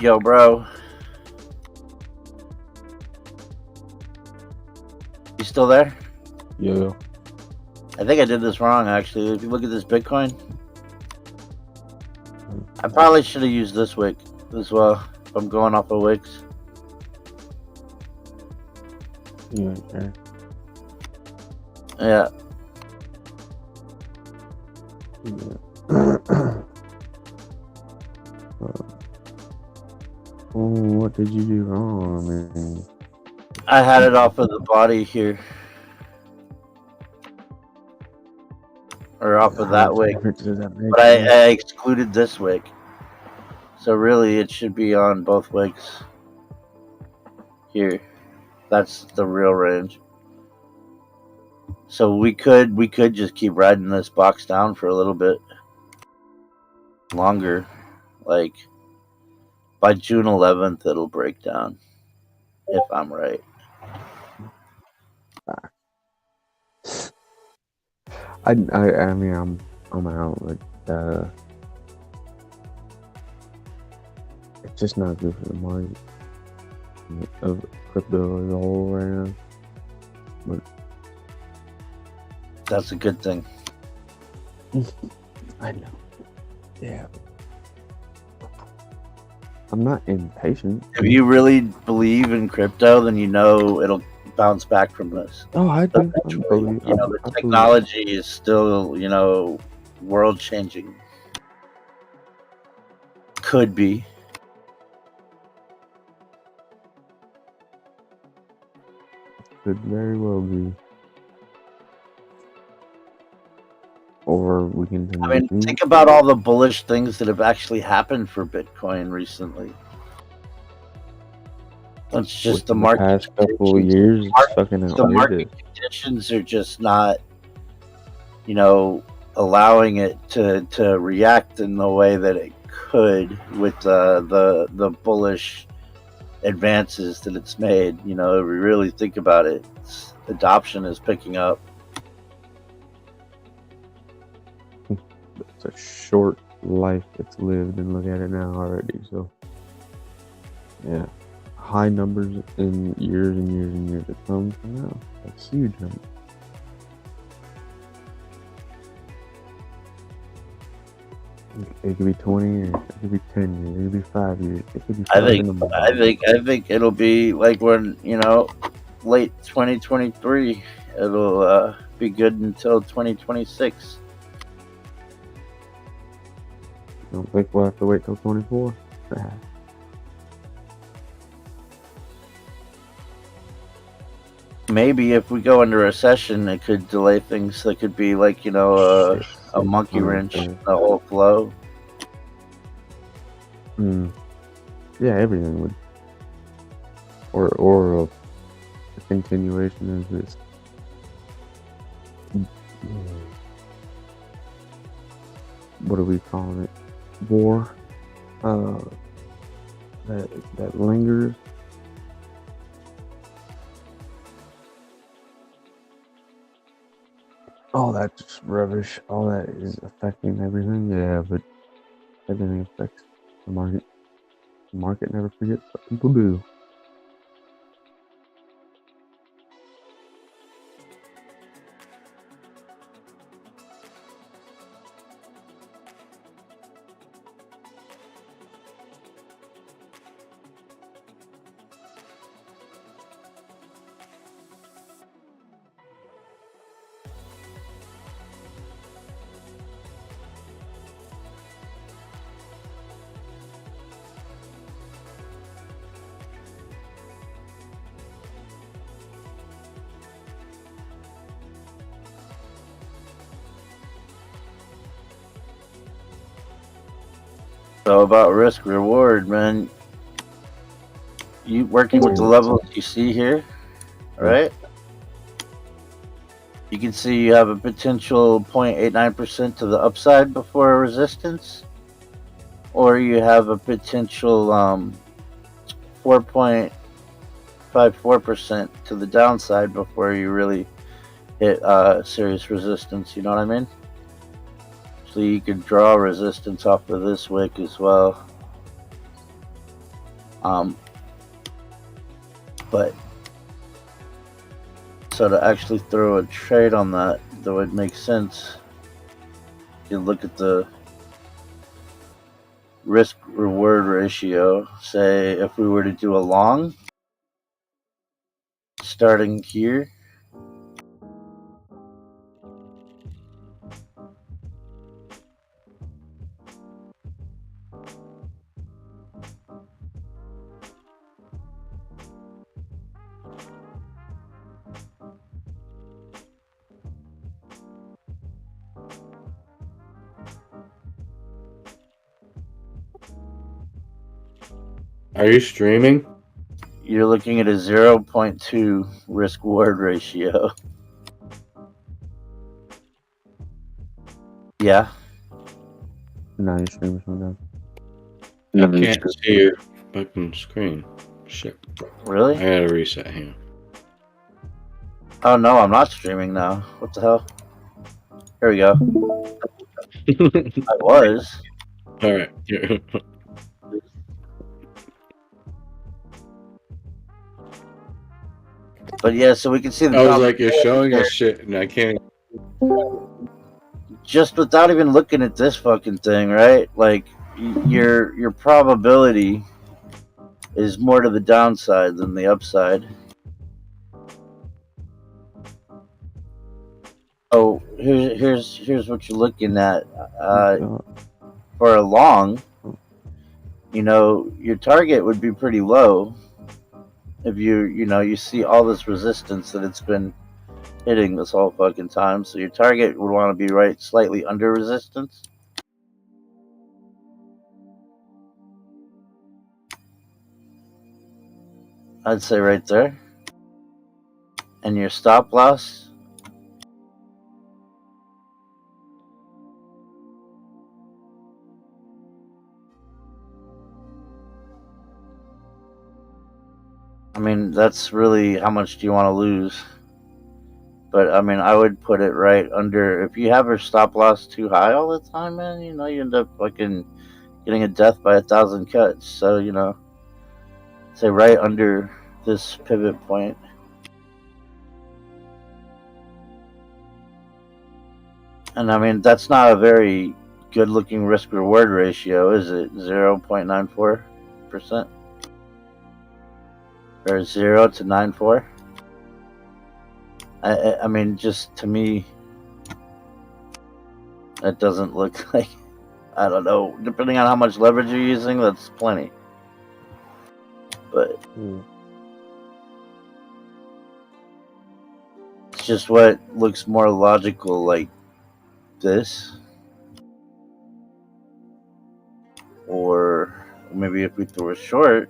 Yo, bro. You still there? Yeah. I think I did this wrong, actually. If you look at this Bitcoin, I probably should have used this wick as well. If I'm going off of wicks. Yeah. Yeah. Oh, what did you do wrong, man? I had it off of the body here. Or off of that wick. But I excluded this wick. So really it should be on both wicks. Here. That's the real range. So we could just keep riding this box down for a little bit longer. Like by June 11th it'll break down. If I'm right. I mean, I'm out. Like, it's just not good for the market of crypto as a whole right now. But that's a good thing. I know. Yeah. I'm not impatient. If you really believe in crypto, then you know it'll bounce back from this. Oh, I do. The technology is still, world changing. Could be. Could very well be. Or we can. I mean, think about all the bullish things that have actually happened for Bitcoin recently. It's just the market. Past couple of years, it's fucking the market conditions are just not, allowing it to react in the way that it could with the bullish advances that it's made. If we really think about it, adoption is picking up. It's a short life it's lived, and look at it now already. So, yeah, high numbers in years and years and years to come from now. That's huge number. It could be 20 years. It could be 10 years. It could be 5 years. It could be. I think it'll be like when late 2023. It'll be good until 2026. Don't think we'll have to wait till 24. Maybe if we go into recession, it could delay things. It could be like a monkey wrench, the whole flow. Yeah, everything would. Or a continuation of this. What are we calling it? War. That lingers. All that's rubbish. All that is affecting everything. Yeah, but everything affects the market. The market never forgets what people do. So about risk reward, man. You working with the levels you see here, right? You can see you have a potential 0.89% to the upside before a resistance, or you have a potential 4.54% to the downside before you really hit serious resistance. You know what I mean? So you could draw resistance off of this wick as well. Um, but so to actually throw a trade on that would make sense, you look at the risk reward ratio. Say if we were to do a long, starting here. Are you streaming? You're looking at a 0.2 risk reward ratio. Yeah. No, you stream sometimes. I can't see your fucking screen. Shit. Really? I gotta reset here. Oh no, I'm not streaming now. What the hell? Here we go. I was. Alright. But yeah, so we can see the I was like, you're showing us shit and I can't. Just without even looking at this fucking thing, right? Like your probability is more to the downside than the upside. Oh, here's what you're looking at. For a long, your target would be pretty low if you see all this resistance that it's been hitting this whole fucking time. So your target would want to be right slightly under resistance. I'd say right there. And your stop loss, I mean, that's really how much do you want to lose. But I mean, I would put it right under. If you have your stop loss too high all the time, man, you end up fucking getting a death by 1,000 cuts. So, say right under this pivot point. And I mean, that's not a very good looking risk reward ratio, is it? 0.94%? Or 0 to 94? I mean, just to me, that doesn't look like, I don't know, depending on how much leverage you're using, that's plenty. But it's just what looks more logical, like this. Or maybe if we throw a short,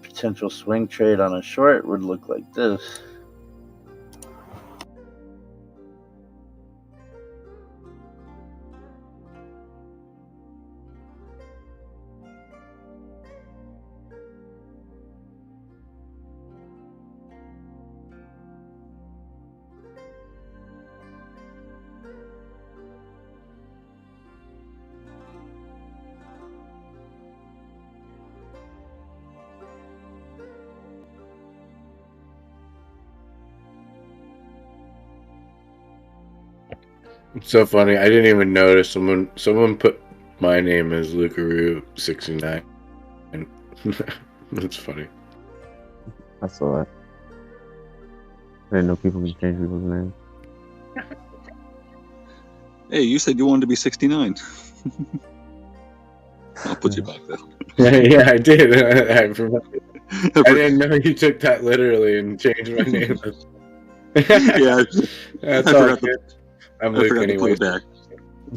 potential swing trade on a short would look like this. It's so funny. I didn't even notice someone put my name as Lucaroo69. That's funny. I saw that. I didn't know people can change people's names. Hey, you said you wanted to be 69. I'll put you back there. Yeah, I did. I didn't know you took that literally and changed my name. Yeah, That's I all forgot good. I'm I Luke forgot to anyway. put it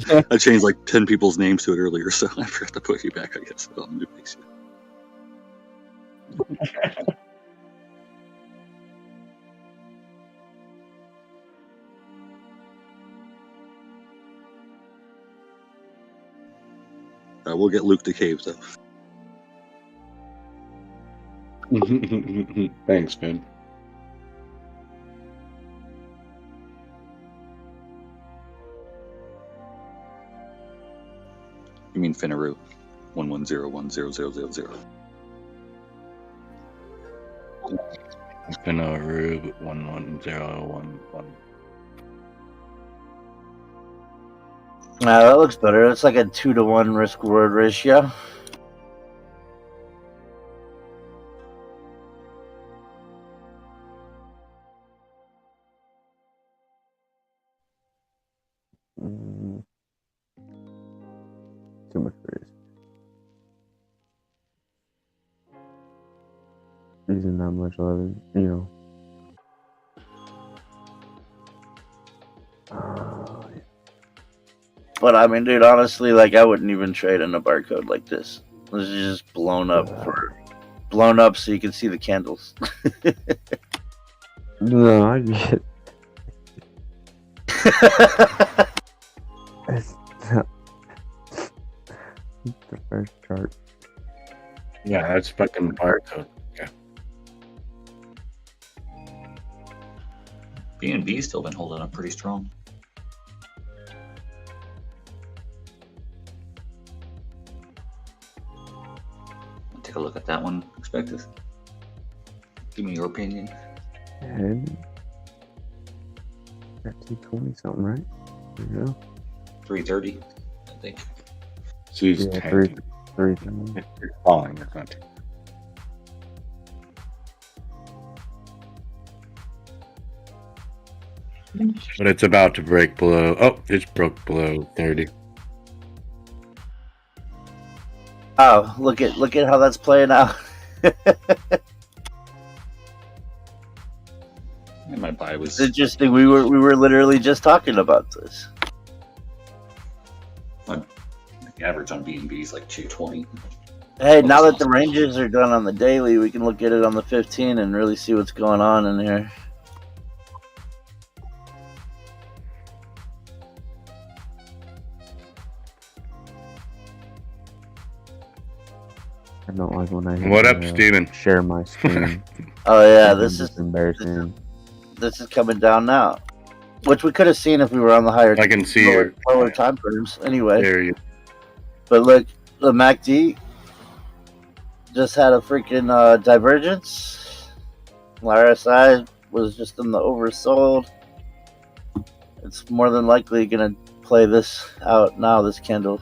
back. I changed like 10 people's names to it earlier, so I forgot to put you back, I guess. Well, it makes you. We'll get Luke to cave, though. Thanks, man. You mean Finaroo? 1101000. Finalizing 11011. That looks better. It's like a 2-to-1 risk-reward ratio. Too much risk. Using that much leverage, you know. But I mean, dude, honestly, like I wouldn't even trade in a barcode like this. This is just blown up so you can see the candles. No, I get. It's the first chart. Yeah, that's fucking barcode. Okay. B&B's still been holding up pretty strong. Take a look at that one, Expectus. Give me your opinion. And got 220 something, right? There you go. 330, I think. She's Yeah, tanking. 330. It's falling. It's not. But it's about to break below. Oh, it's broke below 30. Oh, look at how that's playing out. My buy was It's interesting. We were literally just talking about this. the average on B&B is like 220. Hey, now that the ranges are done on the daily, we can look at it on the 15 and really see what's going on in here. I don't like when I What up, Steven? share my screen. Oh yeah, It's this is embarrassing. this is coming down now, which we could have seen if we were on the higher. I can see lower time frames anyway. There you. But look, the MACD just had a freaking divergence. RSI was just in the oversold. It's more than likely gonna play this out now. This candle.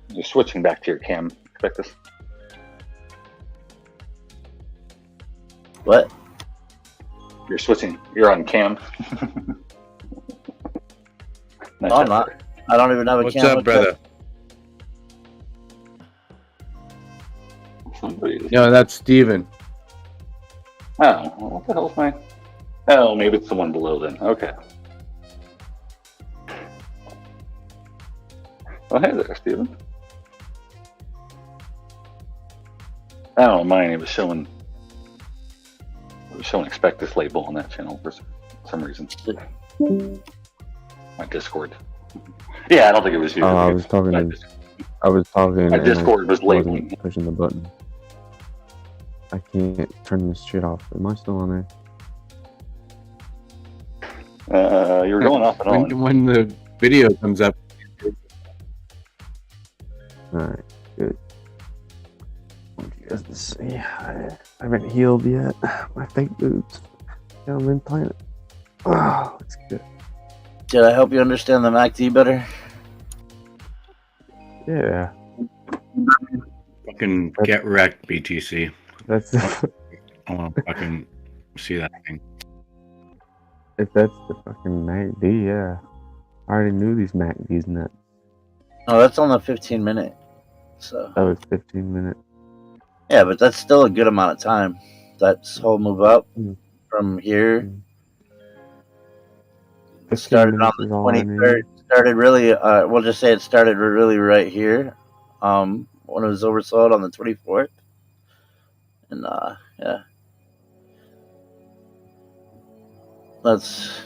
You're switching back to your cam, Expectus. What? You're switching. You're on cam. Nice No, I'm effort. not. I don't even have a What's cam. up, brother? Somebody- No, that's Steven. Oh, well, what the hell's my... Oh, maybe it's the one below then. Okay. Oh, hey there, Steven. Oh, mine, it was showing Expectus label on that channel for some reason. My Discord. Yeah, I don't think it was you. I was talking. My and I Discord was wasn't labeling. pushing the button. I can't turn this shit off. Am I still on there? You're going off and on. When the video comes up. Alright, good. I want you guys to see. I haven't healed yet. My fake boots. Yeah, I'm implant it. Oh, it's good. Did I help you understand the MACD better? Yeah. Fucking get wrecked, BTC. That's I want to fucking see that thing. if that's the fucking MACD, yeah. I already knew these MACDs nuts. Oh, that's on the 15-minute. So. That was 15 minutes. Yeah, but that's still a good amount of time. That's whole move up from here. It started on the 23rd. Started really. We'll just say it started really right here. When it was oversold on the 24th. And yeah, that's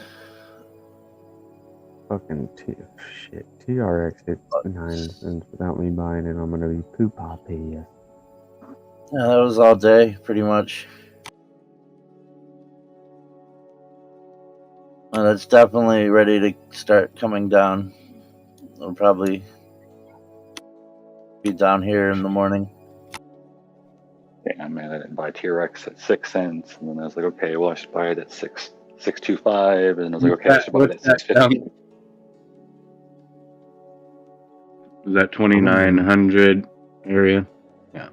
fucking shit. TRX hits behind and without me buying it, I'm gonna be poop happy. Yeah, that was all day, pretty much. And it's definitely ready to start coming down. It'll probably Be down here in the morning. Yeah, man, I didn't buy T-Rex at 6 cents, and then I was like, okay, well, I should buy it at 6.25, and I was like, okay, I should buy it at 6.50. Is that 2900 area? Yeah.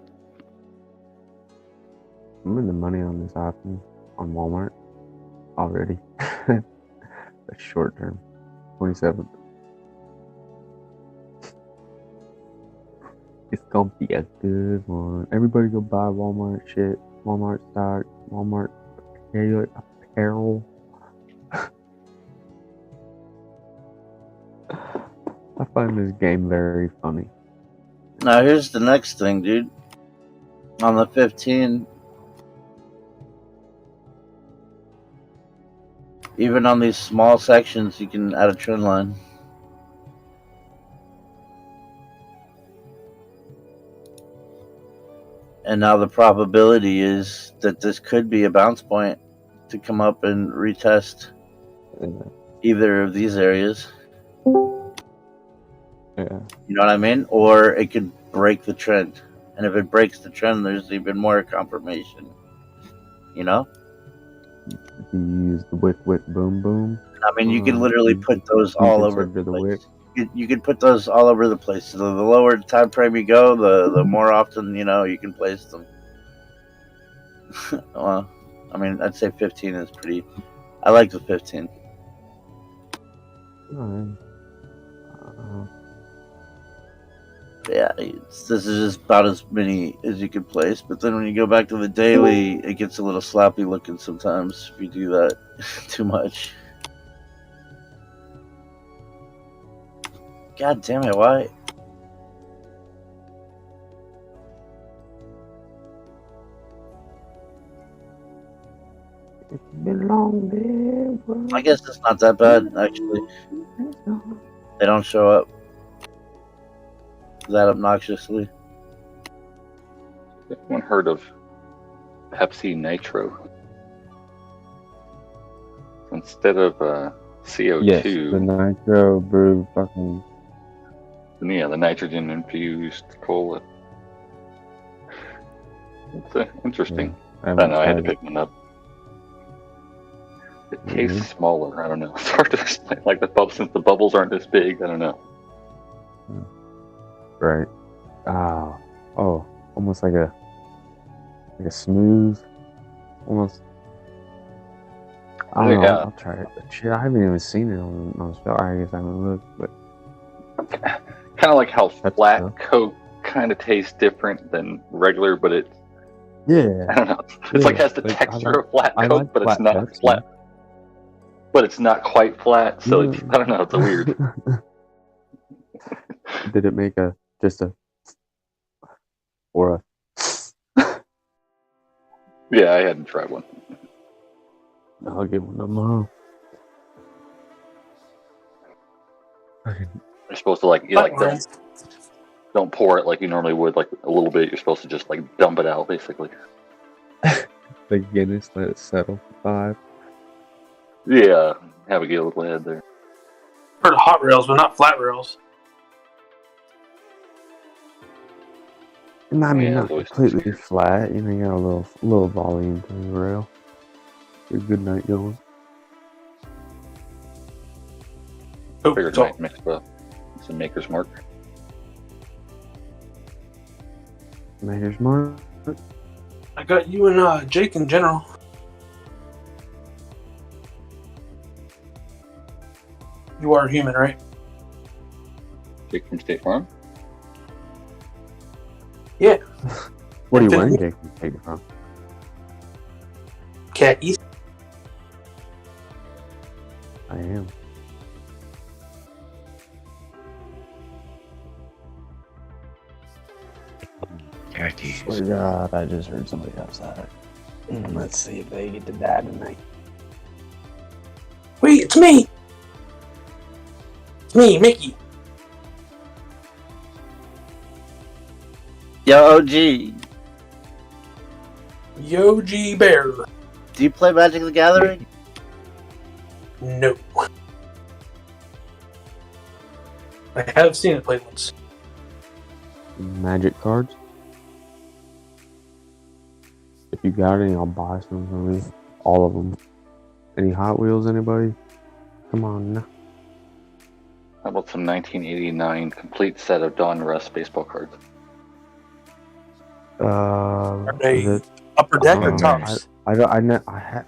I'm in the money on this option on Walmart already. That's short term. 27. It's gonna be a good one. Everybody go buy Walmart shit, Walmart stock, Walmart apparel. I find this game very funny. Now here's the next thing, dude. On the 15, even on these small sections, you can add a trend line. And now the probability is that this could be a bounce point to come up and retest either of these areas. Yeah. You know what I mean? Or it could break the trend. And if it breaks the trend, there's even more confirmation. You know? If you use the wick boom boom. I mean, you could literally put those all over the place. You could put those all over the place. So the lower time frame you go, the more often, you know, you can place them. Well, I mean, I'd say 15 is pretty... I like the 15. Yeah, this is just about as many as you can place. But then when you go back to the daily, it gets a little sloppy looking sometimes if you do that too much. God damn it, why? It's been long there. I guess it's not that bad, actually. They don't show up that obnoxiously. Anyone heard of Pepsi Nitro? Instead of CO2, Yes, the nitro brew fucking. yeah, the nitrogen infused cola. It's interesting. Yeah, I don't know, I had to tried pick one up. It tastes smaller. I don't know. It's hard to explain. Like since the bubbles aren't this big, I don't know. Right. Oh, almost like a smooth, almost. I don't know. I'll try it. Shit, I haven't even seen it on the show. I guess I haven't looked, but Kind of like how flat Coke kind of tastes different than regular, but it. Yeah. I don't know. It's like has the texture of flat Coke, but it's not flat. But it's not quite flat, so I don't know. It's a weird. Did it make just a or a? Yeah, I hadn't tried one. I'll get one tomorrow. You're supposed to don't pour it like you normally would, like a little bit. You're supposed to just like dump it out, basically. The Guinness, let it settle for 5. Yeah, have a little head there. Heard of hot rails, but not flat rails. I mean, not completely flat. You know, you got a little volume to the rail. Get a good night going. Figured might mix up some Maker's Mark. Maker's Mark. I got you and Jake in general. You are human, right? Jake from State Farm? Yeah. What are you wearing, Jake? Take it from Cat East. I am. Swear to God, I just heard somebody outside. Let's see if they get to die tonight. Wait, it's me! It's me, Mickey. Yo, OG. Yo, G Bear. Do you play Magic the Gathering? No. I have seen it played once. Magic cards. If you got any, I'll buy some for me. All of them. Any Hot Wheels, anybody? Come on now. How about some 1989 complete set of Don Russ baseball cards? Are they upper deck or tops? I had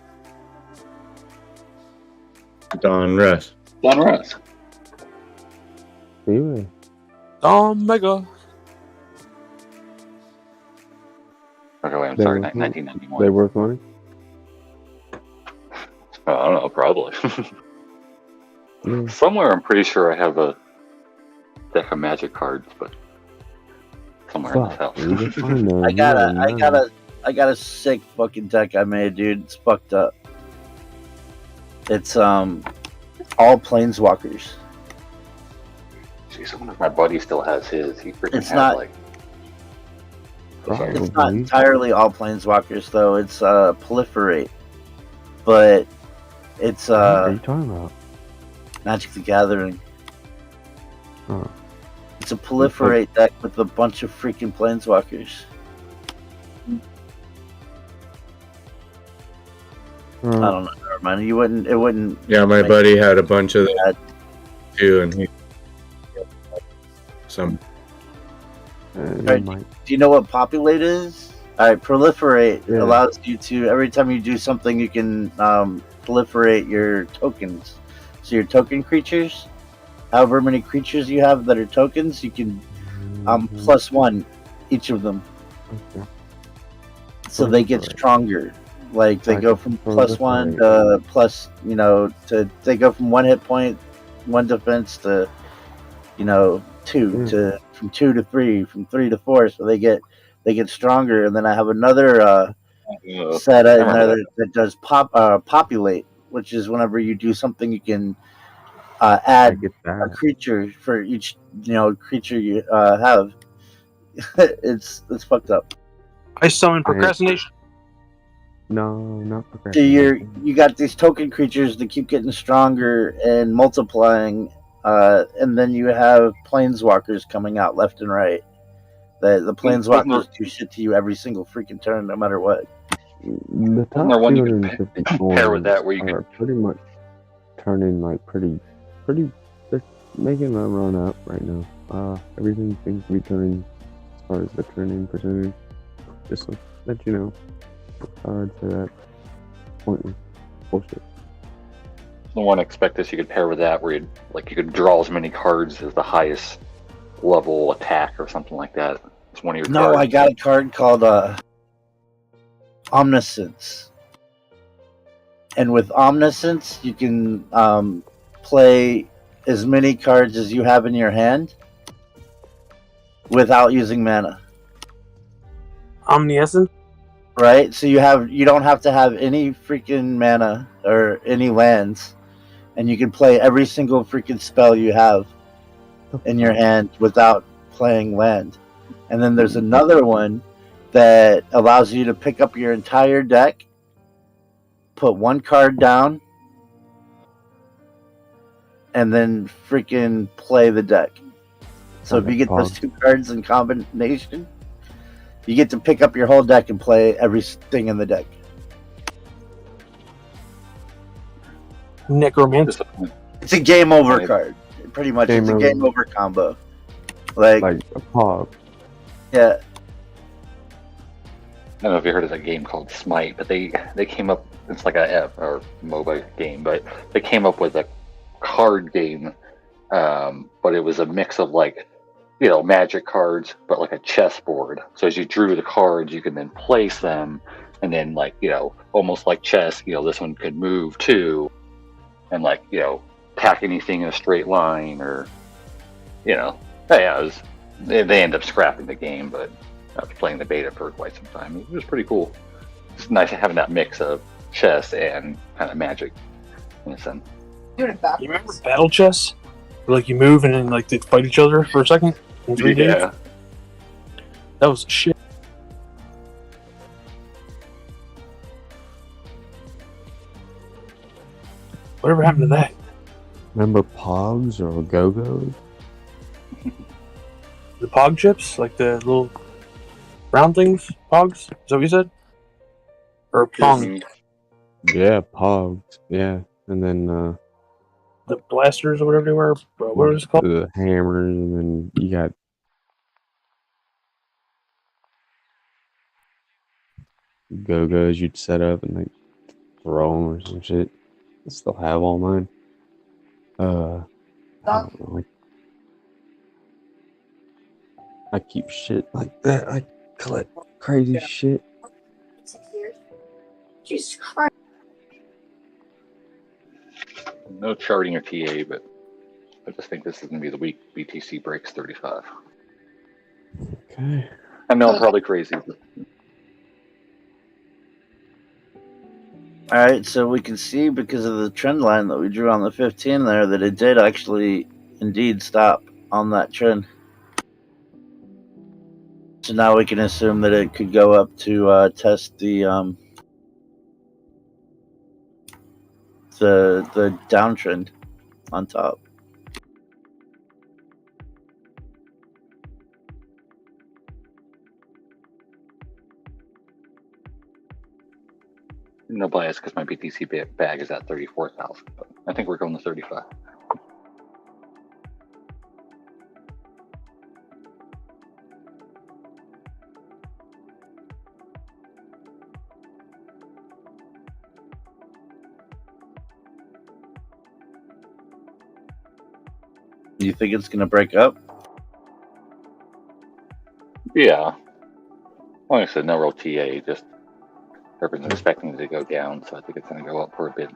Don Russ. Don Russ. Anyway. Omega. Okay, wait, I'm They sorry, worth money? 1991. They worth money? I don't know, probably. Yeah. Somewhere I'm pretty sure I have a deck of Magic cards, but somewhere in this Fuck, house. dude, I know. I got a sick fucking deck I made, dude. It's fucked up. It's all planeswalkers. Jeez, I wonder if my buddy still has his. He freaking It's had not- like. It's not entirely all planeswalkers though. It's proliferate, but it's What are you talking about? Magic the Gathering. Oh. It's a proliferate deck with a bunch of freaking planeswalkers. I don't know, never mind. It wouldn't. Yeah, my make- buddy had a bunch of that too, and he some. Alright, do you know what populate is? Alright, proliferate allows you to, every time you do something, you can proliferate your tokens. So your token creatures, however many creatures you have that are tokens, you can +1 each of them. Okay. So they get stronger. Like they go from +1 to plus, they go from 1 hit point, 1 defense to, 2 to from 2 to 3, from 3 to 4. So they get stronger. And then I have another set in there that does populate, which is whenever you do something, you can add a creature for each creature you have. It's fucked up. I summon procrastination. No, not So procrastination. you got these token creatures that keep getting stronger and multiplying, and then you have planeswalkers coming out left and right. The planeswalkers do shit to you every single freaking turn, no matter what. The top there one you can 250 pair with that where you are pretty much turning like pretty. They're making a run up right now. Everything seems to be turning as far as the turning percentage. Just to let you know, cards are at pointless bullshit. No one expect this. You could pair with that where you could draw as many cards as the highest level attack or something like that. It's one of your No, cards. I got a card called Omniscience. And with Omniscience, you can play as many cards as you have in your hand without using mana. Omniscient? Right? So you don't have to have any freaking mana or any lands. And you can play every single freaking spell you have in your hand without playing land. And then there's another one that allows you to pick up your entire deck, put 1 card down, and then freaking play the deck. So if you get those 2 cards in combination, you get to pick up your whole deck and play everything in the deck. Necromancer. It's a game over card. Pretty much. It's a Game game over combo. Like a pog. Yeah. I don't know if you heard of a game called Smite, but they came up. It's like a MOBA game, but they came up with a card game, but it was a mix of Magic cards, but like a chessboard. So as you drew the cards, you can then place them, and then almost like chess. This one could move too, and pack anything in a straight line, or they end up scrapping the game, but after playing the beta for quite some time, it was pretty cool. It's nice having that mix of chess and kind of Magic in a sense. You remember Battle Chess? Where, you move and then they fight each other for a second in 3D? Yeah. That was shit. Whatever happened to that? Remember Pogs or Go-Go's? The pog chips, like the little round things, pogs. Is that what you said? Or pong? Yeah, pogs. Yeah, and then The blasters or whatever they were. What is it called? the hammers, and then you got go-go's you'd set up and like throw them or some shit. I still have all mine. I don't know, I keep shit like that. I collect crazy shit. 6 years. Jesus Christ. No charting or TA, but I just think this is going to be the week BTC breaks 35. Okay. I know I'm probably crazy. But... All right, so we can see because of the trend line that we drew on the 15 there that it did actually indeed stop on that trend. So now we can assume that it could go up to test the downtrend on top. No bias because my BTC bag is at 34,000. But I think we're going to 35. You think it's going to break up? Yeah. Like I said, no real TA, just everyone's expecting it to go down, so I think it's going to go up for a bit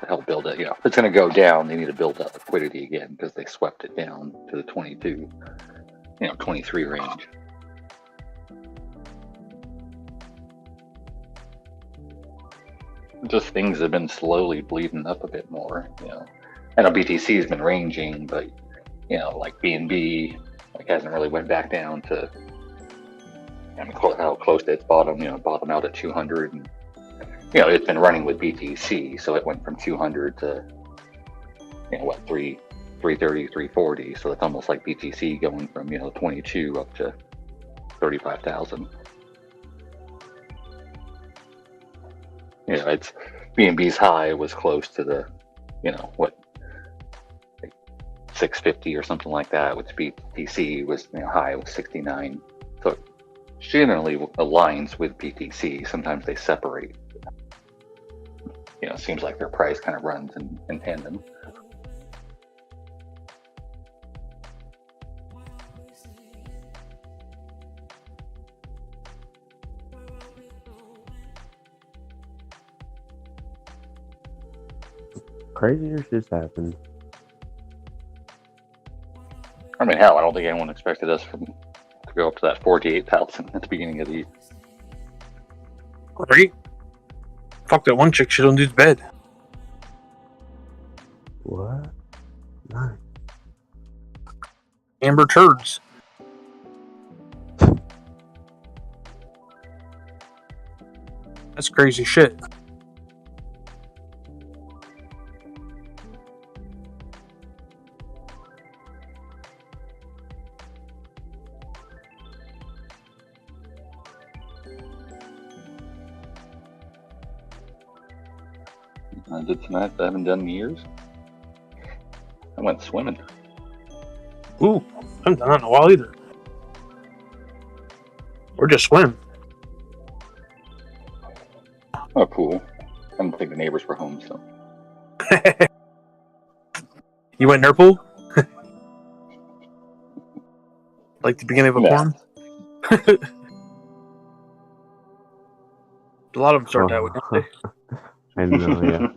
to help build it. You know, if it's going to go down, they need to build that liquidity again because they swept it down to the 22, 23 range. Just things have been slowly bleeding up a bit more, I know BTC has been ranging, but, like BNB, hasn't really went back down to, how close to its bottom, bottom out at 200. And, it's been running with BTC, so it went from 200 to, 330, 340. So it's almost like BTC going from, 22 up to 35,000. It's BNB's high was close to the, 650 or something like that, which BTC was, high was 69. So it generally aligns with BTC. Sometimes they separate. It seems like their price kind of runs in tandem. Crazier shit's happened. I mean, hell, I don't think anyone expected us to go up to that 48,000 at the beginning of the year. Right? Fuck, that one chick shit on dude's bed. What? Nice. Amber turds. That's crazy shit. I did tonight that I haven't done in years. I went swimming. Ooh, I haven't done that in a while either. Or just swim. Oh, pool. I don't think the neighbors were home, so. You went in their pool? Like the beginning of a porn? A lot of them start that way, don't they? I know, yeah.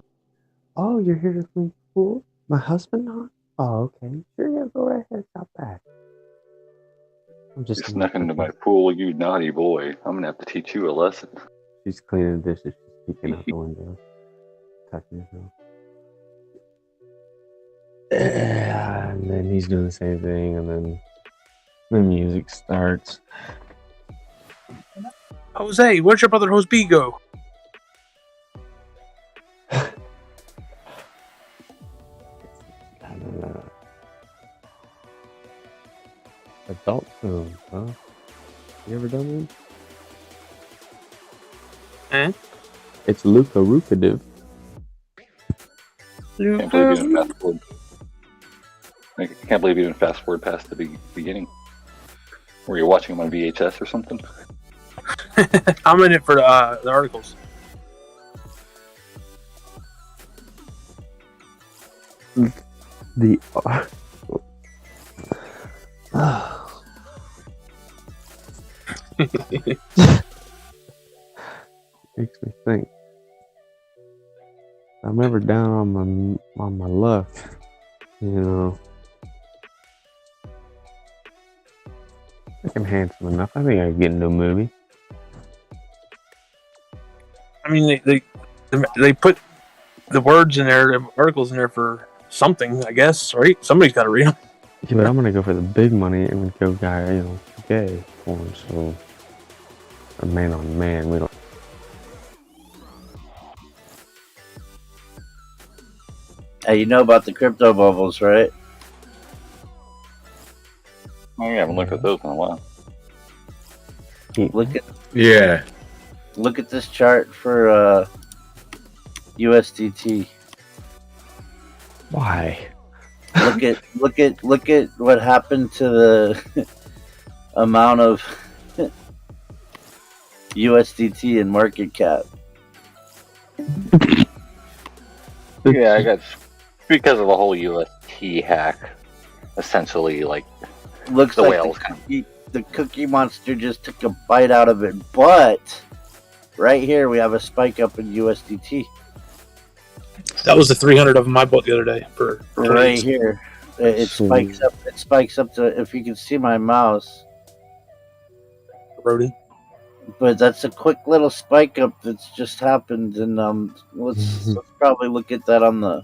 Oh, you're here to swim pool? My husband not? Oh, okay. Sure, yeah, go right ahead. Stop back. I'm just You snuck into my pool, you naughty boy. I'm gonna have to teach you a lesson. She's cleaning the dishes. She's peeking out the window. Touching herself. Yeah, and then he's doing the same thing, and then the music starts. Jose, where'd your brother Jose B go? adult films, huh? You ever done one? It's lucrative. Can't believe you didn't fast forward. I can't believe you didn't fast forward past the beginning. Were you watching them on VHS or something? I'm in it for the articles. The makes me think. I'm ever down on my luck, you know. I think I'm handsome enough. I think I can get into a movie. I mean, they put the words in there, the articles in there for something, I guess, right? Somebody's got to read them. Yeah, but I'm gonna go for the big money and go gay porn. So, a man on man, we don't. Hey, you know about the crypto bubbles, right? Oh, yeah, I haven't looked at those in a while. Look at this chart for USDT. Why? Look at what happened to the amount of USDT in market cap. Yeah, I got because of the whole UST hack. Essentially, like Looks the like whales the cookie monster just took a bite out of it, but right here we have a spike up in USDT. That was the 300 of them I bought the other day for Right here. It spikes up. It spikes up to, if you can see my mouse. Brody. But that's a quick little spike up that's just happened, and let's probably look at that on the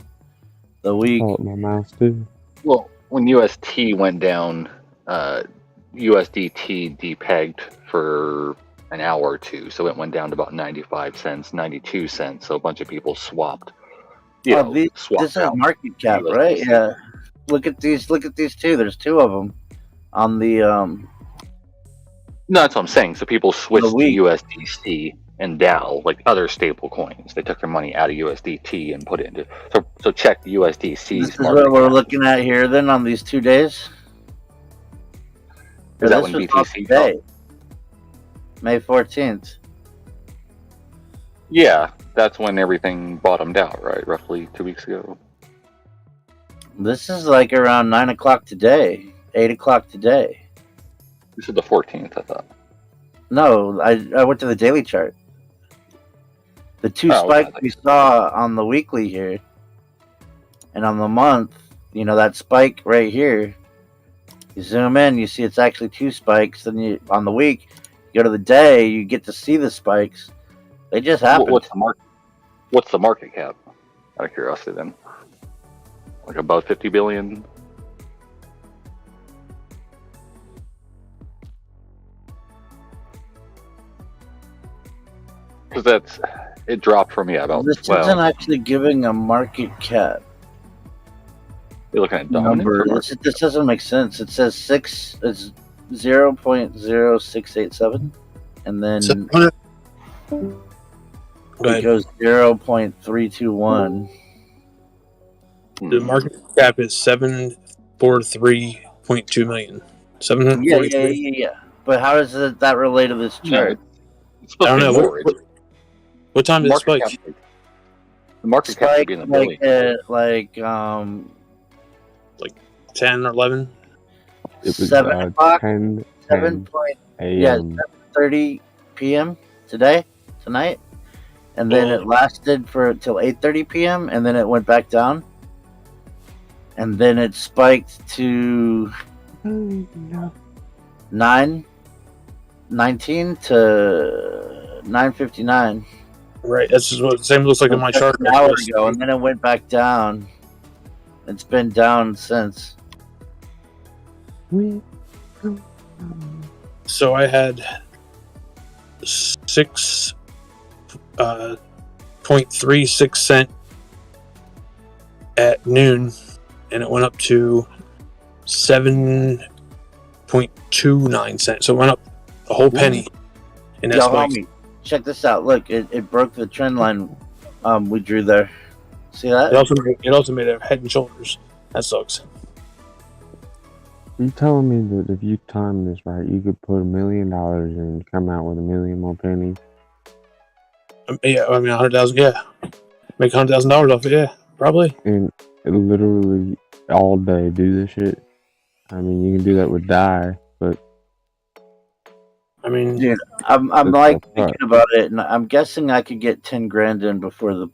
week. Oh, my mouse too. Well, when UST went down, USDT depegged for an hour or two, so it went down to about 95 cents, 92 cents. So a bunch of people swapped. This is market cap, right? Yeah. Look at these two. There's two of them on the No, that's what I'm saying. So people switched to USDC and DAO, like other stable coins. They took their money out of USDT and put it into. So check the USDC's This is what we're looking at here. Then on these 2 days. Is that when BTC fell? May 14th. Yeah, that's when everything bottomed out, right? Roughly 2 weeks ago. This is like around 9 o'clock today, 8 o'clock today. You said the 14th, I thought. No, I went to the daily chart. The two spikes we saw on the weekly here, and on the month, that spike right here. You zoom in, you see it's actually two spikes. Then on the week, you go to the day, you get to see the spikes. They just happened. What's the market cap? Out of curiosity, then, like about 50 billion. Because it dropped from about. This isn't actually giving a market cap. You're looking at number. This doesn't make sense. It says it's 0.0687, and then it goes 0.321. The market cap is 743.2 million. 743. Yeah. But how does that relate to this chart? I don't know. What time did it spike? The market cap should be in the billion. Like 10 or 11. It was 7 o'clock. 10 7:30 p.m. tonight, and then it lasted till 8:30 p.m. and then it went back down, and then it spiked to 9:19 to 9:59. Right, that's what the same looks like in my chart. An hour ago, and then it went back down. It's been down since. So I had 6.36 cent at noon, and it went up to 7.36 0.29 cents. So it went up a whole penny. And that's Yo, like, homie, check this out. Look, it broke the trend line we drew there. See that? it also made a Head and Shoulders. That sucks. You telling me that if you time this right, you could put $1 million and come out with 1 million more pennies? Yeah, I mean, 100,000. Yeah, make $100,000 off it. Yeah, probably. And it literally all day do this shit. I mean, you can do that with dye, but I mean, dude, I'm like thinking about it, and I'm guessing I could get 10 grand in before the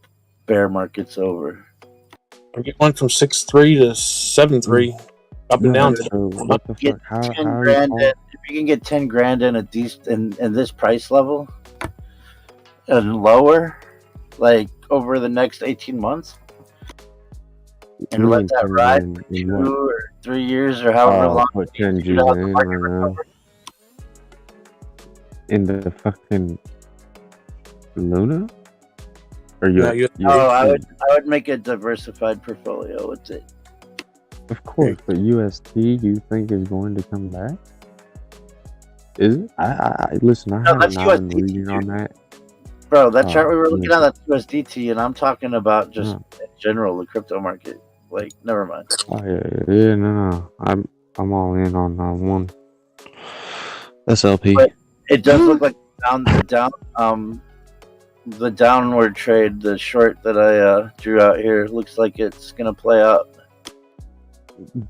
bear market's over. I get one from 6.3 to 7.3, up and down. What the Get fuck? 10 grand in, if you can get 10 grand in at these in this price level and lower, like over the next 18 months, and let that ride for 2 or 3 years or however long. Put 10 G's in right now. In the fucking Luna? Or you? I would make a diversified portfolio with it. Of course, but UST, you think is going to come back? Is it? I listen. I have not been reading on that. Bro, that chart we were looking at, that's USDT, and I'm talking about just in general the crypto market. Like, never mind. Oh yeah, no. I'm all in on one. SLP. But it does look like the downward trade, the short that I drew out here, looks like it's gonna play out.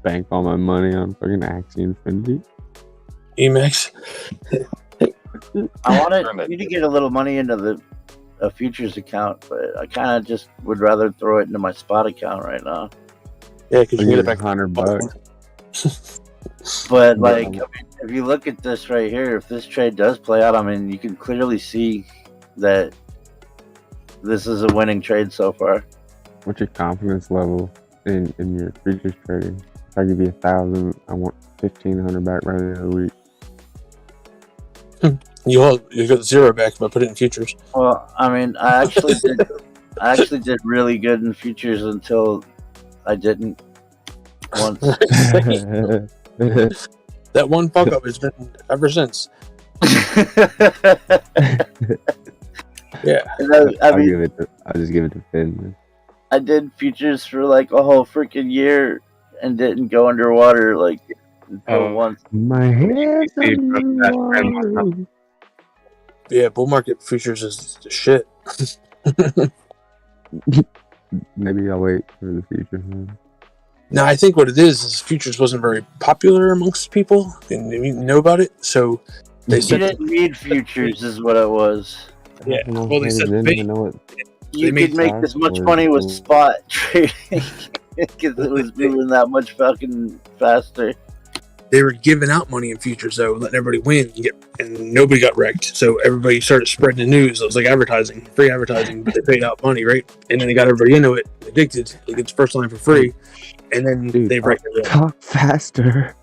Bank all my money on fucking Axie Infinity. Emacs. I wanted you to get a little money into the futures account, but I kind of just would rather throw it into my spot account right now. Yeah, because you get it back $100. But like, I mean, if you look at this right here, if this trade does play out, I mean, you can clearly see that this is a winning trade so far. What's your confidence level in your futures trading? If I give you 1,000, I want 1,500 back by the end of the week. You got 0 back if I put it in futures. Well, I mean, I actually did really good in futures until I didn't once. That one fuck up has been ever since. Yeah, I'll just give it to Finn. I did futures for like a whole freaking year and didn't go underwater like until once. My head's underwater. Yeah, bull market futures is the shit. Maybe I'll wait for the future. No, I think what it is futures wasn't very popular amongst people, and they didn't know about it, so they You didn't need futures, is what it was. Yeah, well, they said you could make as much money with spot trading because it was moving that much fucking faster. They were giving out money in futures, though, letting everybody win, and nobody got wrecked. So everybody started spreading the news. It was like advertising, free advertising, but they paid out money, right? And then they got everybody into it, addicted. They get the first line for free, and then they wrecked everyone. Talk faster.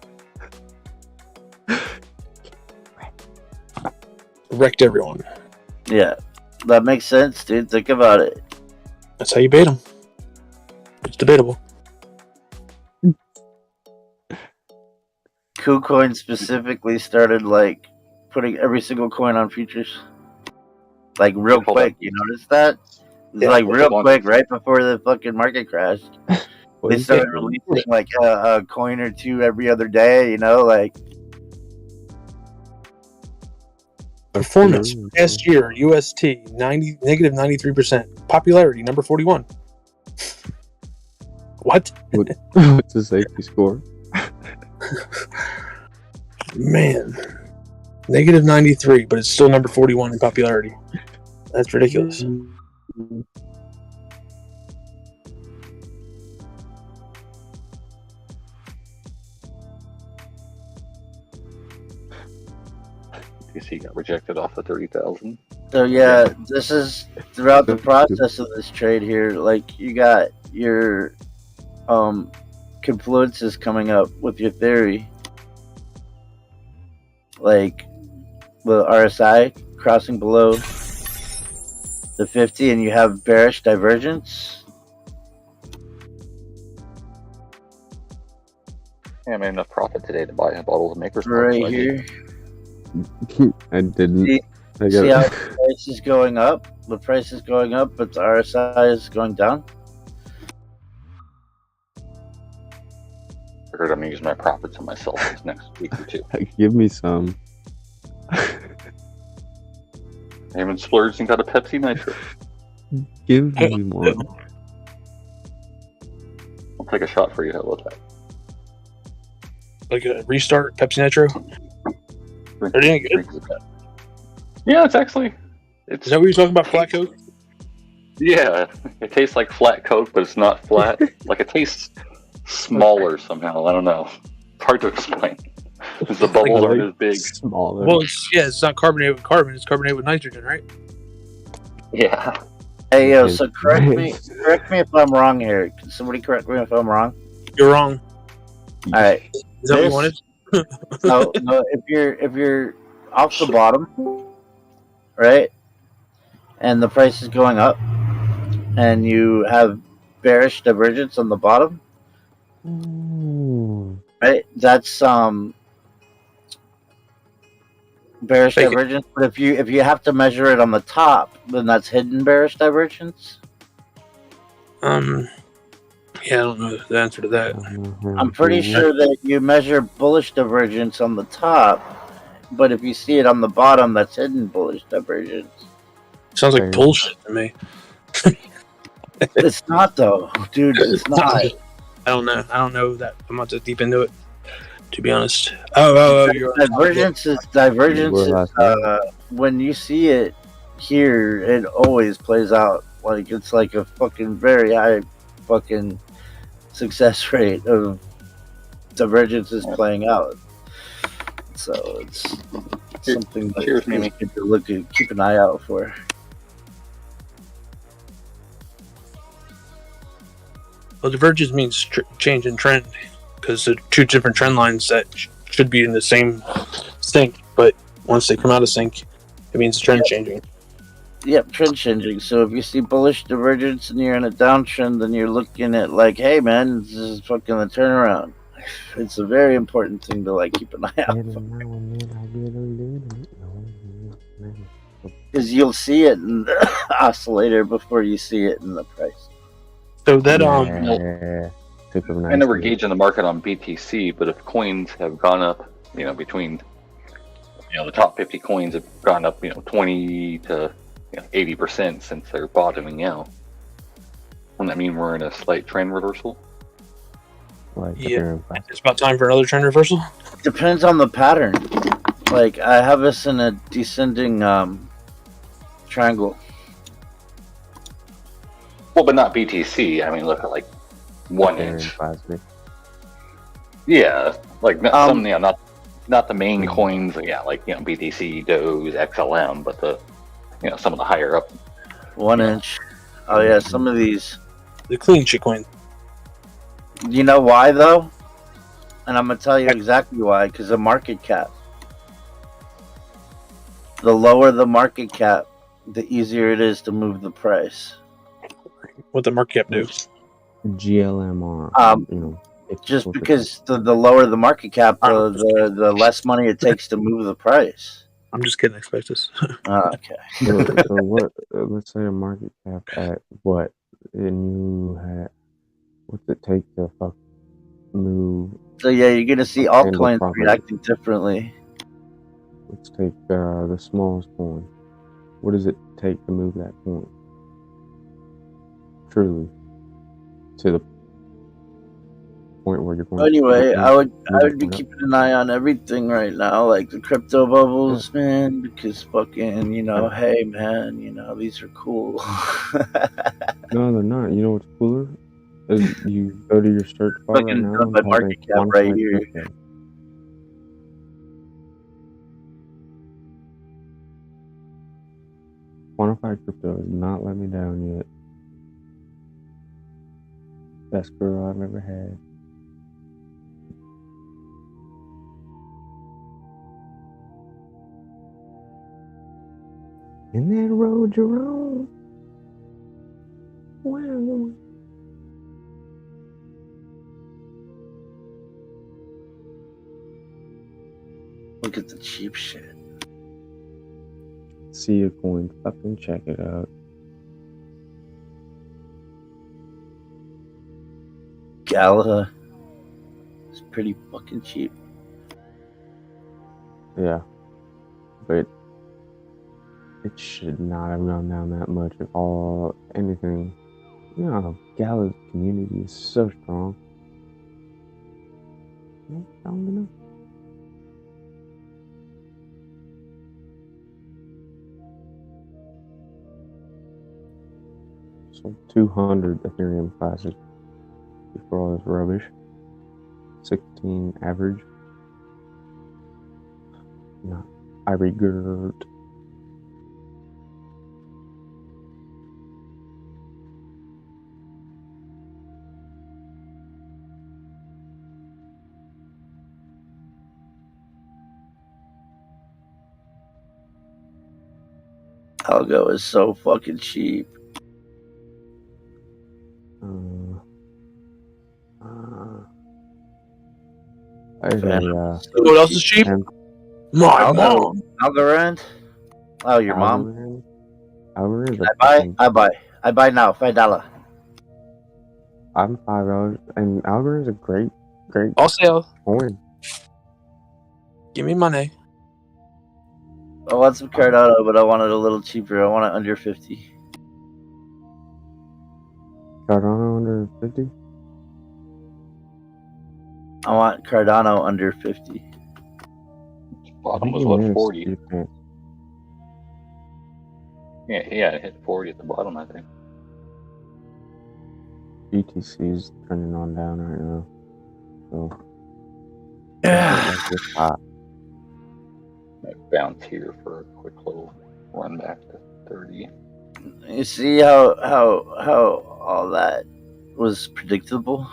Wrecked everyone. Yeah, that makes sense, dude. Think about it. That's how you bait them. It's debatable. KuCoin specifically started like putting every single coin on futures, like real quick. You noticed that? It's like real quick, right before the fucking market crashed. They started releasing like a coin or two every other day. You know, like performance last year, UST negative 93%. Popularity number 41. What? What's the safety score? Man, negative 93, but it's still number 41 in popularity. That's ridiculous. You see, he got rejected off the 30,000. So yeah, this is throughout the process of this trade here. Like you got your confluences coming up with your theory, like the RSI crossing below the 50, and you have bearish divergence. I made enough profit today to buy a bottle of Maker's Mark. Right so I did. here. I didn't. See, I see got how the price is going up? The price is going up, but the RSI is going down. I heard I'm gonna use my profits on myself this next week or two. Give me some. I haven't splurged and got a Pepsi Nitro. Give me one. I'll take a shot for you. How about that? Like a restart Pepsi Nitro. Are they any good? Yeah, it's actually. Is that what you're talking about, flat Coke? Yeah, it tastes like flat Coke, but it's not flat. Like it tastes smaller somehow. I don't know. It's hard to explain. Because the bubbles aren't as big. Smaller. Well, it's not carbonated with carbon. It's carbonated with nitrogen, right? Yeah. Hey, yo, so correct me if I'm wrong here. Can somebody correct me if I'm wrong? You're wrong. All right. Is that what you wanted? No. If you're off the bottom, right, and the price is going up, and you have bearish divergence on the bottom, right? That's bearish divergence. But if you have to measure it on the top, then that's hidden bearish divergence. Yeah, I don't know the answer to that. I'm pretty sure that you measure bullish divergence on the top, but if you see it on the bottom, that's hidden bullish divergence. Sounds like bullshit to me. It's not though, dude. It's not. I don't know. I don't know that. I'm not that deep into it, to be honest. Oh, you're right. Divergence is when you see it here, it always plays out like it's like a fucking very high fucking success rate of divergence is playing out. So it's something that you need to keep an eye out for. Well, divergence means change in trend, because they're two different trend lines that should be in the same sync, but once they come out of sync, it means trend changing. Yep, trend changing. So if you see bullish divergence and you're in a downtrend, then you're looking at like, hey man, this is fucking the turnaround. It's a very important thing to like keep an eye out for. Because you'll see it in the oscillator before you see it in the price. So that I never gauge in the market on BTC, but if coins have gone up, between the top 50 coins have gone up, 20 to 80% since they're bottoming out. Wouldn't that mean we're in a slight trend reversal? Yeah, it's about time for another trend reversal. Depends on the pattern. Like I have us in a descending triangle. Well, but not BTC. I mean, look at like 1 inch. Yeah, like some, not the main coins. Yeah, like BTC, Doge, XLM, but the some of the higher up 1 inch. Oh yeah, some of these. The clean shitcoin. You know why though? And I'm gonna tell you exactly why. Because the market cap. The lower the market cap, the easier it is to move the price. What the market cap do? GLMR. Just because the lower the market cap, the less money it takes to move the price. I'm just kidding. Expect this. Okay. So what? Let's say a market cap at what? And you had what's it take to move? So yeah, you're gonna see altcoins reacting differently. Let's take the smallest coin. What does it take to move that coin? Truly, to the point where you're going. Anyway, I would be keeping an eye on everything right now, like the crypto bubbles, man, because fucking, hey man, these are cool. No, they're not. You know what's cooler? Is you go to your search bar right now. My market cap right here. Crypto. Quantified crypto has not let me down yet. Best girl I've ever had. In that road you're on. Wow. Look at the cheap shit. See a coin. Fucking check it out. Gala is pretty fucking cheap. Yeah. But it should not have gone down that much if all anything. You know, Gala's community is so strong. No, strong enough. So 200 Ethereum Classic before all this rubbish. 16 average. No, I regret. Algo is so fucking cheap. There's a, what else is cheap? My mom. Algorand. Oh, your mom. Algorand. I buy now. $5. I'm $5, and Algorand is a great I'll sell. coin. Give me money. I want some Cardano, but I want it a little cheaper. I want it under 50. Cardano under 50. I want Cardano under 50. Bottom was what, 40? Yeah, it hit 40 at the bottom, I think. BTC is turning on down right now. So yeah. Might bounce here for a quick little run back to 30. You see how all that was predictable?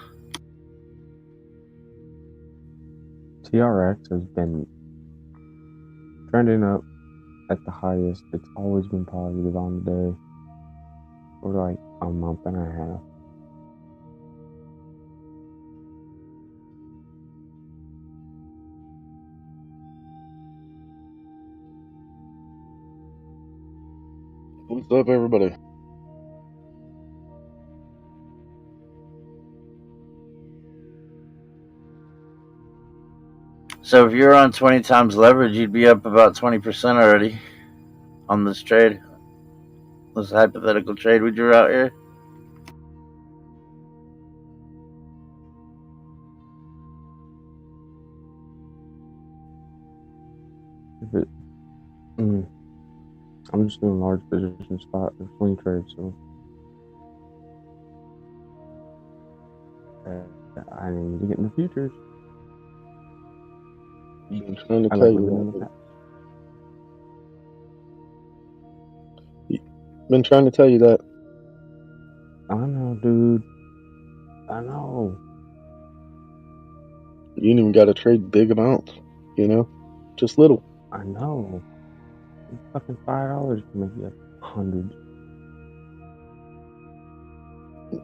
TRX has been trending up at the highest. It's always been positive on the day for like a month and a half. What's up, everybody? So if you're on 20 times leverage, you'd be up about 20% already on this trade. This hypothetical trade we drew out here. If it, I'm just doing large position spot or swing trade, so I need to get in the futures. I'm trying to I tell like you living that. that. Been trying to tell you that. I know, dude. I know. You ain't even got to trade big amounts, you know? Just little. I know. Fucking $5 can make you 100.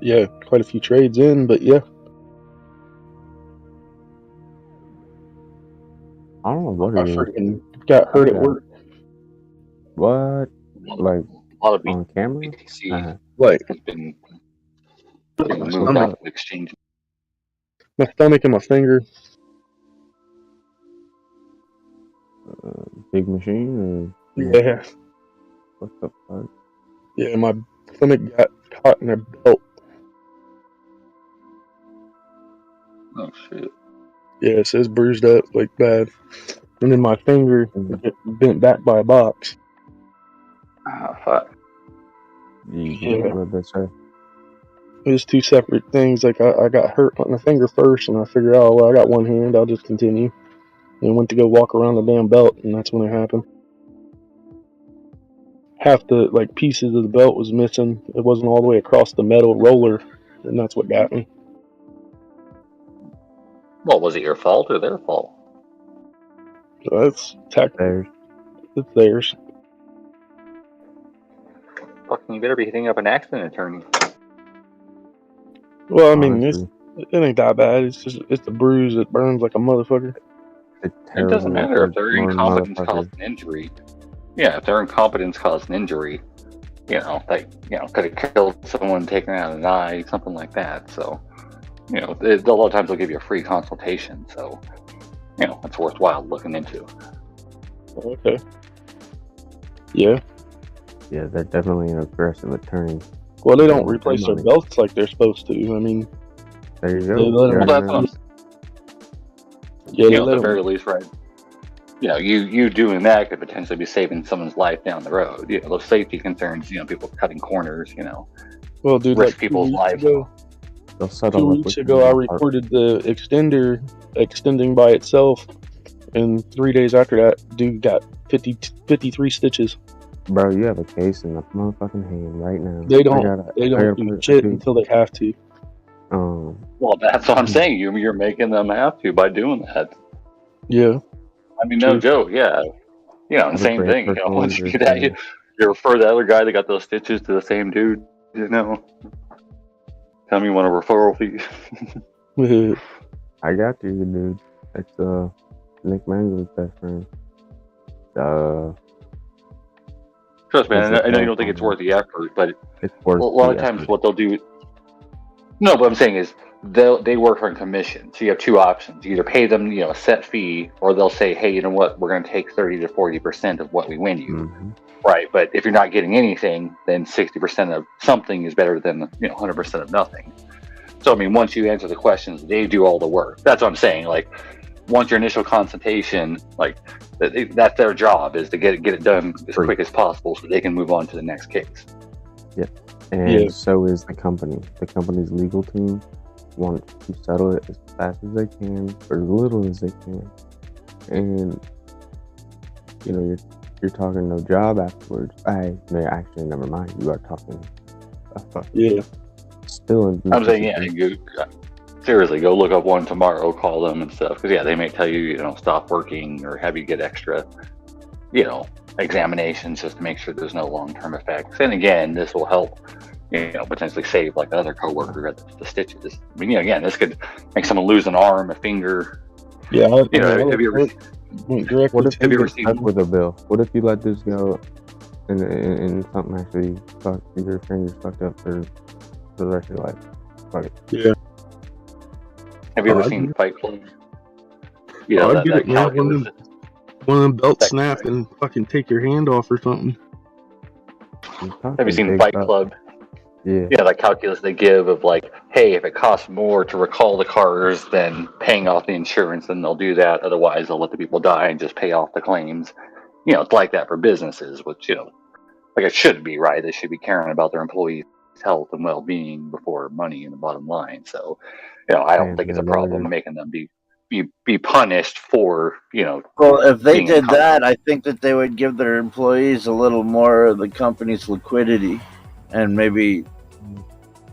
Yeah, quite a few trades in, but yeah. I don't know what I it is. freaking got hurt at work. What? Like A lot of on camera? BTC Like has been moved off the exchange. My stomach and my finger. Big machine? Or, Yeah. What the fuck? Yeah, my stomach got caught in a belt. Oh, shit. Yeah, it says bruised up, like bad. And then my finger get bent back by a box. Ah, fuck. Yeah. What did they say? It was two separate things. Like, I got hurt on the finger first, and I figured, oh, well, I got one hand, I'll just continue. And went to go walk around the damn belt, and that's when it happened. Half the, like, pieces of the belt was missing. It wasn't all the way across the metal roller, and that's what got me. Well, was it your fault or their fault? So that's technically, it's theirs. Fucking, you better be hitting up an accident attorney. Well, I mean, it ain't that bad. It's just, it's a bruise that burns like a motherfucker. The It doesn't terrible, matter if their ignoring incompetence motherfuckers. caused an injury. Yeah, if their incompetence caused an injury, could have killed someone, taken out an eye, something like that. So, a lot of times they'll give you a free consultation. So, it's worthwhile looking into. Okay. Yeah. Yeah, they're definitely an aggressive attorney. Well, they They don't want their replace their money. belts like they're supposed to. I mean, There you they go. let You them. already Well, that's know. what Yeah, they at let the them. very least, right? You doing that could potentially be saving someone's life down the road. Those safety concerns, people cutting corners, Well, dude, risk like people's lives. They'll 2 settle up weeks with ago, you I in a heartbeat. reported the extender extending by itself, and 3 days after that, dude got 53 stitches. Bro, you have a case in the motherfucking hand right now. They I don't. gotta, They I don't gotta do put shit dude, until they have to. Well, that's what I'm saying. You're making them have to by doing that. Yeah. I mean, no joke. Yeah. And Have a same great thing. personal Once you injury get that, claim. you refer the other guy that got those stitches to the same dude. Tell me you want a referral fee. I got you, dude. It's Nick Mango's best friend. Trust me, What's I the know you don't think it's telephone? worth the effort, but It's a worth lot the of times effort. what they'll do. No, what I'm saying is they work on commission. So you have two options: you either pay them, a set fee, or they'll say, "Hey, you know what? We're going to take 30 to 40% of what we win you." Mm-hmm. Right, but if you're not getting anything, then 60% of something is better than 100% of nothing. So I mean, once you answer the questions, they do all the work. That's what I'm saying. Like, once your initial consultation, like that's their job, is to get it done as quick as possible, so they can move on to the next case. Yep. And so is the company. The company's legal team wants to settle it as fast as they can, for as little as they can. And you're talking no job afterwards. Actually, never mind. You are talking. Yeah. Still in I'm saying, seriously, go look up one tomorrow, call them and stuff, because they may tell you, stop working or have you get extra, examinations just to make sure there's no long-term effects. And again, this will help, potentially save like the other coworker at the stitches. I mean, again, this could make someone lose an arm, a finger. Yeah. Have you ever? What if Have you you ever get seen? stuck with a bill? What if you let this go and something actually your finger's fucked up for the rest of your life? Fuck it. Yeah. Have you ever seen Fight Club? I'd get it, man. calculus. One of them belts snap and fucking take your hand off or something. Have you seen Fight Club? Yeah. Yeah, that calculus they give of like, hey, if it costs more to recall the cars than paying off the insurance, then they'll do that. Otherwise, they'll let the people die and just pay off the claims. It's like that for businesses, which, like it should be, right? They should be caring about their employees' health and well-being before money in the bottom line. So, I don't think it's a problem making them be punished for, Well, if they being did incompetent. that, I think that they would give their employees a little more of the company's liquidity, and maybe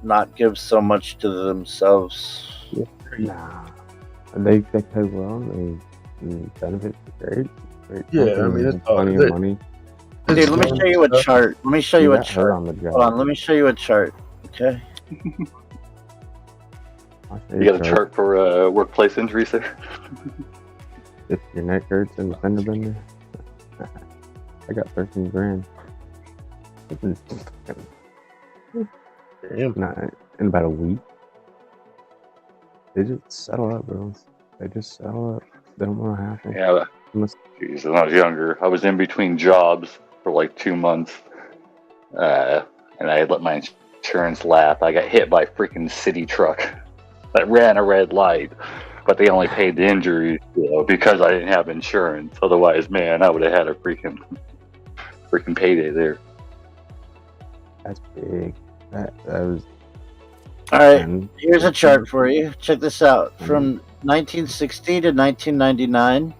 not give so much to themselves. Nah, they pay well. They benefits are great. Yeah, I mean, it's plenty of money. Dude, let me show you a chart. Let me show you a chart. On the job. Hold on, let me show you a chart. Okay. You got a chart for workplace injuries there? If your neck hurts and the fender bender, I got 13 grand. In about a week. They just settle up, bro. They just settle up. They don't want to happen. Yeah. Jeez, when I was younger, I was in between jobs for like 2 months, and I had let my insurance lapse. I got hit by a freaking city truck that ran a red light, but they only paid the injuries, because I didn't have insurance. Otherwise, man, I would have had a freaking payday there. That's big. That was. All right, here's a chart for you. Check this out. From 1960 to 1999,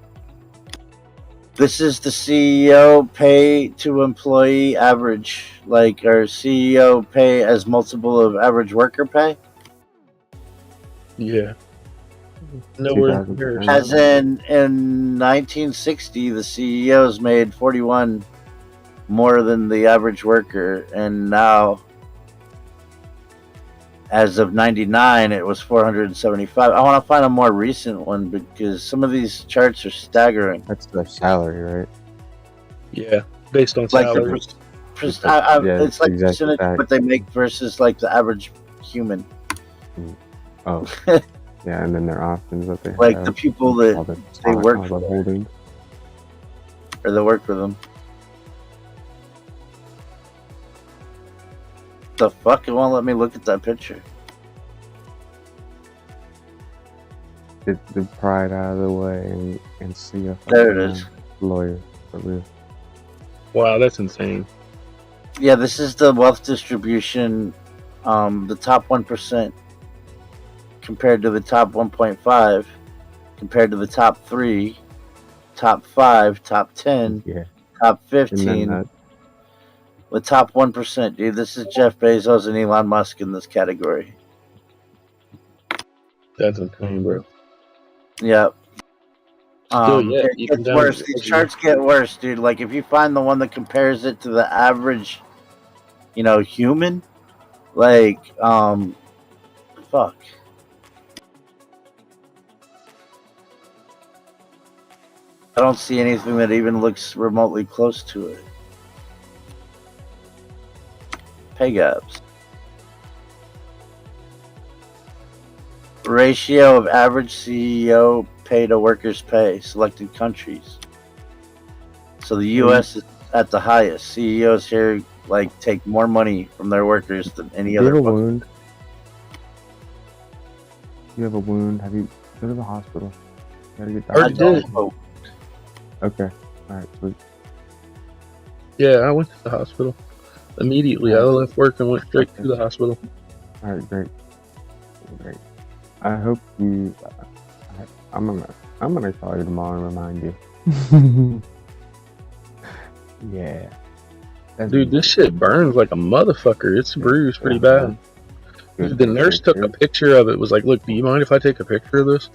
this is the CEO pay to employee average. Like our CEO pay as multiple of average worker pay. Yeah. Nowhere near. As in 1960, the CEOs made 41 more than the average worker, and now As of 99, it was 475. I want to find a more recent one because some of these charts are staggering. That's their salary, right? Yeah, based on Like salary. it's like percentage of what they make versus like the average human. Oh, yeah, and then their options that they Like have, the people that all the they stock, work all for, the holdings. or they work for them. The fuck? It won't let me look at that picture. Get the pride out of the way and see a There it fucking, is. lawyer for real. Wow, that's insane. Yeah, this is the wealth distribution. The top 1% compared to the top 1.5, compared to the top 3, top 5, top 10, Yeah. top And 15. then The top 1%, dude. This is Jeff Bezos and Elon Musk in this category. That's insane, bro. Yep. Still, yeah, It even gets down worse. to These edgy. charts get worse, dude. Like if you find the one that compares it to the average, human, like, fuck. I don't see anything that even looks remotely close to it. Pay gaps. Ratio of average CEO pay to workers' pay, selected countries. So the U.S. is at the highest. CEOs here take more money from their workers than any you other. have a wound. You have a wound. Have you go to the hospital? You gotta get Already did. Okay. Alright, sweet. Yeah, I went to the hospital immediately. I left work and went straight to the hospital. Alright, great. I hope you. I'm gonna call you tomorrow and remind you. Yeah. Dude, this shit burns like a motherfucker. It's bruised pretty bad. Dude, the nurse took a picture of it. Was like, "Look, do you mind if I take a picture of this?"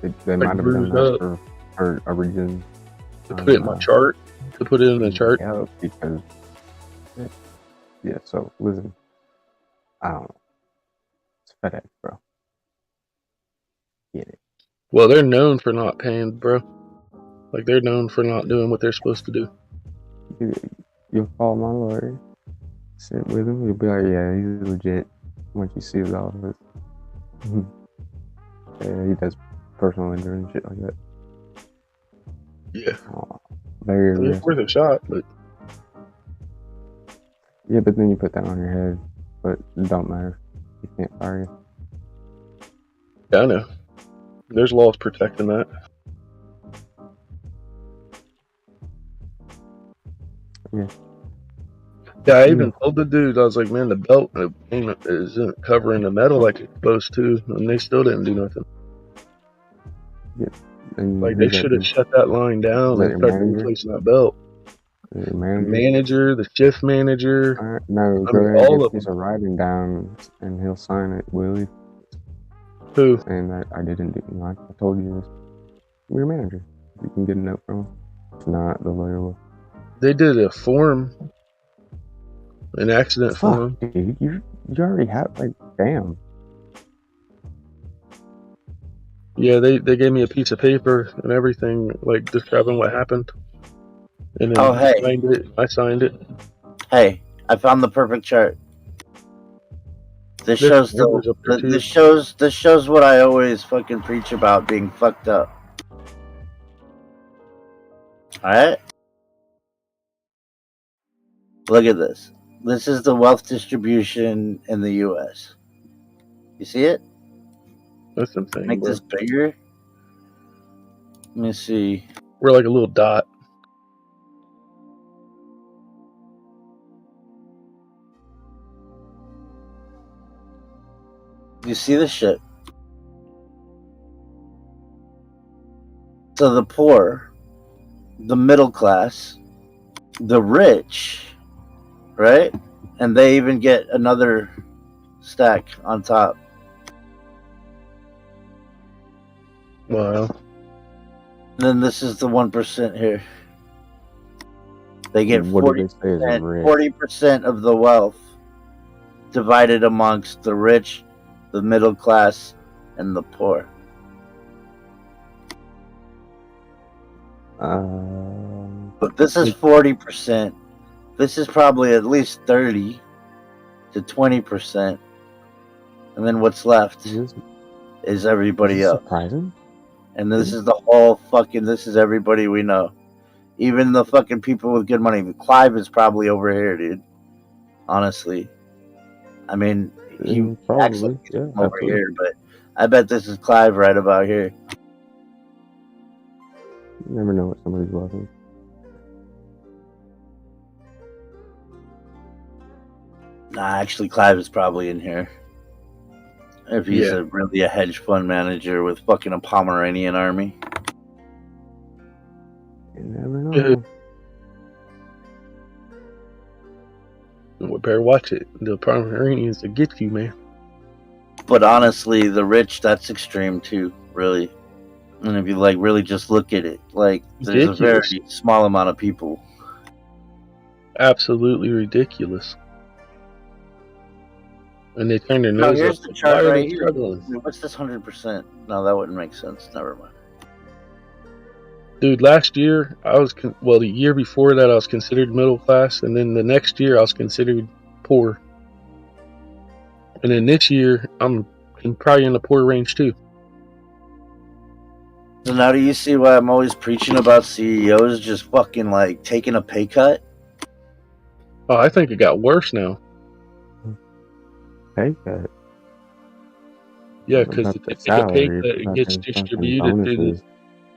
They might have done that for a reason. To put it in my chart. To put it in the chart. Yeah, because. Yeah. So listen. I don't know. It's FedEx, bro. Get it. Well, they're known for not paying, bro. Like they're known for not doing what they're supposed to do. You'll call my lawyer, sit with him. You'll be like, "Yeah, he's legit." Once you see his office, yeah, he does personal injury and shit like that. Yeah, very it's worth a shot, but yeah, but then you put that on your head, but it don't matter. He can't fire you. yeah, I know. There's laws protecting that. Yeah. Yeah, I even told the dude, I was like, "Man, the belt isn't covering the metal like it's supposed to," and they still didn't do nothing. Yeah. And Like they should have shut that line down and started replacing that belt. The manager, the shift manager. No, go ahead and get a piece of writing down, and he'll sign it, will he? Who? Saying that I didn't do. I told you this. Your manager. You can get a note from him. If not, the lawyer will. They did a form, an accident form. Dude, you already have damn. Yeah, they gave me a piece of paper and everything, like describing what happened. And then I signed it. Hey, I found the perfect chart. This shows this shows what I always fucking preach about, being fucked up. Alright? Look at this. This is the wealth distribution in the US. You see it? That's insane. Make this bigger. Let me see. We're like a little dot. You see this shit? So the poor, the middle class, the rich, right? And they even get another stack on top. Wow. Then this is the 1% here. They get What do they say is rich? 40% of the wealth divided amongst the rich, the middle class, and the poor? But this is 40%. This is probably at least 30 to 20%. And then what's left is everybody else. Surprising. And this is the whole fucking, this is everybody we know. Even the fucking people with good money. Clive is probably over here, dude. Honestly. I mean, he acts like he's over absolutely. here, but I bet this is Clive right about here. You never know what somebody's loving. Nah, actually, Clive is probably in here. If he's really a hedge fund manager with fucking a Pomeranian army. You never know. We better watch it. The Pomeranians to get you, man. But honestly, the rich, that's extreme too, really. And if you like really just look at it, like there's a very small amount of people. Absolutely ridiculous. And they turn their No, nose here's up. the chart Why are right they here. struggling? What's this 100%? No, that wouldn't make sense. Never mind. Dude, last year the year before that I was considered middle class, and then the next year I was considered poor, and then this year I'm probably in the poor range too. So now do you see why I'm always preaching about CEOs just fucking like taking a pay cut? Oh, I think it got worse now. Pay cut? Yeah, because if they take a pay cut, it gets distributed through the...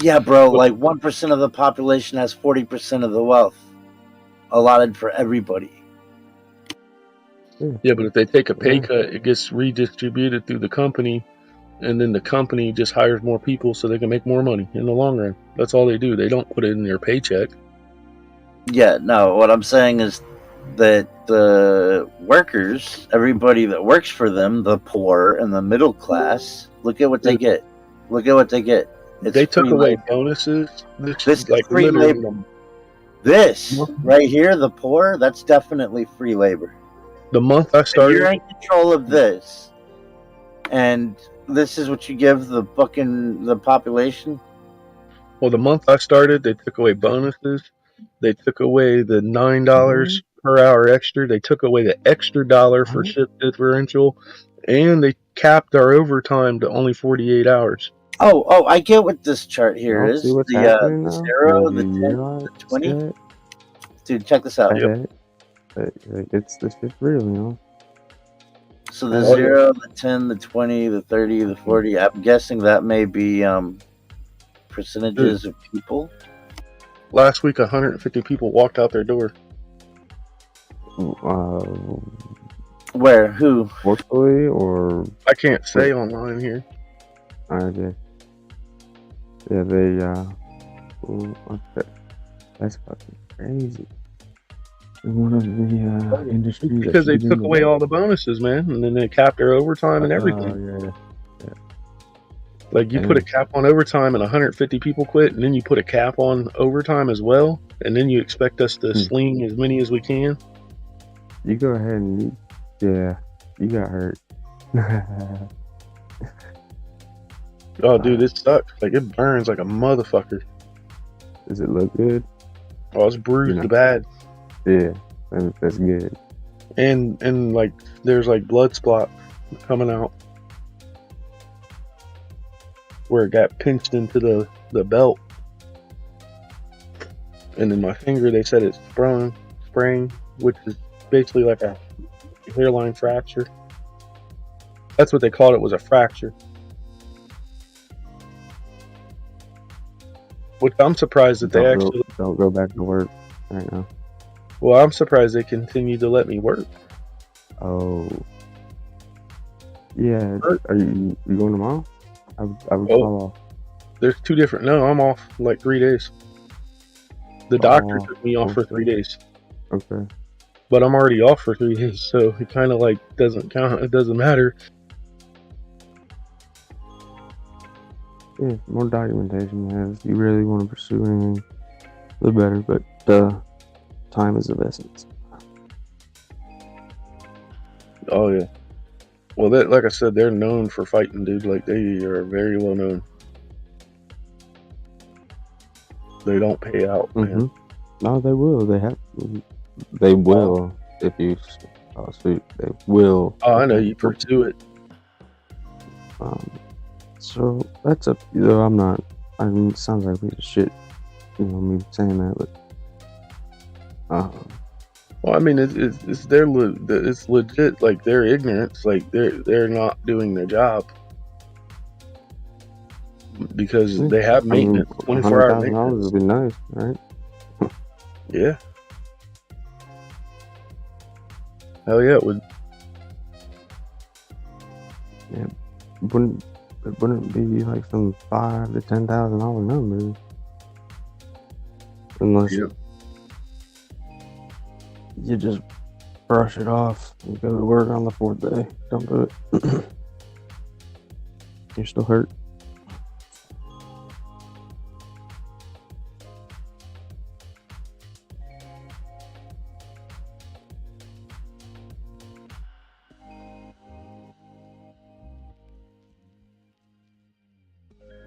Yeah, bro, like 1% of the population has 40% of the wealth allotted for everybody. Yeah, but if they take a pay cut, it gets redistributed through the company, and then the company just hires more people so they can make more money in the long run. That's all they do. They don't put it in their paycheck. Yeah, no, what I'm saying is that the workers, everybody that works for them, the poor and the middle class, look at what they get. Look at what they get. It's they took away labor. bonuses. This is like free literally labor. This right here, the poor, that's definitely free labor. The month I started, you're in control of this, and this is what you give the population. Well, the month I started, they took away bonuses. They took away the $9 per hour extra. They took away the extra $1 for shift differential, and they capped our overtime to only 48 hours. Oh, I get what this chart here is. See what's the happening now? 0, the 10, realize the 20. that? Dude, check this out. It's this shit's real, you know. So the 0, the 10, the 20, the 30, the 40. I'm guessing that may be percentages of people. Last week, 150 people walked out their door. Where? Who? Forcefully or? I can't say online here. Okay. Yeah, they. Okay. That's fucking crazy. One of the industries because they took away all the bonuses, man, and then they capped their overtime and everything. Yeah. Like you put a cap on overtime and 150 people quit, and then you put a cap on overtime as well, and then you expect us to sling as many as we can. You go ahead and you got hurt. Oh, dude, it sucks. Like it burns like a motherfucker. Does it look good? Oh, it's bruised bad. Yeah, that's good. And like there's like blood spot coming out where it got pinched into the belt. And then my finger, they said it's spraying, which is basically like a hairline fracture. That's what they called it, was a fracture. Which I'm surprised that don't go back to work right now. Well, I'm surprised they continue to let me work. Oh. Yeah. Are you going tomorrow? I would call off. There's two different. No, I'm off like 3 days. The doctor took me off for 3 days. Okay. But I'm already off for 3 days, so it kind of like doesn't count. It doesn't matter. Yeah, more documentation, man. If you really want to pursue anything, the better. But time is of essence. Oh yeah. Well, that like I said, they're known for fighting, dude. Like they are very well known. They don't pay out, man. No, they will. They will if you suit. They will. Oh, I know you pursue it. So that's up. I'm not. I mean, it sounds like a piece of shit. Me saying that, but. Well, I mean, it's it's legit. Like their ignorance, like they're not doing their job because they have maintenance, 24-hour $100,000 maintenance. would be nice, right? Yeah. Hell yeah, it would. Yeah, it wouldn't be like some $5,000 to $10,000 numbers, unless you just brush it off and go to work on the 4th day. Don't do it. You're still hurt.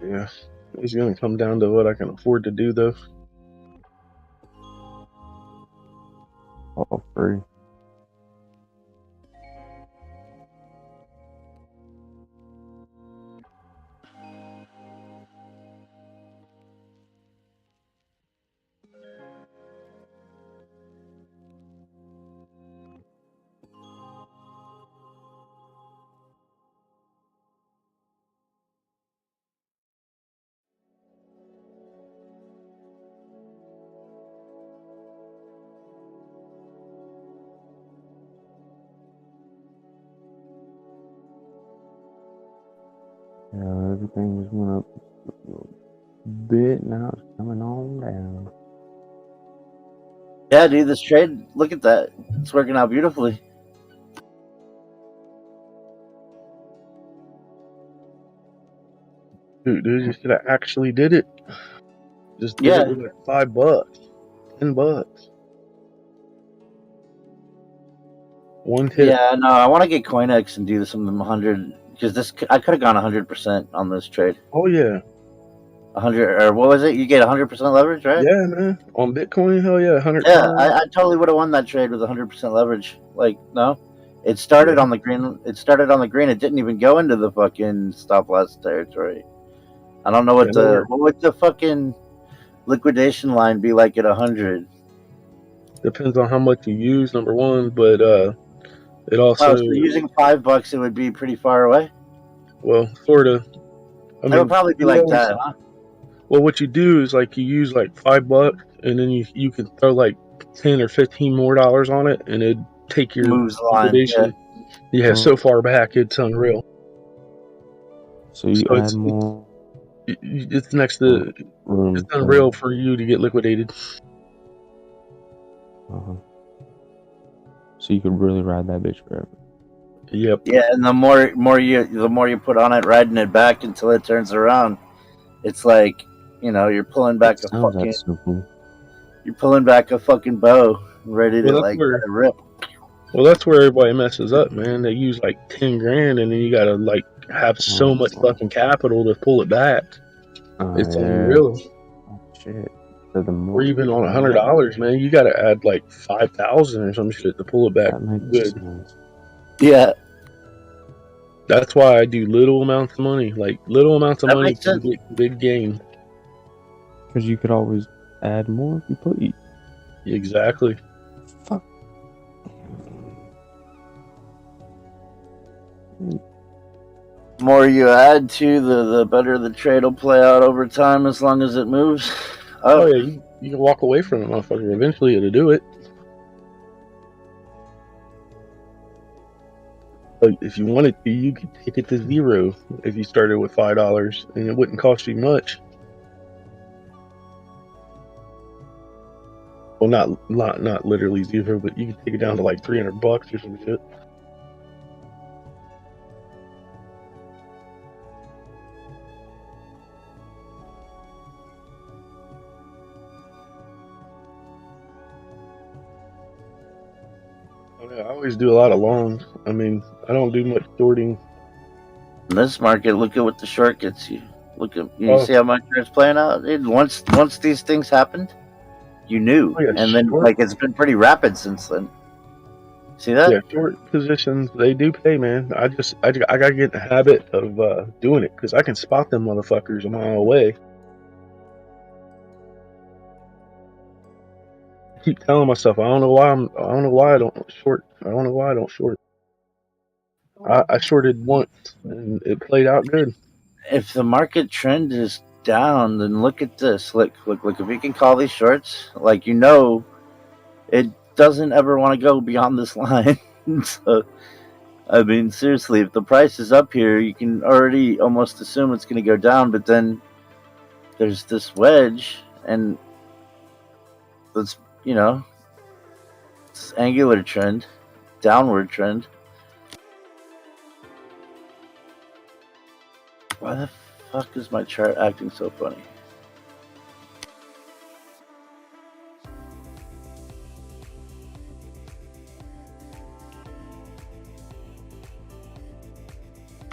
Yeah, it's gonna come down to what I can afford to do, though. All free. Yeah, everything just went up a bit. Now it's coming on down. Yeah, dude, this trade. Look at that. It's working out beautifully. Dude, you should have actually did it. Just did Yeah. it with like $5, $10. One tip. Yeah, no, I want to get CoinEx and do some 100 because this I could have gone 100% on this trade. Oh yeah. 100 or what was it? You get 100% leverage, right? Yeah, man. On Bitcoin, hell yeah, 100. Yeah, I totally would have won that trade with 100% leverage. Like, no, it started on the green. It started on the green. It didn't even go into the fucking stop loss territory. I don't know what what would the fucking liquidation line be like at 100. Depends on how much you use, number one, but it Oh, also so using $5, it would be pretty far away. well, sort of. I mean, It would probably be like that, huh? Well, what you do is like you use like $5, and then you can throw like 10 or 15 more dollars on it, and it'd take your Moves the line, liquidation. Yeah, so far back, it's unreal. So you So add more. It's next to it's unreal for you to get liquidated. So you could really ride that bitch forever. Yep. Yeah, and the more you put on it, riding it back until it turns around, it's like you're pulling back you're pulling back a fucking bow, ready to let it rip. Well, that's where everybody messes up, man. They use like 10 grand, and then you gotta like have so much fucking capital to pull it back. It's unreal. Shit. Or even on $100, man, you gotta add like 5,000 or some shit to pull it back. Good. Yeah. That's why I do little amounts of money. Like little amounts of That money makes can sense. get big gain. Because you could always add more if you please. Exactly. Fuck. The more you add to, the better the trade will play out over time, as long as it moves. Oh yeah, you can walk away from it, motherfucker. Eventually, it'll do it. Like, if you wanted to, you could take it to zero if you started with $5, and it wouldn't cost you much. Well, not literally zero, but you could take it down to like $300 or some shit. Yeah, I always do a lot of longs. I mean, I don't do much shorting. In this market, look at what the short gets you. Look at you Oh, see how much it's playing out. Once these things happened, you knew, oh yeah, and then short. like it's been pretty rapid since then. See that? Yeah, short positions they do pay, man. I gotta get in the habit of doing it because I can spot them motherfuckers a mile away. I keep telling myself I don't know why I don't short. I don't know why I don't short. I shorted once and it played out good. If the market trend is down, then look at this. Look. If you can call these shorts, like it doesn't ever want to go beyond this line. So, I mean, seriously, if the price is up here, you can already almost assume it's going to go down. But then there's this wedge, and that's it's angular trend, downward trend. Why the fuck is my chart acting so funny?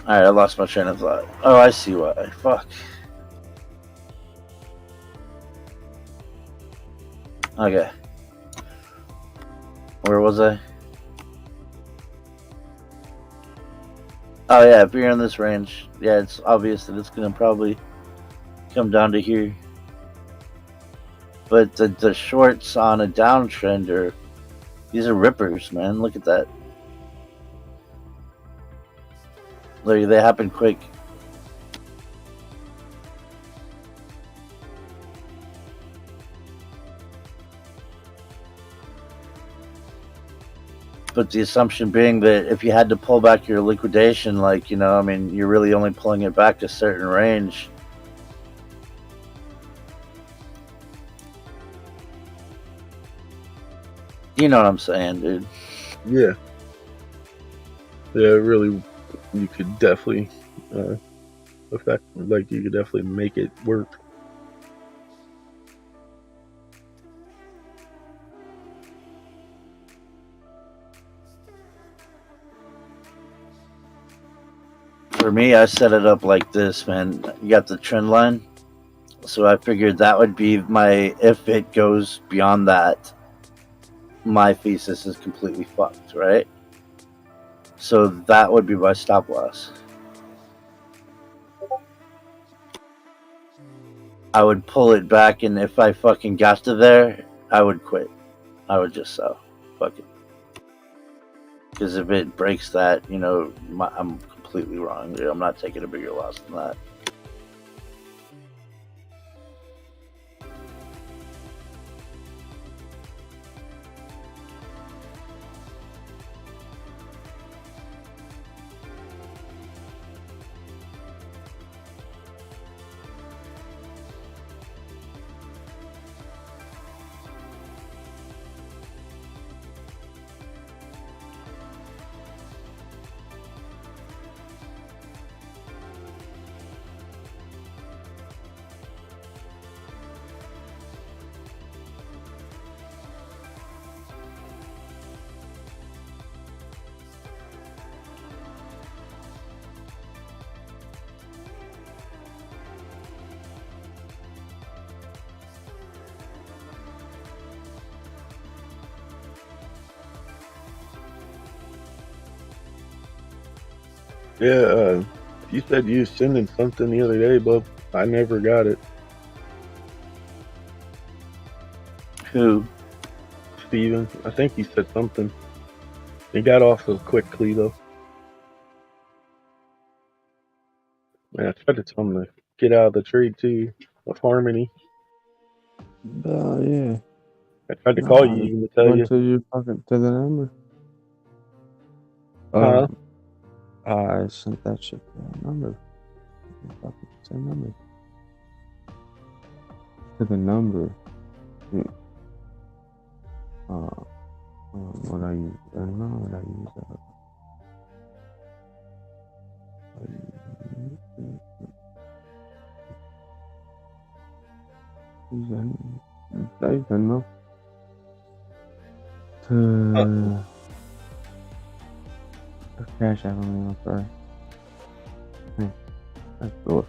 Alright, I lost my train of thought. Oh, I see why. Fuck. Okay. Where was I? Oh yeah, if you're in this range, yeah, it's obvious that it's gonna probably come down to here. But the shorts on a downtrend these are rippers, man. Look at that. Look, they happen quick. But the assumption being that if you had to pull back your liquidation, like, I mean, you're really only pulling it back a certain range. You know what I'm saying, dude? Yeah. Yeah, really, you could definitely you could definitely make it work. For me, I set it up like this, man. You got the trend line. So I figured that would be if it goes beyond that, my thesis is completely fucked, right? So that would be my stop loss. I would pull it back, and if I fucking got to there, I would quit. I would just sell. Fuck it. Because if it breaks that, I'm completely wrong, dude. I'm not taking a bigger loss than that. Yeah, you said you was sending something the other day, bub. I never got it. Who? Steven. I think he said something. He got off so quickly, though. Man, I tried to tell him to get out of the trade, too, of Harmony. Yeah. I tried to call you even to tell Went you. to your pocket to the number. Huh? I sent that shit to that number. Fucking same number. To the number. What I use? I don't know what I use. I don't know. Cash App on me, I'm sorry. Hey, that's cool.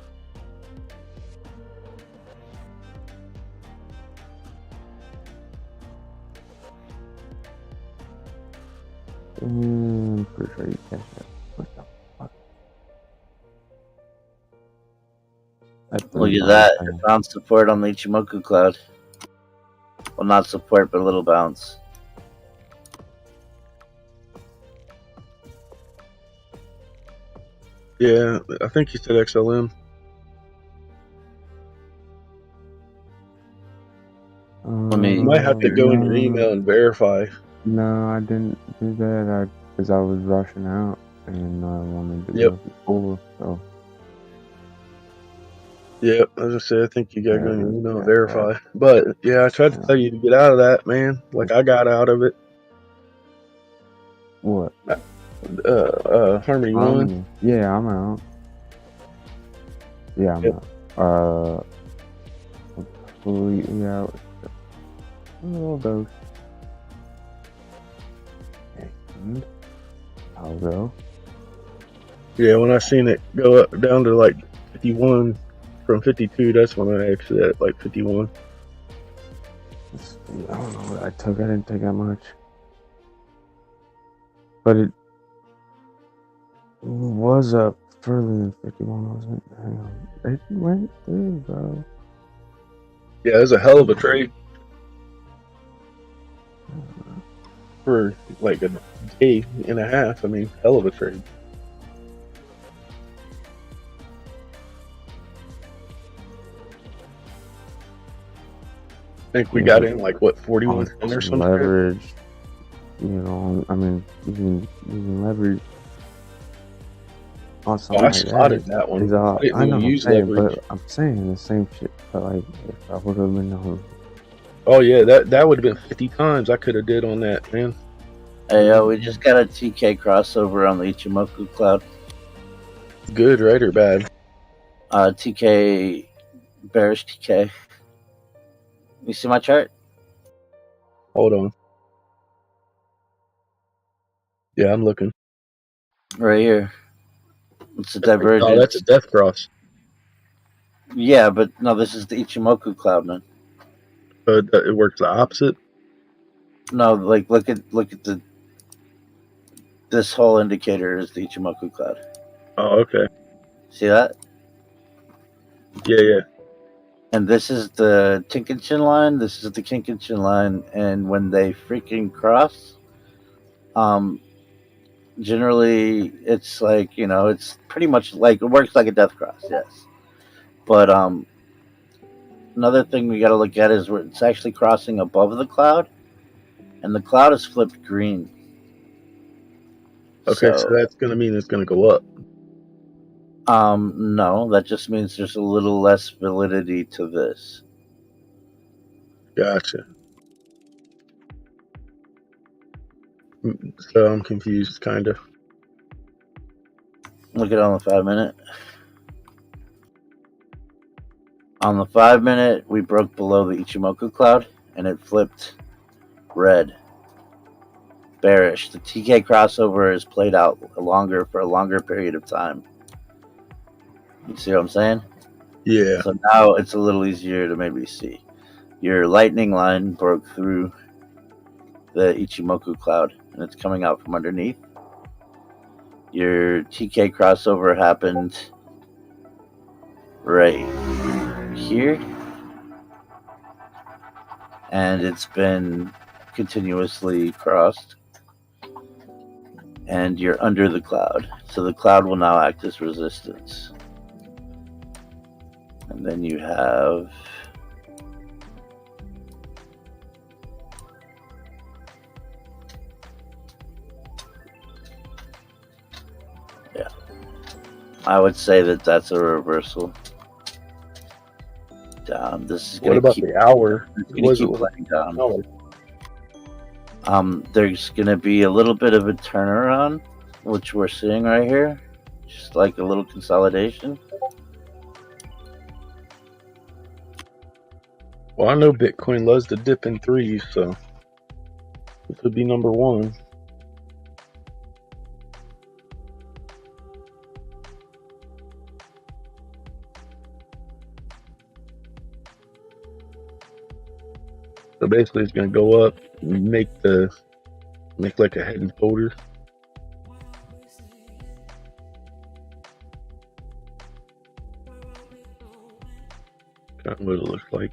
I'm pretty sure you Cash App. What the fuck? Look at that. Bounce support on the Ichimoku Cloud. Well, not support, but a little bounce. Yeah, I think you said XLM. You might have to go in your email and verify. No, I didn't do that. Because I was rushing out and I wanted to Yep. go before. So Yep, as I said, I think you gotta go in your email and verify. But yeah, I tried to tell you to get out of that, man. Like I got out of it. what? Harmony 1. Harmony. Yeah, I'm out. Yeah, I'm out. Completely out. A little dose. And I'll go. Yeah, when I seen it go up down to like 51 from 52, that's when I exited at like 51. I don't know what I took. I didn't take that much. But it was up further than 51, wasn't it? Hang on. It went through, bro. Yeah, it was a hell of a trade. For like a day and a half. I mean, hell of a trade. I think we got in like what 41 cents or something. Leverage, you know. I mean, using leverage on something I like spotted that one. Is, I didn't I know. use leverage. But I'm saying the same shit. But like, if I would have been on. Oh yeah, that would have been 50 times I could have did on that, man. Hey, we just got a TK crossover on the Ichimoku Cloud. Good, right, or bad? TK, bearish TK. You see my chart? Hold on. Yeah, I'm looking. Right here. It's a divergence. Oh, that's a death cross. Yeah, but no, this is the Ichimoku Cloud, man. It works the opposite. No, like look at this whole indicator is the Ichimoku Cloud. Oh, okay. See that? Yeah. And this is the Tinkinchin line. This is the Kinkinchin line, and when they freaking cross, generally it's like it's pretty much like it works like a death cross, yes. But another thing we got to look at is where it's actually crossing above the cloud, and the cloud is flipped green. Okay, so that's gonna mean it's gonna go up. No, that just means there's a little less validity to this. Gotcha. So I'm confused, kind of. Look at it on the 5 minute. On the 5 minute, we broke below the Ichimoku cloud, and it flipped red. Bearish. The TK crossover is played out for a longer period of time. You see what I'm saying? Yeah. So now it's a little easier to maybe see. Your lightning line broke through the Ichimoku cloud, and it's coming out from underneath. Your TK crossover happened right here, and it's been continuously crossed, and you're under the cloud, so the cloud will now act as resistance. And then you have I would say that that's a reversal down. This is going to What about keep the hour? keep playing down. There's going to be a little bit of a turnaround, which we're seeing right here, just like a little consolidation. Well, I know Bitcoin loves to dip in threes, so this would be number one. So basically, it's going to go up, make like a head and shoulders. Kind of what it looks like.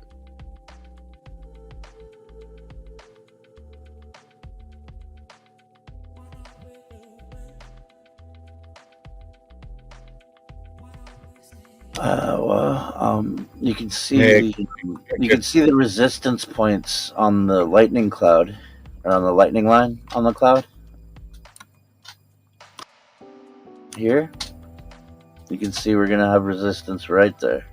You can see the resistance points on the lightning cloud, or on the lightning line on the cloud. Here, you can see we're gonna have resistance right there.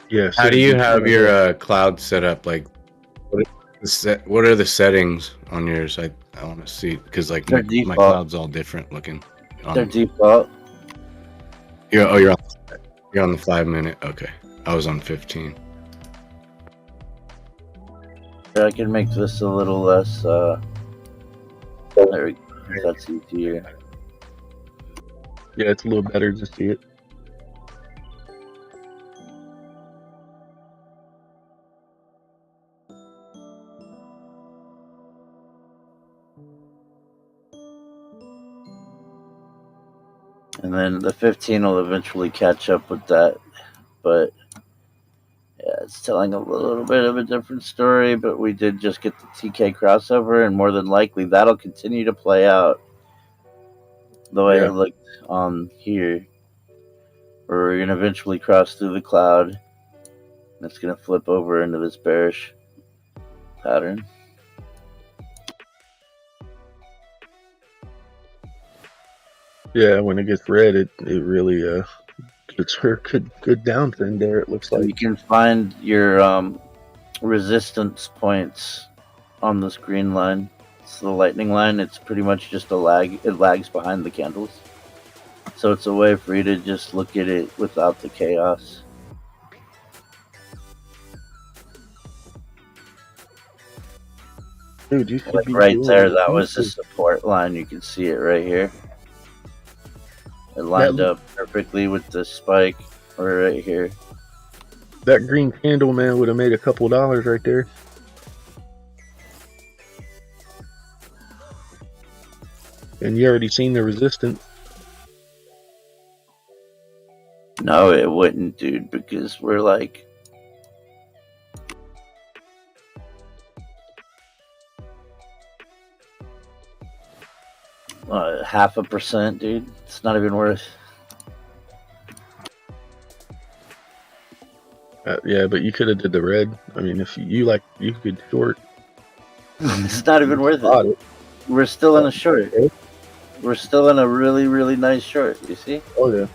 Yes. How do you have your cloud set up? Like, what are the settings on yours? I want to see, because like my cloud's all different looking. They're default. You're on the 5 minute. Okay, I was on 15. I can make this a little less. There we go. That's easier. Yeah, it's a little better to see it. And then the 15 will eventually catch up with that. But yeah, it's telling a little bit of a different story, but we did just get the TK crossover, and more than likely that'll continue to play out the way it looked on here. Where we're going to eventually cross through the cloud, and it's going to flip over into this bearish pattern. Yeah, when it gets red, it really gets her good downtrend there. It looks like you can find your resistance points on this green line. It's the lightning line. It's pretty much just a lag. It lags behind the candles, so it's a way for you to just look at it without the chaos. Dude, you like right there, that was the support line. You can see it right here. It lined up perfectly with the spike right here. That green candle, man, would have made a couple dollars right there. And you already seen the resistance. No, it wouldn't, dude, because we're like... half a percent, dude. It's not even worth. Yeah, but you could have did the red. I mean, if you could short. It's not even worth it. We're still in a short. We're still in a really, really nice short. You see? Oh yeah.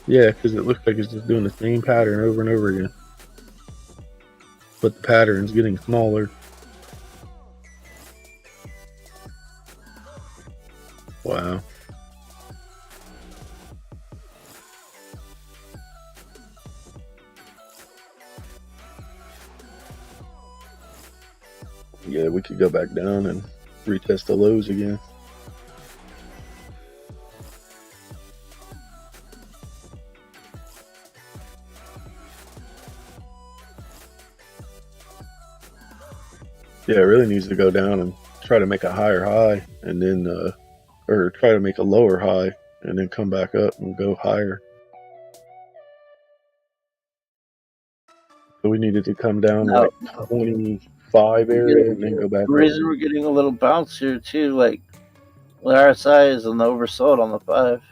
Yeah, because it looks like it's just doing the same pattern over and over again. But the pattern's getting smaller. Wow. Yeah, we could go back down and retest the lows again. Yeah, it really needs to go down and try to make a higher high, and then, or try to make a lower high, and then come back up and go higher. So we needed to come down like 25 area and then go back up. The reason we're getting a little bounce here too, like the RSI is an oversold on the 5.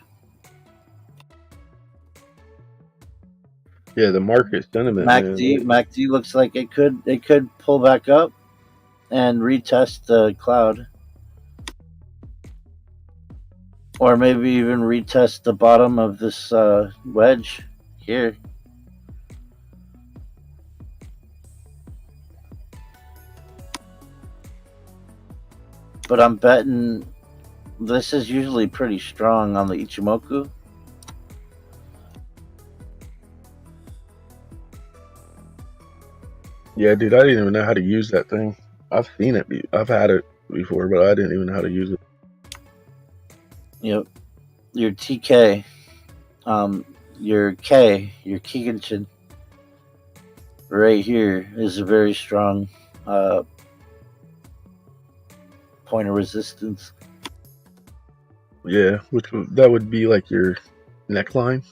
Yeah, the market sentiment. MACD looks like it could pull back up and retest the cloud, or maybe even retest the bottom of this wedge here. But I'm betting this is usually pretty strong on the Ichimoku. Yeah, dude, I didn't even know how to use that thing. I've seen it. I've had it before, but I didn't even know how to use it. Yep. Your TK, your K, your Keegan right here is a very strong point of resistance. Yeah, that would be like your neckline.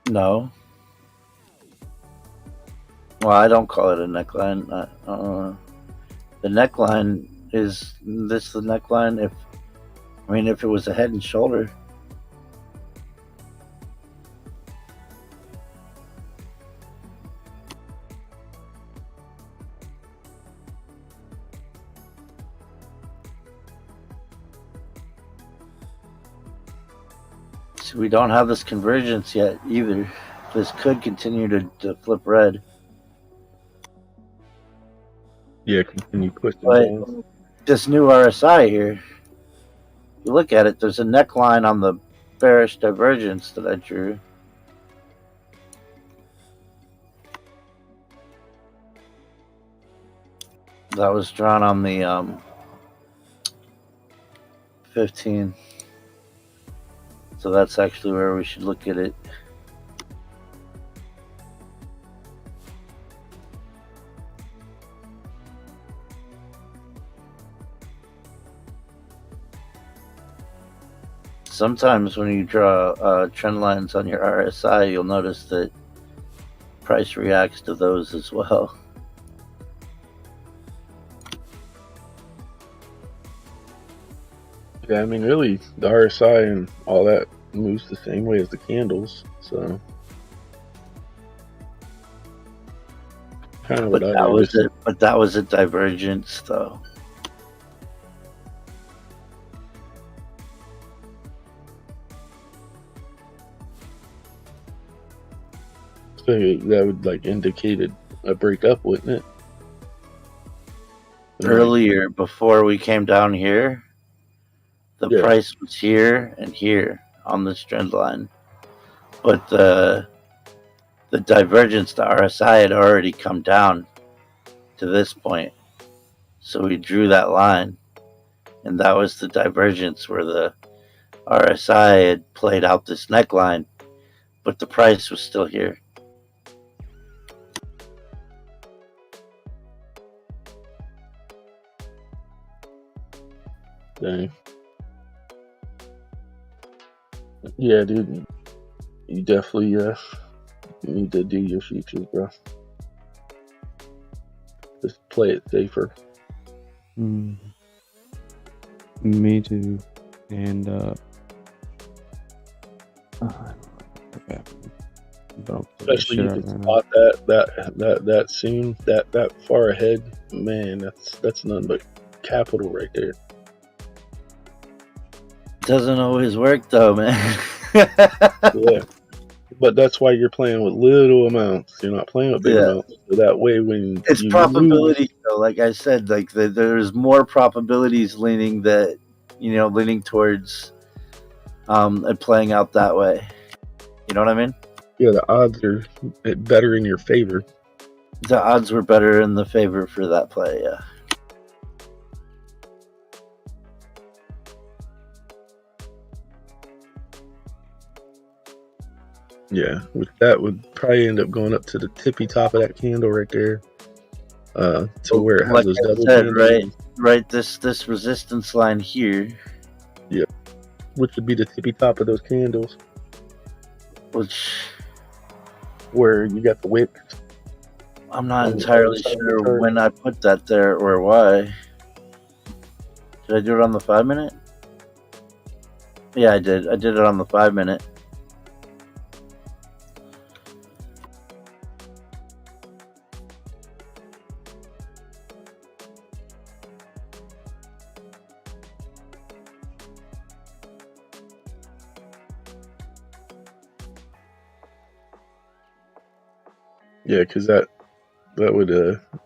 No. Well, I don't call it a neckline. The neckline is this the neckline? If it was a head and shoulder. So we don't have this convergence yet either. This could continue to flip red. Yeah, continue pushing But down. this new RSI here, you look at it, there's a neckline on the bearish divergence that I drew. That was drawn on the 15. So that's actually where we should look at it. Sometimes when you draw trend lines on your RSI, you'll notice that price reacts to those as well. Yeah, I mean, really, the RSI and all that moves the same way as the candles, so kind of what I noticed. But that was a divergence, though. So that would like indicate a breakup, wouldn't it? Earlier, before we came down here, the price was here and here on this trend line, but the divergence to RSI had already come down to this point, so we drew that line, and that was the divergence where the RSI had played out this neckline, but the price was still here. Dang. Yeah, dude, you definitely need to do your futures, bro. Just play it safer. Me too. And especially you can spot that soon, that far ahead. Man, that's nothing but capital right there. Doesn't always work though, man. Yeah, but that's why you're playing with little amounts. You're not playing with big amounts. So that way, when it's you probability though, like I said, like there's more probabilities leaning towards it playing out that way. You know what I mean? Yeah, the odds are better in your favor. The odds were better in the favor for that play, yeah. Yeah, which that would probably end up going up to the tippy top of that candle right there, to where it has like those I double said, candles. right. This resistance line here. Yeah, which would be the tippy top of those candles. Where you got the wick. I'm not entirely sure when I put that there or why. Did I do it on the 5 minute? Yeah, I did. I did it on the 5 minute. Yeah, because that would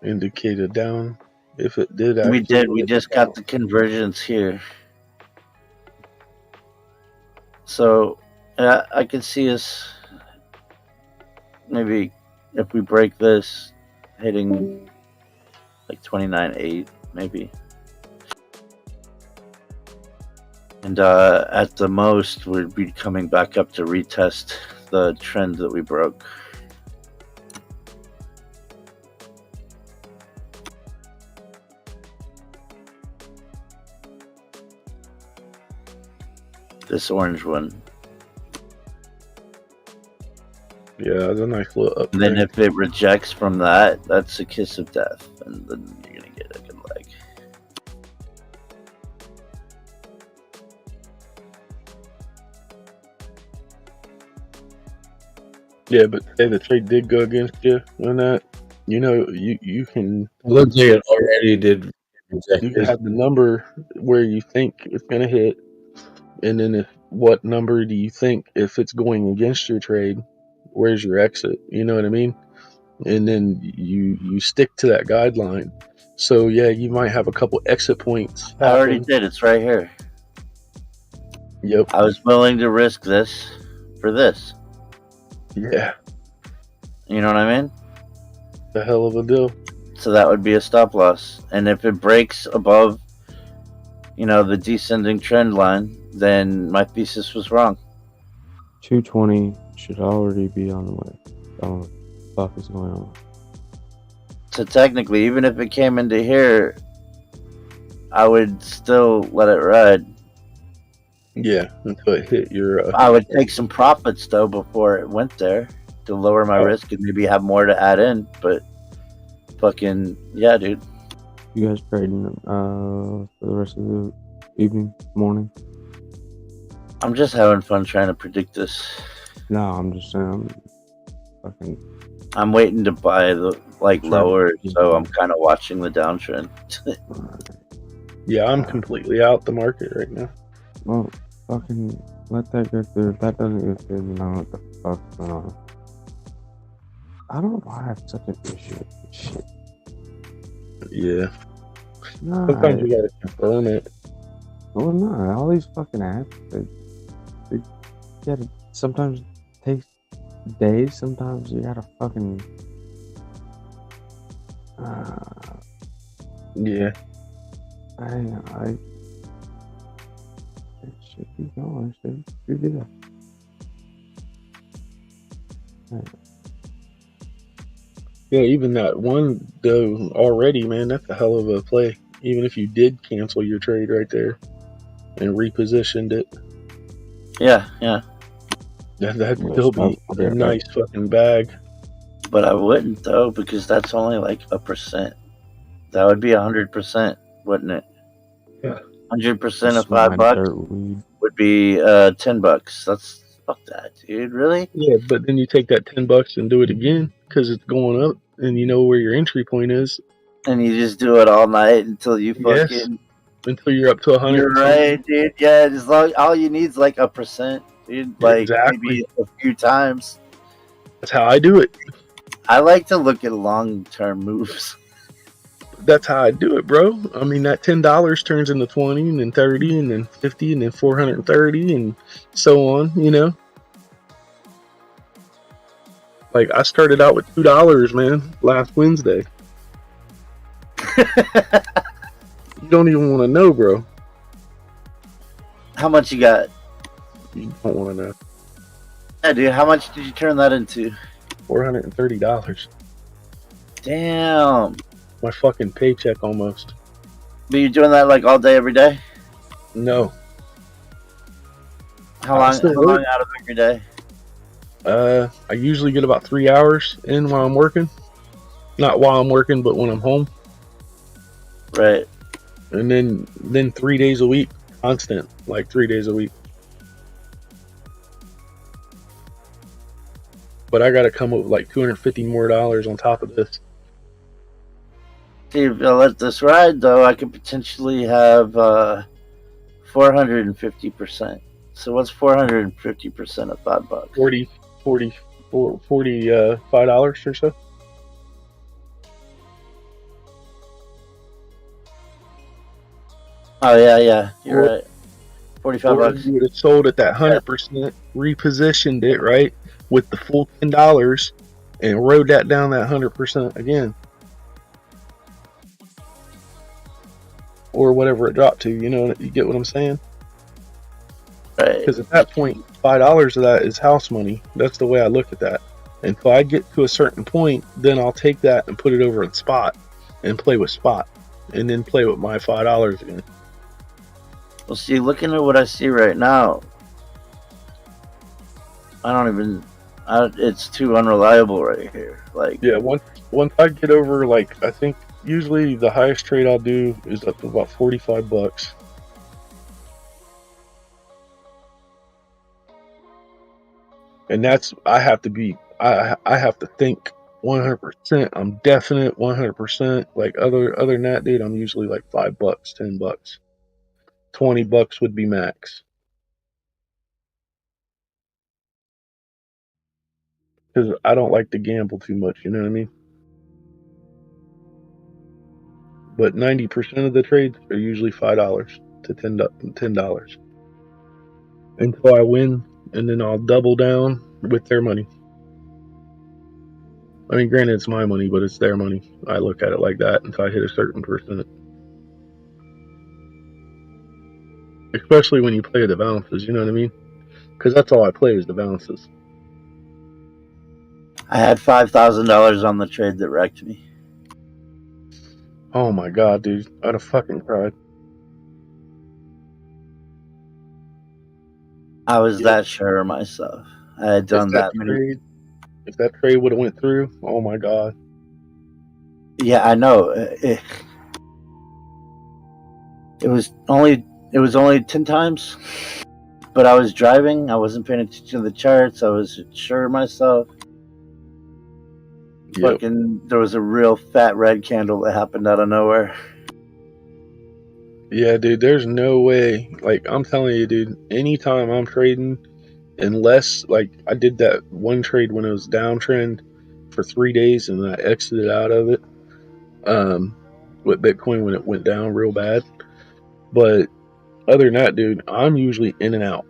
indicate a down if it did. We did. We just got the convergence here. So I can see us maybe if we break this, hitting like 29.8 maybe. And at the most, we'd be coming back up to retest the trend that we broke. This orange one. Yeah, it's a nice little up. And then if it rejects from that, that's a kiss of death, and then you're gonna get a good leg. Yeah, but say the trade did go against you on that, you know, you can. Let's say it already did. You can have the number where you think it's going to hit, and then what number do you think if it's going against your trade? Where's your exit? You know what I mean? And then you stick to that guideline. So yeah, you might have a couple exit points. I already did. It's right here. Yep. I was willing to risk this for this. Yeah. You know what I mean? The hell of a deal. So that would be a stop loss. And if it breaks above, the descending trend line, then my thesis was wrong. 220 should already be on the way. I don't know what the fuck is going on. So technically, even if it came into here, I would still let it ride. Yeah, until it hit your. I would take some profits though before it went there to lower my risk and maybe have more to add in. But fucking yeah, dude. You guys trading for the rest of the evening, morning? I'm just having fun trying to predict this. No, I'm just saying. I'm waiting to buy the lower, so I'm kind of watching the downtrend. Yeah, I'm completely out the market right now. Well, fucking let that go through. If that doesn't go through, then I don't know what the fuck's going on. I don't know why I have such an issue with this shit. Yeah. No, Sometimes you gotta confirm it. Well, no, all these fucking apps, they gotta sometimes take days. Sometimes you gotta fucking. Yeah. It should be going. It should do that. Right. Yeah, even that one though already, man, that's a hell of a play. Even if you did cancel your trade right there and repositioned it. Yeah. That'd still be a nice fucking bag. But I wouldn't though, because that's only like 1%. That would be 100%, wouldn't it? Yeah. 100% of $5 would be $10. That's fuck that, dude. Really? Yeah, but then you take that $10 and do it again because it's going up, and you know where your entry point is. And you just do it all night until you fucking. Yes. Until you're up to 100%. You're right, dude. Yeah, as long all you need is like 1%, dude. Like exactly. Maybe a few times. That's how I do it. I like to look at long-term moves. That's how I do it, bro. I mean, that $10 turns into 20, and then 30, and then 50, and then 430, and so on. You know. Like I started out with $2, man, last Wednesday. You don't even want to know, bro. How much you got? You don't want to know. Yeah, dude. How much did you turn that into? $430. Damn. My fucking paycheck almost. But you're doing that like all day, every day? No. How long out of every day? I usually get about 3 hours in while I'm working. Not while I'm working, but when I'm home. Right. And then 3 days a week, constant, like 3 days a week. But I got to come up with like $250 more on top of this. See, if I let this ride, though, I could potentially have 450%. So what's 450% of $5? $45 or so. Oh yeah, you're right. $45. You would have sold at that 100%, repositioned it right with the full $10, and rode that down that 100% again, or whatever it dropped to. You know, you get what I'm saying? Right. Because at that point, $5 of that is house money. That's the way I look at that. Until I get to a certain point, then I'll take that and put it over in spot and play with spot, and then play with my $5 again. Well, see, looking at what I see right now, I don't even. It's too unreliable right here. Like, yeah, once I get over, like, I think usually the highest trade I'll do is up to about $45. And that's I have to think 100%. I'm definite 100%. Like other than that, dude, I'm usually like $5, $10, $20 would be max. Because I don't like to gamble too much. You know what I mean? But 90% of the trades are usually $5 to $10 until I win, and then I'll double down with their money. I mean, granted, it's my money, but it's their money. I look at it like that until I hit a certain percent. Especially when you play the balances, you know what I mean? Because that's all I play is the balances. I had $5,000 on the trade that wrecked me. Oh my god, dude. I'd have fucking cried. I was that sure of myself. I had done that many. If that trade would have went through, oh my god. Yeah, I know. It was only 10 times, but I was driving. I wasn't paying attention to the charts. I was sure of myself. Yep. Fucking, there was a real fat red candle that happened out of nowhere. Yeah, dude, there's no way. Like, I'm telling you, dude, anytime I'm trading, unless, like, I did that one trade when it was downtrend for 3 days and I exited out of it with Bitcoin when it went down real bad. But other than that, dude, I'm usually in and out,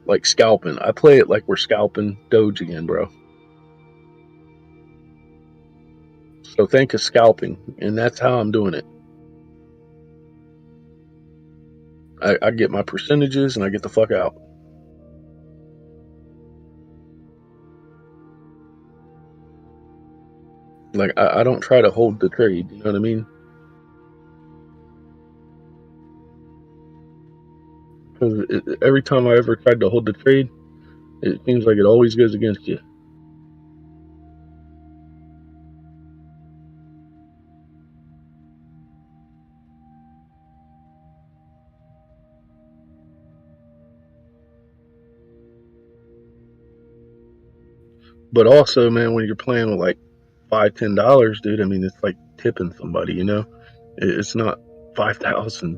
like scalping. I play it like we're scalping Doge again, bro. So think of scalping, and that's how I'm doing it. I get my percentages and I get the fuck out. Like, I don't try to hold the trade, you know what I mean? Because every time I ever tried to hold the trade, it seems like it always goes against you. But also, man, when you're playing with like $5, $10, dude, I mean, it's like tipping somebody, you know? It's not 5,000.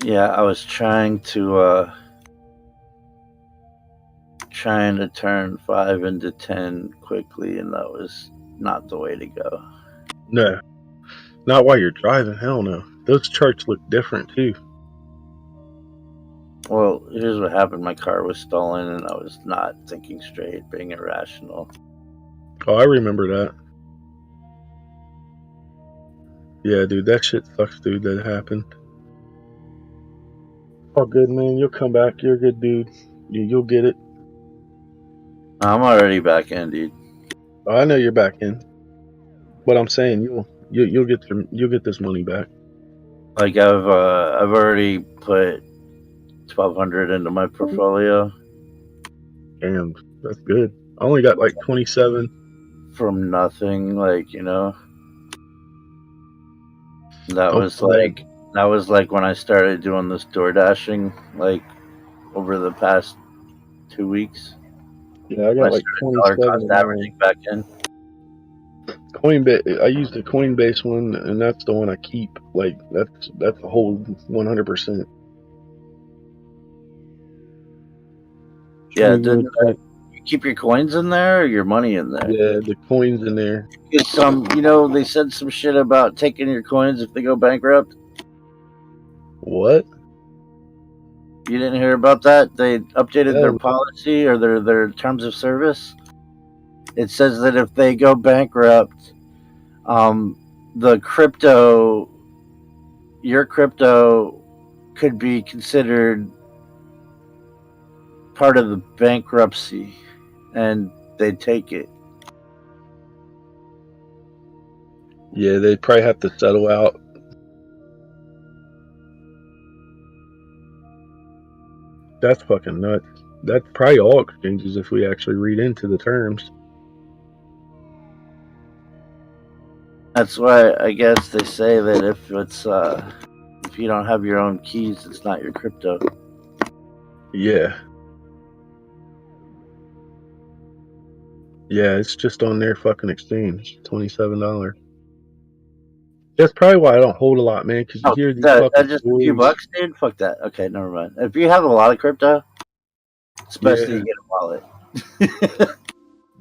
Yeah, I was trying to turn 5 into 10 quickly, and that was not the way to go. No, not while you're driving. Hell no. Those charts look different too. Well, here's what happened. My car was stolen, and I was not thinking straight, being irrational. Oh, I remember that. Yeah, dude, that shit sucks, dude, that happened. Oh, good, man. You'll come back. You're a good dude. You'll get it. I'm already back in, dude. Oh, I know you're back in. But I'm saying you'll get this money back. Like I've already put 1,200 into my portfolio. Damn, that's good. I only got like 27 from nothing. Like, you know, that was like when I started doing this door dashing, like over the past 2 weeks. Yeah, I got like 27 cost averaging back in. Coinbase. I use the Coinbase one, and that's the one I keep. Like that's a whole 100%. Yeah, didn't you keep your coins in there or your money in there? Yeah, the coins in there. You know, they said some shit about taking your coins if they go bankrupt. What? You didn't hear about that? They updated their Yeah. policy or their terms of service. It says that if they go bankrupt, the your crypto could be considered part of the bankruptcy, and they take it. Yeah, they probably have to settle out. That's fucking nuts. That's probably all exchanges if we actually read into the terms. That's why I guess they say that if you don't have your own keys, it's not your crypto. Yeah. Yeah, it's just on their fucking exchange. $27. That's probably why I don't hold a lot, man, because you Oh, hear these that fucking just a few stories. bucks, dude. Fuck that. Okay, never mind. If you have a lot of crypto, especially Yeah. you get a wallet.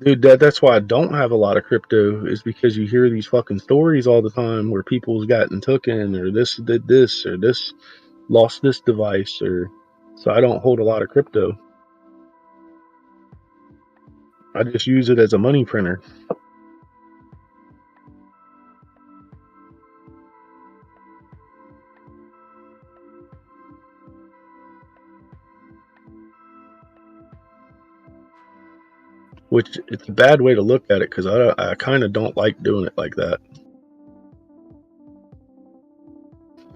Dude, that's why I don't have a lot of crypto, is because you hear these fucking stories all the time where people's gotten taken, or this did this, or this lost this device, or so I don't hold a lot of crypto. I just use it as a money printer. Which it's a bad way to look at it, because I kind of don't like doing it like that.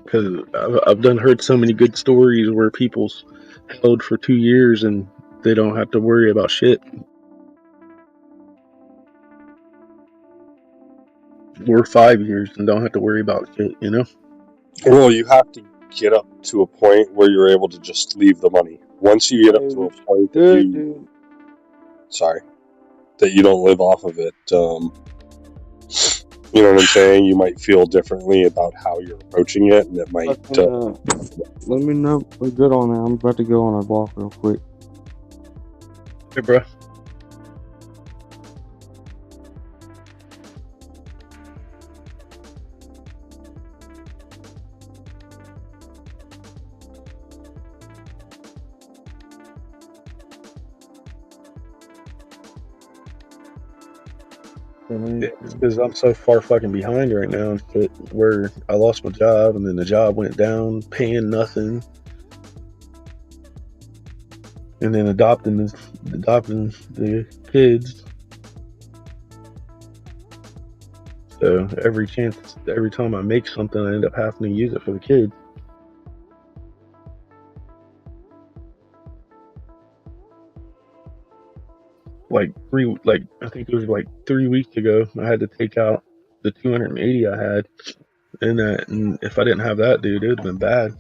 Because I've done heard so many good stories where people's held for 2 years and they don't have to worry about shit. Or 5 years and don't have to worry about shit, you know? Well, you have to get up to a point where you're able to just leave the money. Once you get up to a point that that you don't live off of it, you know what I'm saying? You might feel differently about how you're approaching it, and it might. Let me know we're good on that. I'm about to go on a walk real quick. Hey, bro. It's because I'm so far fucking behind right now and shit, where I lost my job and then the job went down, paying nothing, and then adopting the kids. So every time I make something, I end up having to use it for the kids. I think it was like 3 weeks ago, I had to take out the 280 I had, and if I didn't have that, dude, it would have been bad.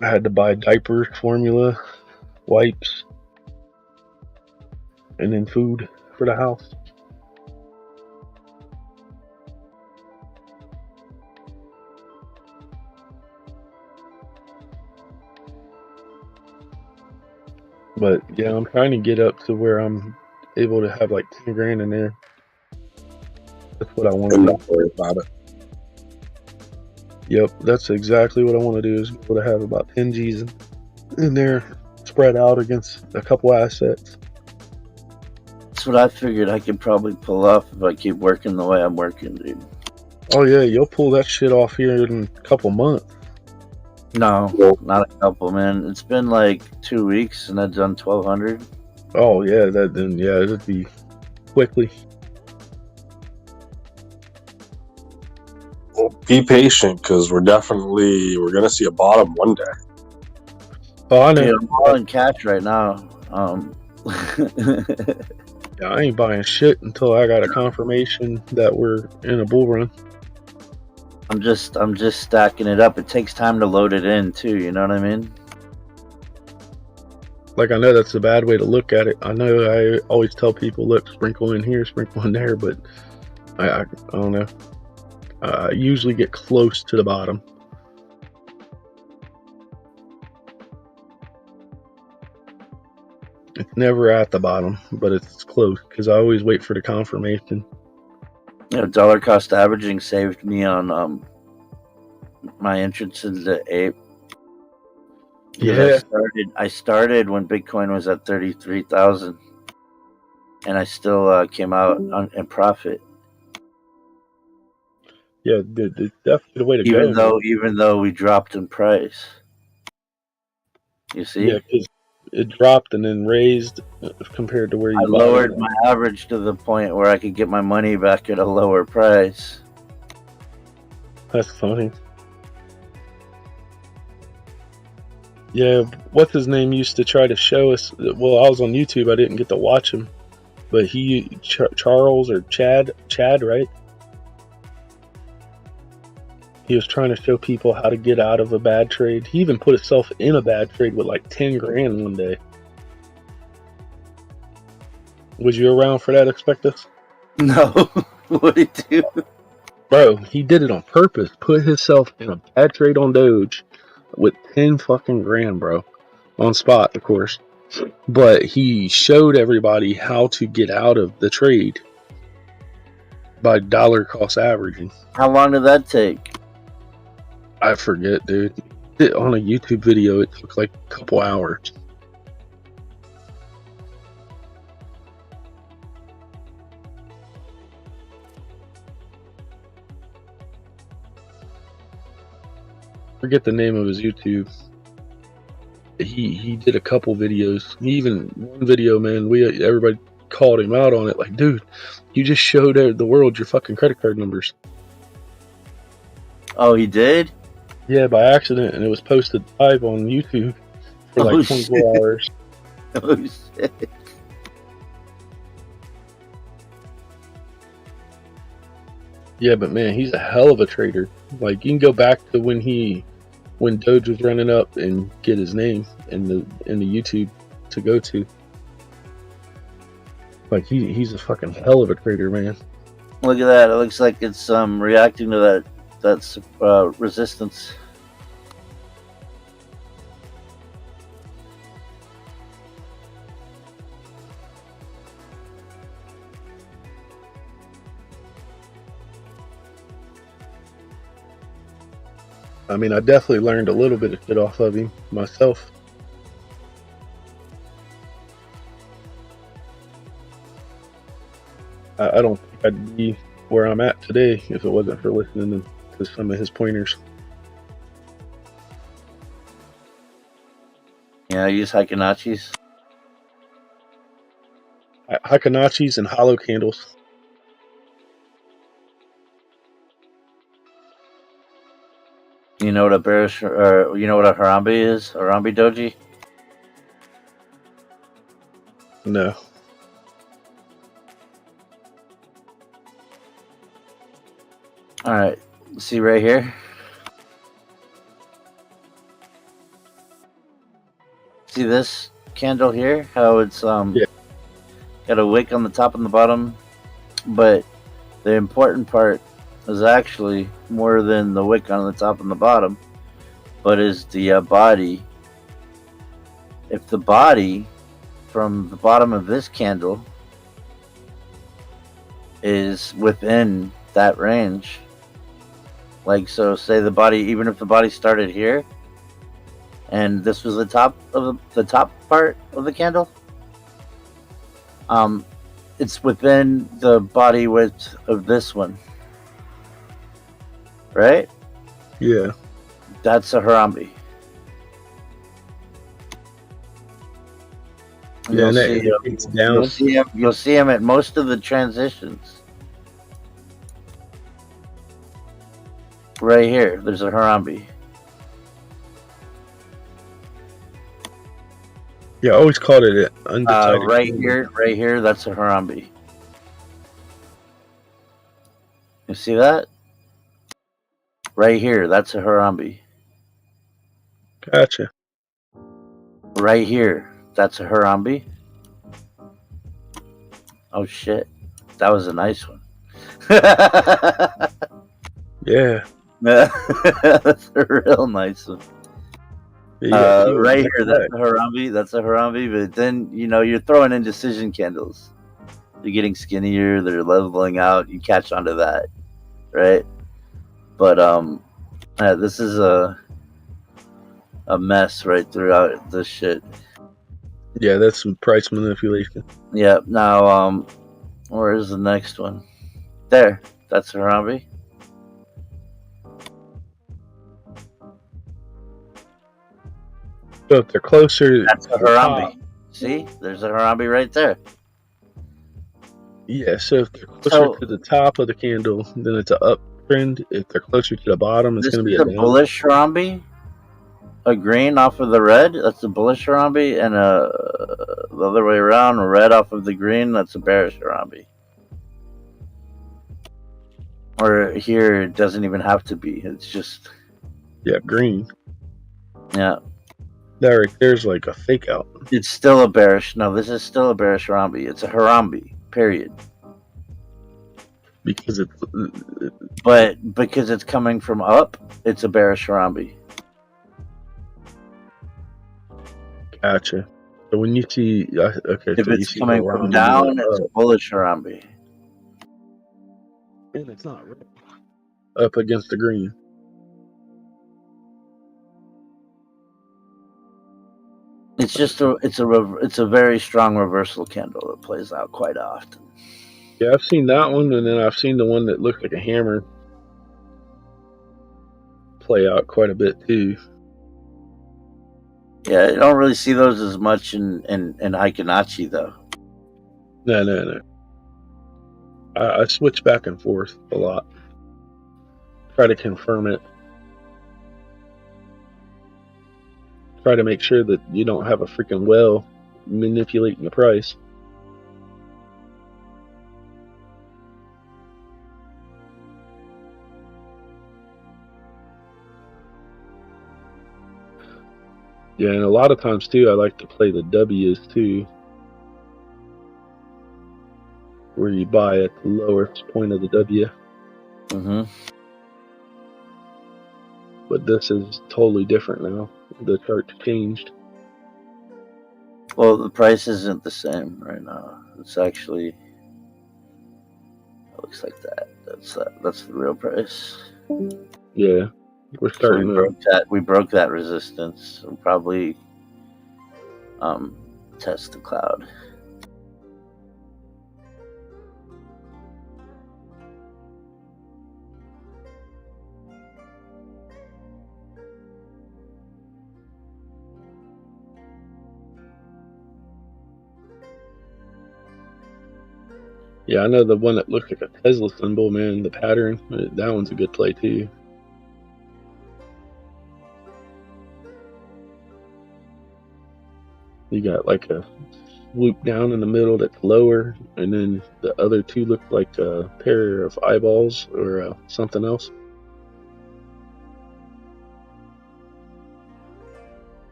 I had to buy diapers, formula, wipes, and then food for the house. But yeah, I'm trying to get up to where I'm able to have like 10 grand in there. That's what I want to do. Not worry about it. Yep, that's exactly what I want to do, is be able to have about 10 G's in there, spread out against a couple assets. That's what I figured I could probably pull off if I keep working the way I'm working, dude. Oh yeah, you'll pull that shit off here in a couple months. No, not a couple, man. It's been like 2 weeks and I've done 1,200. Oh yeah, it'd be quickly. Well, be patient, because we're gonna see a bottom one day. Oh, I know. Dude, I'm all in cash right now. Yeah, I ain't buying shit until I got a confirmation that we're in a bull run. I'm just stacking it up. It takes time to load it in too, you know what I mean? Like, I know that's a bad way to look at it. I know I always tell people, look, sprinkle in here, sprinkle in there, but I don't know. I usually get close to the bottom. It's never at the bottom, but it's close, because I always wait for the confirmation. Dollar cost averaging saved me on my entrance into ape. Yeah. I started when Bitcoin was at 33,000, and I still came out in profit. Yeah, it's definitely the way to go, man. Even though we dropped in price. You see? Yeah, because it dropped and then raised compared to where I you bought it. lowered my average to the point where I could get my money back at a lower price. That's funny. Yeah, what's his name used to try to show us. Well, I was on YouTube. I didn't get to watch him, but Charles or Chad, right? He was trying to show people how to get out of a bad trade. He even put himself in a bad trade with like 10 grand one day. Was you around for that, Expectus? No. What did he do? Bro, he did it on purpose. Put himself in a bad trade on Doge with 10 fucking grand, bro. On spot, of course. But he showed everybody how to get out of the trade by dollar cost averaging. How long did that take? I forget, dude. On a YouTube video, it took like a couple hours. Forget the name of his YouTube. He did a couple videos. He even one video, man. Everybody called him out on it. Like, dude, you just showed the world your fucking credit card numbers. Oh, he did? Yeah, by accident, and it was posted live on YouTube for like 24 hours. Oh shit! Yeah, but man, he's a hell of a trader. Like, you can go back to when Doge was running up and get his name in the YouTube to go to. Like, he's a fucking hell of a trader, man. Look at that! It looks like it's reacting to that resistance. I mean, I definitely learned a little bit of shit off of him myself. I don't think I'd be where I'm at today if it wasn't for listening to some of his pointers. Yeah, I use Heikinachis. Heikinachis and hollow candles. You know what a bearish, or you know what a Harambe is? Harambe doji? No. All right, see right here. See this candle here? How it's got a wick on the top and the bottom, but the important part is actually more than the wick on the top and the bottom, but is the body. If the body from the bottom of this candle is within that range, like, so say the body, even if the body started here and this was the top of the top part of the candle, it's within the body width of this one, right? Yeah. That's a Harambe. Yeah, it's down. You'll see him at most of the transitions. Right here, there's a Harambe. Yeah, I always called it an undecided. Right here, that's a Harambe. You see that? Right here, that's a Harambe. Gotcha. Right here, that's a Harambe. Oh shit, that was a nice one. Yeah. That's a real nice one. Yeah, right here, that's a Harambe. That's a Harambe. But then, you're throwing in decision candles. They're getting skinnier. They're leveling out. You catch onto that, right? But this is a mess right throughout this shit. Yeah, that's some price manipulation. Yeah. Now, where is the next one? There. That's Harambe. So if they're closer That's a to the top, Harambe. See, there's a Harambe right there. yeah. So if they're closer So to the top of the candle, then it's an uptrend. If they're closer to the bottom, it's this going to be is a a down. bullish Harambe. A green off of the red. That's a bullish Harambe, and the other way around, red off of the green. That's a bearish Harambe. Or here, it doesn't even have to be. It's just green. Yeah. That right there's like a fake out. It's still a bearish. No, this is still a bearish Harambe. It's a Harambe. Period. Because it's. But because it's coming from up, it's a bearish Harambe. Gotcha. So when you see, okay, If so you it's see coming from Harambe down, it's up, a bullish Harambe. and it's not red. Up against the green. It's just it's a very strong reversal candle that plays out quite often. Yeah, I've seen that one, and then I've seen the one that looks like a hammer play out quite a bit too. Yeah, you don't really see those as much in Aikanachi though. No. I switch back and forth a lot. Try to confirm it. Try to make sure that you don't have a freaking whale manipulating the price. Yeah, and a lot of times too, I like to play the W's too, where you buy at the lowest point of the W. Mm-hmm. But this is totally different now. The chart's changed. Well, the price isn't the same right now. It's actually, it looks like that. That's the real price. Yeah, we're starting So we broke that resistance. We'll probably test the cloud. Yeah, I know the one that looks like a Tesla symbol, man. The pattern, that one's a good play too. You got like a swoop down in the middle that's lower, and then the other two look like a pair of eyeballs or something else.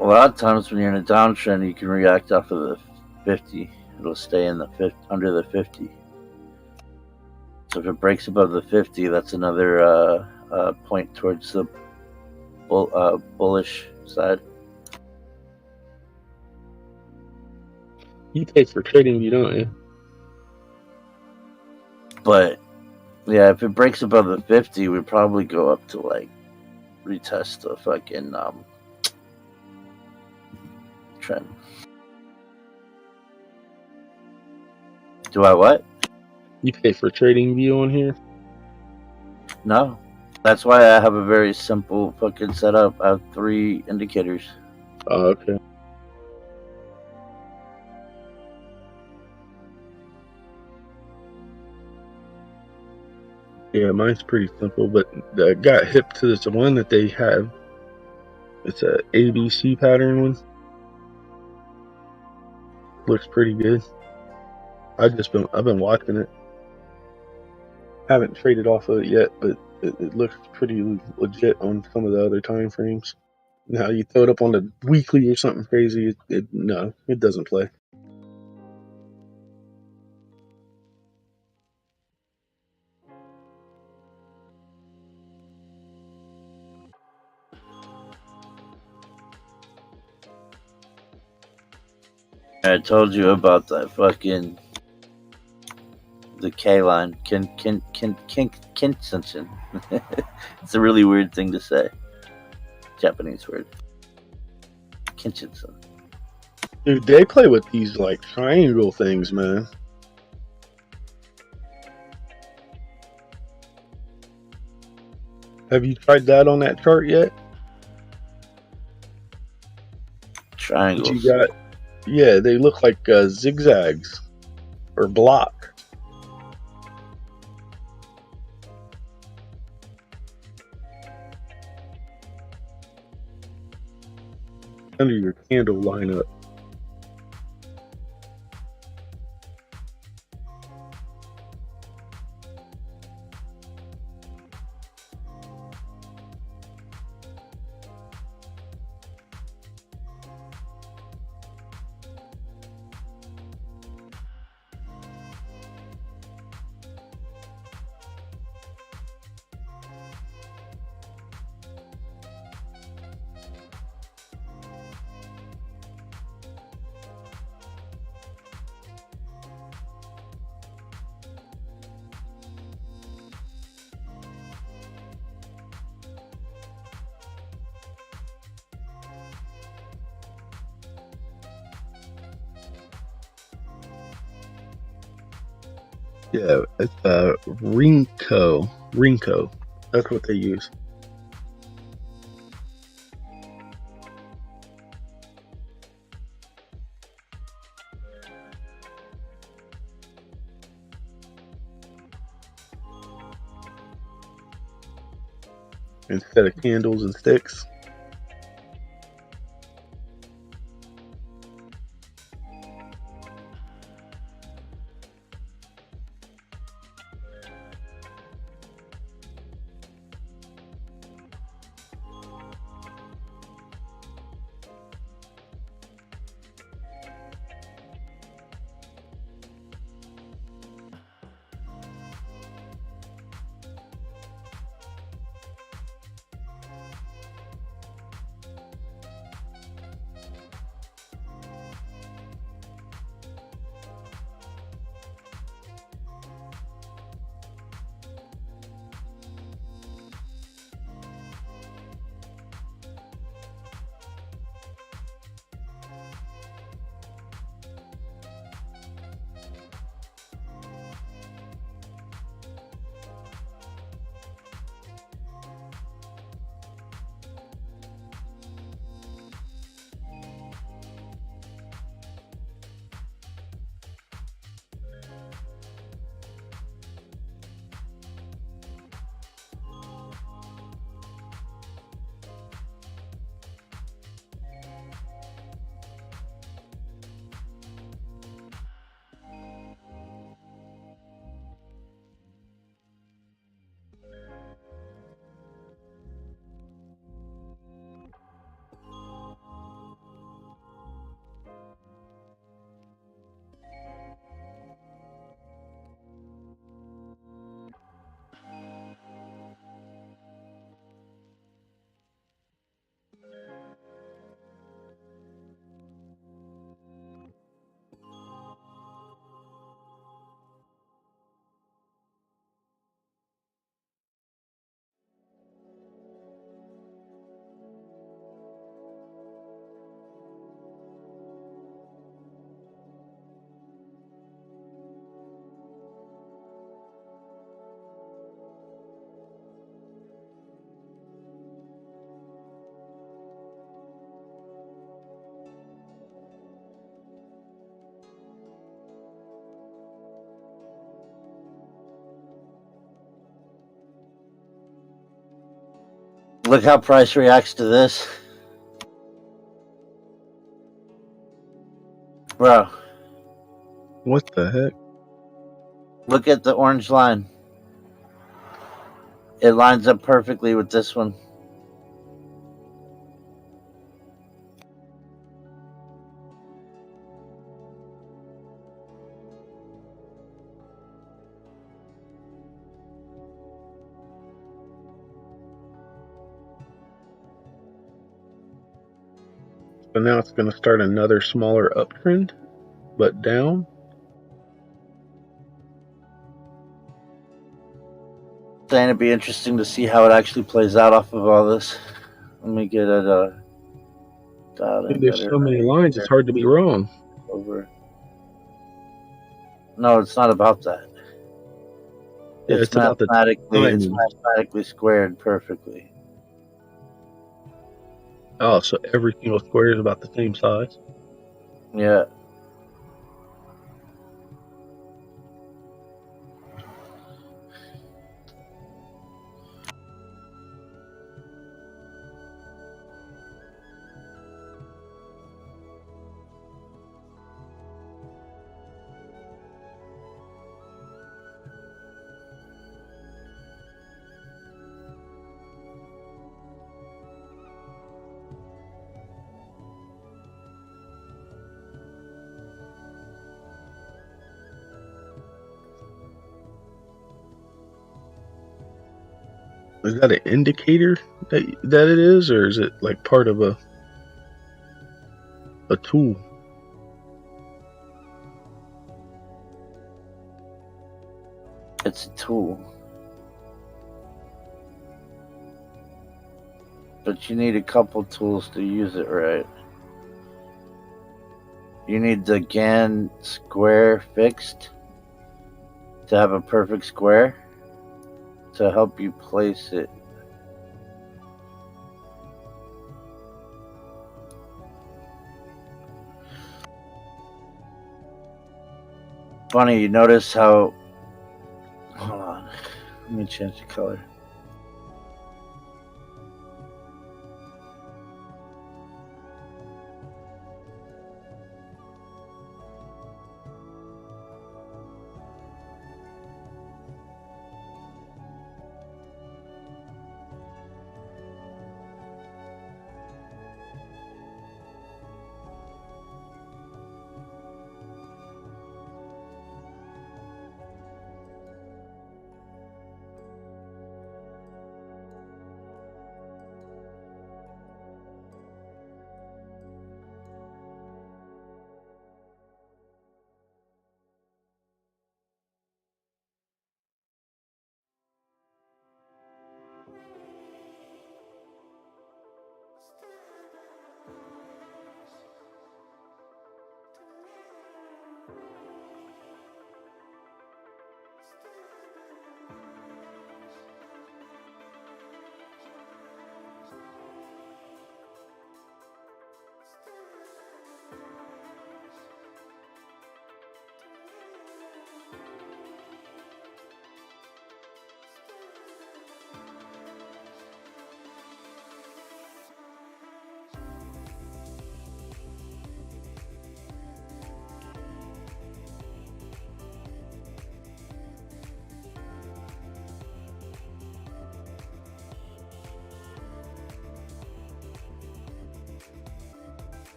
A lot of times when you're in a downtrend, you can react off of the 50. It'll stay in the under the 50. So if it breaks above the 50, that's another point towards the bullish side. You pay for trading, you don't you? But yeah, if it breaks above the 50, we'd probably go up to like retest the fucking trend. Do I what? You pay for trading view on here? No. That's why I have a very simple fucking setup. I have 3 indicators. Oh, okay. Yeah, mine's pretty simple, but I got hip to this one that they have. It's a ABC pattern one. Looks pretty good. I've been watching it. Haven't traded off of it yet, but it looks pretty legit on some of the other time frames. Now you throw it up on the weekly or something crazy, no, it doesn't play. I told you about that fucking the K line, Kinsensen. It's a really weird thing to say. Japanese word. Kinshinsen. Dude, they play with these like triangle things, man. Have you tried that on that chart yet? Triangles. You got, yeah, they look like zigzags or block. Under your candle lineup. Yeah, it's Rinko. Rinko. That's what they use. Instead of candles and sticks. Look how price reacts to this. Bro. What the heck? Look at the orange line. It lines up perfectly with this one. So now it's going to start another smaller uptrend. but down. Saying it'd be interesting to see how it actually plays out off of all this. Let me get it dialed in There's better. so many lines, it's hard to be wrong. Over. No, it's not about that. Yeah, it's about the timing. mathematically squared perfectly. Oh, so every single square is about the same size. Yeah. Is that an indicator that it is, or is it like part of a tool? It's a tool. But you need a couple tools to use it right. You need the GAN square fixed to have a perfect square to help you place it. Funny, you notice how... Hold on. Let me change the color.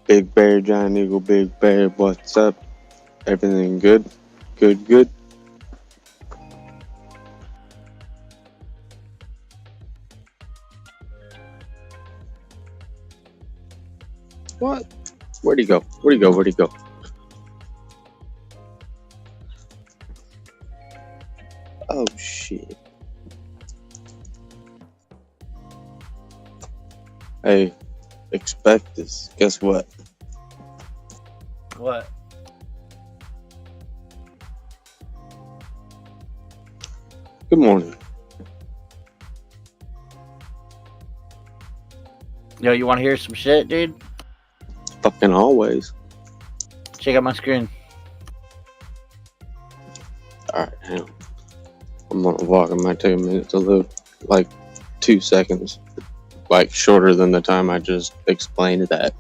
Big Bear, Giant Eagle, Big Bear, what's up? Everything good? Good. What? Where'd he go? Oh, shit. Hey, expect this. Guess what? What? Good morning. Yo, you want to hear some shit, dude? Fucking always. Check out my screen. Alright, hang on. I'm gonna walk. It might take a minute to load. Like 2 seconds. Like shorter than the time I just explained that.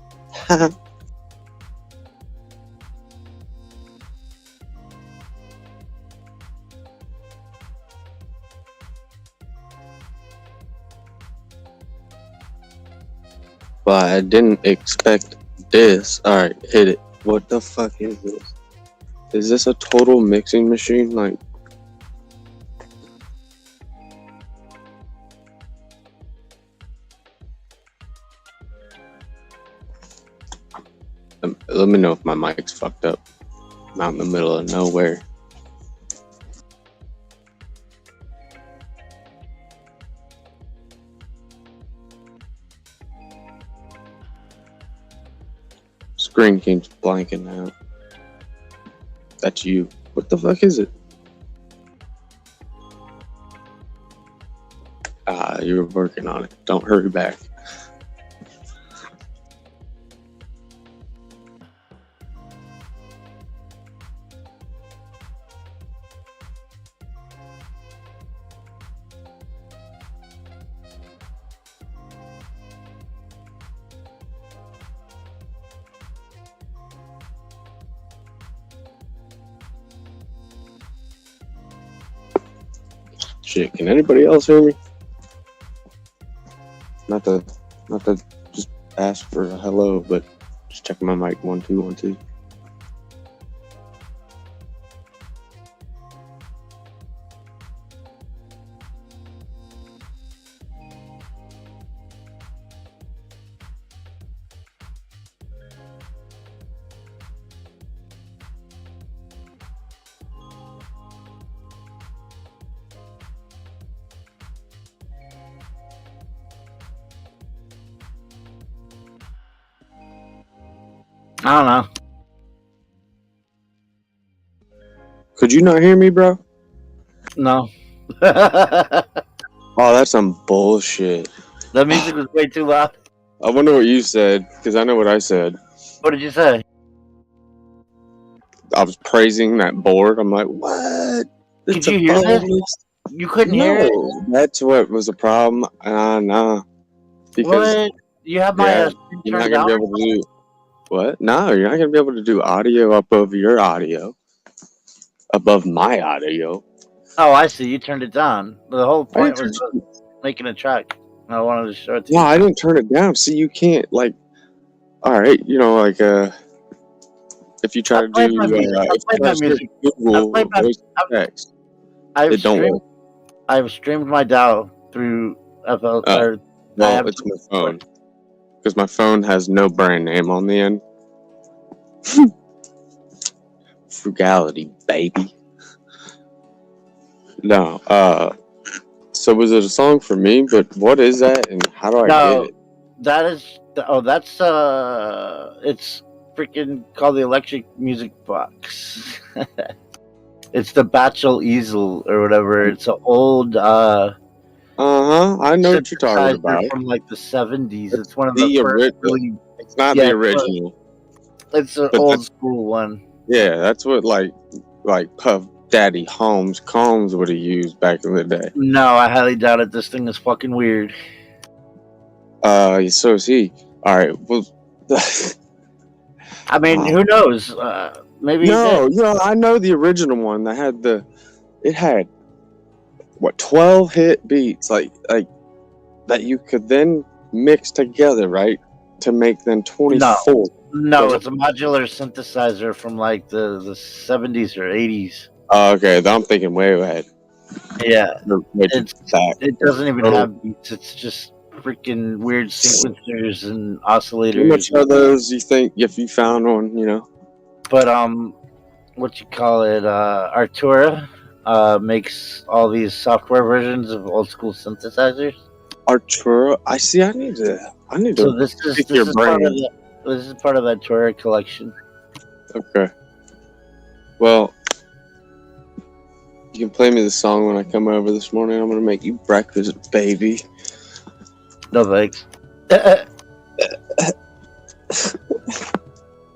But I didn't expect this. Alright, hit it. What the fuck is this? Is this a total mixing machine? Like, let me know if my mic's fucked up. I'm out in the middle of nowhere. Screen keeps blanking out. That's you. What the fuck is it? Ah, you were working on it. Don't hurry back. Shit, can anybody else hear me? Not to just ask for a hello, but just checking my mic. 1 2 1 2. I don't know. Could you not hear me, bro? No. Oh, that's some bullshit. The music was way too loud. I wonder what you said, because I know what I said. What did you say? I was praising that board. I'm like, what? Could you hear this? You couldn't hear it? No, that's what was the problem. Nah. Because What? You have my you're not turned gonna be down? able to do what? No, you're not gonna be able to do audio above your audio, above my audio. Oh, I see. You turned it down. The whole point was making a track. I wanted to show it to No, you. I didn't turn it down. See, you can't like. All right, like if you try to do Google voice text, it don't work. I've streamed my DAO through FL. Well, it's my phone because my phone has no brand name on the end. Frugality, baby. No, so was it a song for me? But what is that, and how do I get it? That is. That's it's freaking called the Electric Music Box. It's the Batchel Easel or whatever. It's an old. I know what you're talking about. From like the 70s. It's one of the first. It's not the original. It's an old school one. Yeah, that's what like Puff Daddy Combs would have used back in the day. No, I highly doubt it. This thing is fucking weird. So is he. All right. Well, I mean, who knows? Maybe. No, I know the original one that had it had 12 hit beats like that you could then mix together, right, to make them 24. No, it's a modular synthesizer from like the 70s or 80s. Oh, okay. I'm thinking way ahead. Yeah, Way too back. it doesn't even Oh. have beats. It's just freaking weird sequencers and How oscillators. much are those? You think if you found one? You know. But what you call it? Artura makes all these software versions of old school synthesizers. Artura. I see. I need to. So this is pick your part of brain. this is part of that Artura collection. Okay. Well, you can play me the song when I come over this morning. I'm gonna make you breakfast, baby. No thanks.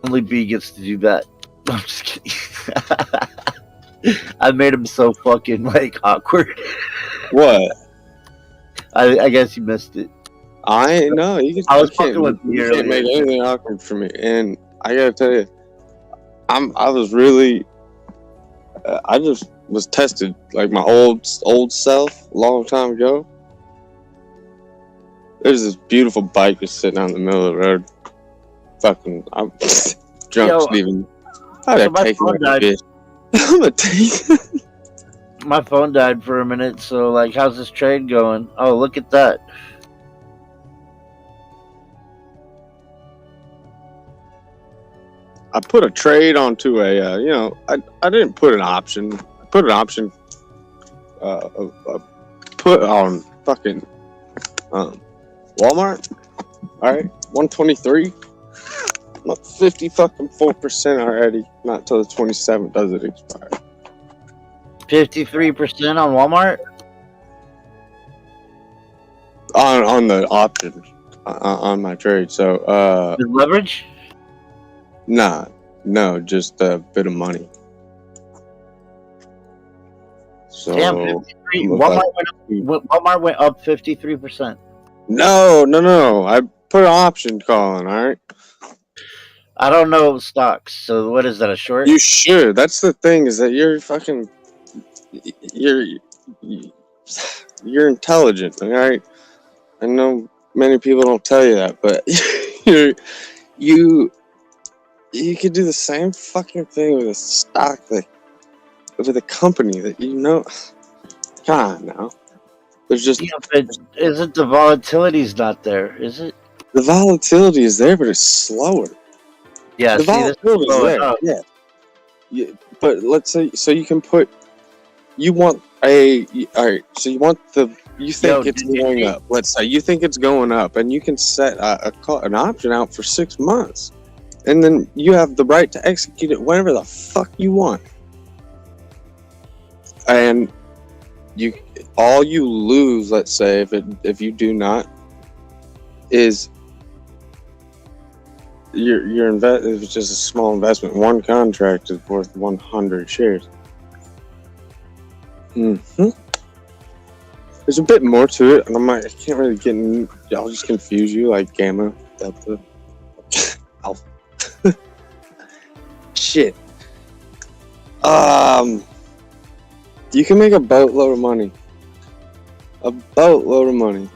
Only B gets to do that. I'm just kidding. I made him so fucking like awkward. What? I guess you missed it. I know you I was can't, fucking with you you can't make earlier. anything awkward for me, and I gotta tell you, I was really, I just was tested like my old self a long time ago. There's this beautiful bike just sitting out in the middle of the road. Fucking, I'm drunk, Yo, Steven. How'd so I my take phone it? died. Bitch? I'm gonna take. My phone died for a minute, so like, how's this trade going? Oh, look at that. I put a trade onto a, I didn't put an option. I put an option, put on fucking, Walmart. All right, 123. I'm up 54% already. Not till the 27th does it expire. 53% on Walmart. On the option, on my trade. So, The leverage? nah, no, just a bit of money. So, Damn, 53. I'm Walmart went up 53%. No. I put an option call on. All right. I don't know stocks, so what is that, a short? You should. That's the thing, is that you're fucking, you're intelligent. All right. I know many people don't tell you that, but you could do the same fucking thing with a stock, with a company that you know. Come on now. There's just but isn't the volatility's not there? Is it? the volatility is there, but it's slower. Yeah, The see, this is volatility is blowing there. up. Yeah. But let's say, so you can put. You want a. All right. So you want the. You think it's going up. Let's say you think it's going up, and you can set an option out for 6 months, and then you have the right to execute it whenever the fuck you want. And all you lose, let's say, if you do not, is your invest. If it's just a small investment, one contract is worth 100 shares. There's a bit more to it, and I can't really get in. I'll just confuse you, like gamma, delta, alpha. Shit. You can make a boatload of money. A boatload of money.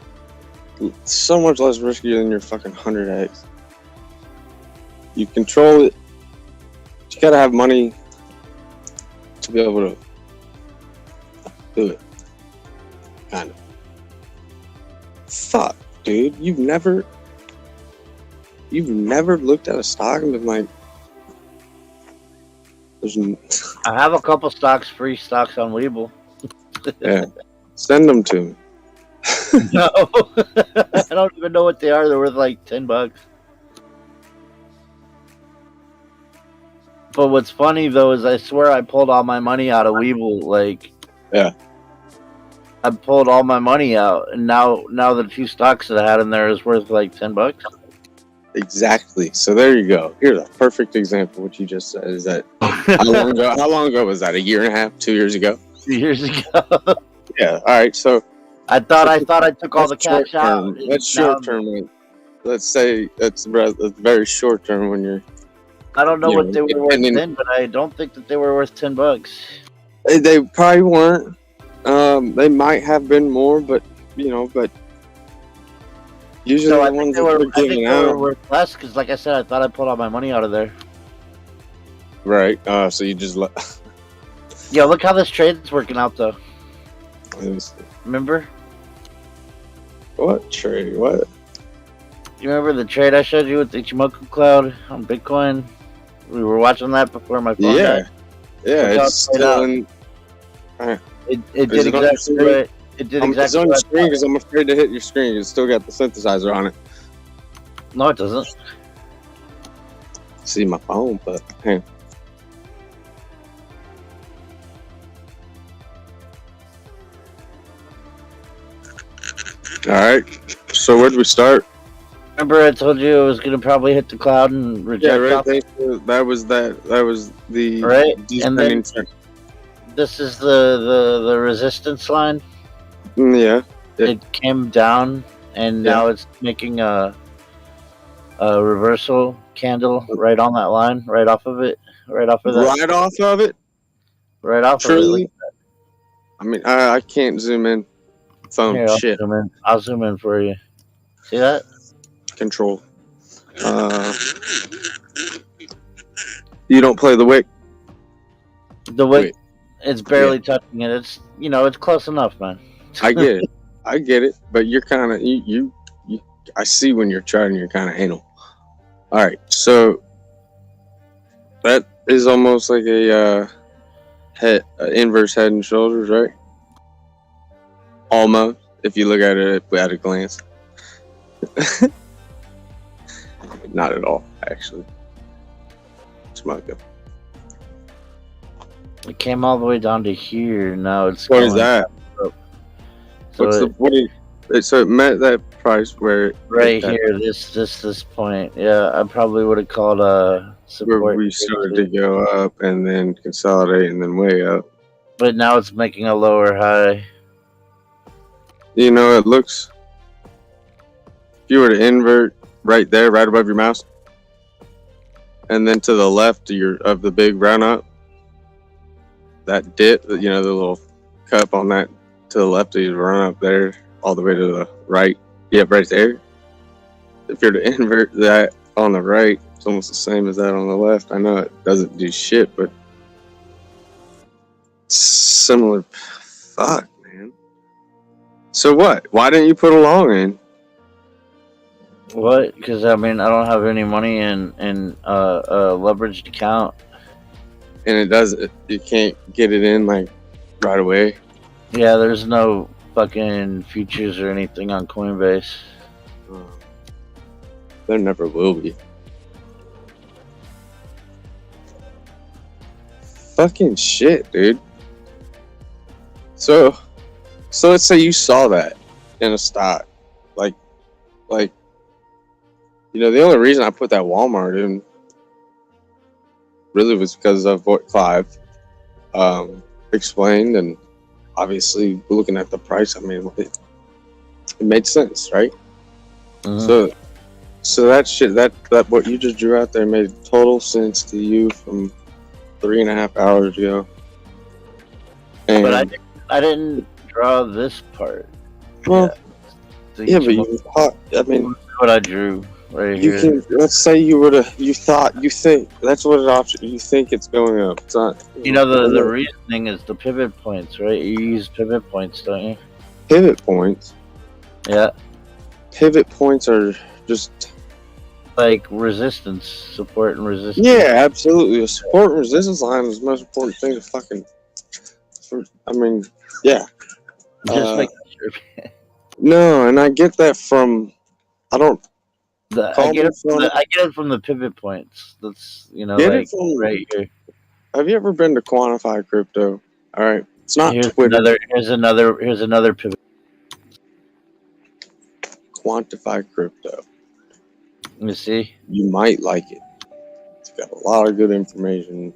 So much less risky than your fucking 100x. You control it. You gotta have money to be able to do it. Kind of. Fuck, dude. You've never looked at a stock and been like, I have a couple free stocks on Webull. yeah. Send them to me. No. I don't even know what they are. They're worth like $10. But what's funny though is I swear I pulled all my money out of Webull. Like, yeah, I pulled all my money out, and now the few stocks that I had in there is worth like $10. Exactly. So there you go. Here's a perfect example. What you just said is that how long ago was that? A year and a half? 2 years ago? 2 years ago. Yeah. All right. So I thought I took all the cash out. That's short term. Let's say that's very short term when you're. I don't know what they were worth then, but I don't think that they were worth $10. They probably weren't. They might have been more, but Usually So the I think ones they that were. they're I think giving they were out. worth less because, like I said, I thought I pulled all my money out of there. Right. So you just let. Yo, look how this trade's working out, though. Let me see. Remember? What trade? What? You remember the trade I showed you with the Ichimoku Cloud on Bitcoin? We were watching that before my phone Yeah. died. Yeah. Look how It's it played still out. in. Alright. It Is did it on your exactly screen? what it did It's exactly on your what I screen thought. because I'm afraid to hit your screen. It's still got the synthesizer on it. No, it doesn't. See my phone, but hey. All right. So where do we start? Remember, I told you it was gonna probably hit the cloud and Yeah, reject right. off. That was the Right, and then descending trend. this is the resistance line. Yeah. It came down, and now it's making a reversal candle right on that line, right off of it, right off of that, Right off of it. right off of it. Look Truly. at that. I mean, I can't zoom in. Phone Here, shit. I'll zoom in for you. See that? Control. You don't play the wick. The wick, it's barely touching it. It's it's close enough, man. I get it. I get it. But you're kind of you. I see when you're charting. You're kind of anal. All right. So that is almost like a inverse Head and Shoulders, right? Almost, if you look at it at a glance. Not at all, actually. Smoke it. It came all the way down to here. Now it's What is going that? up. So So it met that price where right here, this point. Yeah, I probably would have called a support. where we started to go up and then consolidate and then way up. But now it's making a lower high. You know, it looks. If you were to invert right there, right above your mouse, and then to the left of the big run up, that dip, the little cup on that to the left of you run up there, all the way to the right. Yep, right there. If you're to invert that on the right, it's almost the same as that on the left. I know it doesn't do shit, but similar. Fuck, man. So what? Why didn't you put a long in? What? Because I mean, I don't have any money in a leveraged account. And it doesn't. You can't get it in like right away. Yeah, there's no fucking futures or anything on Coinbase. There never will be. Fucking shit, dude. So let's say you saw that in a stock, like, the only reason I put that Walmart in really was because of what Clive explained, and obviously looking at the price, I mean, it made sense, right? Mm-hmm. So that shit, that what you just drew out there made total sense to you from 3.5 hours ago. And But I didn't draw this part. Well, The yeah, but you Ichimoku- thought. I mean, what I drew right you here. can. Let's say you think that's what an option. You think it's going up. It's not. You know the reasoning is the pivot points, right? You use pivot points, don't you? Pivot points. Yeah. Pivot points are just like resistance, support and resistance. Yeah, absolutely. A support and resistance line is the most important thing to fucking. I mean, yeah. Just making sure. No, and I get that from. I don't. I get it from the pivot points. That's Get like it from right here. Have you ever been to Quantify Crypto? All right, it's not Twitter. Here's another pivot. Quantify Crypto. You see, you might like it. It's got a lot of good information.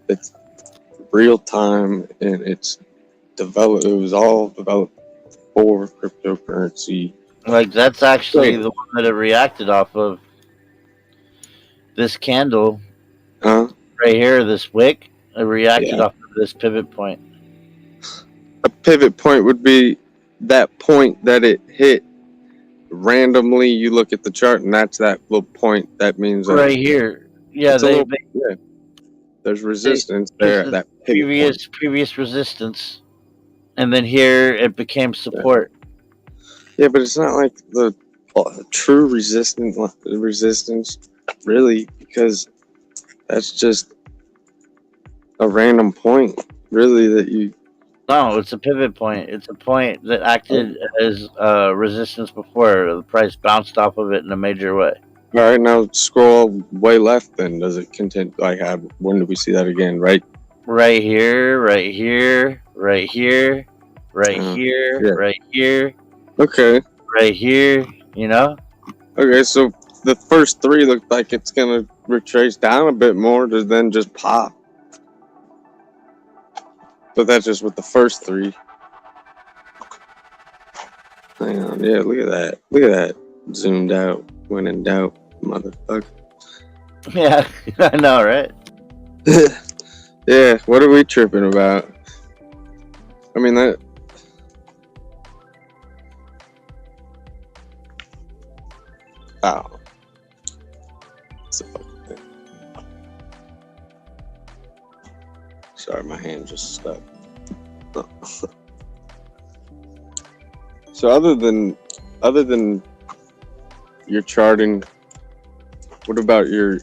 It's real time, and it's developed. It was all developed for cryptocurrency. Like that's actually the one that it reacted off of. This candle, right here, this wick, it reacted off of this pivot point. A pivot point would be that point that it hit randomly you look at the chart and that's that little point. That means right here. Yeah, it's a they, little, yeah. There's resistance they there at that pivot point. previous resistance, and then here it became support. Yeah, but it's not like the true resistance, really, because that's just a random point, really, that you. No, it's a pivot point. It's a point that acted as resistance before. The price bounced off of it in a major way. All right, now scroll way left. Then does it continue? Like, when do we see that again? Right. Right here, right here, right here, right here, yeah. right here. Okay. Right here. You know. Okay, so the first three look like it's gonna retrace down a bit more to then just pop. But that's just with the first three. Hang on, yeah, look at that. Look at that. Zoomed out, when in doubt, motherfucker. Yeah, I know, right? Yeah, what are we tripping about? I mean, that. Oh. It's a fucking thing. Sorry, my hand just stuck. Oh. So other than your charting, what about your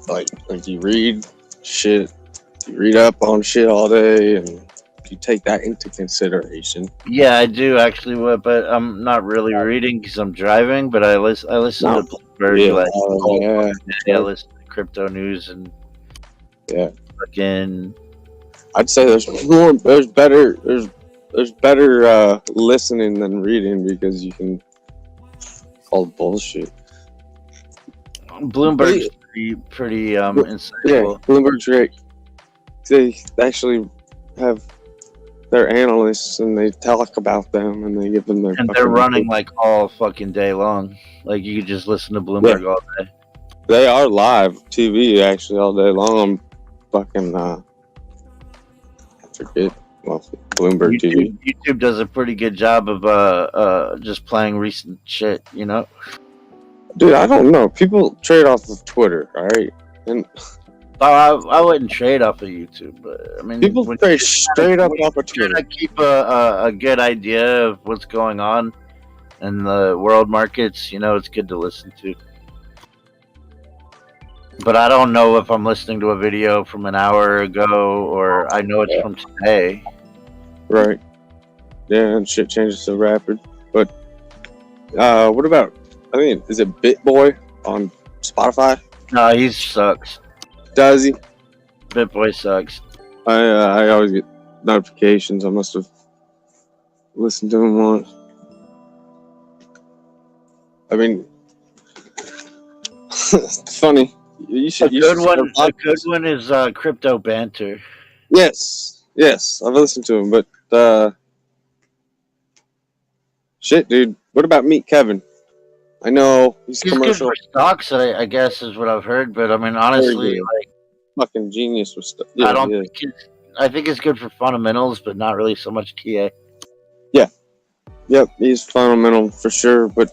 like you read shit, you read up on shit all day, and you take that into consideration? Yeah, I do actually, but I'm not really reading because I'm driving. But I listen to Bloomberg. Yeah, I listen to crypto news and fucking. I'd say there's better listening than reading because you can call bullshit. Bloomberg's pretty insightful. Yeah, Bloomberg's great. They actually have their analysts and they talk about them and they give them their. And they're running like all fucking day long. Like you could just listen to Bloomberg all day. They are live TV actually all day long on fucking I forget. Well, Bloomberg TV. YouTube does a pretty good job of just playing recent shit, you know. Dude, I don't know. People trade off of Twitter, all right? And I wouldn't trade off of YouTube, but I mean, people trade straight up off of Twitter. I keep a good idea of what's going on in the world markets. You know, it's good to listen to. But I don't know if I'm listening to a video from an hour ago or I know it's from today. Right. Yeah, and shit changes so rapid. But what about? I mean, is it BitBoy on Spotify? No, he sucks. Does he? BitBoy sucks. I always get notifications. I must have listened to him once. I mean, it's funny. You should. A good one is Crypto Banter. Yes, I've listened to him, but shit, dude. What about Meet Kevin? I know he's commercial. Good for stocks, I guess, is what I've heard. But I mean, honestly, like fucking genius with stuff. I don't think I think it's good for fundamentals, but not really so much TA. Yeah. Yep, he's fundamental for sure, but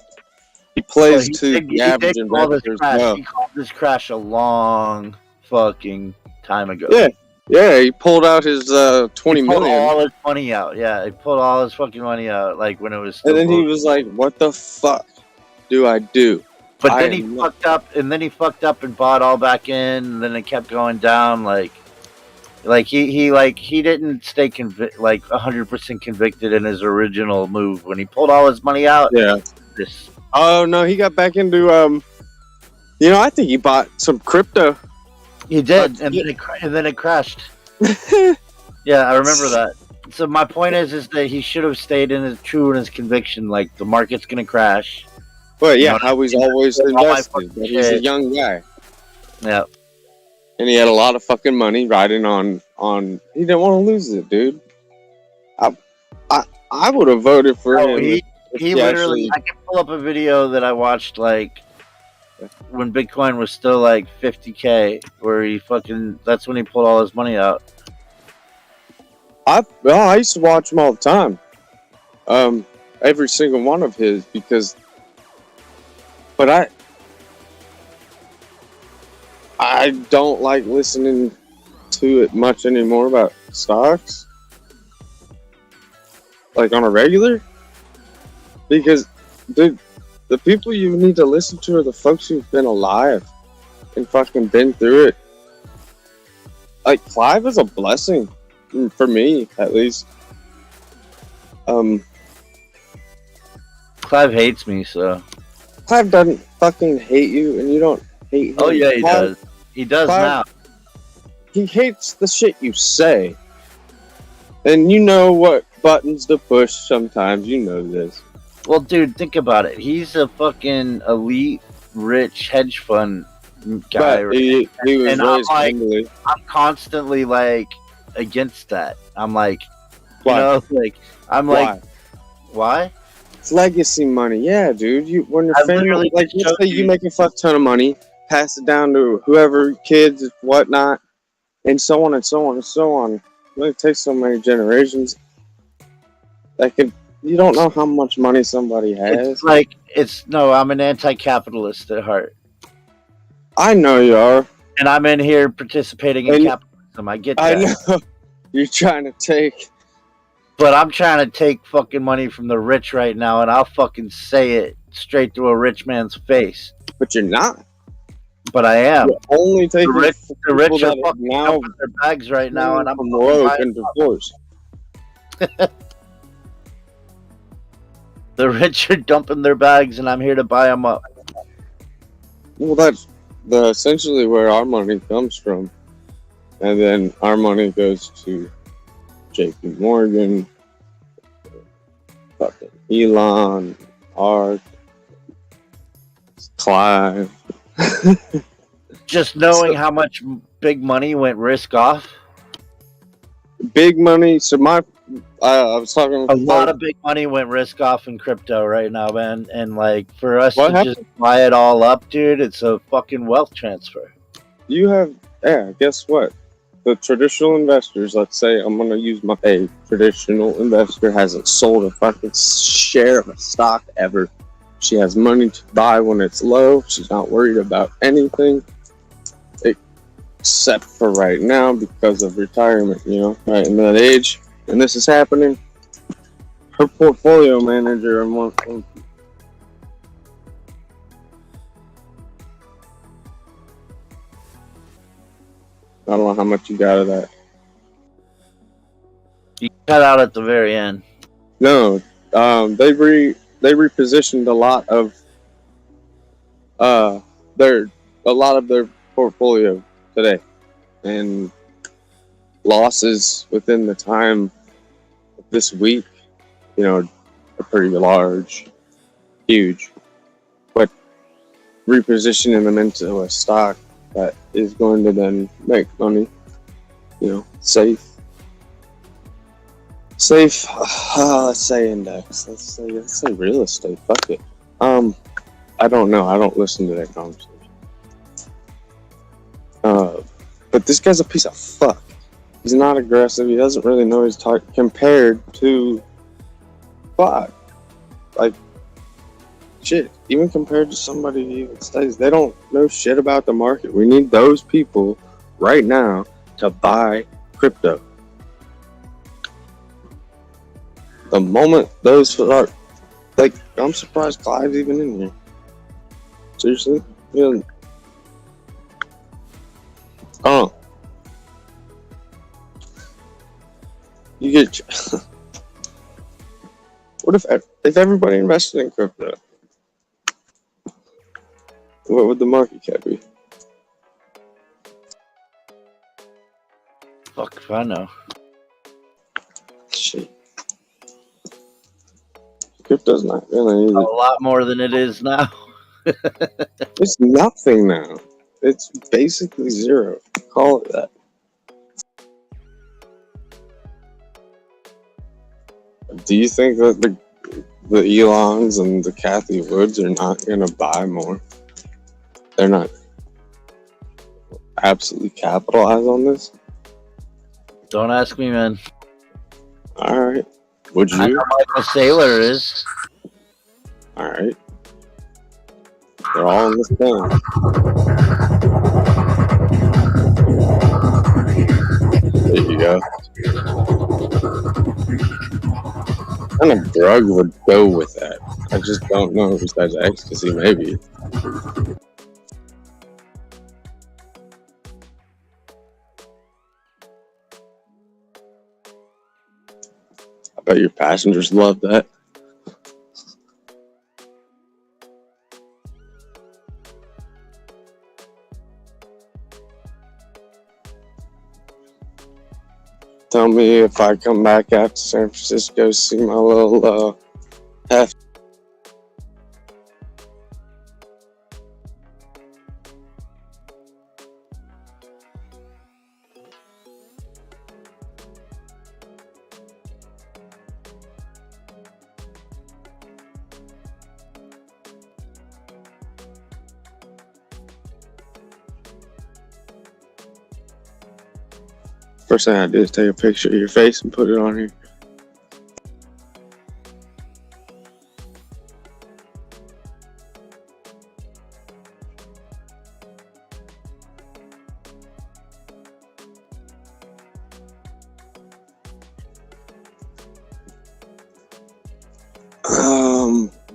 he plays to the average investor as well. He called this crash a long fucking time ago. Yeah, he pulled out his 20 million. He pulled all his money out. Yeah, he pulled all his fucking money out, like when it was. And then he was like, "What the fuck do I do?" But then he fucked up, and then he fucked up and bought all back in, and then it kept going down. Like he didn't stay 100% convicted in his original move when he pulled all his money out. Yeah. Oh no, he got back into I think he bought some crypto. He did, and then it crashed. Yeah, I remember that. So my point is that he should have stayed true in his conviction. Like the market's gonna crash. But yeah, how he's always invested. He's a young guy. Yeah. And he had a lot of fucking money riding on. He didn't want to lose it, dude. I would have voted for him. He literally. I can pull up a video that I watched like when Bitcoin was still like 50K, where he fucking. That's when he pulled all his money out. I used to watch him all the time. every single one of his but I don't like listening to it much anymore about stocks, like on a regular, because the people you need to listen to are the folks who've been alive and fucking been through it. Like Clive is a blessing for me, at least. Clive hates me, so. Clive doesn't fucking hate you, and you don't hate him. Oh yeah, he does. He does now. He hates the shit you say. And you know what buttons to push sometimes, you know this. Well, dude, think about it. He's a fucking elite, rich hedge fund guy. But he was and raised humbly. I'm constantly like against that. I'm like, Why? you know, like I'm like, why? It's legacy money, yeah, dude. You when your I family, literally like, just let's say showed you you. make a fuck ton of money, pass it down to whoever, kids, whatnot, and so on and so on and so on. It only takes so many generations. You don't know how much money somebody has. I'm an anti-capitalist at heart. I know you are. And I'm in here participating in capitalism. I get that. I know. You're trying to take. But I'm trying to take fucking money from the rich right now, and I'll fucking say it straight through a rich man's face. But you're not. But I am. You're only taking the rich are that fucking now dumping their bags right now, and I'm from woke and divorced. The rich are dumping their bags, and I'm here to buy them up. Well, that's essentially where our money comes from. And then our money goes to JP Morgan, fucking Elon, Art, Clive. Just knowing how much big money went risk off. Big money. So I was talking a lot of big money went risk off in crypto right now, man. And like for us What to happened? just buy it all up, dude, it's a fucking wealth transfer. Guess what? The traditional investors, let's say I'm going to use a traditional investor hasn't sold a fucking share of a stock ever. She has money to buy when it's low. She's not worried about anything except for right now because of retirement, right in that age. And this is happening. Her portfolio manager and one. I don't know how much you got of that. You cut out at the very end. No, they repositioned a lot of their portfolio today, and losses within the time of this week, are pretty large, huge, but repositioning them into a stock that is going to then make money, safe. Let's say index. Let's say real estate. Fuck it. I don't know. I don't listen to that conversation. But this guy's a piece of fuck. He's not aggressive. He doesn't really know his target compared to fuck. Like shit. Even compared to somebody who even studies, they don't know shit about the market. We need those people right now to buy crypto. The moment those are, I'm surprised Clive's even in here. Seriously? Oh. You get. What if everybody invested in crypto? What would the market cap be? Fuck if I know. Shit. Crypto's not really a lot more than it is now. It's nothing now. It's basically zero. Call it that. Do you think that the Elons and the Kathy Woods are not going to buy more? They're not absolutely capitalize on this? Don't ask me, man. All right. Would you? I know Michael Saylor is. All right. They're all in this thing. There you go. What kind of drug would go with that? I just don't know. Besides ecstasy, maybe. I bet your passengers love that. Tell me if I come back after San Francisco, see my little heft. First thing I do is take a picture of your face and put it on here.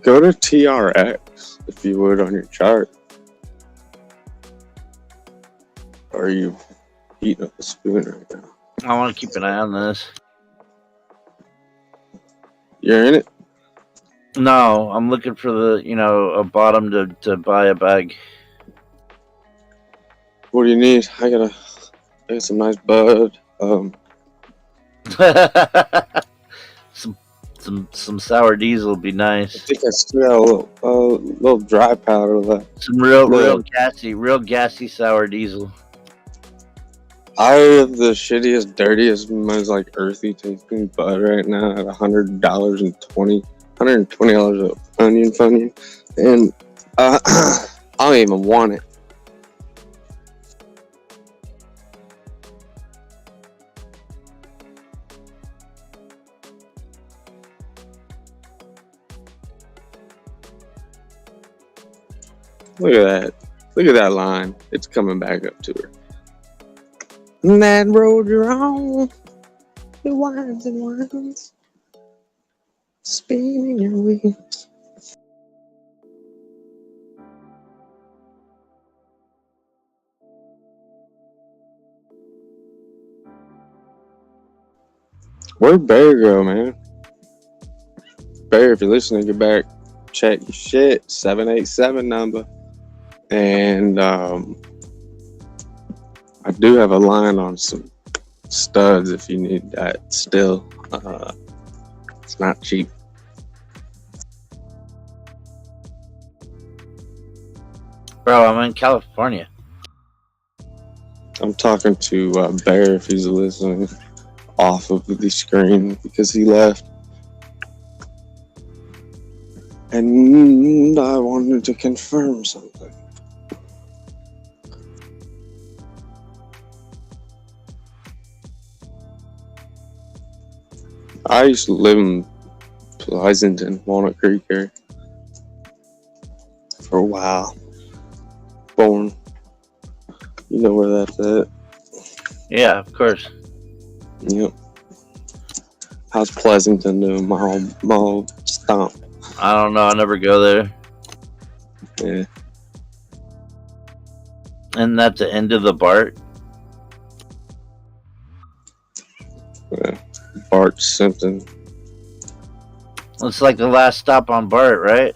Go to TRX if you would on your chart. Or are you eating up a spoon right now? I want to keep an eye on this. You're in it? No, I'm looking for a bottom to buy a bag. What do you need? I got some nice bud. Some sour diesel would be nice. I think I still got a little dry powder left. Some real gassy sour diesel. I have the shittiest, dirtiest, most like earthy tasting bud right now at $100 and $120 of onion funyun, and I don't even want it. Look at that. Look at that line. It's coming back up to her. And that road you're on, it winds and winds, spinning your wheels. Where'd Bear go, man? Bear, if you're listening, get back. Check your shit. 787 number. And I do have a line on some studs if you need that still. It's not cheap. Bro, I'm in California. I'm talking to Bear if he's listening off of the screen because he left. And I wanted to confirm something. I used to live in Pleasanton, Walnut Creek area for a while. Born. You know where that's at. Yeah, of course. Yep. How's Pleasanton doing, my old stomp? I don't know. I never go there. Yeah. And that's the end of the BART. Yeah. Bart Simpson. It's like the last stop on BART, right?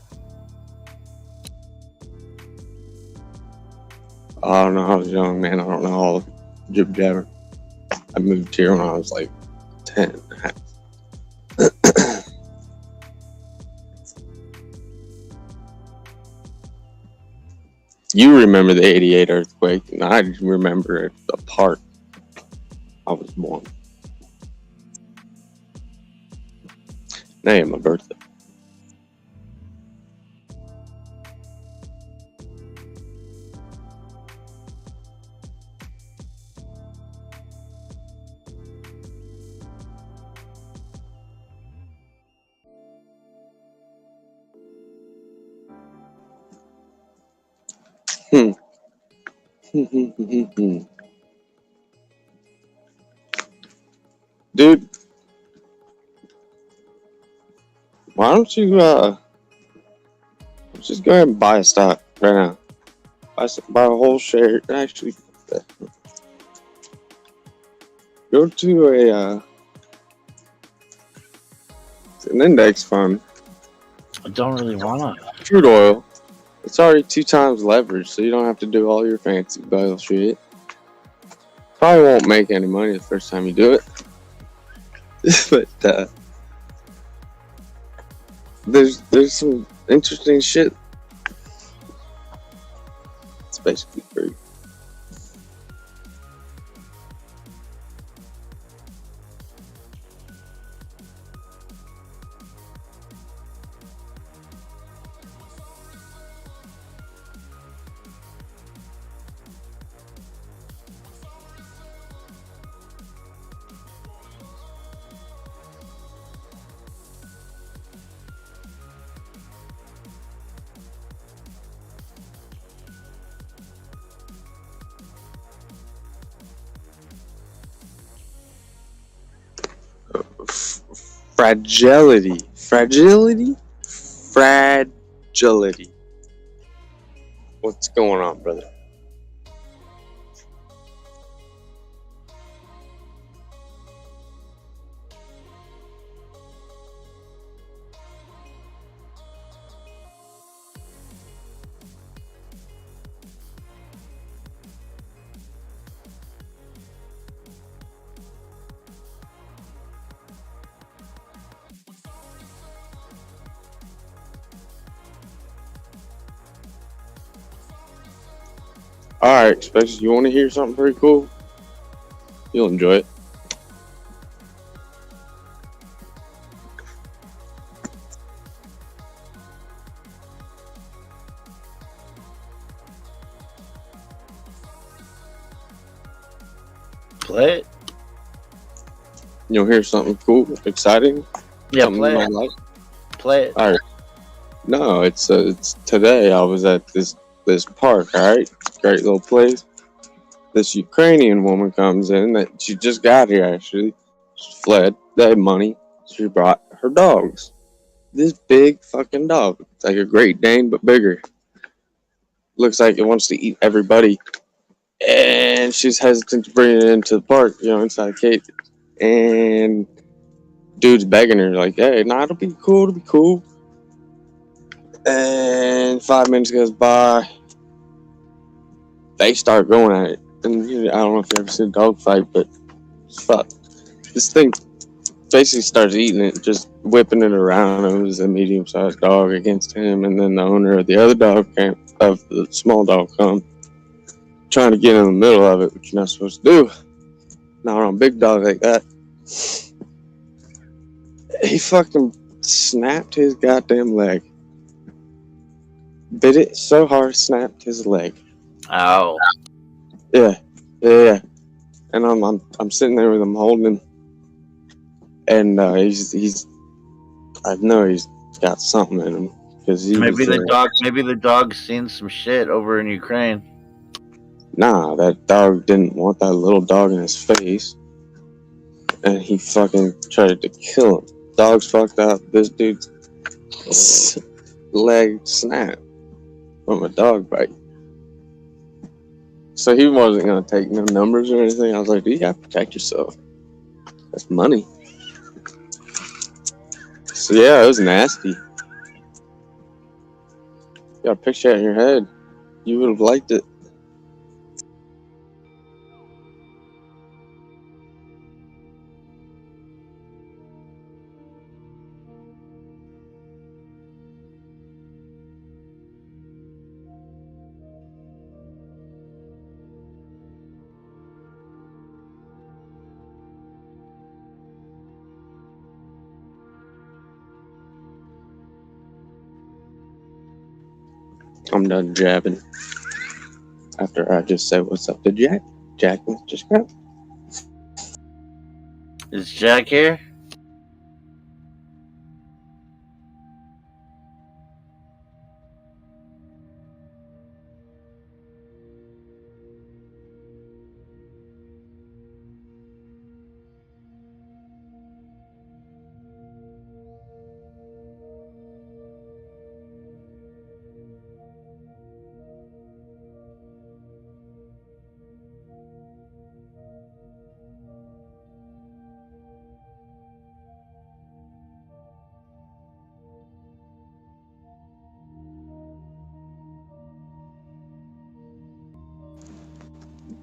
I don't know. I was young, man. I don't know all the jib jabber. I moved here when I was like 10. You remember the 88 earthquake, and I remember the park I was born. Name my birthday. Hmm. Dude, why don't you just go ahead and buy a stock right now? Buy a whole share. Actually, go to an index fund. I don't really wanna. Crude oil. It's already 2 times leverage, so you don't have to do all your fancy bullshit. Probably won't make any money the first time you do it, but there's some interesting shit. It's basically free. Fragility. What's going on, brother? Alright, Spaces, you want to hear something pretty cool? You'll enjoy it. Play it. You'll hear something cool, exciting. Yeah, something play you it. might like. Play it. Alright. No, it's today. I was at this park. Alright, great little place. This Ukrainian woman comes in that she just got here. Actually, she fled. They had money. She brought her dogs. This big fucking dog. It's like a Great Dane, but bigger. Looks like it wants to eat everybody. And she's hesitant to bring it into the park, inside the cage. And dude's begging her, like, hey, nah, it'll be cool. And 5 minutes goes by. They start going at it. And I don't know if you ever seen a dog fight, but fuck. This thing basically starts eating it, just whipping it around. It was a medium-sized dog against him, and then the owner of the other dog of the small dog come, trying to get in the middle of it, which you're not supposed to do. Not on a big dog like that. He fucking snapped his goddamn leg. Bit it so hard, snapped his leg. Ow. Yeah. And I'm sitting there with him, holding him, and he's I know he's got something in him because Maybe the dog's seen some shit over in Ukraine. Nah, that dog didn't want that little dog in his face, and he fucking tried to kill him. Dog's fucked up. This dude's leg snapped from a dog bite. So he wasn't gonna take no numbers or anything. I was like, dude, you gotta protect yourself. That's money. So yeah, it was nasty. You got a picture in your head. You would have liked it. I'm done jabbing. After I just said what's up to Jack. Jack just got. Is Jack here?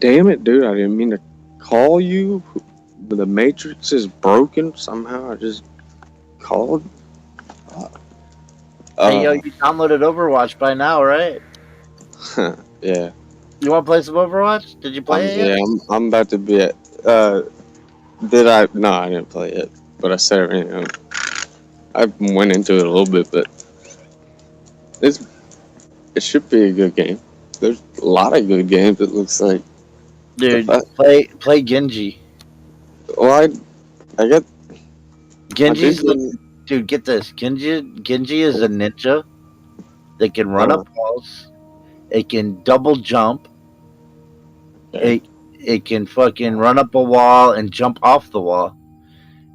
damn it, dude! I didn't mean to call you. The Matrix is broken somehow. I just called. Hey, yo, you downloaded Overwatch by now, right? Yeah. You want to play some Overwatch? Did you play it yet? Yeah, I'm about to be at. Did I? No, I didn't play it, but I said I went into it a little bit, but it should be a good game. There's a lot of good games. It looks like. Dude, play Genji. Well, I got. Genji's dude. Get this. Genji is a ninja that can run up walls. It can double jump. It can fucking run up a wall and jump off the wall.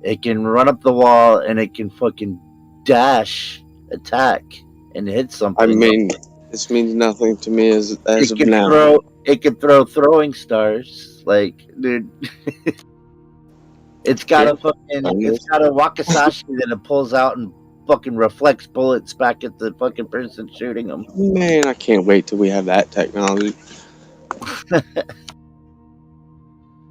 It can run up the wall and it can fucking dash, attack, and hit something. I mean, this means nothing to me as of now. It can throw throwing stars. Like, dude, it's got a Wakizashi that it pulls out and fucking reflects bullets back at the fucking person shooting them. Man, I can't wait till we have that technology.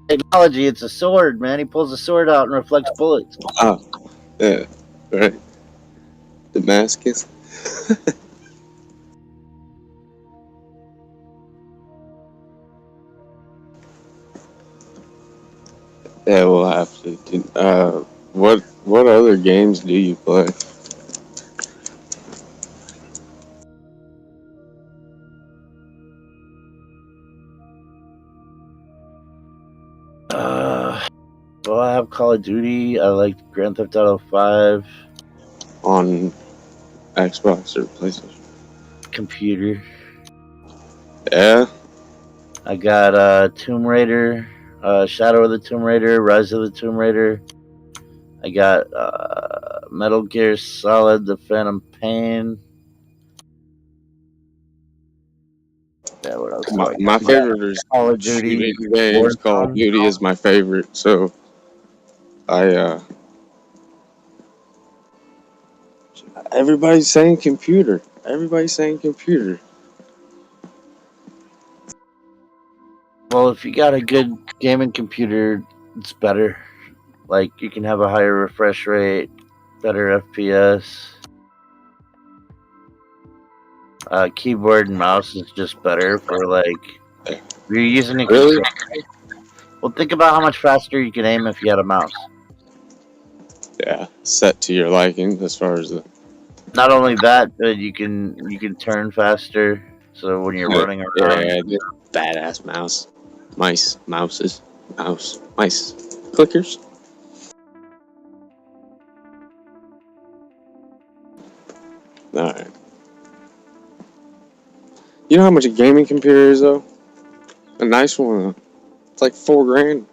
Technology, it's a sword, man. He pulls a sword out and reflects bullets. Oh, yeah, right. Damascus. Yeah, we'll have to. What other games do you play? Well, I have Call of Duty. I like Grand Theft Auto 5. On Xbox or PlayStation? Computer. Yeah. I got Tomb Raider, Shadow of the Tomb Raider, Rise of the Tomb Raider. I got Metal Gear Solid, The Phantom Pain. Yeah, what else? My favorite is Call of Duty. shooting games. Call of Duty is my favorite, so everybody's saying computer. Everybody's saying computer. Well, if you got a good gaming computer, it's better. Like, you can have a higher refresh rate, better FPS. Keyboard and mouse is just better for, like, if you're using a Really? Well, think about how much faster you can aim if you had a mouse. Yeah, set to your liking as far as the. Not only that, but you can turn faster. So when you're running around, Yeah, badass mouse, mice, mouses, mice, clickers. All right. You know how much a gaming computer is though? A nice one. It's like $4,000.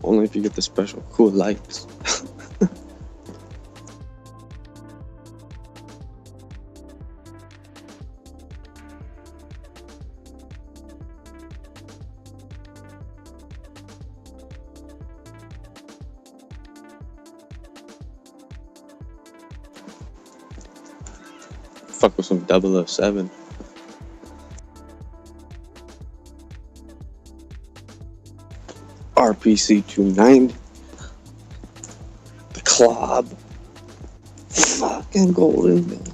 Only if you get the special cool lights. Fuck with some 007. RPC 290. The Club. Fucking golden gun.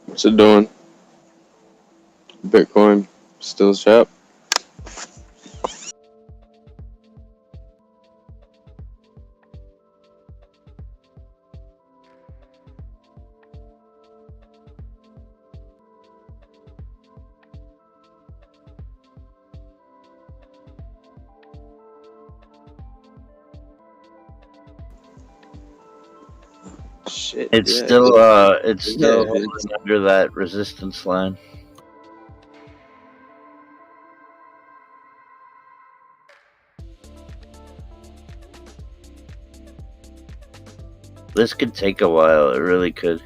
What's it doing? Bitcoin still sharp? Shit. it's yeah, still it- it's yeah, still it holding is. under that resistance line. This could take a while. It really could.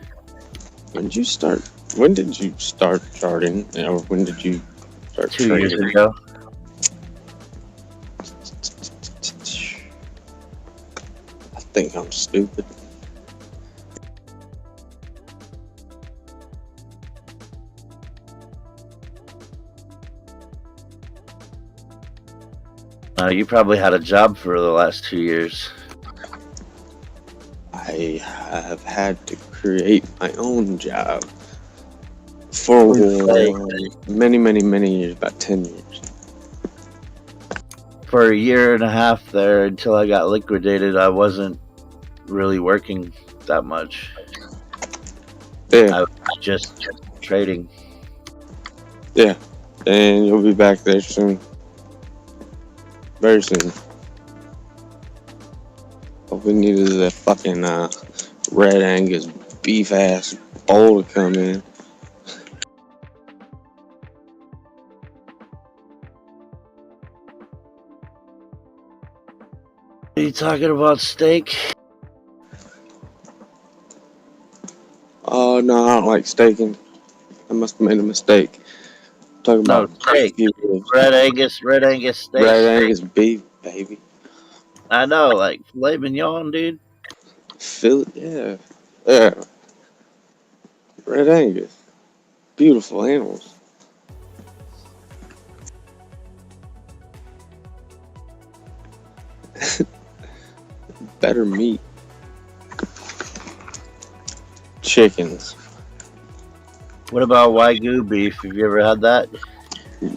When did you start? When did you start charting? Or when did you start 2 years trading? ago. I think I'm stupid. You probably had a job for the last 2 years. I have had to create my own job for many years, about 10 years. For a year and a half there until I got liquidated, I wasn't really working that much. Yeah. I was just trading. Yeah, and you'll be back there soon. Very soon. All we need is a fucking Red Angus beef ass bowl to come in. Are you talking about steak? Oh no, I don't like steaking. I must have made a mistake. I'm talking No, about steak. Red Angus steak. Red Angus beef, baby. I know, like filet mignon, dude. Yeah. Red Angus. Beautiful animals. Better meat. Chickens. What about Wagyu beef? Have you ever had that?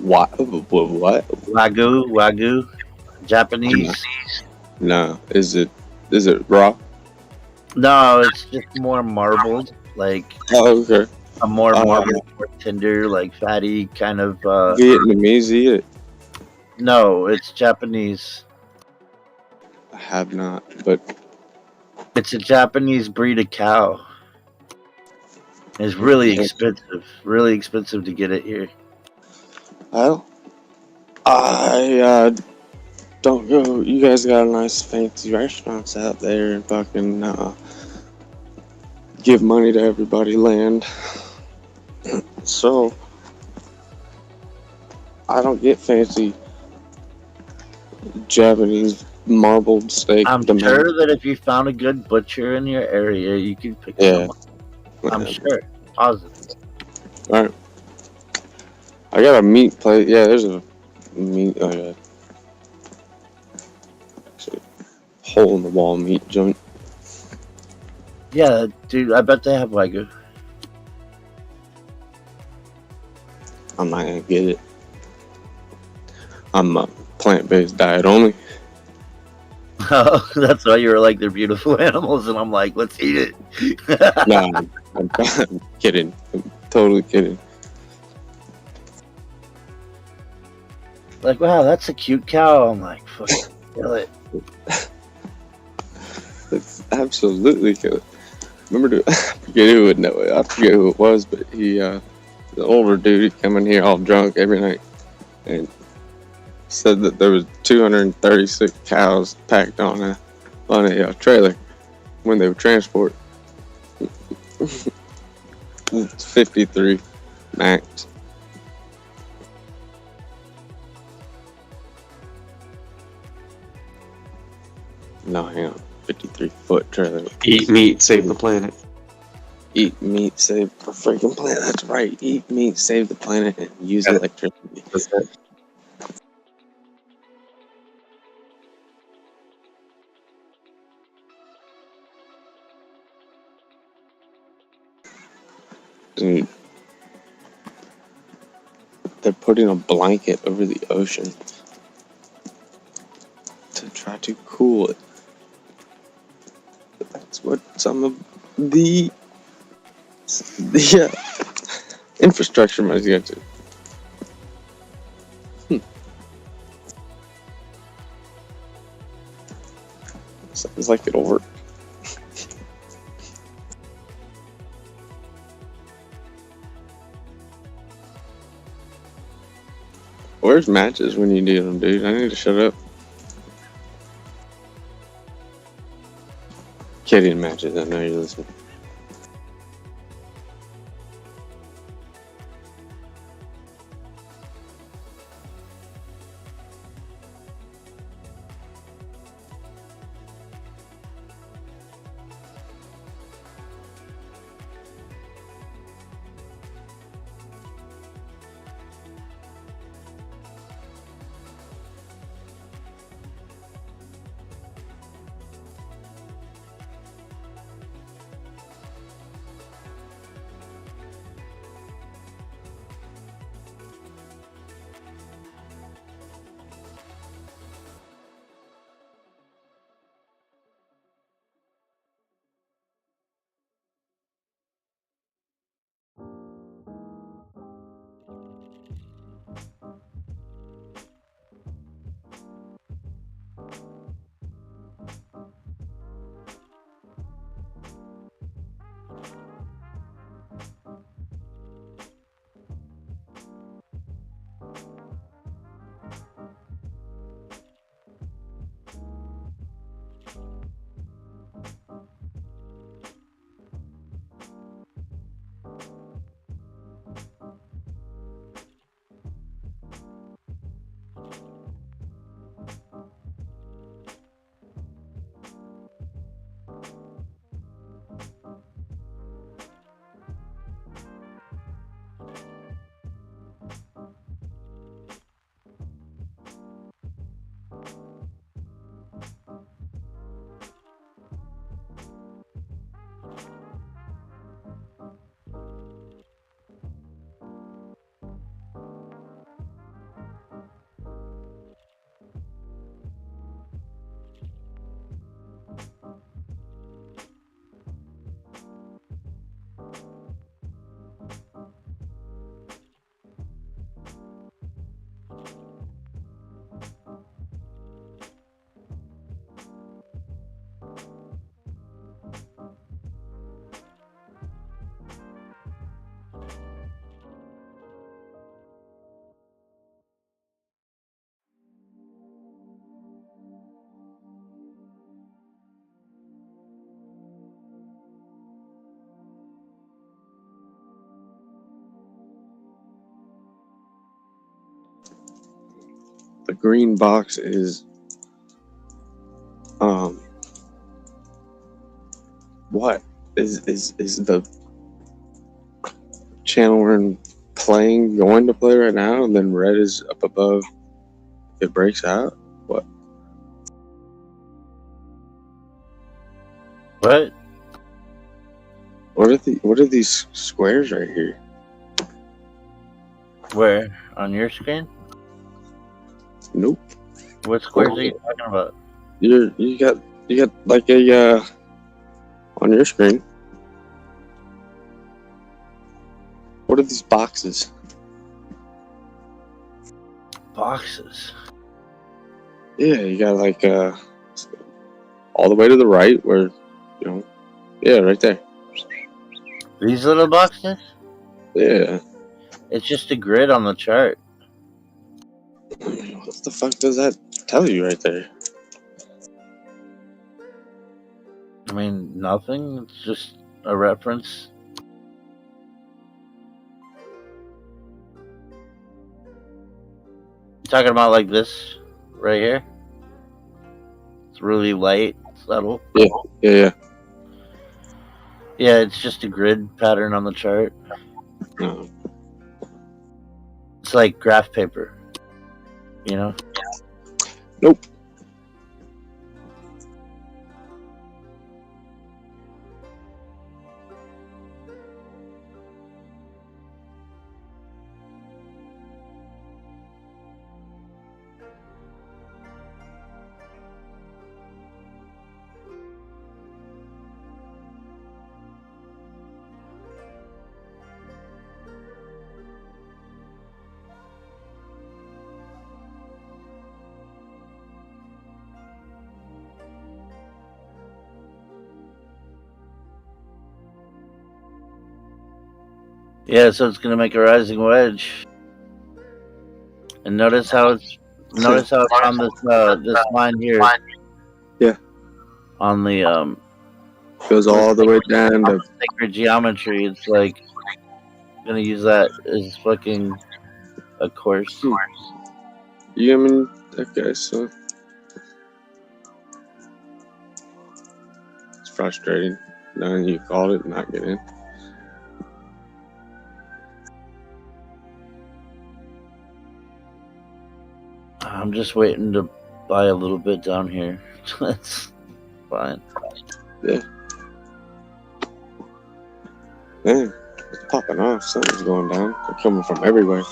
What? Wagyu. Japanese. No. Is it raw? No, it's just more marbled. Like Oh, okay. a more marbled, more tender, like fatty kind of. Vietnamese eat it. No, it's Japanese. I have not, but It's a Japanese breed of cow. It's really expensive. Really expensive to get it here. well, I don't go. You guys got nice fancy restaurants out there and fucking give money to everybody land. So I don't get fancy Japanese marbled steak. I'm sure that if you found a good butcher in your area, you could pick some up. I'm sure. Positive. All right. I got a meat place. Yeah, there's a meat. Hole in the wall meat joint. Yeah, dude, I bet they have Wagyu. I'm not gonna get it. I'm a plant-based diet only. Oh, that's why you were like, they're beautiful animals, and I'm like, let's eat it. Nah, I'm kidding. I'm totally kidding. Like, wow, that's a cute cow. I'm like, fucking kill it. Let's absolutely kill it. Remember I forget who would know it. I forget who it was, but he, the older dude, he'd come in here all drunk every night and said that there was 236 cows packed on a trailer when they were transported. It's 53 max. No, hang on. 53-foot trailer. Eat meat, save the planet. Eat meat, save the freaking planet. That's right. Eat meat, save the planet, and use electricity. That's it. Dude, they're putting a blanket over the ocean to try to cool it. That's what some of the infrastructure must get to. Sounds like it'll work. Where's matches when you do them, dude? I need to shut up. kidding, Magic. I know you're listening. The green box is what is the channel we're playing going to play right now, and then red is up above if it breaks out? What? What are these squares right here? Where? On your screen? Nope. What squares are you talking about? You got like a on your screen. What are these boxes? Boxes. Yeah, you got like all the way to the right where yeah, right there. These little boxes? Yeah. It's just a grid on the chart. What the fuck does that tell you right there? I mean, nothing. It's just a reference. Talking about like this right here? It's really light, subtle. Yeah. Yeah, it's just a grid pattern on the chart. Oh. It's like graph paper. You know? Nope. Yeah, so it's gonna make a rising wedge. And notice how it's on this line here. Yeah. On the Goes all the way down to. Sacred geometry. It's like gonna use that as fucking a course. Yeah, I mean, okay, so it's frustrating. Then you called it and not get in. I'm just waiting to buy a little bit down here. That's fine. Yeah. Man, it's popping off. Something's going down. They're coming from everywhere.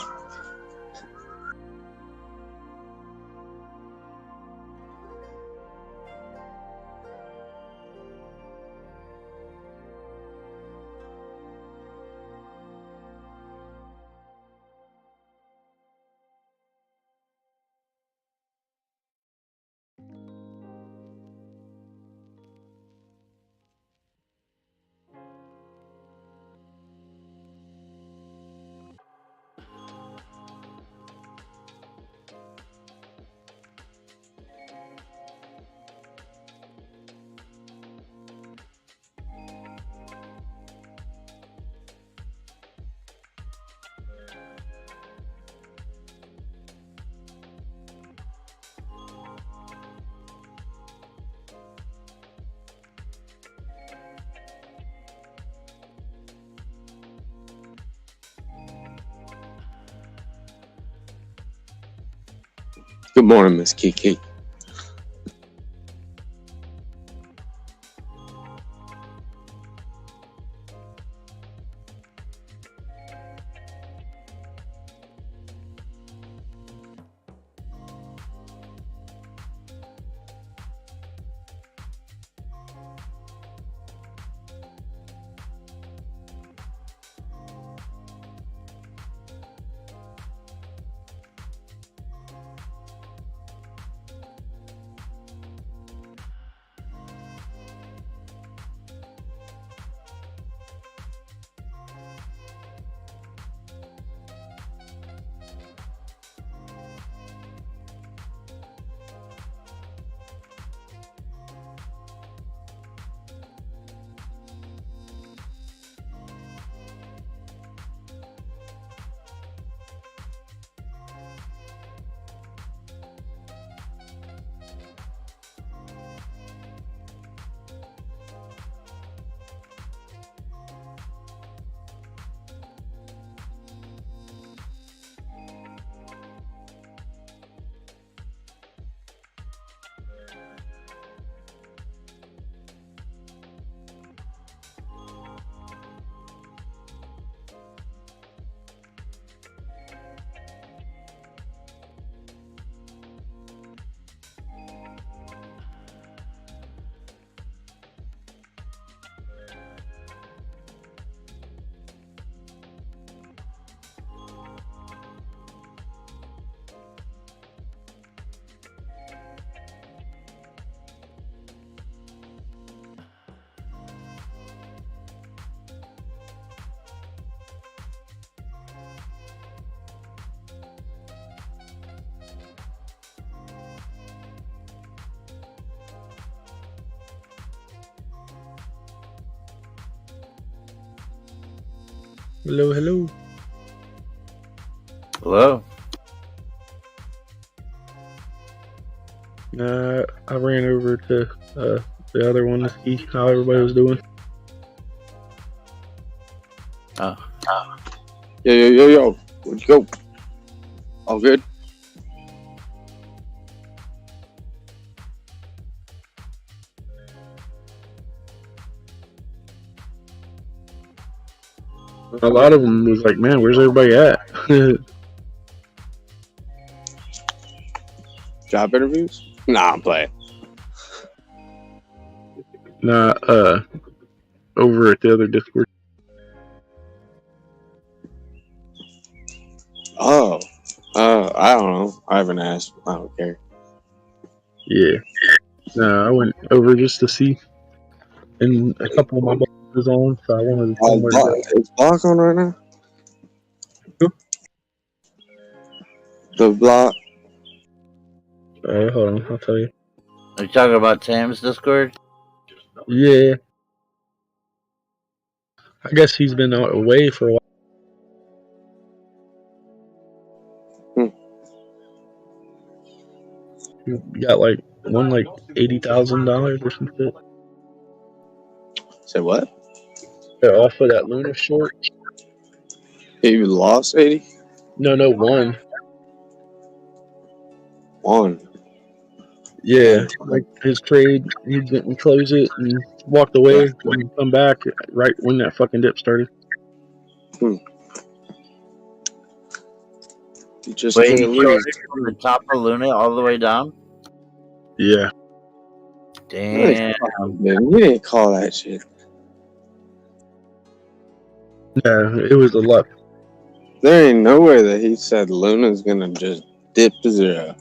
Good morning, Miss Kiki. Hello, hello. Hello. I ran over to the other one to see how everybody was doing. Oh. Yo. Where'd you go? All good? A lot of them was like, man, where's everybody at? Job interviews? Nah, I'm playing. Nah, over at the other Discord. Oh, I don't know. I haven't asked. I don't care. Yeah. Nah, I went over just to see. And a couple of my buddies was on, so I wanted to tell them where to go. Is Block on right now? Who? The Block. Hold on, I'll tell you. Are you talking about Tam's Discord? Yeah. I guess he's been away for a while. He got won $80,000 or some shit. Say what? Yeah, off of that Luna short. He lost 80? No, won. Won. Yeah, like his trade, he didn't close it and walked away and come back right when that fucking dip started. He just Wait, can't he lose. shorted from the top of Luna all the way down? Yeah. Damn. You didn't call that shit. Yeah, it was a lot. There ain't no way that he said Luna's gonna just dip to zero.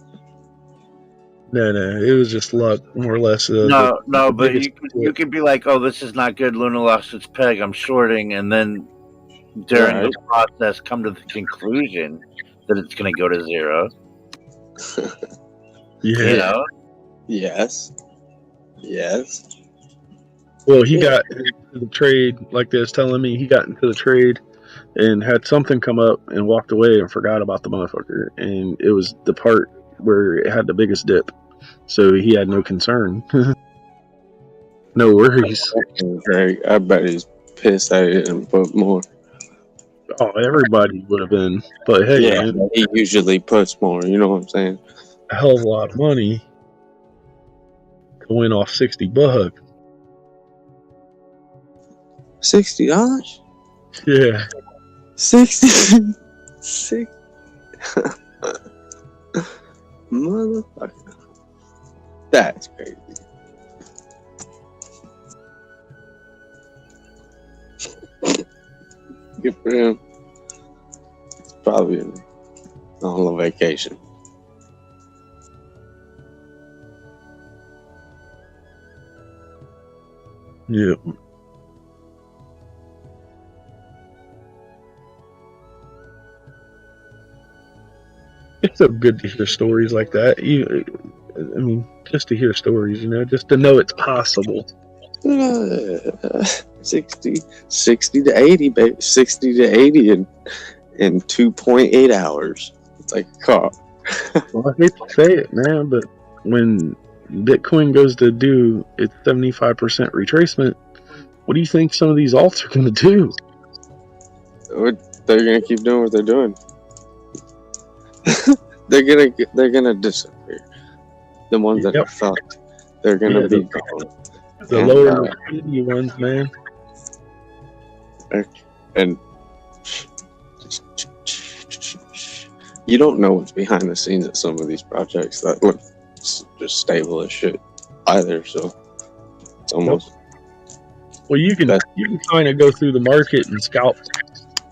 No, it was just luck, more or less. No, the but biggest you could be like, oh, this is not good. Luna lost its peg. I'm shorting. And then during the process, come to the conclusion that it's going to go to zero. Yeah. You know? Yes. Well, he got into the trade, like they was telling me, he got into the trade and had something come up and walked away and forgot about the motherfucker. And it was the part where it had the biggest dip. So he had no concern. No worries. I bet he's pissed I didn't put more. Oh, everybody would have been. But hey, yeah, man, he usually puts more, you know what I'm saying? a hell of a lot of money to win off $60. $60? Yeah. 60? Motherfucker. That's crazy. Good for him. Probably on a vacation. Yeah. It's so good to hear stories like that. Just to hear stories, just to know it's possible. 60 to 80, baby. 60 to 80 in 2.8 hours. It's like a car. Well, I hate to say it, man, but when Bitcoin goes to do its 75% retracement, what do you think some of these alts are going to do? They're going to keep doing what they're doing. they're gonna disappear. The ones that are fucked, they're gonna be gone. The lower liquidity ones, man. And you don't know what's behind the scenes at some of these projects that look just stable as shit either. So it's almost. Well, you can kind of go through the market and scout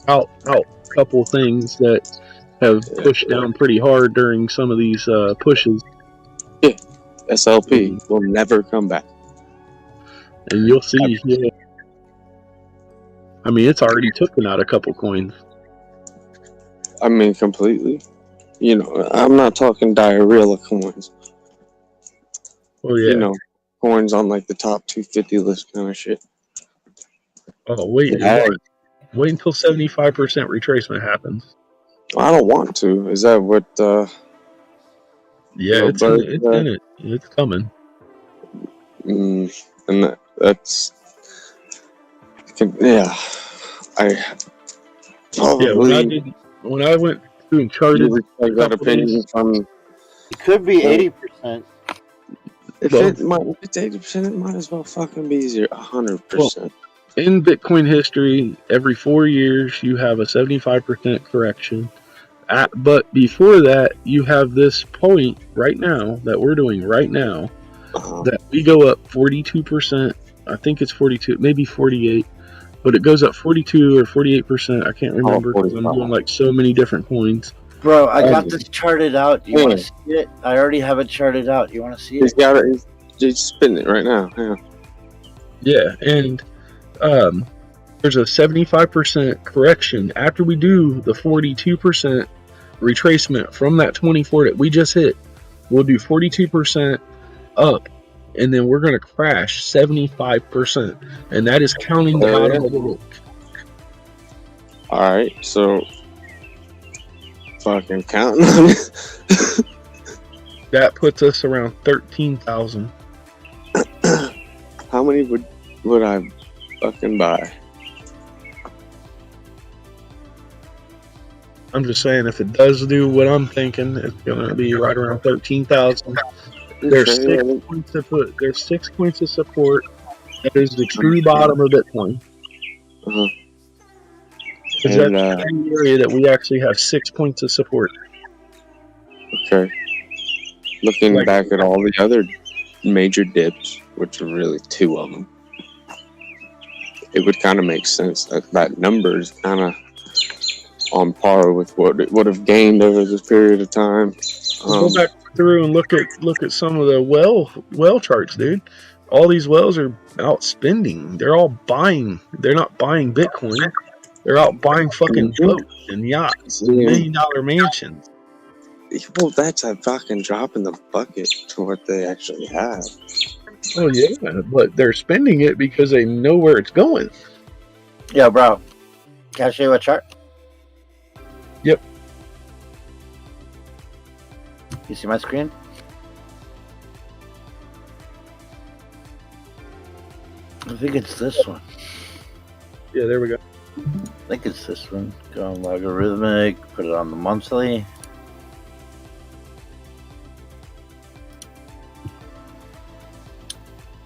out a couple things that have pushed down pretty hard during some of these pushes. Yeah, SLP will never come back. And you'll see. Yeah. It's already taken out a couple coins. Completely. I'm not talking diarrhea coins. Oh yeah. Coins on like the top 250 list kind of shit. Oh wait until 75% retracement happens. I don't want to. Is that what? Yeah, it's in it. It's coming. And that's. Yeah, I. Probably. Yeah, when I went through and charted. I got opinion from. It could be 80%. If it's 80%, it might as well fucking be 100%. In Bitcoin history, every 4 years you have a 75% correction. But before that, you have this point right now that we're doing right now that we go up 42%. I think it's 42, maybe 48, but it goes up 42 or 48%. I can't remember because I'm doing like so many different coins. Bro, I got this charted out. You want to see it? I already have it charted out. You want to see it? He's got it. He's spinning it right now. Yeah, and there's a 75% correction after we do the 42% retracement from that 24 that we just hit. We'll do 42% up, and then we're going to crash 75%, and that is counting the bottom of the wick. All right, so fucking counting on it. That puts us around 13,000. How many would I fucking buy? I'm just saying, if it does do what I'm thinking, it's gonna be right around 13,000. There's Okay, 6 points to put. There's 6 points of support. That is the true bottom of Bitcoin. Uh-huh. Because that's the area that we actually have 6 points of support. Okay. Looking back at all the other major dips, which are really 2 of them, it would kind of make sense that that number is kind of on par with what it would have gained over this period of time. Go back through and look at some of the well charts, dude. All these wells are out spending. They're all buying. They're not buying Bitcoin. They're out buying fucking boats and yachts and $1 million mansions. Well, that's a fucking drop in the bucket to what they actually have. Oh yeah, but they're spending it because they know where it's going. Yeah, bro. Can I show you a chart? Yep. You see my screen? I think it's this one. Yeah, there we go. I think it's this one. Go on logarithmic, put it on the monthly.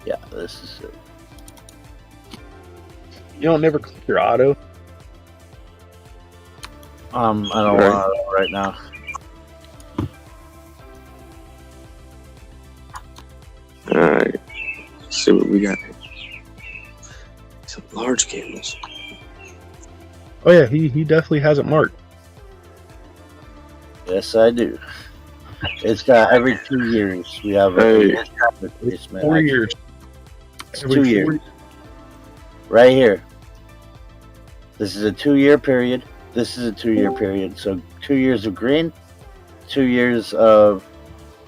Yeah, this is it. You don't never click your auto. I don't want it right now. Alright. Let's see what we got. Some large candles. Oh yeah, he definitely has it marked. Yes, I do. It's every 2 years we have a replacement. 4 years. It's Every 2 4 years. Right here. This is a 2-year period. This is a 2-year period. So 2 years of green, 2 years of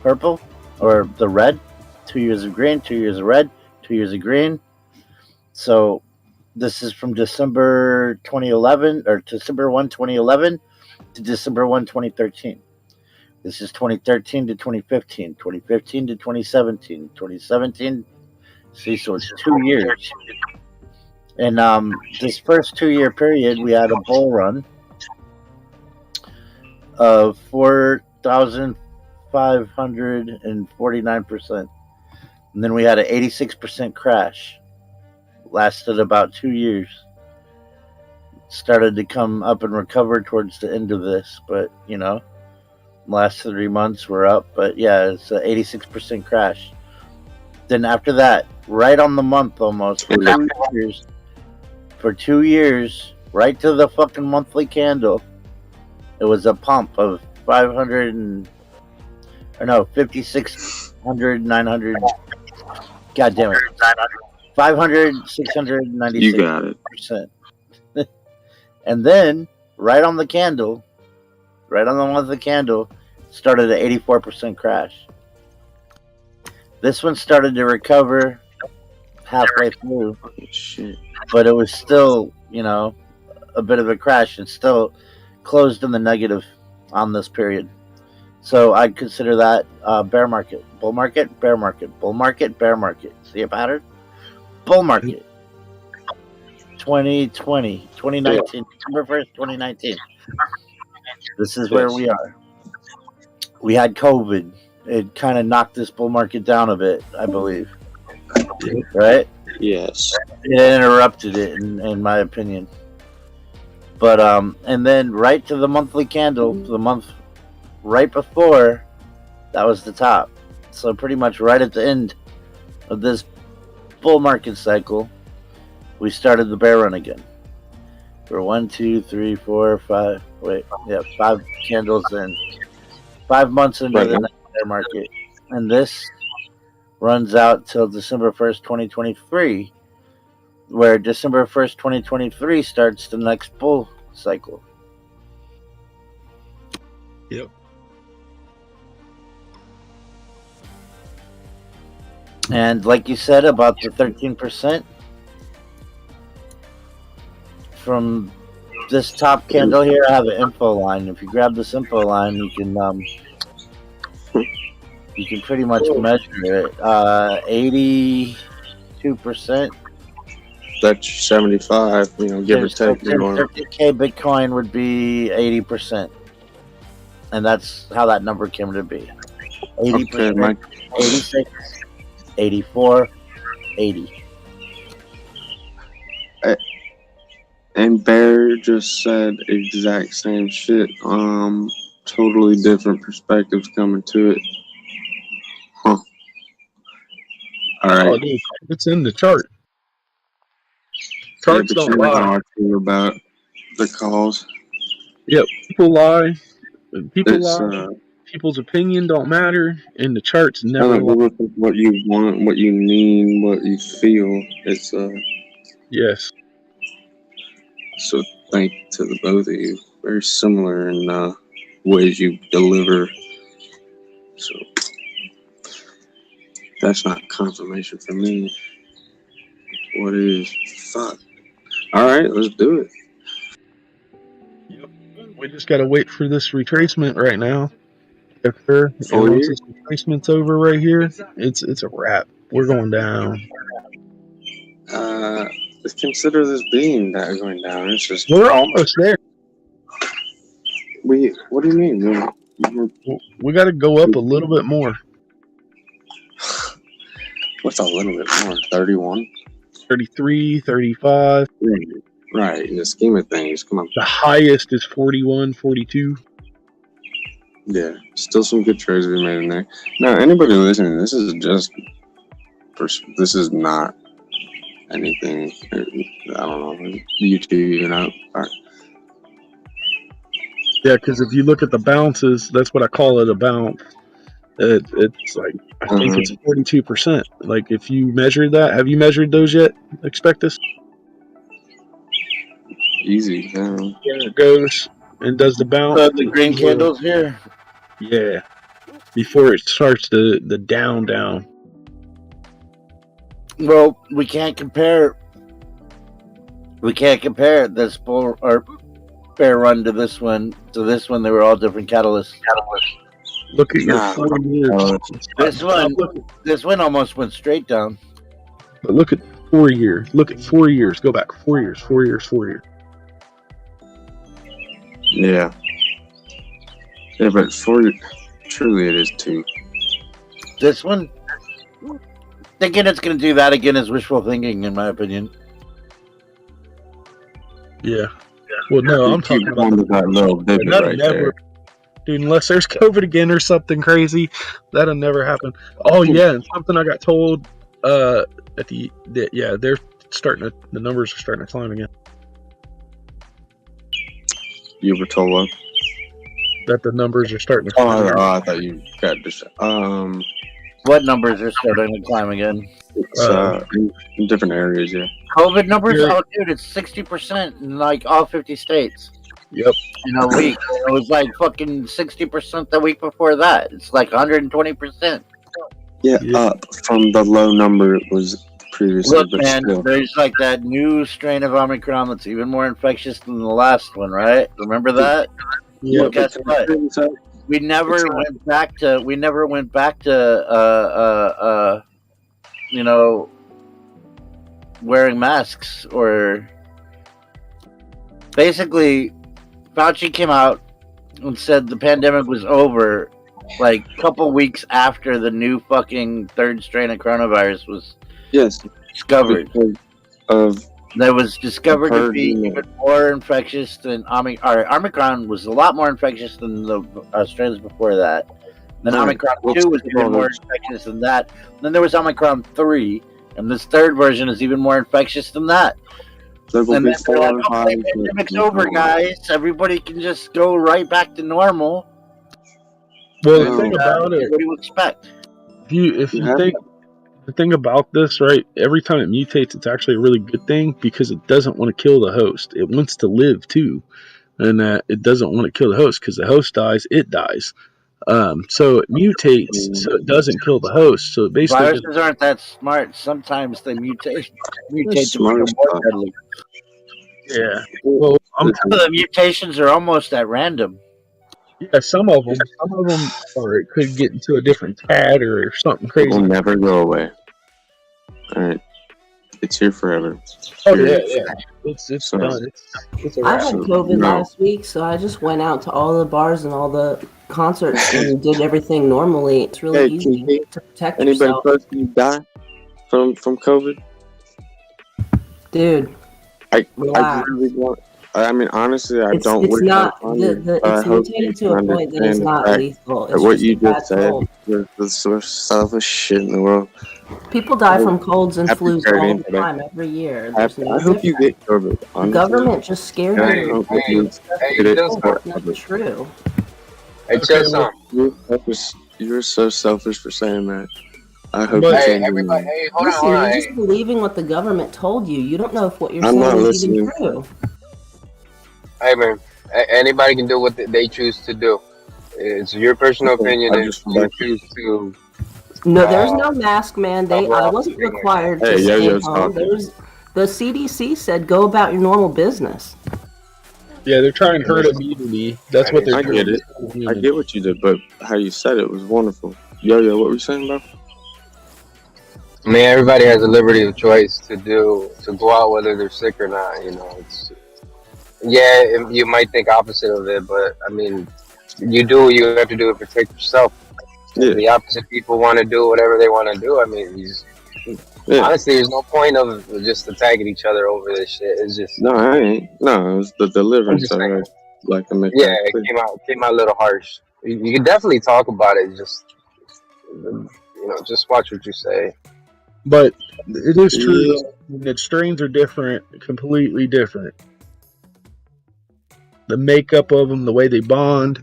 purple, or the red, 2 years of green, 2 years of red, 2 years of green. So this is from December 2011, or December 1, 2011 to December 1, 2013. This is 2013 to 2015, 2015 to 2017, 2017. See, so it's 2 years. And this first 2-year period, we had a bull run of 4,549%. And then we had an 86% crash. Lasted about 2 years. Started to come up and recover towards the end of this, but last 3 months we're up. But yeah, it's an 86% crash. Then after that, right on the month almost, for 2 years, right to the fucking monthly candle, it was a pump of 5,600, 900. God damn it. 500, 696%. You got it. And then, right on the monthly candle, started an 84% crash. This one started to recover halfway through. Shit. But it was still, a bit of a crash. It's still closed in the negative on this period. So I'd consider that bear market. Bull market, bear market. Bull market, bear market. See a pattern? Bull market. 2019, December 1st, 2019. This is where we are. We had COVID. It kind of knocked this bull market down a bit, I believe. Right? Yes. It interrupted it, in my opinion. But and then right to the monthly candle, the month right before, that was the top. So pretty much right at the end of this bull market cycle, we started the bear run again. For 1, 2, 3, 4, 5. 5 candles in. 5 months into the next bear market, and this runs out till December 1st, 2023, where December 1st, 2023 starts the next bull cycle. Yep. And like you said about the 13% from this top candle here, I have an info line. If you grab this info line, you can pretty much measure it. 82%. That's 75, you know, give or take. 30K Bitcoin would be 80%. And that's how that number came to be. 80%, Okay, 86, 84, 80. And Bear just said exact same shit. Totally different perspectives coming to it. Huh. All right. Oh, dude, it's in the chart. Yeah, Charts but you don't know lie. how I feel about the cause. Yep, people lie. People It's lie. People's opinion don't matter, and the charts I never don't lie. know what you want, what you mean, what you feel. It's Yes. So thank you to the both of you. Very similar in ways you deliver. So that's not confirmation for me. What is? Fuck. All right, let's do it. Yep. We just gotta wait for this retracement right now. And Oh, once yeah? this retracement's over right here, it's a wrap. We're going down. Let's consider this being that going down. It's just We're almost there. What do you mean? We got to go up a little bit more. What's a little bit more? 31? 33, 35. Right, in the scheme of things, come on. The highest is 41, 42. Yeah, still some good trades to be made in there. Now, anybody listening, this is not anything. I don't know. YouTube, you know. All right. Yeah, because if you look at the bounces, that's what I call it, a bounce. It's like, I think it's 42%. Like, if you measure that, have you measured those yet, Expectus? Easy. Yeah, it goes and does the bounce. The green candles here? Yeah. Before it starts the down. Well, we can't compare this bull or bear run to this one. To this one, they were all different catalysts. Look at your 4 years. This one almost went straight down. But look at 4 years. Look at 4 years. Go back 4 years. 4 years. 4 years. Yeah, but truly it is 2. This one, thinking it's going to do that again is wishful thinking, in my opinion. Yeah. Well, no, I'm talking about that little divot right there. Dude, unless there's COVID again or something crazy, that'll never happen. Oh yeah, and something I got told they're starting to, the numbers are starting to climb again. You were told what? That the numbers are starting to climb. Oh, I thought you got this. What numbers are starting to climb again? It's in different areas, yeah. COVID numbers? Oh, dude, it's 60% in like all 50 states. Yep. In a week. It was like fucking 60% the week before that. It's like 120%. Yeah, up from the low number it was previously. Look, but man, still. there's like that new strain of Omicron that's even more infectious than the last one, right? Remember that? Yeah. Well, guess what? We never went back to wearing masks, or basically Fauci came out and said the pandemic was over like a couple weeks after the new fucking third strain of coronavirus was discovered. That was discovered to be even more infectious than Omicron was a lot more infectious than the strains before that. Then Omicron 2 was even more infectious than that. Then there was Omicron 3, and this third version is even more infectious than that. And then they're like, okay, pandemic's over, guys. Everybody can just go right back to normal. Well, the thing about it, what do you expect? If you think the thing about this, right? Every time it mutates, it's actually a really good thing because it doesn't want to kill the host. It wants to live too, and it doesn't want to kill the host because the host dies, it dies. So it mutates, so it doesn't kill the host. So it basically viruses aren't that smart. Sometimes they mutate to become more deadly. Yeah. Well, The mutations are almost at random. yeah, some of them, or it could get into a different tad or something It crazy. will never go away. All right, it's here forever. Oh yeah, Period. yeah. It's So, done. It's a I wrap. had COVID no. last week, so I just went out to all the bars and all the concerts and did everything normally. It's really Hey, easy Kiki, to protect anybody yourself. close to you die from COVID? Dude, I relax. really want. I mean, honestly, I don't It's wish not that on you, but I it's hope you mutated to can a point that it's understand the not fact lethal. that It's what just a you bad just said cold. was the most selfish shit in the world. People die from colds and Happy flus charity all the today. time, every year. There's no I hope you different. get COVID. The Honestly, government just scared and I you hope with that you stuff that get it that's not forever. true. Hey, Okay, chill well, some. You're so selfish for saying that. I hope But you Hey, change your everybody. mind. Hey, hold on, Listen, hold on. you're Hey, just believing what the government told you. You don't know if what you're I'm not saying is even listening. true. hey, man. Anybody can do what they choose to do. It's your personal opinion, I and just you like choose to No, there's no mask mandate. cover I up wasn't anything like that. required to Hey, stay Yo-Yo's home. talking. The CDC said go about your normal business. yeah, they're trying herd immunity. That's what they're I doing. get it. Herd I immunity. get what you did, but how you said it was wonderful. Yo, what were you saying about? I mean, everybody has a liberty of choice to go out whether they're sick or not. You know, you might think opposite of it, but I mean, you do what you have to do to protect yourself. Yeah. If the opposite people want to do whatever they want to do, I mean, honestly, there's no point of just attacking each other over this shit. It's just No, I ain't. No, it was the I'm deliverance just of saying. it. Like to make Yeah, that it clear. came out a little harsh. You can definitely talk about it. Just just watch what you say. But it is true Yeah. that strains are different, completely different. The makeup of them, the way they bond,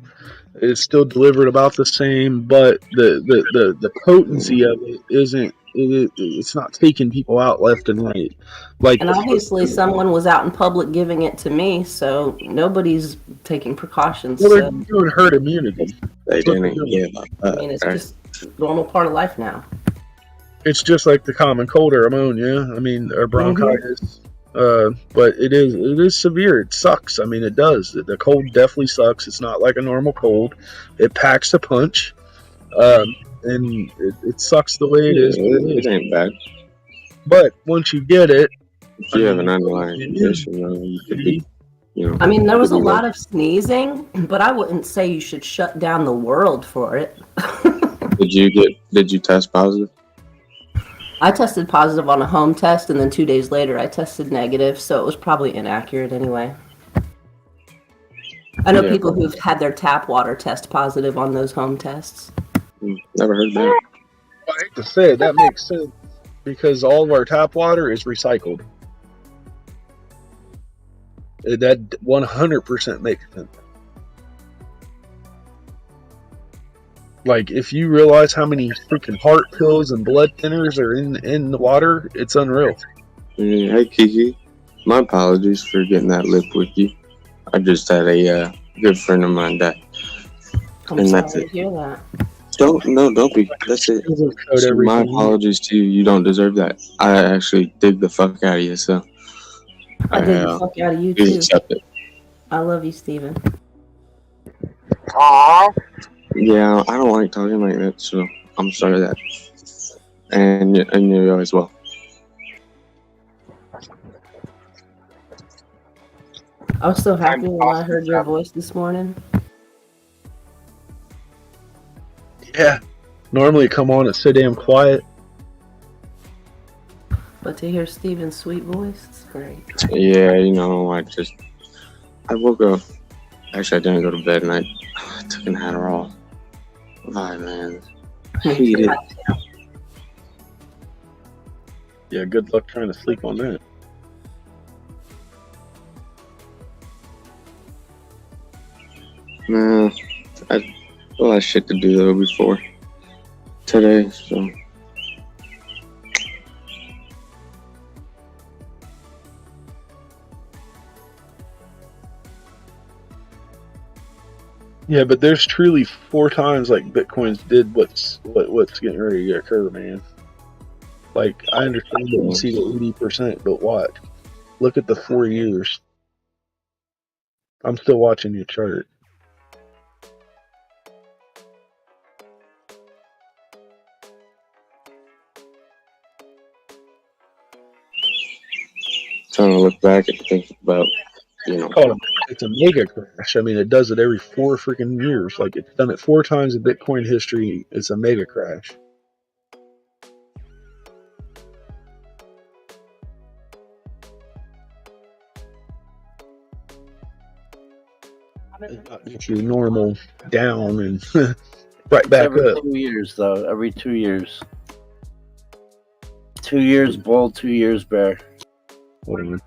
is still delivered about the same, but the potency of it isn't. It's not taking people out left and right. Like And obviously, someone was out in public giving it to me, so nobody's taking precautions. well, they're So, doing herd immunity. They That's what they're didn't doing. give I up. mean, it's Right? just normal part of life now. It's just like the common cold or ammonia. I mean, or bronchitis. But it is severe. It sucks. I mean, it does. The cold definitely sucks. It's not like a normal cold. It packs a punch, and it sucks the way it is. But It ain't bad. But once you get it, If you have an underlying condition, you could be, I mean, there you was could a be lot like, of sneezing, but I wouldn't say you should shut down the world for it. Did you test positive? I tested positive on a home test, and then 2 days later, I tested negative, so it was probably inaccurate anyway. I know Yeah. people who've had their tap water test positive on those home tests. Never heard that. I hate to say it, that makes sense because all of our tap water is recycled. That 100% makes sense. Like, if you realize how many freaking heart pills and blood thinners are in the water, it's unreal. Hey, Kiki. My apologies for getting that lip with you. I just had a good friend of mine die. I'm And sorry that's to it. hear that. Don't be. That's it. So my apologies to you. You don't deserve that. I actually dig the fuck out of you, so. I dig the fuck out of you, please too. accept it. I love you, Steven. Aww. Yeah, I don't like talking like that, so I'm sorry that. And you as well. I was so happy when I heard your voice this morning. Yeah. Normally come on and sit damn quiet. But to hear Steven's sweet voice, it's great. Yeah, I woke up. Actually, I didn't go to bed, and I took an Adderall. Why, man? I hate it. Yeah, good luck trying to sleep on that. Man, I had a lot of shit to do though before today, so. Yeah, but there's truly 4 times like Bitcoin's did what's getting ready to occur, man. Like, I understand that you see the 80%, but what? Look at the 4 years. I'm still watching your chart. Trying to look back and think about, you know. It's a mega crash. I mean, it does it every 4 freaking years. Like, it's done it 4 times in Bitcoin history. It's a mega crash. It's not just your normal down and right back every up. 2 years, though. Every 2 years. 2 years bull, 2 years bear. Whatever.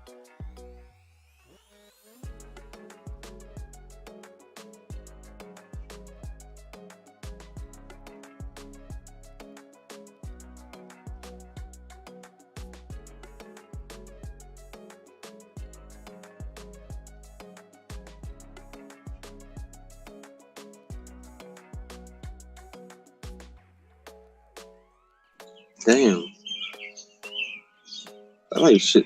Damn. I like shit.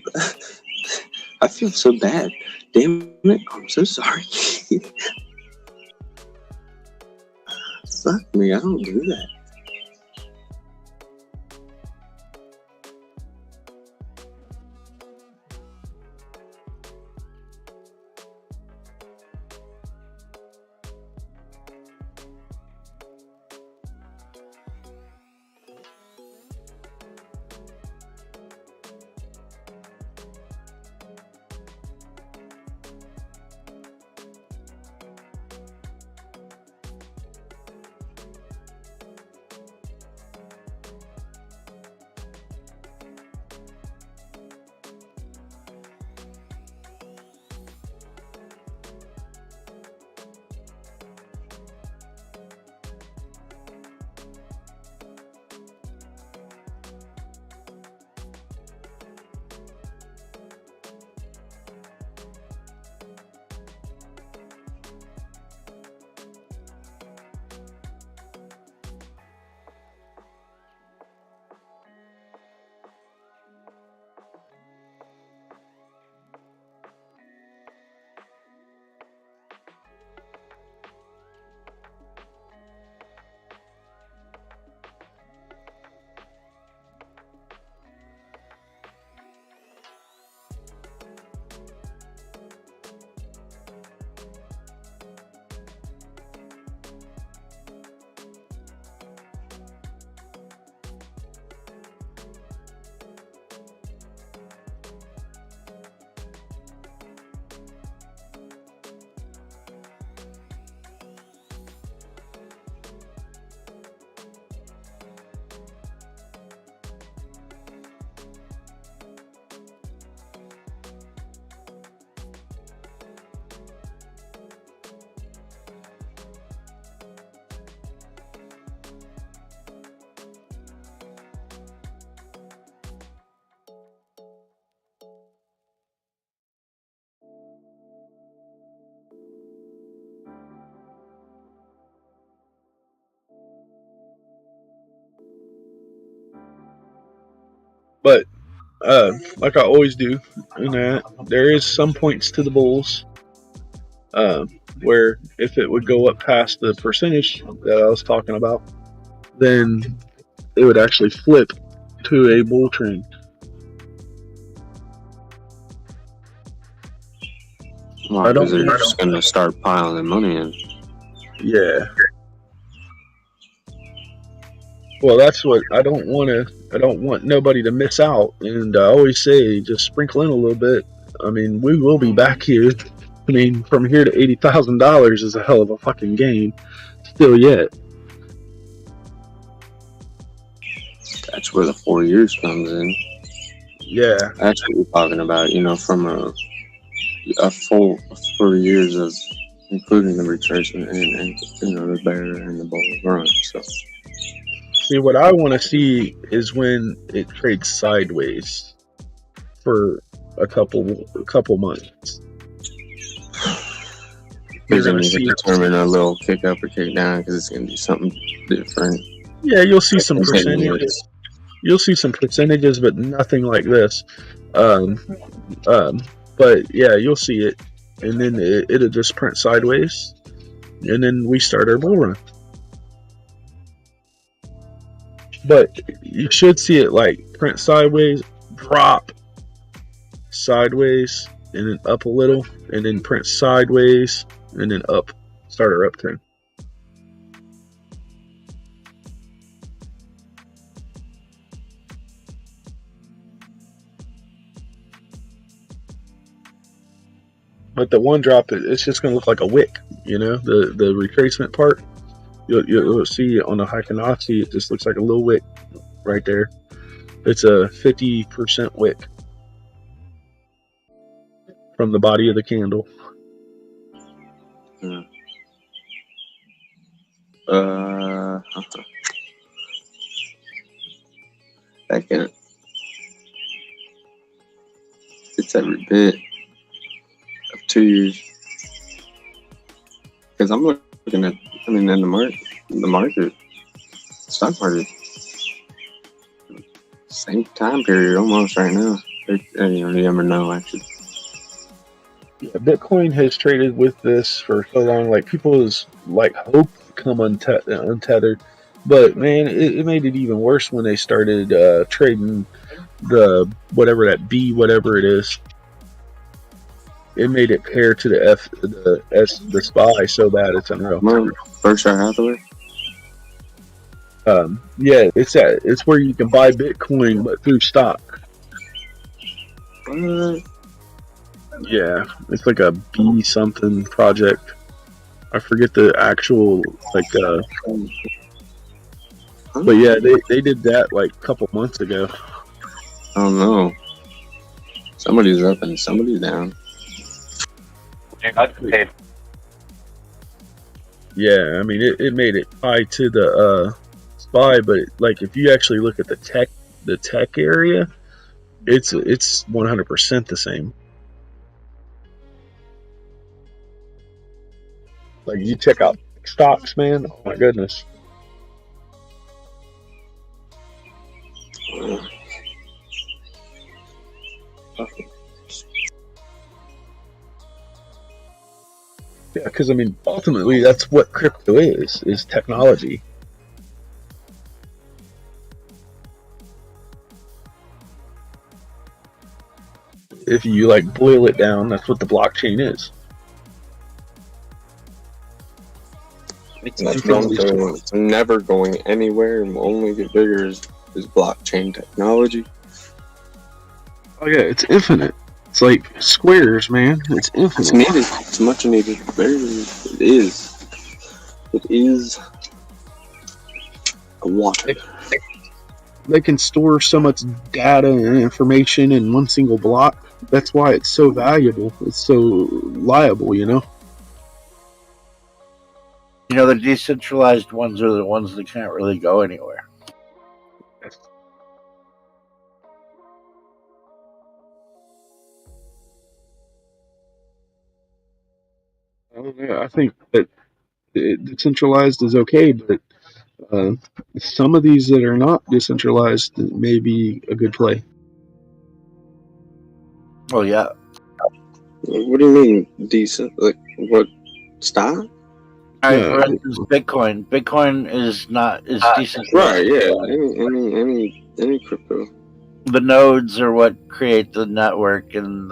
I feel so bad. Damn it. I'm so sorry. Fuck me. I don't do that. But like I always do, in that there is some points to the bulls where if it would go up past the percentage that I was talking about, then it would actually flip to a bull trend. Well, because they're just going to start piling money in. Yeah. Well, that's what I don't want to. I don't want nobody to miss out. And I always say, just sprinkle in a little bit. I mean, we will be back here. I mean, from here to $80,000 is a hell of a fucking game. Still yet. That's where the 4 years comes in. Yeah. That's what we're talking about, you know, from a full 4 years of including the retracement and you know, the bear and the bull run. So. See, what I want to see is when it trades sideways for a couple months. You're going to determine a little kick up or kick down because it's going to be something different. Yeah, you'll see some percentages. You'll see some percentages, but nothing like this. But yeah, you'll see it. and then it'll just print sideways, and then we start our bull run. But you should see it like print sideways, drop, sideways, and then up a little, and then print sideways, and then up. Start our uptrend. But the one drop, it's just going to look like a wick, you know, the retracement part. You'll see on the Hykenotsi, it just looks like a little wick right there. It's a 50% wick from the body of the candle. Second. It's every bit of 2 years. Because I'm looking at, I mean, in the market, stock market, same time period almost right now. You never know, actually. Yeah, Bitcoin has traded with this for so long. Like, people's like hope to come untethered, but man, it made it even worse when they started trading the whatever that B whatever it is. It made it pair to the SPY so bad it's unreal. Berkshire Hathaway. Yeah, it's where you can buy Bitcoin but through stock. Yeah, it's like a B something project. I forget the actual but yeah, they did that like a couple months ago. I don't know. Somebody's up and somebody's down. Yeah, I mean it made it tied to the SPY, but like if you actually look at the tech area, it's 100% the same. Like you check out stocks, man. Oh my goodness. Yeah, because I mean, ultimately, that's what crypto is technology. If you like boil it down, that's what the blockchain is. It's never going anywhere and will only get bigger is blockchain technology. Oh yeah, it's infinite. It's like squares, man. It's infinite. It's needed. It's much needed. It is. It is a water. They can store so much data and information in one single block. That's why it's so valuable. It's so liable, you know? You know, the decentralized ones are the ones that can't really go anywhere. I think that decentralized is okay, but some of these that are not decentralized may be a good play. Oh yeah. What do you mean decent? Like what stock? All right, for instance, Bitcoin. Bitcoin is decentralized. Right. Yeah. Any crypto. The nodes are what create the network, and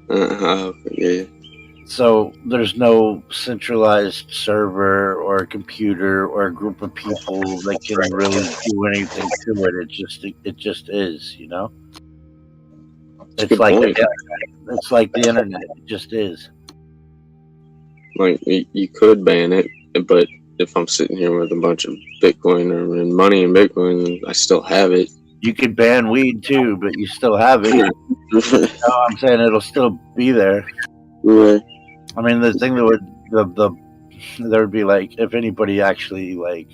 Yeah. So there's no centralized server or computer or a group of people that can really do anything to it. It just is, you know. It's like the internet. It just is. Like you could ban it, but if I'm sitting here with a bunch of Bitcoin or money in Bitcoin, then I still have it. You could ban weed too, but you still have it. No, I'm saying it'll still be there. Right. I mean, the thing that would there would be like if anybody actually like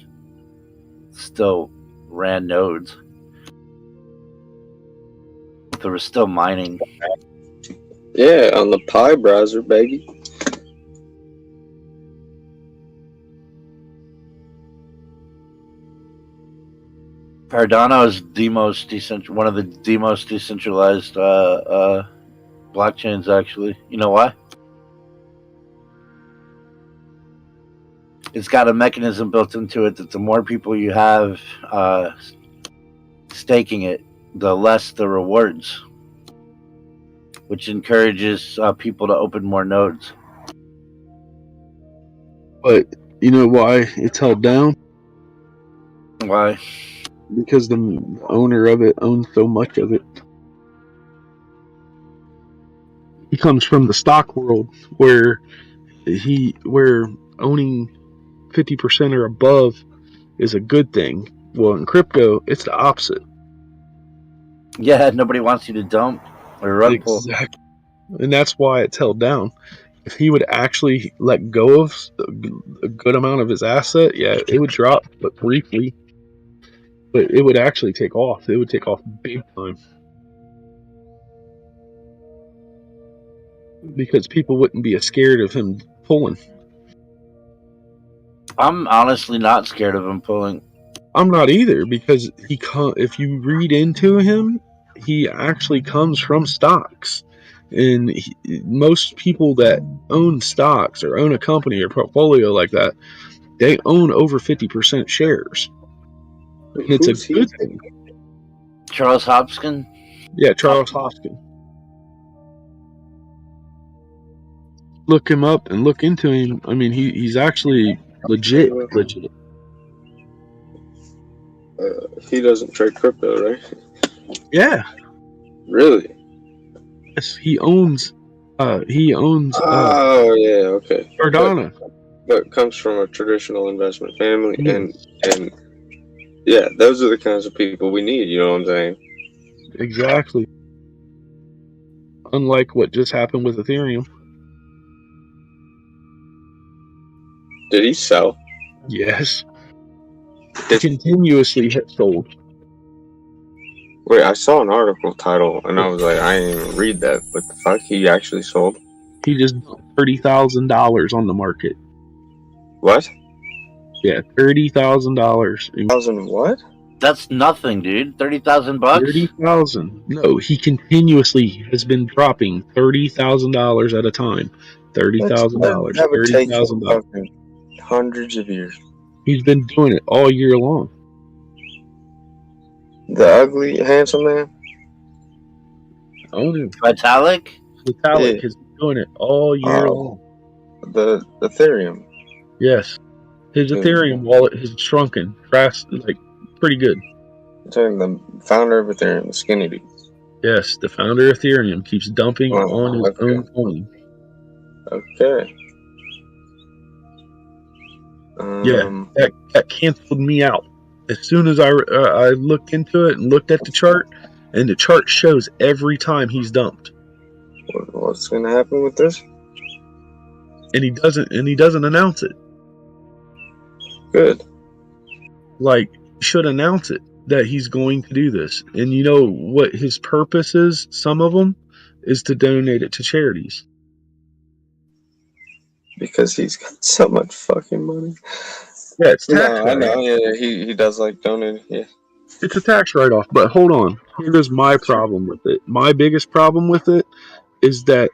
still ran nodes, there was still mining. Yeah, on the Pi browser, baby. Cardano is one of the most decentralized blockchains, actually. You know why? It's got a mechanism built into it that the more people you have staking it, the less the rewards, which encourages people to open more nodes. But you know why it's held down? Why? Because the owner of it owns so much of it. He comes from the stock world where owning 50% or above is a good thing. Well, in crypto, it's the opposite. Yeah, nobody wants you to dump or rug pull. Exactly. And that's why it's held down. If he would actually let go of a good amount of his asset, yeah, it would drop, but briefly. But it would actually take off. It would take off big time. Because people wouldn't be as scared of him pulling. I'm honestly not scared of him pulling. I'm not either, because if you read into him, he actually comes from stocks. And most people that own stocks or own a company or portfolio like that, they own over 50% shares. And it's a good thing. Charles Hopkins? Yeah, Charles Hopkins. Look him up and look into him. I mean, he's actually legit. He doesn't trade crypto, right? Yeah. Really? Yes, he owns. Oh yeah, okay. Cardano. But comes from a traditional investment family, and yeah, those are the kinds of people we need. You know what I'm saying? Exactly. Unlike what just happened with Ethereum. Did he sell? Yes. He continuously hit sold. Wait, I saw an article title and I was like, I didn't even read that. What the fuck? He actually sold? He just dumped $30,000 on the market. What? Yeah, $30,000. Thousand what? That's nothing, dude. $30,000 bucks. 30,000. No, he continuously has been dropping $30,000 at a time. $30,000. That would take him $30,000. fucking hundreds of years. He's been doing it all year long. The ugly, handsome man? Own him. Vitalik? Vitalik has been doing it all year long. The Ethereum. Yes. His Ethereum wallet has shrunken. Like, pretty good. The founder of Ethereum, the skinny dude. Yes, the founder of Ethereum keeps dumping on his own coin. Okay. That canceled me out. As soon as I looked into it and looked at the chart, and the chart shows every time he's dumped. What's going to happen with this? And he doesn't announce it. Good. Like, he should announce it that he's going to do this. And you know what his purpose is? Some of them is to donate it to charities. Because he's got so much fucking money. Yeah, it's tax I know. Yeah, he does like donating. Yeah. It's a tax write-off. But hold on. Here's my problem with it. My biggest problem with it is that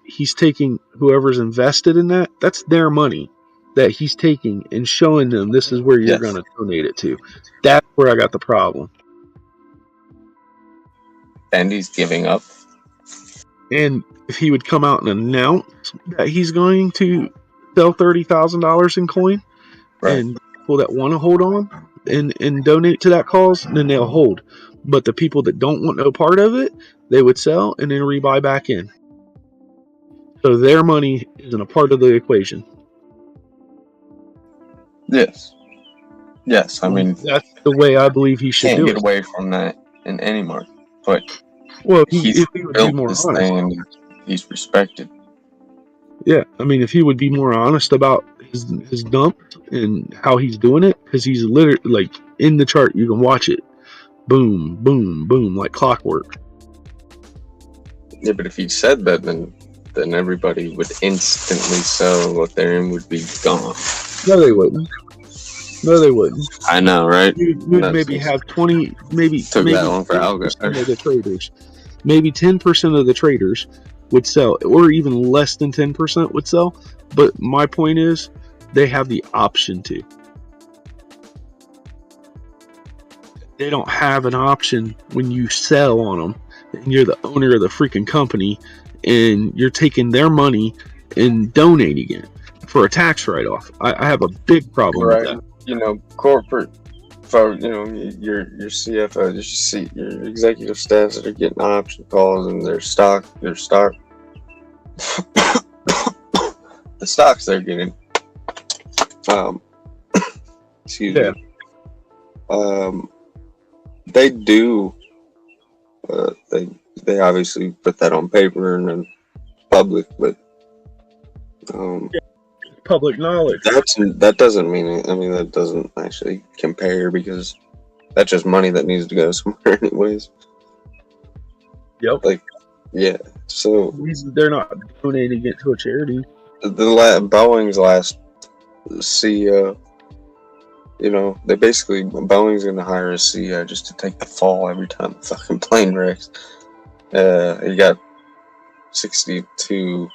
he's taking whoever's invested in that. That's their money that he's taking and showing them this is where you're going to donate it to. That's where I got the problem. And he's giving up. And if he would come out and announce that he's going to sell $30,000 in coin, and people that want to hold on and donate to that cause, then they'll hold. But the people that don't want no part of it, they would sell and then rebuy back in. So their money isn't a part of the equation. Yes. Yes, I mean, that's the way I believe he should do it. Can't get away from that in any market. But well, he's if he would be more honest, he's respected. Yeah, I mean, if he would be more honest about his dump and how he's doing it, because he's literally like in the chart, you can watch it, boom, boom, boom, like clockwork. Yeah, but if he said that, then everybody would instantly sell. Ethereum would be gone. No, they wouldn't. No, they wouldn't. I know, right? You'd maybe have 20, maybe took maybe that long for Algo. Of the traders, maybe 10% of the traders would sell, or even less than 10% would sell. But my point is, they have the option to. They don't have an option when you sell on them, and you're the owner of the freaking company, and you're taking their money and donating it for a tax write-off. I have a big problem with that. You know, corporate folks, you know, your CFO, your executive staffs that are getting option calls, and their stock, the stocks they're getting. Excuse me. They do. They obviously put that on paper and then public, but public knowledge. That doesn't mean it. I mean, that doesn't actually compare, because that's just money that needs to go somewhere anyways. Yep. Like, yeah. So they're not donating it to a charity. Boeing's last CEO, you know, Boeing's gonna hire a CEO just to take the fall every time the fucking plane wrecks. He got $62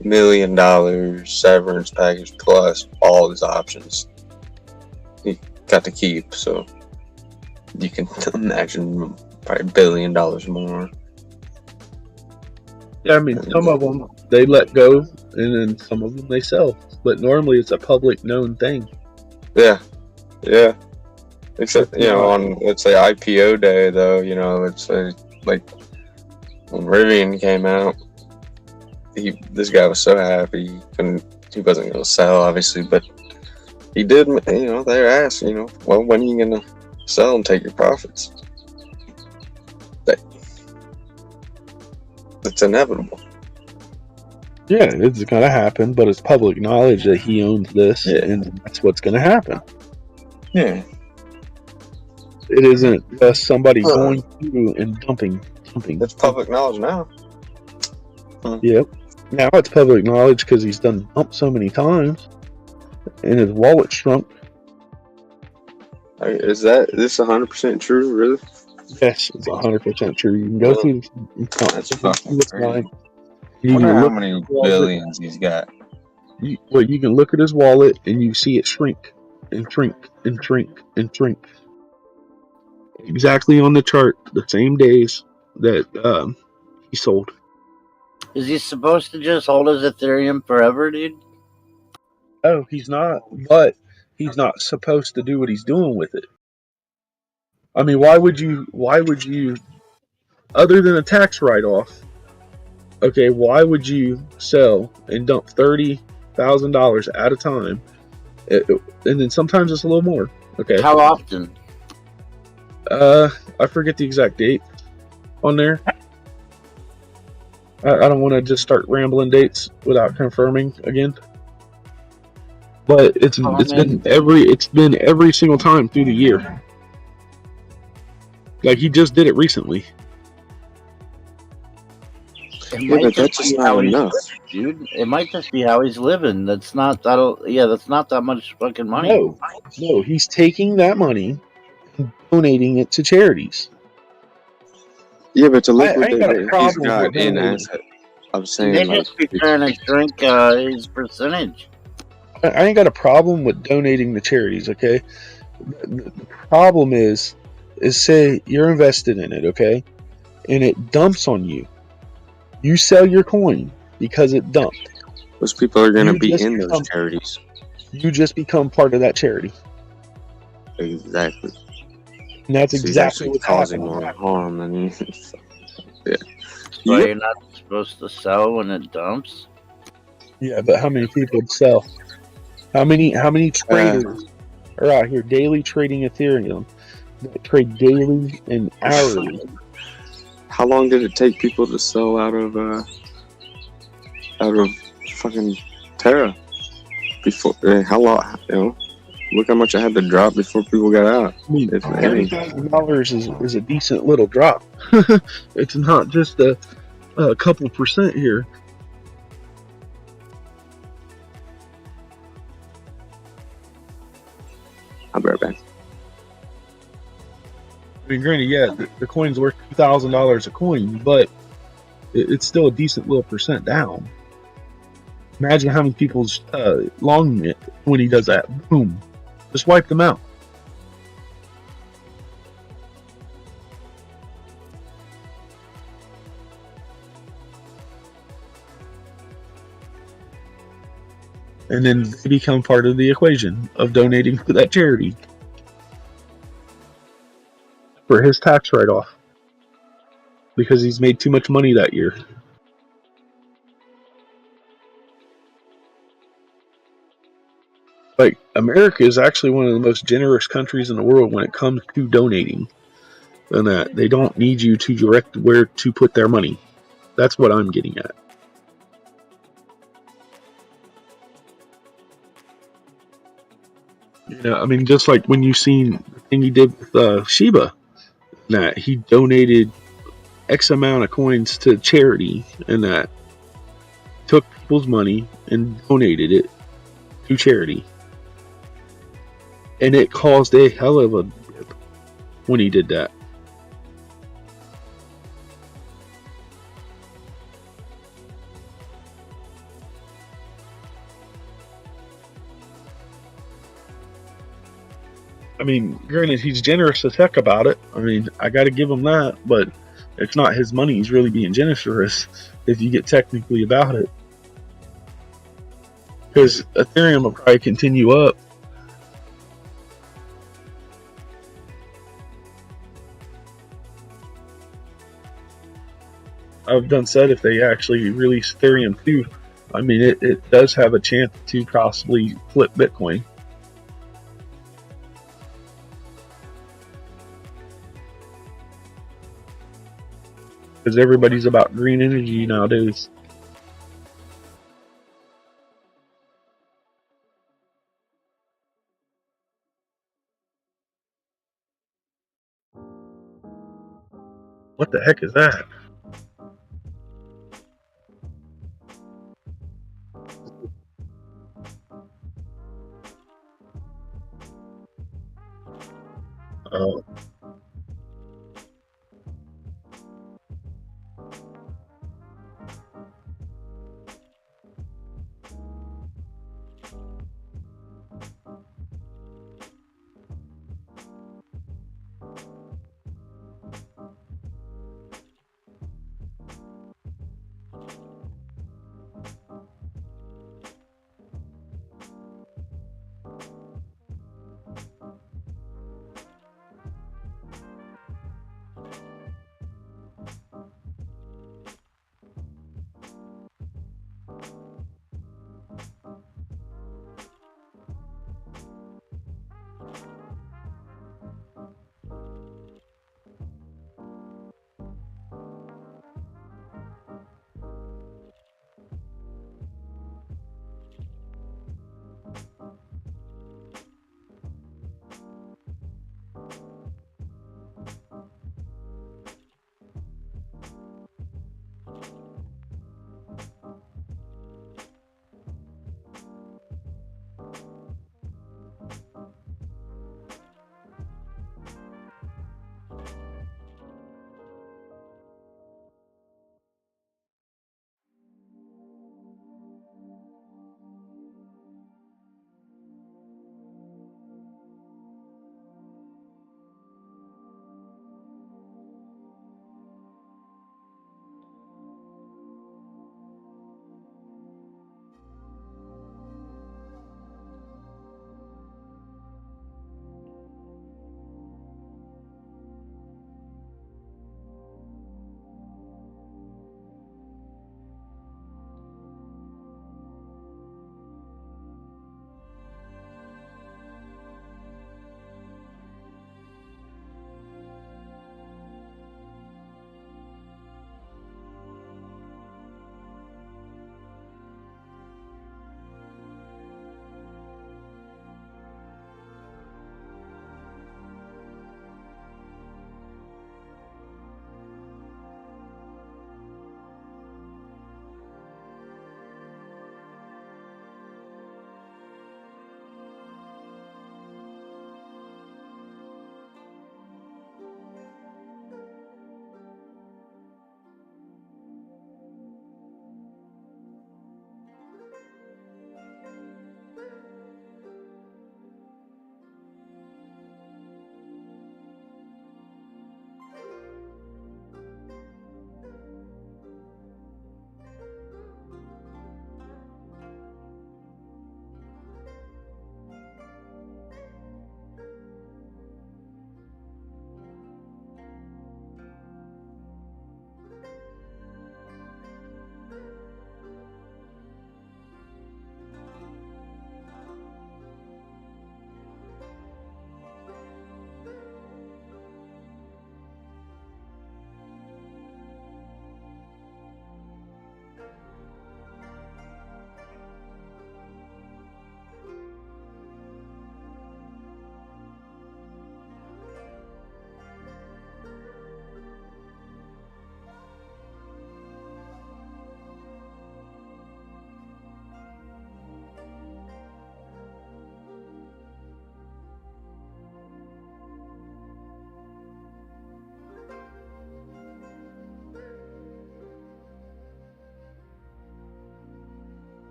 million severance package plus all his options. He got to keep, so you can imagine probably $1 billion more. Yeah, I mean, some of them they let go, and then some of them they sell. But normally it's a public known thing. Yeah. Except, you know, on, let's say, IPO day, though, you know, let's say, like, when Rivian came out, this guy was so happy he wasn't going to sell, obviously, but he did. You know, they asked, you know, well, when are you going to sell and take your profits? It's inevitable. Yeah, it's going to happen, but it's public knowledge that he owns this, and that's what's going to happen. Yeah. It isn't just somebody going through and dumping. It's public knowledge now. Yep. Now it's public knowledge because he's done dumped so many times, and his wallet shrunk. Is this 100% true, really? Yes, it's 100% true. You can go through. That's fucking crazy. I wonder how many billions he's got. You can look at his wallet and you see it shrink and shrink and shrink and shrink. Exactly on the chart, the same days that he sold. Is he supposed to just hold his Ethereum forever, dude? Oh, he's not. But he's not supposed to do what he's doing with it. I mean, why would you, other than a tax write-off, okay, why would you sell and dump $30,000 at a time? And then sometimes it's a little more. Okay. How often? I forget the exact date on there. I don't want to just start rambling dates without confirming again. But it's been every single time through the year. Like, he just did it recently. Yeah, but that's just not enough, dude. It might just be how he's living. That's not that much fucking money. No, he's taking that money and donating it to charities. Yeah, but to look what he's got in asset. I'm saying, they just be trying to shrink his percentage. I ain't got a problem with donating to charities, okay? The problem is say you're invested in it, okay? And it dumps on you. You sell your coin because it dumped. Those people are going to be in those charities. You just become part of that charity. Exactly. And that's exactly what's causing more harm than anything. Yeah. Why you're not supposed to sell when it dumps? Yeah, but how many people would sell? How many traders are out here daily trading Ethereum that trade daily and hourly? How long did it take people to sell out of fucking Terra? Before how long? You know, look how much I had to drop before people got out. $30,000 is a decent little drop. It's not just a couple percent here. I'll be right back. I mean, granted, yeah, the coin's worth $2,000 a coin, but it's still a decent little percent down. Imagine how many people's long it when he does that. Boom. Just wipe them out. And then they become part of the equation of donating to that charity for his tax write-off because he's made too much money that year. Like, America is actually one of the most generous countries in the world when it comes to donating. And that they don't need you to direct where to put their money. That's what I'm getting at. You know, I mean, just like when you've seen the thing he did with Shiba, that he donated X amount of coins to charity, and that took people's money and donated it to charity. And it caused a hell of a dip when he did that. I mean, granted, he's generous as heck about it. I mean, I got to give him that, but it's not his money. He's really being generous if you get technically about it. Because Ethereum will probably continue up. I've done said if they actually release Ethereum 2, I mean, it does have a chance to possibly flip Bitcoin. Because everybody's about green energy nowadays. What the heck is that? Oh.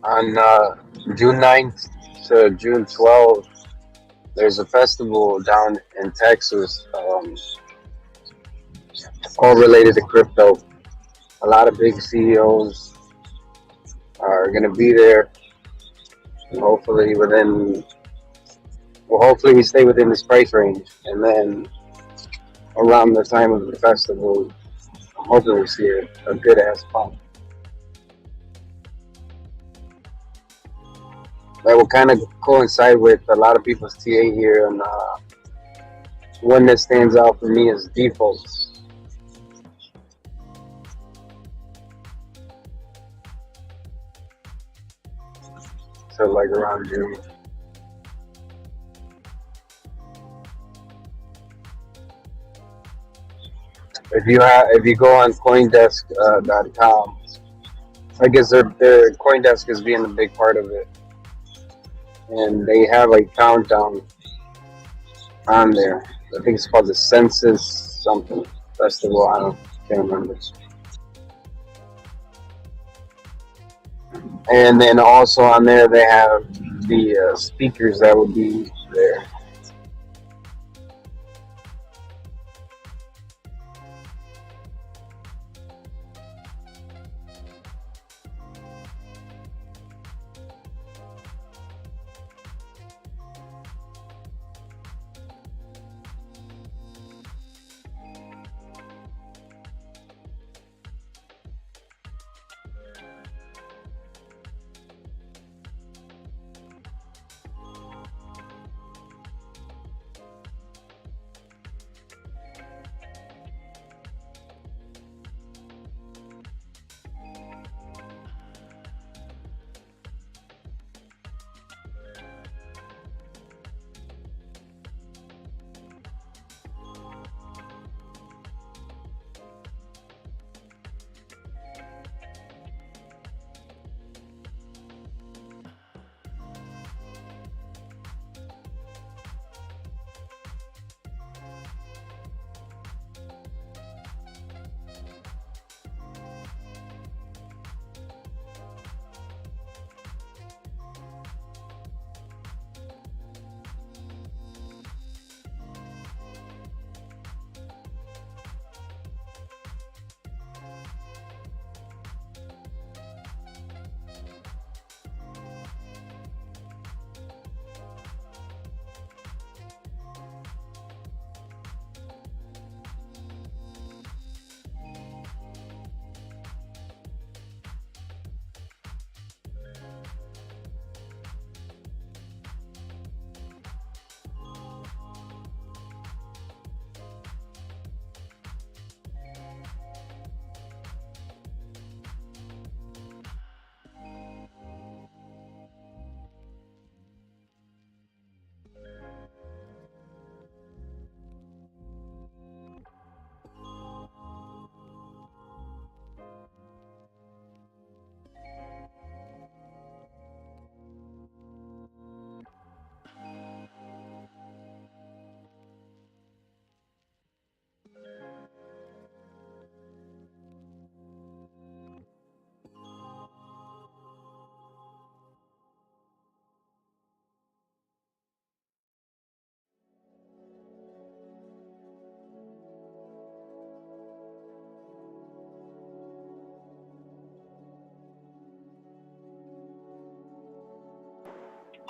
On June 9th to June 12th, there's a festival down in Texas, all related to crypto. A lot of big CEOs are going to be there. And hopefully hopefully we stay within this price range. And then around the time of the festival, I'm hoping we see a good ass pump. That will kind of coincide with a lot of people's TA here, and one that stands out for me is defaults. So like around June. If you go on CoinDesk.com, I guess their CoinDesk is being a big part of it, and they have a countdown on there. I think it's called the Census something festival. Can't remember. And then also on there they have the speakers that will be there.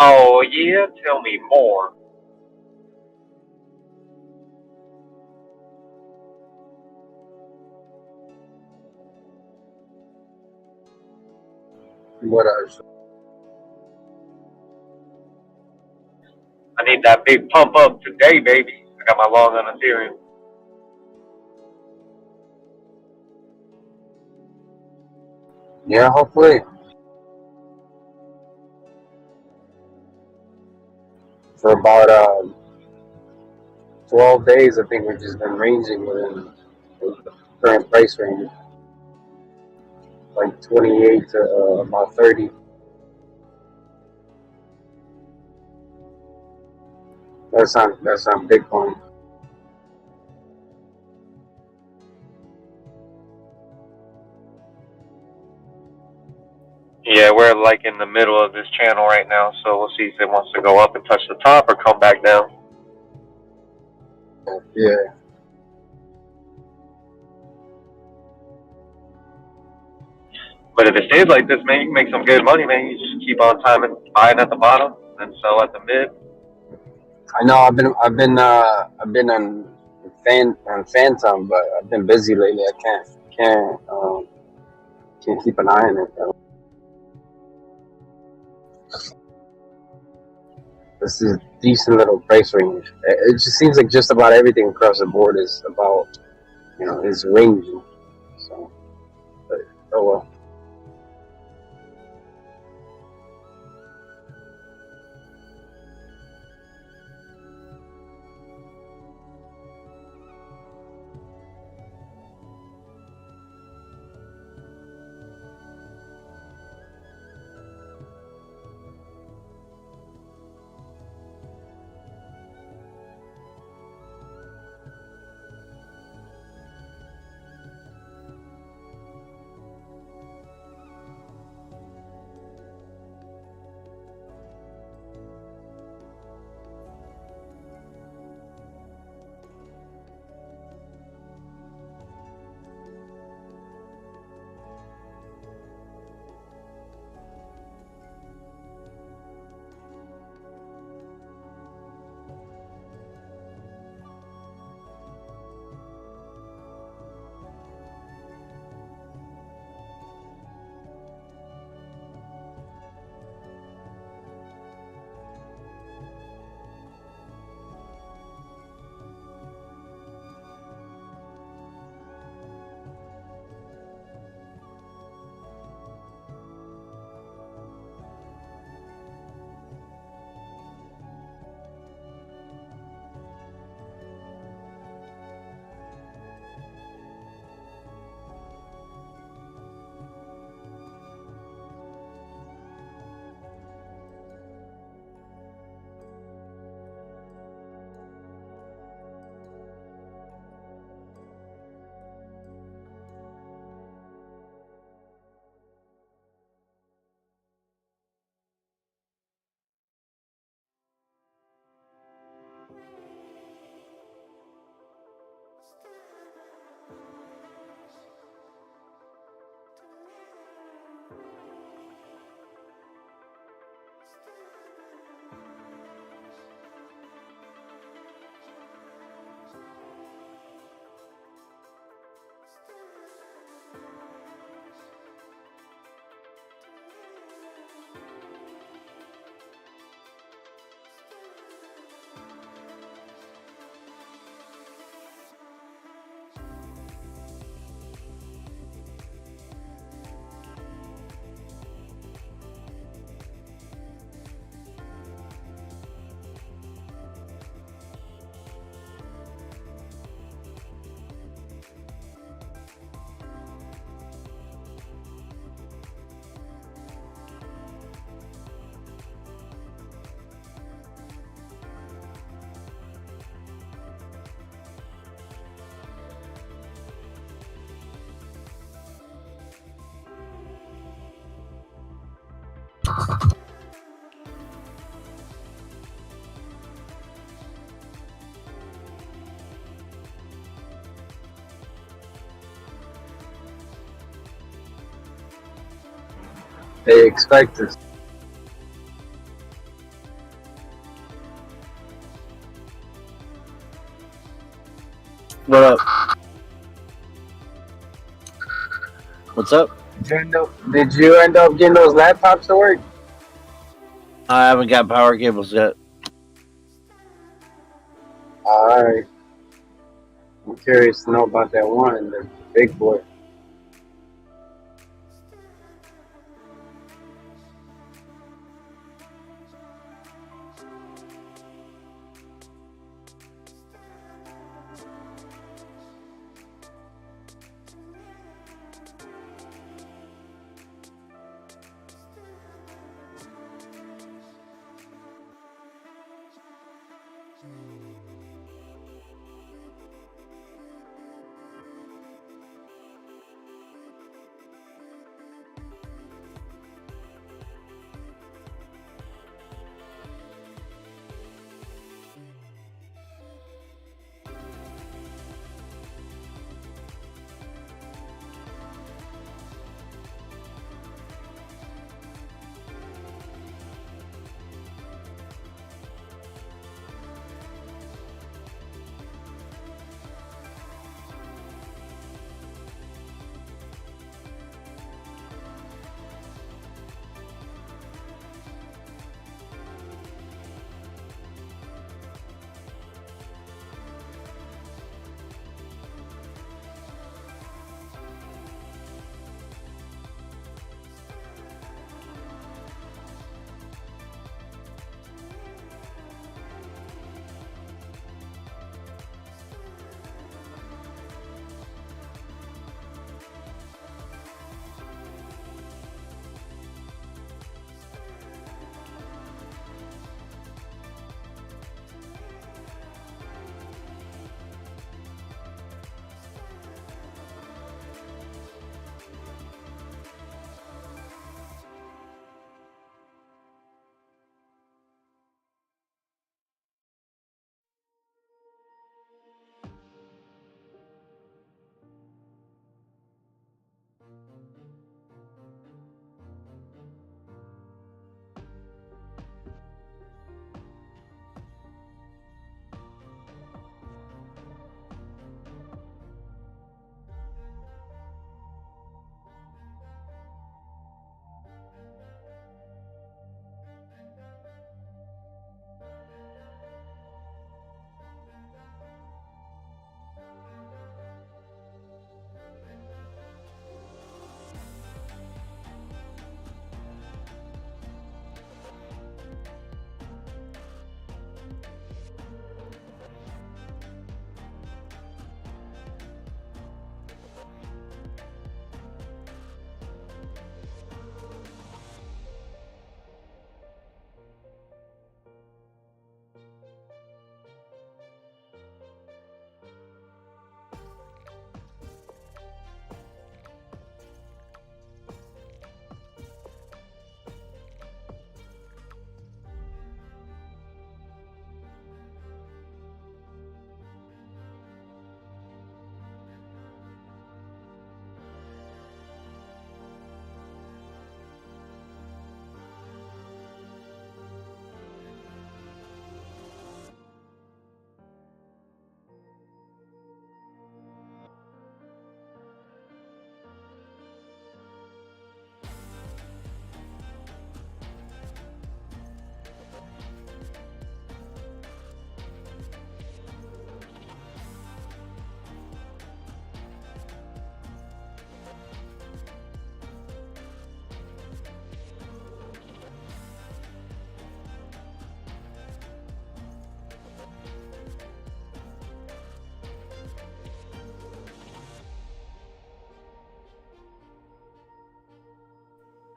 Oh yeah, tell me more. What else? I need that big pump up today, baby. I got my long on Ethereum. Yeah, hopefully. For about 12 days, I think we've just been ranging within the current price range, like 28 to about 30. That's on Bitcoin. Yeah, we're like in the middle of this channel right now, so we'll see if it wants to go up and touch the top or come back down. Yeah. But if it stays like this, man, you can make some good money, man. You just keep on timing, buying at the bottom, and sell at the mid. I know I've been on Phantom, but I've been busy lately. I can't keep an eye on it though. This is a decent little price range. It just seems like just about everything across the board is about, is ranging. So, but, oh well. They expect this. What up? What's up? Did you end up getting those laptops to work? I haven't got power cables yet. Alright. I'm curious to know about that one, the big boy.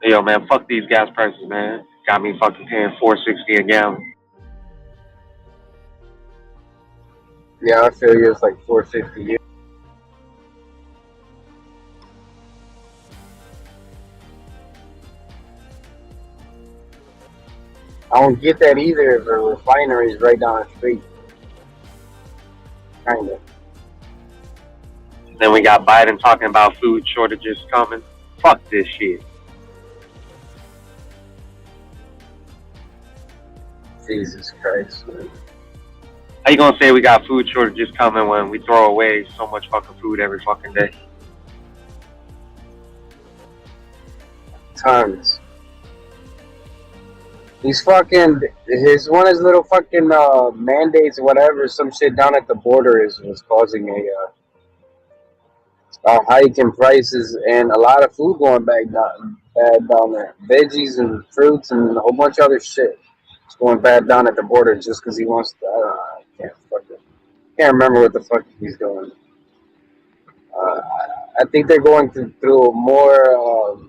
Yo, man, fuck these gas prices, man. Got me fucking paying $4.60 a gallon. Yeah, I feel you. It's like 450. I don't get that either if a refinery is right down the street. Kind of. Then we got Biden talking about food shortages coming. Fuck this shit. Jesus Christ, man. How you gonna say we got food shortages coming when we throw away so much fucking food every fucking day? Tons. He's fucking one of his little fucking mandates, whatever, some shit down at the border was causing a hike in prices and a lot of food going bad down there. Veggies and fruits and a whole bunch of other shit. It's going bad down at the border just because he wants to. Can't remember what the fuck he's doing. I think they're going through more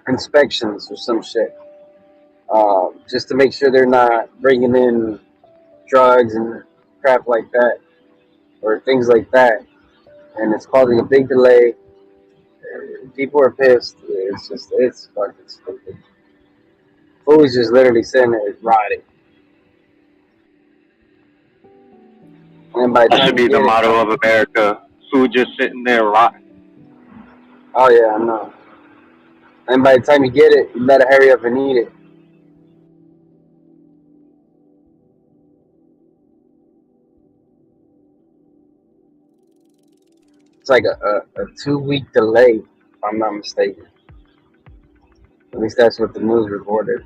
inspections or some shit. Just to make sure they're not bringing in drugs and crap like that or things like that, and it's causing a big delay. People are pissed. It's fucking stupid. Food's just literally sitting there rotting. And by the That time should be you the get it, motto of America. Food just sitting there rotting. oh yeah, I know. And by the time you get it, you better hurry up and eat it. It's like a 2 week delay, if I'm not mistaken. At least that's what the news reported.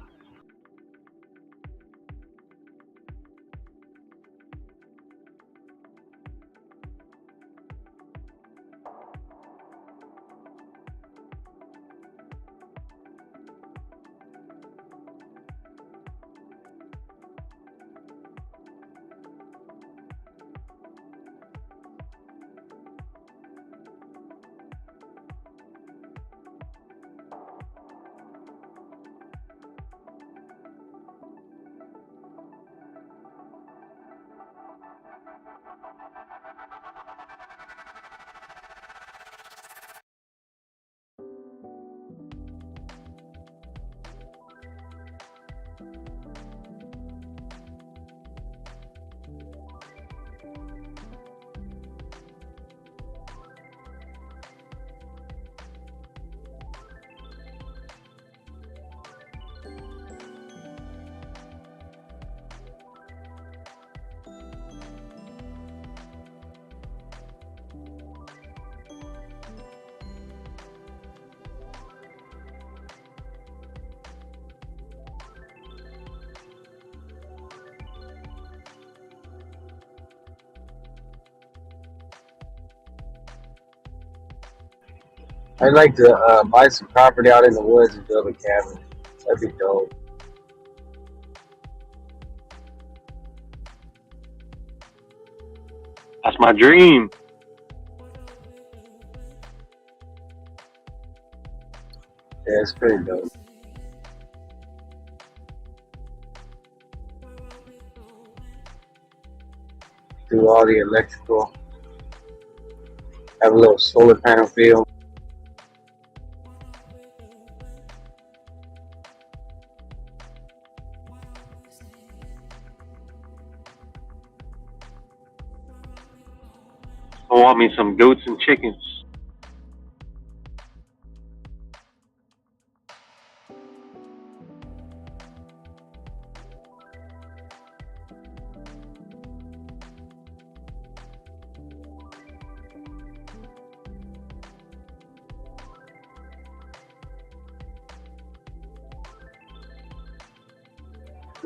I'd like to buy some property out in the woods and build a cabin. That'd be dope. That's my dream. Yeah, it's pretty dope. Do all the electrical. Have a little solar panel field. I want me some goats and chickens.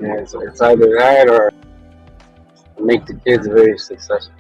Yeah, it's either that or make the kids very successful.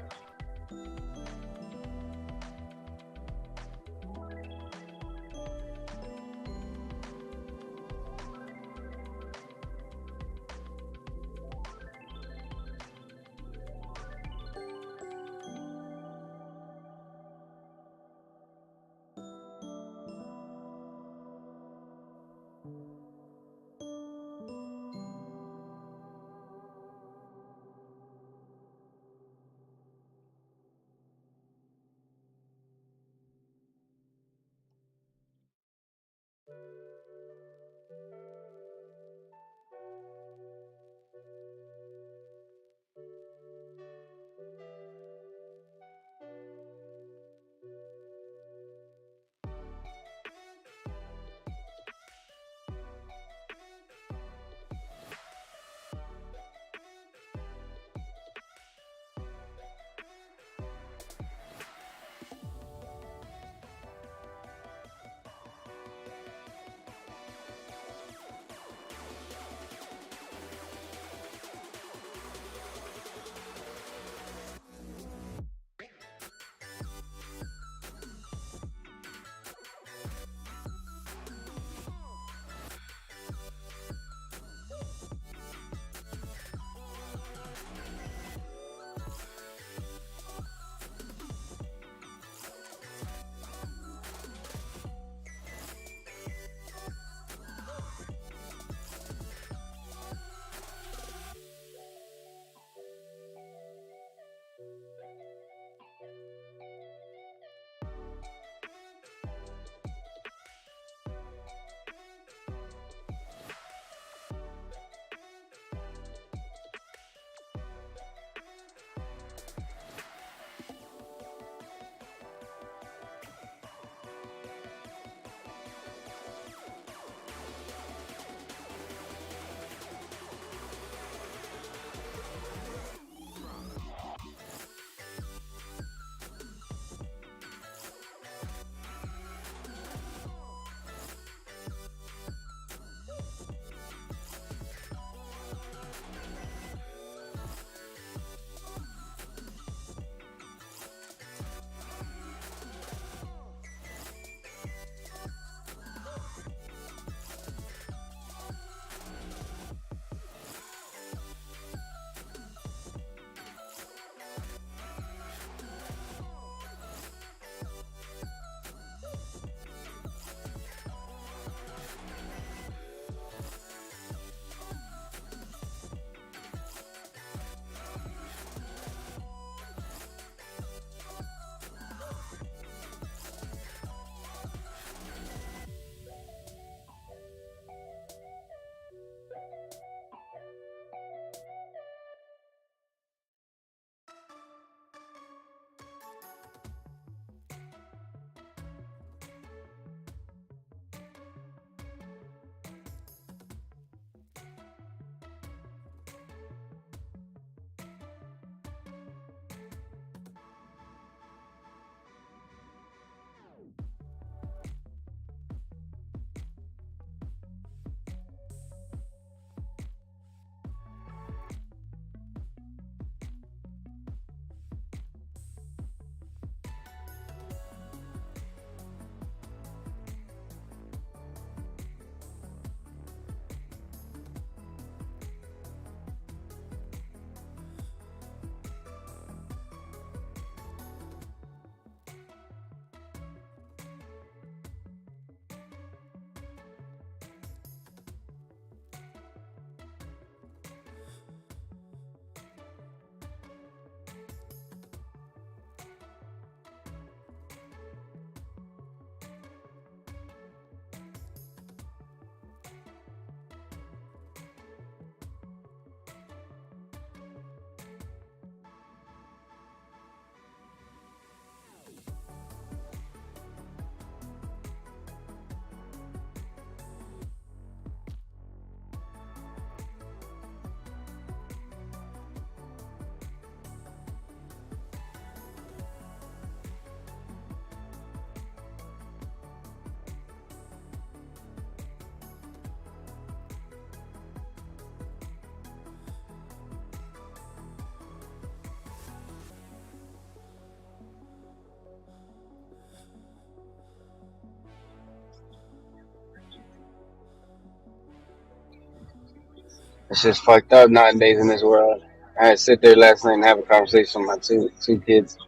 It's just fucked up nowadays in this world. I had to sit there last night and have a conversation with my two kids.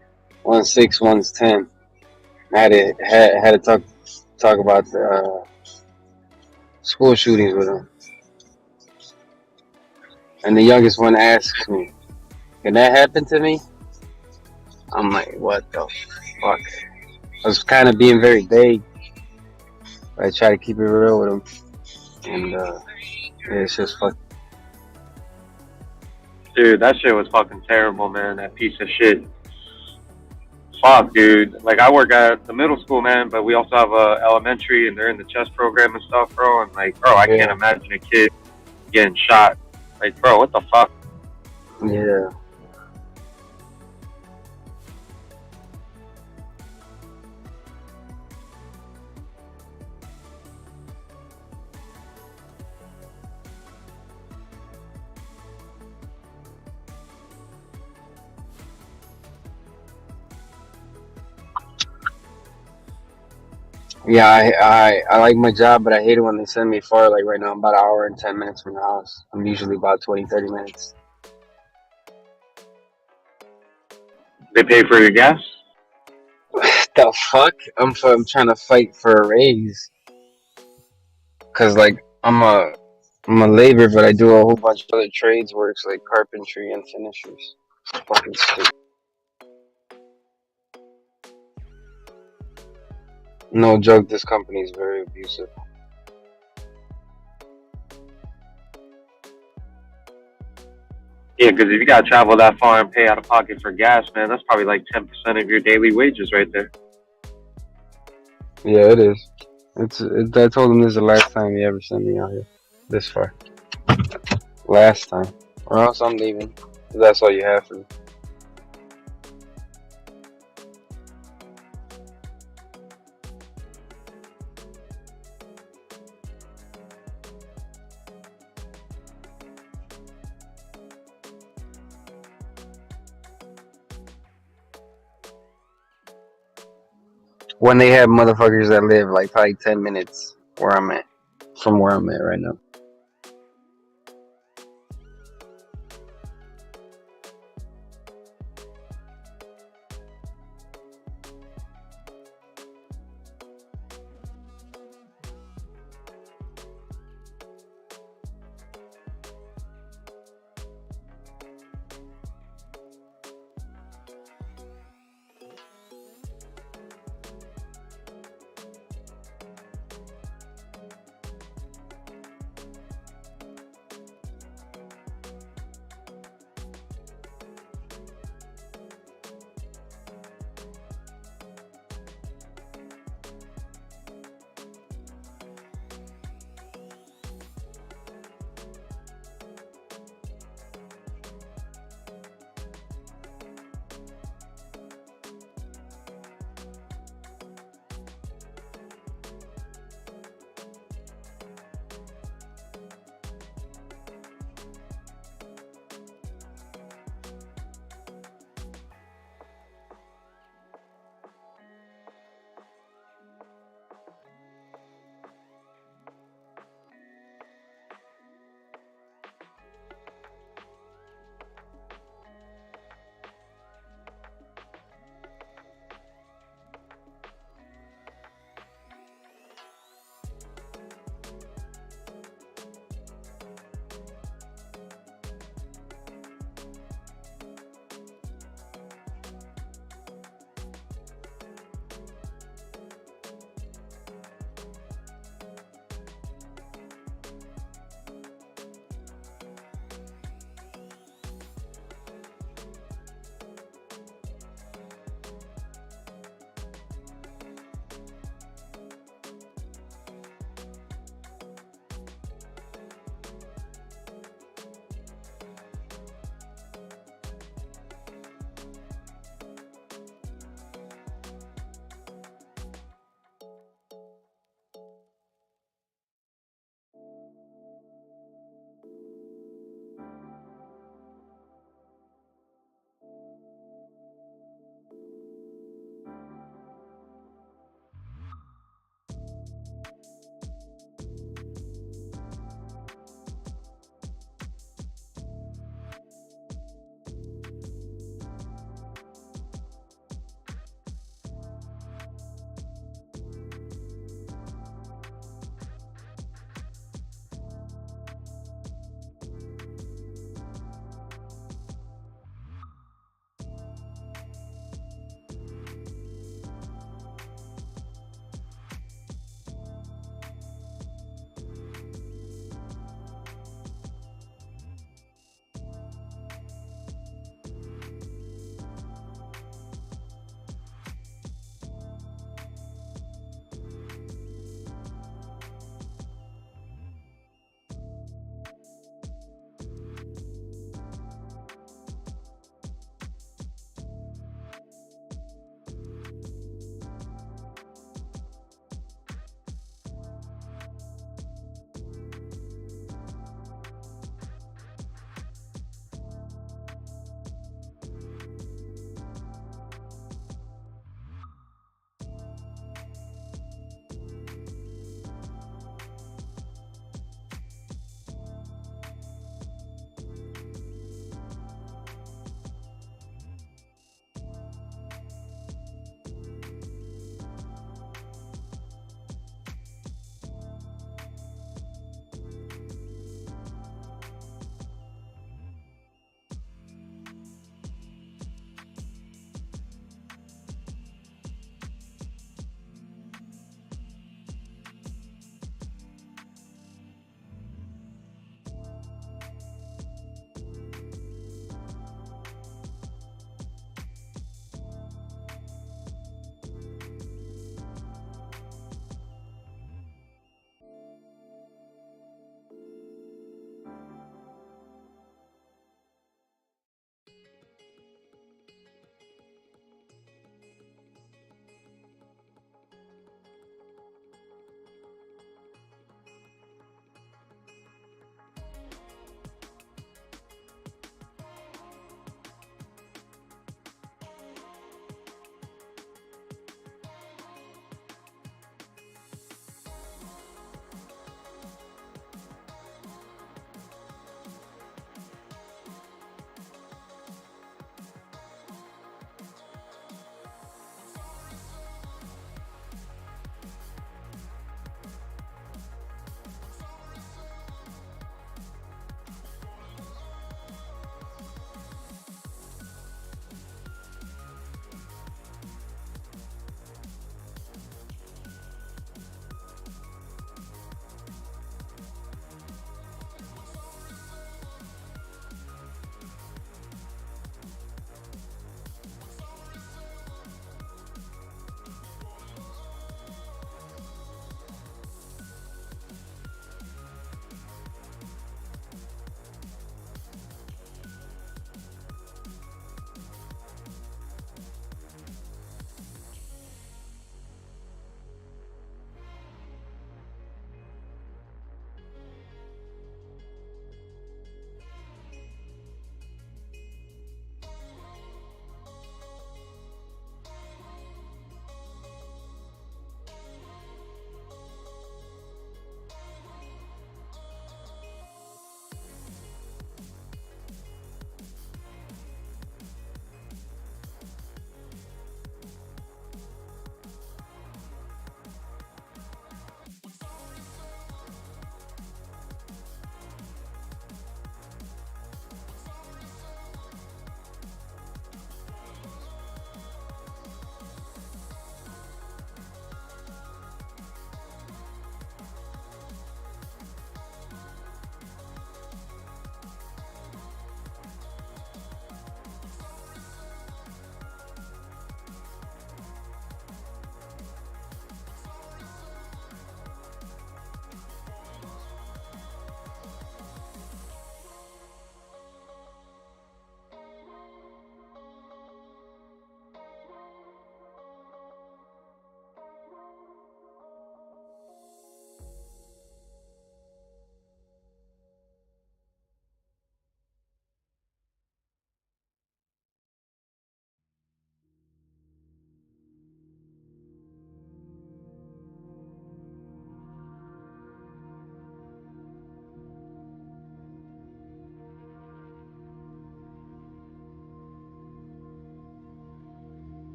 One's 6, one's 10. I had to talk about school shootings with them. And the youngest one asks me, "Can that happen to me?" I'm like, "What the fuck?" I was kind of being very vague. I try to keep it real with him, and yeah, it's just fuck. Dude, that shit was fucking terrible, man. That piece of shit. Fuck, dude. Like, I work at the middle school, man, but we also have a elementary, and they're in the chess program and stuff, bro. And like, bro, I can't imagine a kid getting shot. Like, bro, what the fuck? Yeah. Yeah, I like my job, but I hate it when they send me far. Like right now, I'm about an hour and 10 minutes from the house. I'm usually about 20, 30 minutes. They pay for your gas? The fuck? I'm trying to fight for a raise. Cause like I'm a laborer, but I do a whole bunch of other trades works like carpentry and finishers. It's fucking stupid. No joke, this company is very abusive. Yeah, because if you gotta travel that far and pay out of pocket for gas, man, that's probably like 10% of your daily wages right there. Yeah, it is. I told him this is the last time he ever sent me out here this far. Last time, or else I'm leaving. That's all you have for me. When they have motherfuckers that live like probably 10 minutes where I'm at, from where I'm at right now.